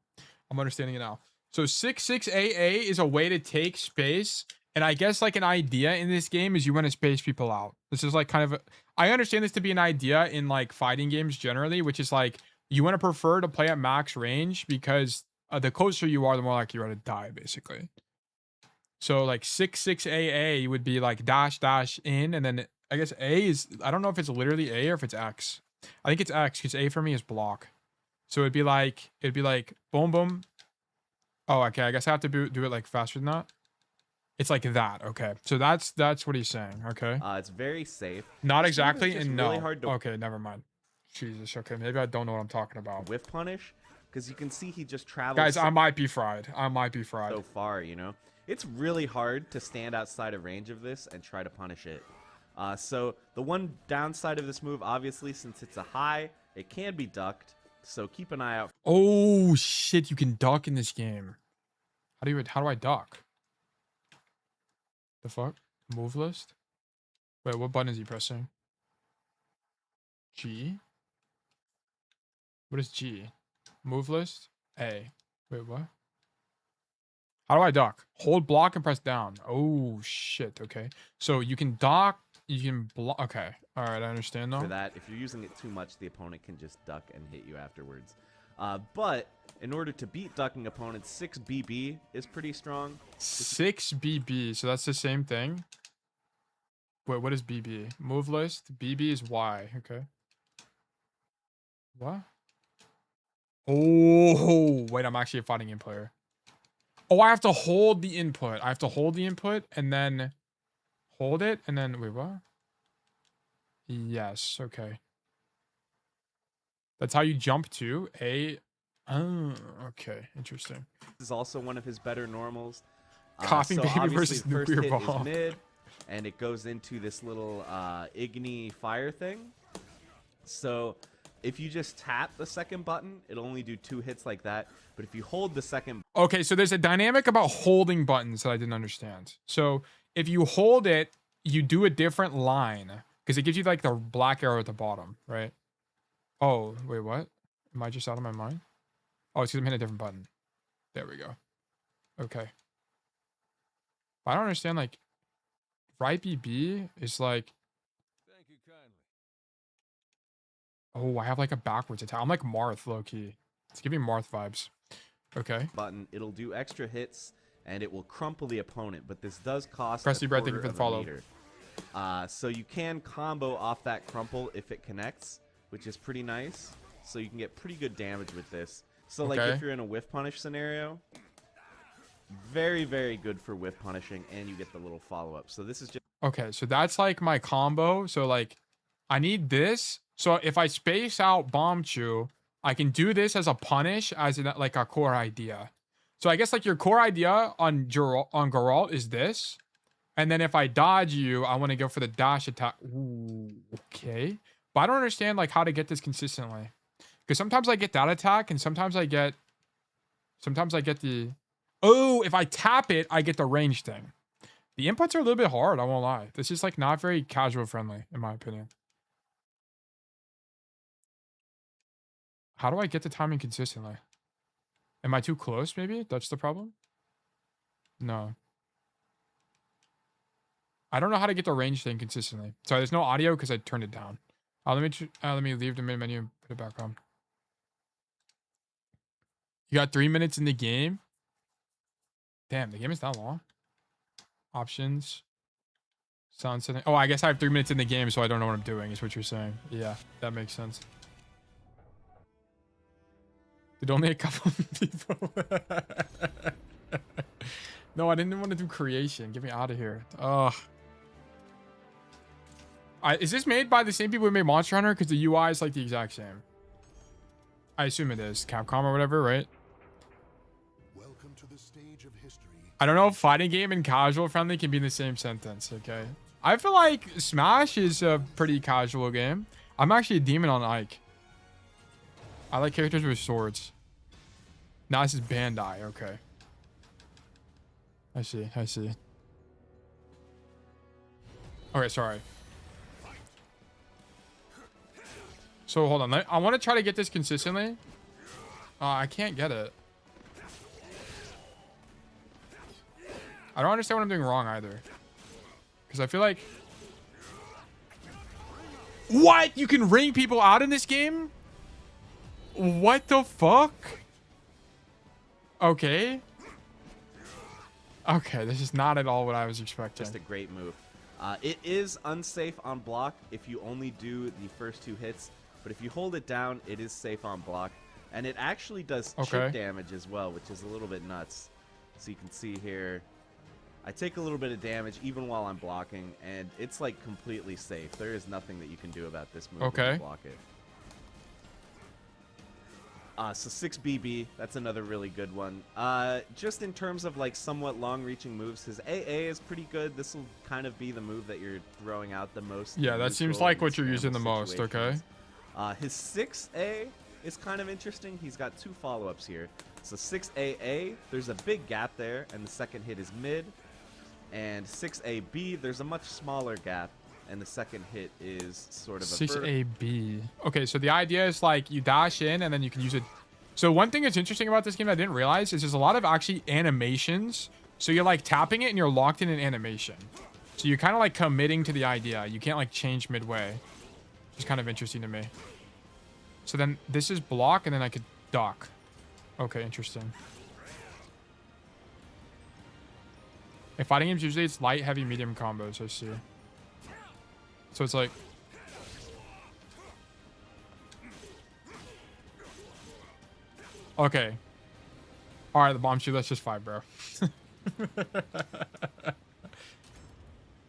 So 66AA is a way to take space. And I guess like an idea in this game is you want to space people out. This is like kind of, I understand this to be an idea in like fighting games generally, which is like you want to prefer to play at max range because the closer you are, the more likely you are to die basically. So like 66AA would be like dash dash in, and then I guess A is, I don't know if it's literally A or if it's X. I think it's X because A for me is block. So it'd be like boom boom. Oh, okay. I guess I have to do it like faster than that. It's like that. Okay. So that's what he's saying. Okay. It's very safe. Not exactly. And no. Really hard to okay. Never mind. Jesus. Okay. Maybe I don't know what I'm talking about. Whiff punish. Because you can see he just travels. Guys, I might be fried. So far, you know. It's really hard to stand outside of range of this and try to punish it. So the one downside of this move, obviously, since it's a high, it can be ducked. So keep an eye out. Oh shit! You can duck in this game. How do I duck? The fuck? Move list? Wait, what button is he pressing? G? What is G? Move list? A. Wait, what? How do I duck? Hold block and press down. Oh shit. Okay. So you can duck, you can block. Okay. All right, I understand though. For that, if you're using it too much, the opponent can just duck and hit you afterwards. But in order to beat ducking opponents, 6BB is pretty strong. 6BB, so that's the same thing. Wait, what is BB? Move list. BB is Y. Okay. What? Oh, wait, I'm actually a fighting game player. Oh, I have to hold the input. I have to hold the input and then hold it and then wait, what? Yes, okay. That's how you jump to A. Oh, okay, interesting. This is also one of his better normals. Coughing baby versus nuclear bomb. Mid, and it goes into this little Igni fire thing. So if you just tap the second button, it'll only do 2 hits like that. But if you hold the second... Okay, so there's a dynamic about holding buttons that I didn't understand. So if you hold it, you do a different line. Because it gives you like the black arrow at the bottom, right? Oh, wait, what? Am I just out of my mind? Oh, it's because I'm hitting a different button. There we go. Okay. I don't understand, like... Right BB is like... Thank you kindly. Oh, I have like a backwards attack. I'm like Marth, low-key. It's giving me Marth vibes. Okay. Button. It'll do extra hits, and it will crumple the opponent, but this does cost Crusty Bread, thank you for the follow. So you can combo off that crumple if it connects, which is pretty nice. So you can get pretty good damage with this. So like if you're in a whiff punish scenario, very, very good for whiff punishing, and you get the little follow-up. So this is just... Okay, so that's like my combo. So like, I need this. So if I space out Bombchu, I can do this as a punish, as in like a core idea. So I guess like your core idea on Geralt is this. And then if I dodge you, I want to go for the dash attack. Ooh, okay. But I don't understand like how to get this consistently. Because sometimes I get that attack and sometimes I get the... Oh, if I tap it, I get the range thing. The inputs are a little bit hard, I won't lie. This is like not very casual friendly, in my opinion. How do I get the timing consistently? Am I too close, maybe? That's the problem? No. I don't know how to get the range thing consistently. Sorry, there's no audio because I turned it down. Let me leave the main menu and put it back on. You got 3 minutes in the game? Damn, the game is that long. Options. Sound setting. Oh, I guess I have 3 minutes in the game, so I don't know what I'm doing, is what you're saying. Yeah, that makes sense. Did only a couple of people. No, I didn't want to do creation. Get me out of here. Ugh. Is this made by the same people who made Monster Hunter? Because the UI is like the exact same. I assume it is. Capcom or whatever, right? Welcome to the stage of history. I don't know if fighting game and casual friendly can be in the same sentence, okay? I feel like Smash is a pretty casual game. I'm actually a demon on Ike. I like characters with swords. Now this is Bandai, okay. I see. Okay, sorry. So hold on, I want to try to get this consistently. I can't get it. I don't understand what I'm doing wrong either. Because I feel like... What? You can ring people out in this game? What the fuck? Okay. Okay, this is not at all what I was expecting. Just a great move. It is unsafe on block if you only do the first 2 hits, but if you hold it down, it is safe on block. And it actually does chip damage as well, which is a little bit nuts. So you can see here, I take a little bit of damage even while I'm blocking, and it's like completely safe. There is nothing that you can do about this move when you block it. So 6 BB, that's another really good one. Just in terms of like somewhat long-reaching moves, his AA is pretty good. This will kind of be the move that you're throwing out the most. Yeah, that seems like what you're using the most, okay? His 6A is kind of interesting. He's got 2 follow-ups here. So 6AA, there's a big gap there, and the second hit is mid. And 6AB, there's a much smaller gap, and the second hit is sort of a 6AB. Okay, so the idea is like you dash in and then you can use it. So one thing that's interesting about this game that I didn't realize is there's a lot of actually animations. So you're like tapping it and you're locked in an animation. So you're kind of like committing to the idea. You can't like change midway. Which is kind of interesting to me. So then this is block and then I could duck. Okay, interesting. In fighting games, usually it's light, heavy, medium combos, I see. So it's like... Okay. Alright, the bomb shoot, let's just fight, bro.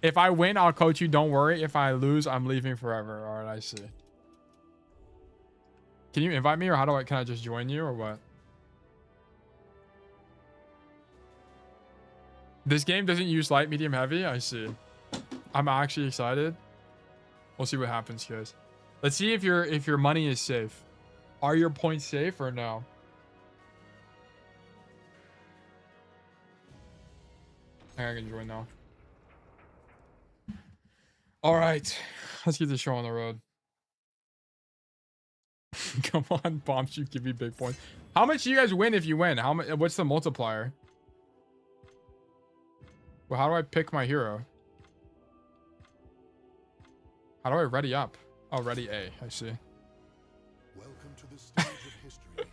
If I win, I'll coach you, don't worry. If I lose, I'm leaving forever. Alright, I see. Can you invite me, or can I just join you, or what? This game doesn't use light, medium, heavy? I see. I'm actually excited. We'll see what happens, guys. Let's see if your money is safe. Are your points safe or no? I think I can join now. All right, let's get the show on the road. Come on, BombchuBunny, give me big points. How much do you guys win if you win? How much? What's the multiplier? Well, how do I pick my hero? How do I ready up? Oh, ready A. I see. Welcome to the stage of history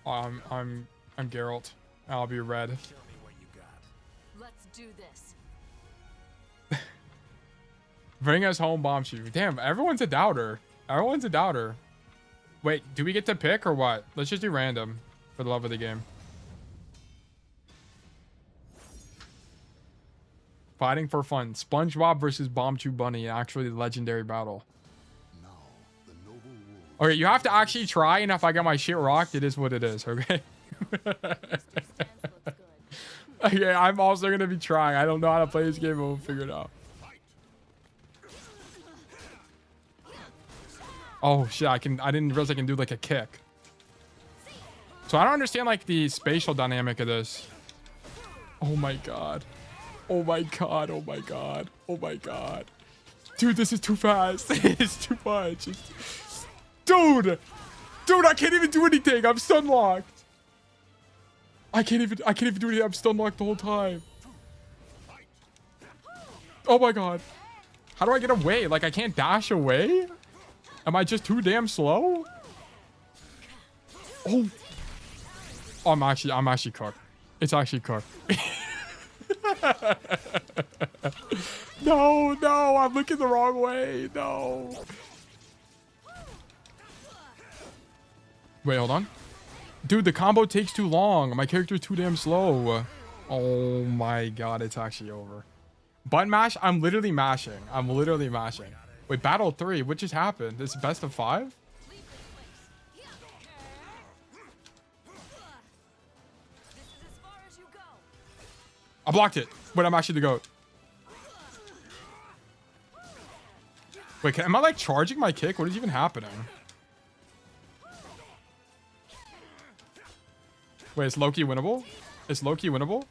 retold. I'm Geralt. I'll be red. Show me what you got. Let's do this. Bring us home, BombchuBunny. Damn, everyone's a doubter. Everyone's a doubter. Wait, do we get to pick or what? Let's just do random for the love of the game. Fighting for fun. SpongeBob versus BombchuBunny, actually legendary battle. Now, the noble Okay, you have to actually try, and if I get my shit rocked, it is what it is, okay? Okay, I'm also gonna be trying. I don't know how to play this game, but we'll figure it out. Oh shit, I didn't realize I can do like a kick. So I don't understand like the spatial dynamic of this. Oh my god. Oh my god, oh my god, oh my god. Dude, this is too fast. It's too much. Dude! Dude, I can't even do anything. I'm stun locked. I can't even do anything. I'm stun locked the whole time. Oh my god. How do I get away? Like I can't dash away? Am I just too damn slow? Oh. Oh, I'm actually cooked. It's actually cooked. No, I'm looking the wrong way. No. Wait, hold on. Dude, the combo takes too long. My character's too damn slow. Oh my god, it's actually over. Button mash? I'm literally mashing. Wait, battle 3? What just happened? This is best of 5? I blocked it. Wait, I'm actually the GOAT. Wait, am I like charging my kick? What is even happening? Wait, is low-key winnable? Is low-key winnable?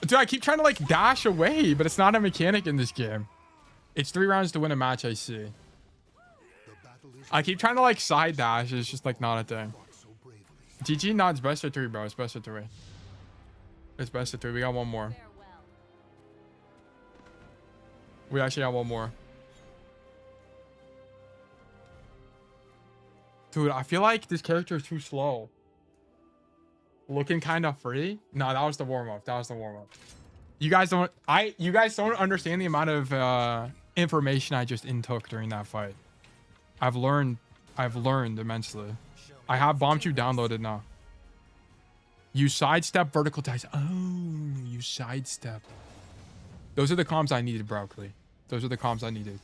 Dude, I keep trying to like dash away, but it's not a mechanic in this game. It's 3 rounds to win a match, I see. I keep trying to like side dash. It's just like not a thing. GG, no, it's best of 3, bro. It's best of 3. It's best of 3. We got one more. We actually got one more. Dude, I feel like this character is too slow. Looking kind of free. No, that was the warm-up. You guys don't understand the amount of information I just intook during that fight. I've learned immensely. I have BombchuBunny downloaded now. You sidestep vertical ties. Oh, you sidestep. Those are the comms I needed, Broccoli. Those are the comms I needed.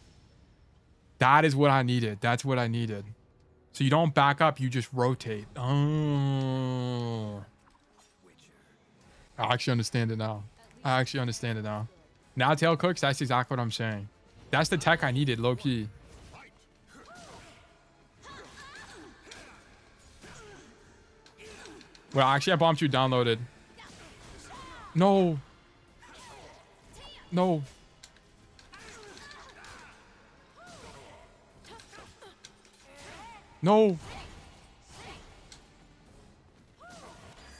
That is what I needed. That's what I needed. So you don't back up, you just rotate. Oh. I actually understand it now. Now tail cooks, that's exactly what I'm saying. That's the tech I needed, low key. Well, actually, I BombchuBunny downloaded. No. No. No.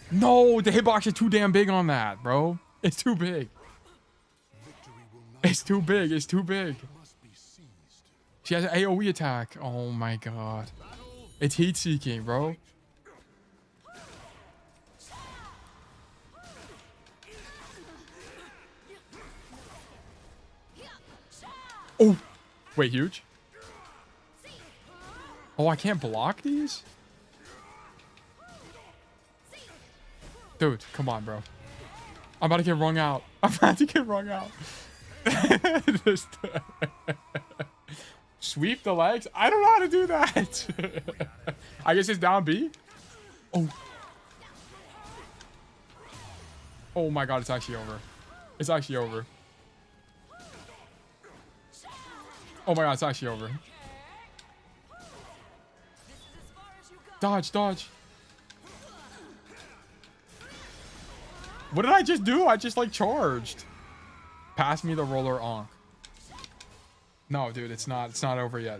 No, the hitbox is too damn big on that, bro. It's too big. It's too big. It's too big. She has an AoE attack. Oh my god. It's heat seeking, bro. Oh, wait, huge. Oh, I can't block these? Dude, come on, bro. I'm about to get wrung out. Just sweep the legs? I don't know how to do that. I guess it's down B. Oh. Oh my god, it's actually over. Oh my god, it's actually over. Dodge. What did I just do? I just like charged. Pass me the roller onk. No, dude, it's not over yet.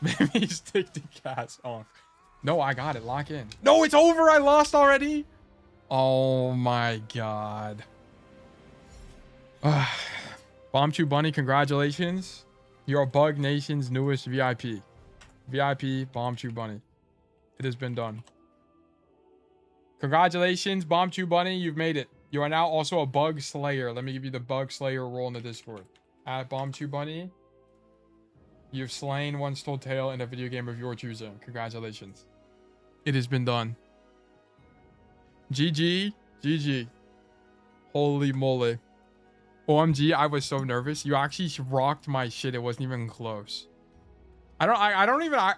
Maybe stick to Cass onk. No, I got it. Lock in. No, it's over. I lost already. Oh my god. BombchuBunny, congratulations. You're Bug Nation's newest VIP. VIP BombchuBunny. It has been done. Congratulations, BombchuBunny. You've made it. You are now also a Bug Slayer. Let me give you the Bug Slayer role in the Discord. At BombchuBunny, you've slain one stole tail in a video game of your choosing. Congratulations. It has been done. GG. GG. Holy moly. OMG, I was so nervous. You actually rocked my shit. It wasn't even close. I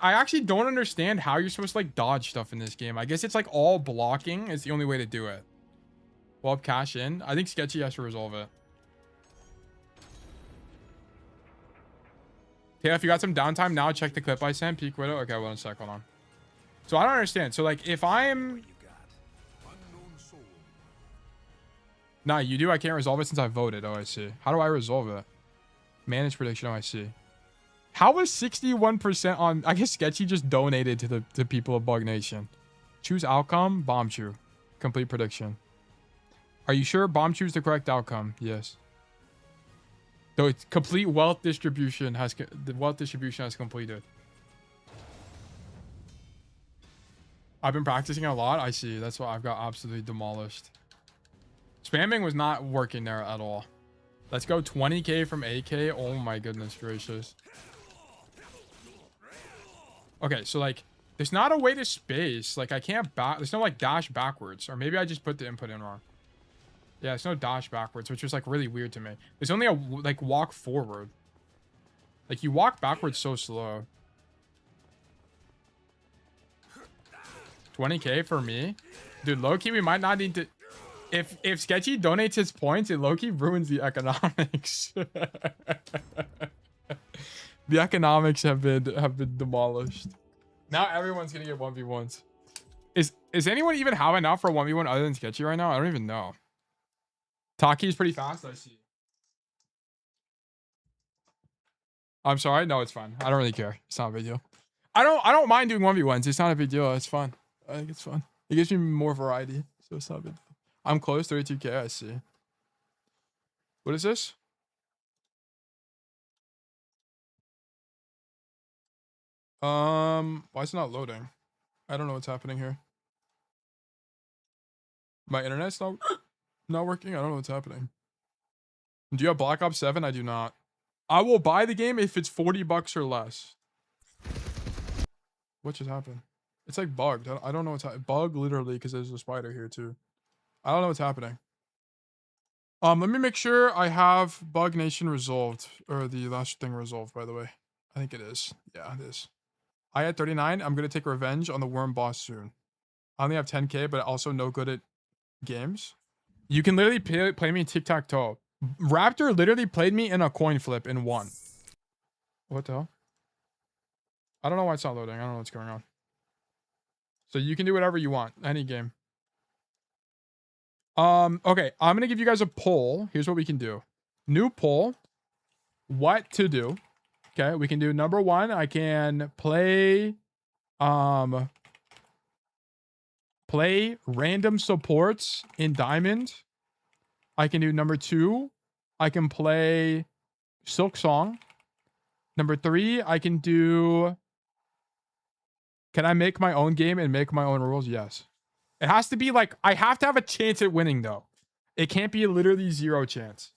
actually don't understand how you're supposed to like dodge stuff in this game. I guess it's like all blocking is the only way to do it. Well, cash in. I think Sketchy has to resolve it. Okay, if you got some downtime now, check the clip I sent. Peak Widow. Okay, one sec. Hold on. So I don't understand. So like if I'm... Nah, you do? I can't resolve it since I voted. Oh, I see. How do I resolve it? Manage prediction. Oh, I see. How was 61% on... I guess Sketchy just donated to the people of Bug Nation. Choose outcome. BombchuBunny. Complete prediction. Are you sure BombchuBunny is the correct outcome? Yes. So it's complete wealth distribution has... The wealth distribution has completed. I've been practicing a lot. I see. That's why I've got absolutely demolished. Spamming was not working there at all. Let's go 20k from AK. Oh my goodness gracious. Okay, so like, there's not a way to space. Like, I can't back. There's no like dash backwards, or maybe I just put the input in wrong. Yeah, there's no dash backwards, which was like really weird to me. There's only a like walk forward. Like you walk backwards so slow. 20k for me, dude. Low-key, we might not need to. If Sketchy donates his points, it low-key ruins the economics. The economics have been demolished. Now everyone's gonna get 1v1s. Is anyone even have enough for 1v1 other than Sketchy right now? I don't even know. Taki is pretty fast, I see. I'm sorry. No, it's fine. I don't really care. It's not a big deal. I don't mind doing 1v1s. It's not a big deal. It's fun. I think it's fun. It gives me more variety, so it's not a big deal. I'm close, 32k. I see. What is this? Why is it not loading? I don't know what's happening here. My internet's not working. I don't know what's happening. Do you have Black Ops 7? I do not. I will buy the game if it's 40 bucks or less. What just happened? It's like bugged. I don't know what's happening. Bug literally because there's a spider here too. I don't know what's happening. Let me make sure I have Bug Nation resolved, or the last thing resolved, by the way. I think it is. Yeah, it is. I had 39. I'm going to take revenge on the worm boss soon. I only have 10k, but also no good at games. You can literally play me tic-tac-toe. Raptor literally played me in a coin flip and won. What the hell? I don't know why it's not loading. I don't know what's going on. So you can do whatever you want. Any game. Okay. I'm going to give you guys a poll. Here's what we can do. New poll. What to do. Okay. We can do number 1. I can play random supports in Diamond. I can do number 2. I can play Silk Song. Number 3, I can do... Can I make my own game and make my own rules? Yes. It has to be like... I have to have a chance at winning, though. It can't be literally 0 chance.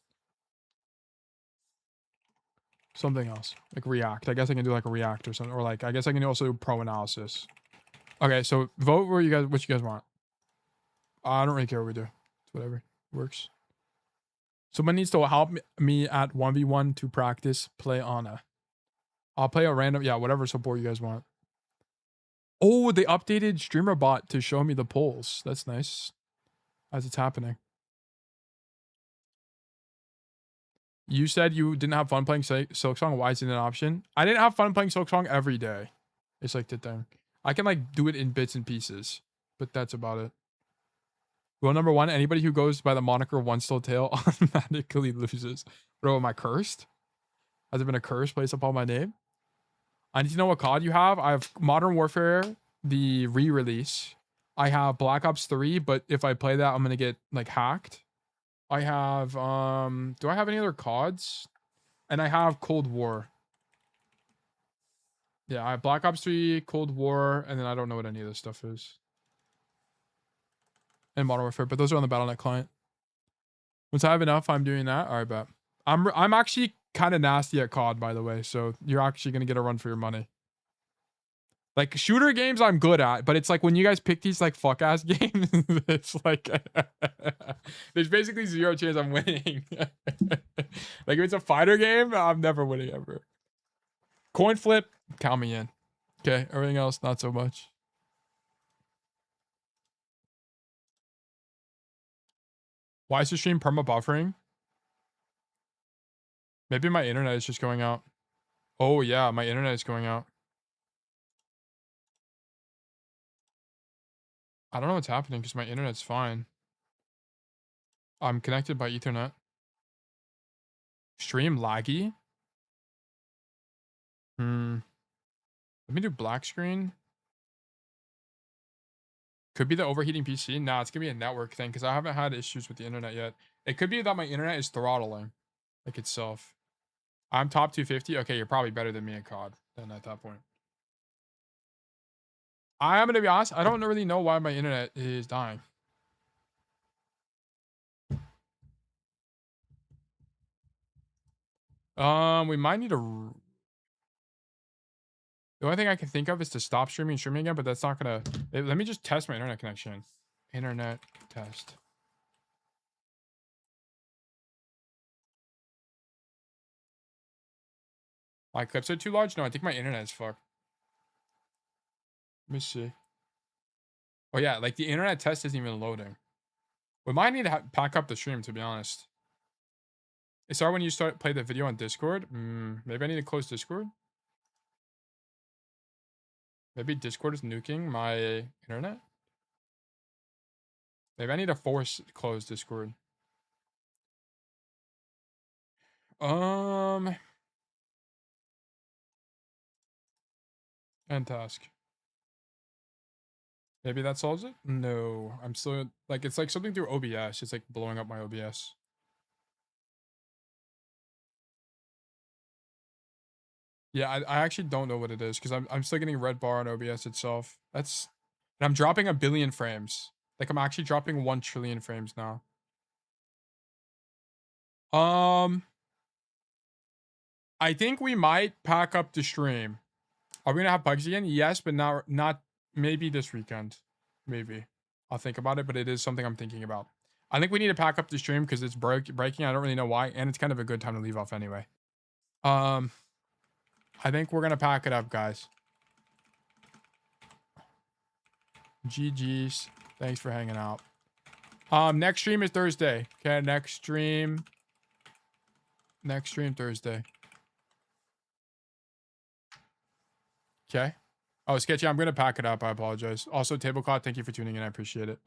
Something else. Like React. I guess I can do like a React or something. Or like, I guess I can also do pro analysis. Okay, so vote what you guys want. I don't really care what we do. It's whatever. Works. Someone needs to help me at 1v1 to practice play Ana. I'll play a random, yeah, whatever support you guys want. Oh, they updated streamer bot to show me the polls. That's nice. As it's happening. You said you didn't have fun playing Silk Song. Why is it an option? I didn't have fun playing Silk Song every day. It's like the thing. I can like do it in bits and pieces, but that's about it. Rule number 1, anybody who goes by the moniker One Still Tail automatically loses. Bro, am I cursed? Has it been a curse placed upon my name? I need to know what COD you have. I have Modern Warfare, the re-release. I have Black Ops 3, but if I play that, I'm going to get like hacked. I have, do I have any other CODs? And I have Cold War. Yeah, I have Black Ops 3, Cold War, and then I don't know what any of this stuff is. And Modern Warfare, but those are on the Battle.net client. Once I have enough, I'm doing that. All right, bet. I'm actually kind of nasty at COD, by the way, so you're actually going to get a run for your money. Like shooter games I'm good at, but it's like when you guys pick these like fuck ass games, it's like there's basically zero chance I'm winning. Like if it's a fighter game, I'm never winning ever. Coin flip, count me in. Okay, everything else not so much. Why is the stream perma buffering? Maybe my internet is just going out. Oh yeah, my internet is going out. I don't know what's happening because my internet's fine. I'm connected by Ethernet. Stream laggy? Let me do black screen. Could be the overheating PC. Nah, it's gonna be a network thing because I haven't had issues with the internet yet. It could be that my internet is throttling, like itself. I'm top 250. Okay, you're probably better than me at COD then at that point. I am gonna be honest. I don't really know why my internet is dying. We might need to. The only thing I can think of is to stop streaming again, but that's not gonna. Let me just test my internet connection. Internet test. My clips are too large? No, I think my internet is fucked. Let me see. Oh yeah, like the internet test isn't even loading. We might need to pack up the stream, to be honest. It's hard when you play the video on Discord. Maybe I need to close Discord. Maybe Discord is nuking my internet. Maybe I need to force close Discord. End task. Maybe that solves it? No, I'm still like it's like something through OBS. It's like blowing up my OBS. Yeah, I actually don't know what it is because I'm still getting red bar on OBS itself. And I'm dropping 1 billion frames. Like I'm actually dropping 1 trillion frames now. I think we might pack up the stream. Are we gonna have bugs again? Yes, but not maybe this weekend. Maybe. I'll think about it, but it is something I'm thinking about. I think we need to pack up the stream because it's breaking. I don't really know why, and it's kind of a good time to leave off anyway. I think we're gonna pack it up, guys. GG's. Thanks for hanging out. Next stream is Thursday. Okay, next stream Thursday. Okay. Oh, Sketchy, I'm gonna pack it up. I apologize. Also, Tablecloth, thank you for tuning in. I appreciate it.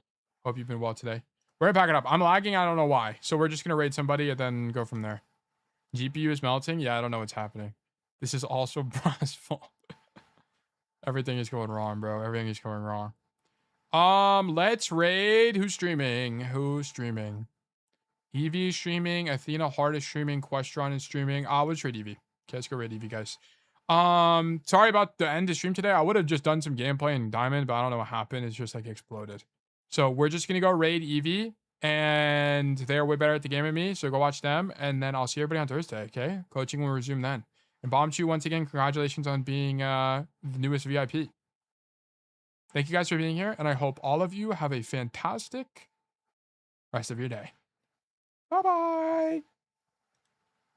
Hope you've been well today. We're gonna pack it up. I'm lagging. I don't know why. So we're just gonna raid somebody and then go from there. GPU is melting. Yeah, I don't know what's happening. This is also Bra's fault. Everything is going wrong, bro. Everything is going wrong. Let's raid. Who's streaming? Evie is streaming. Athena Hart is streaming. Questron is streaming. Let's raid Evie. Okay, let's go raid Evie, guys. Sorry about the end of stream today. I would have just done some gameplay in Diamond, but I don't know what happened. It's just like exploded. So we're just gonna go raid Evie, and they're way better at the game than me. So go watch them, and then I'll see everybody on Thursday. Okay, coaching will resume then. And BombchuBunny, once again, congratulations on being the newest VIP. Thank you guys for being here, and I hope all of you have a fantastic rest of your day. Bye bye.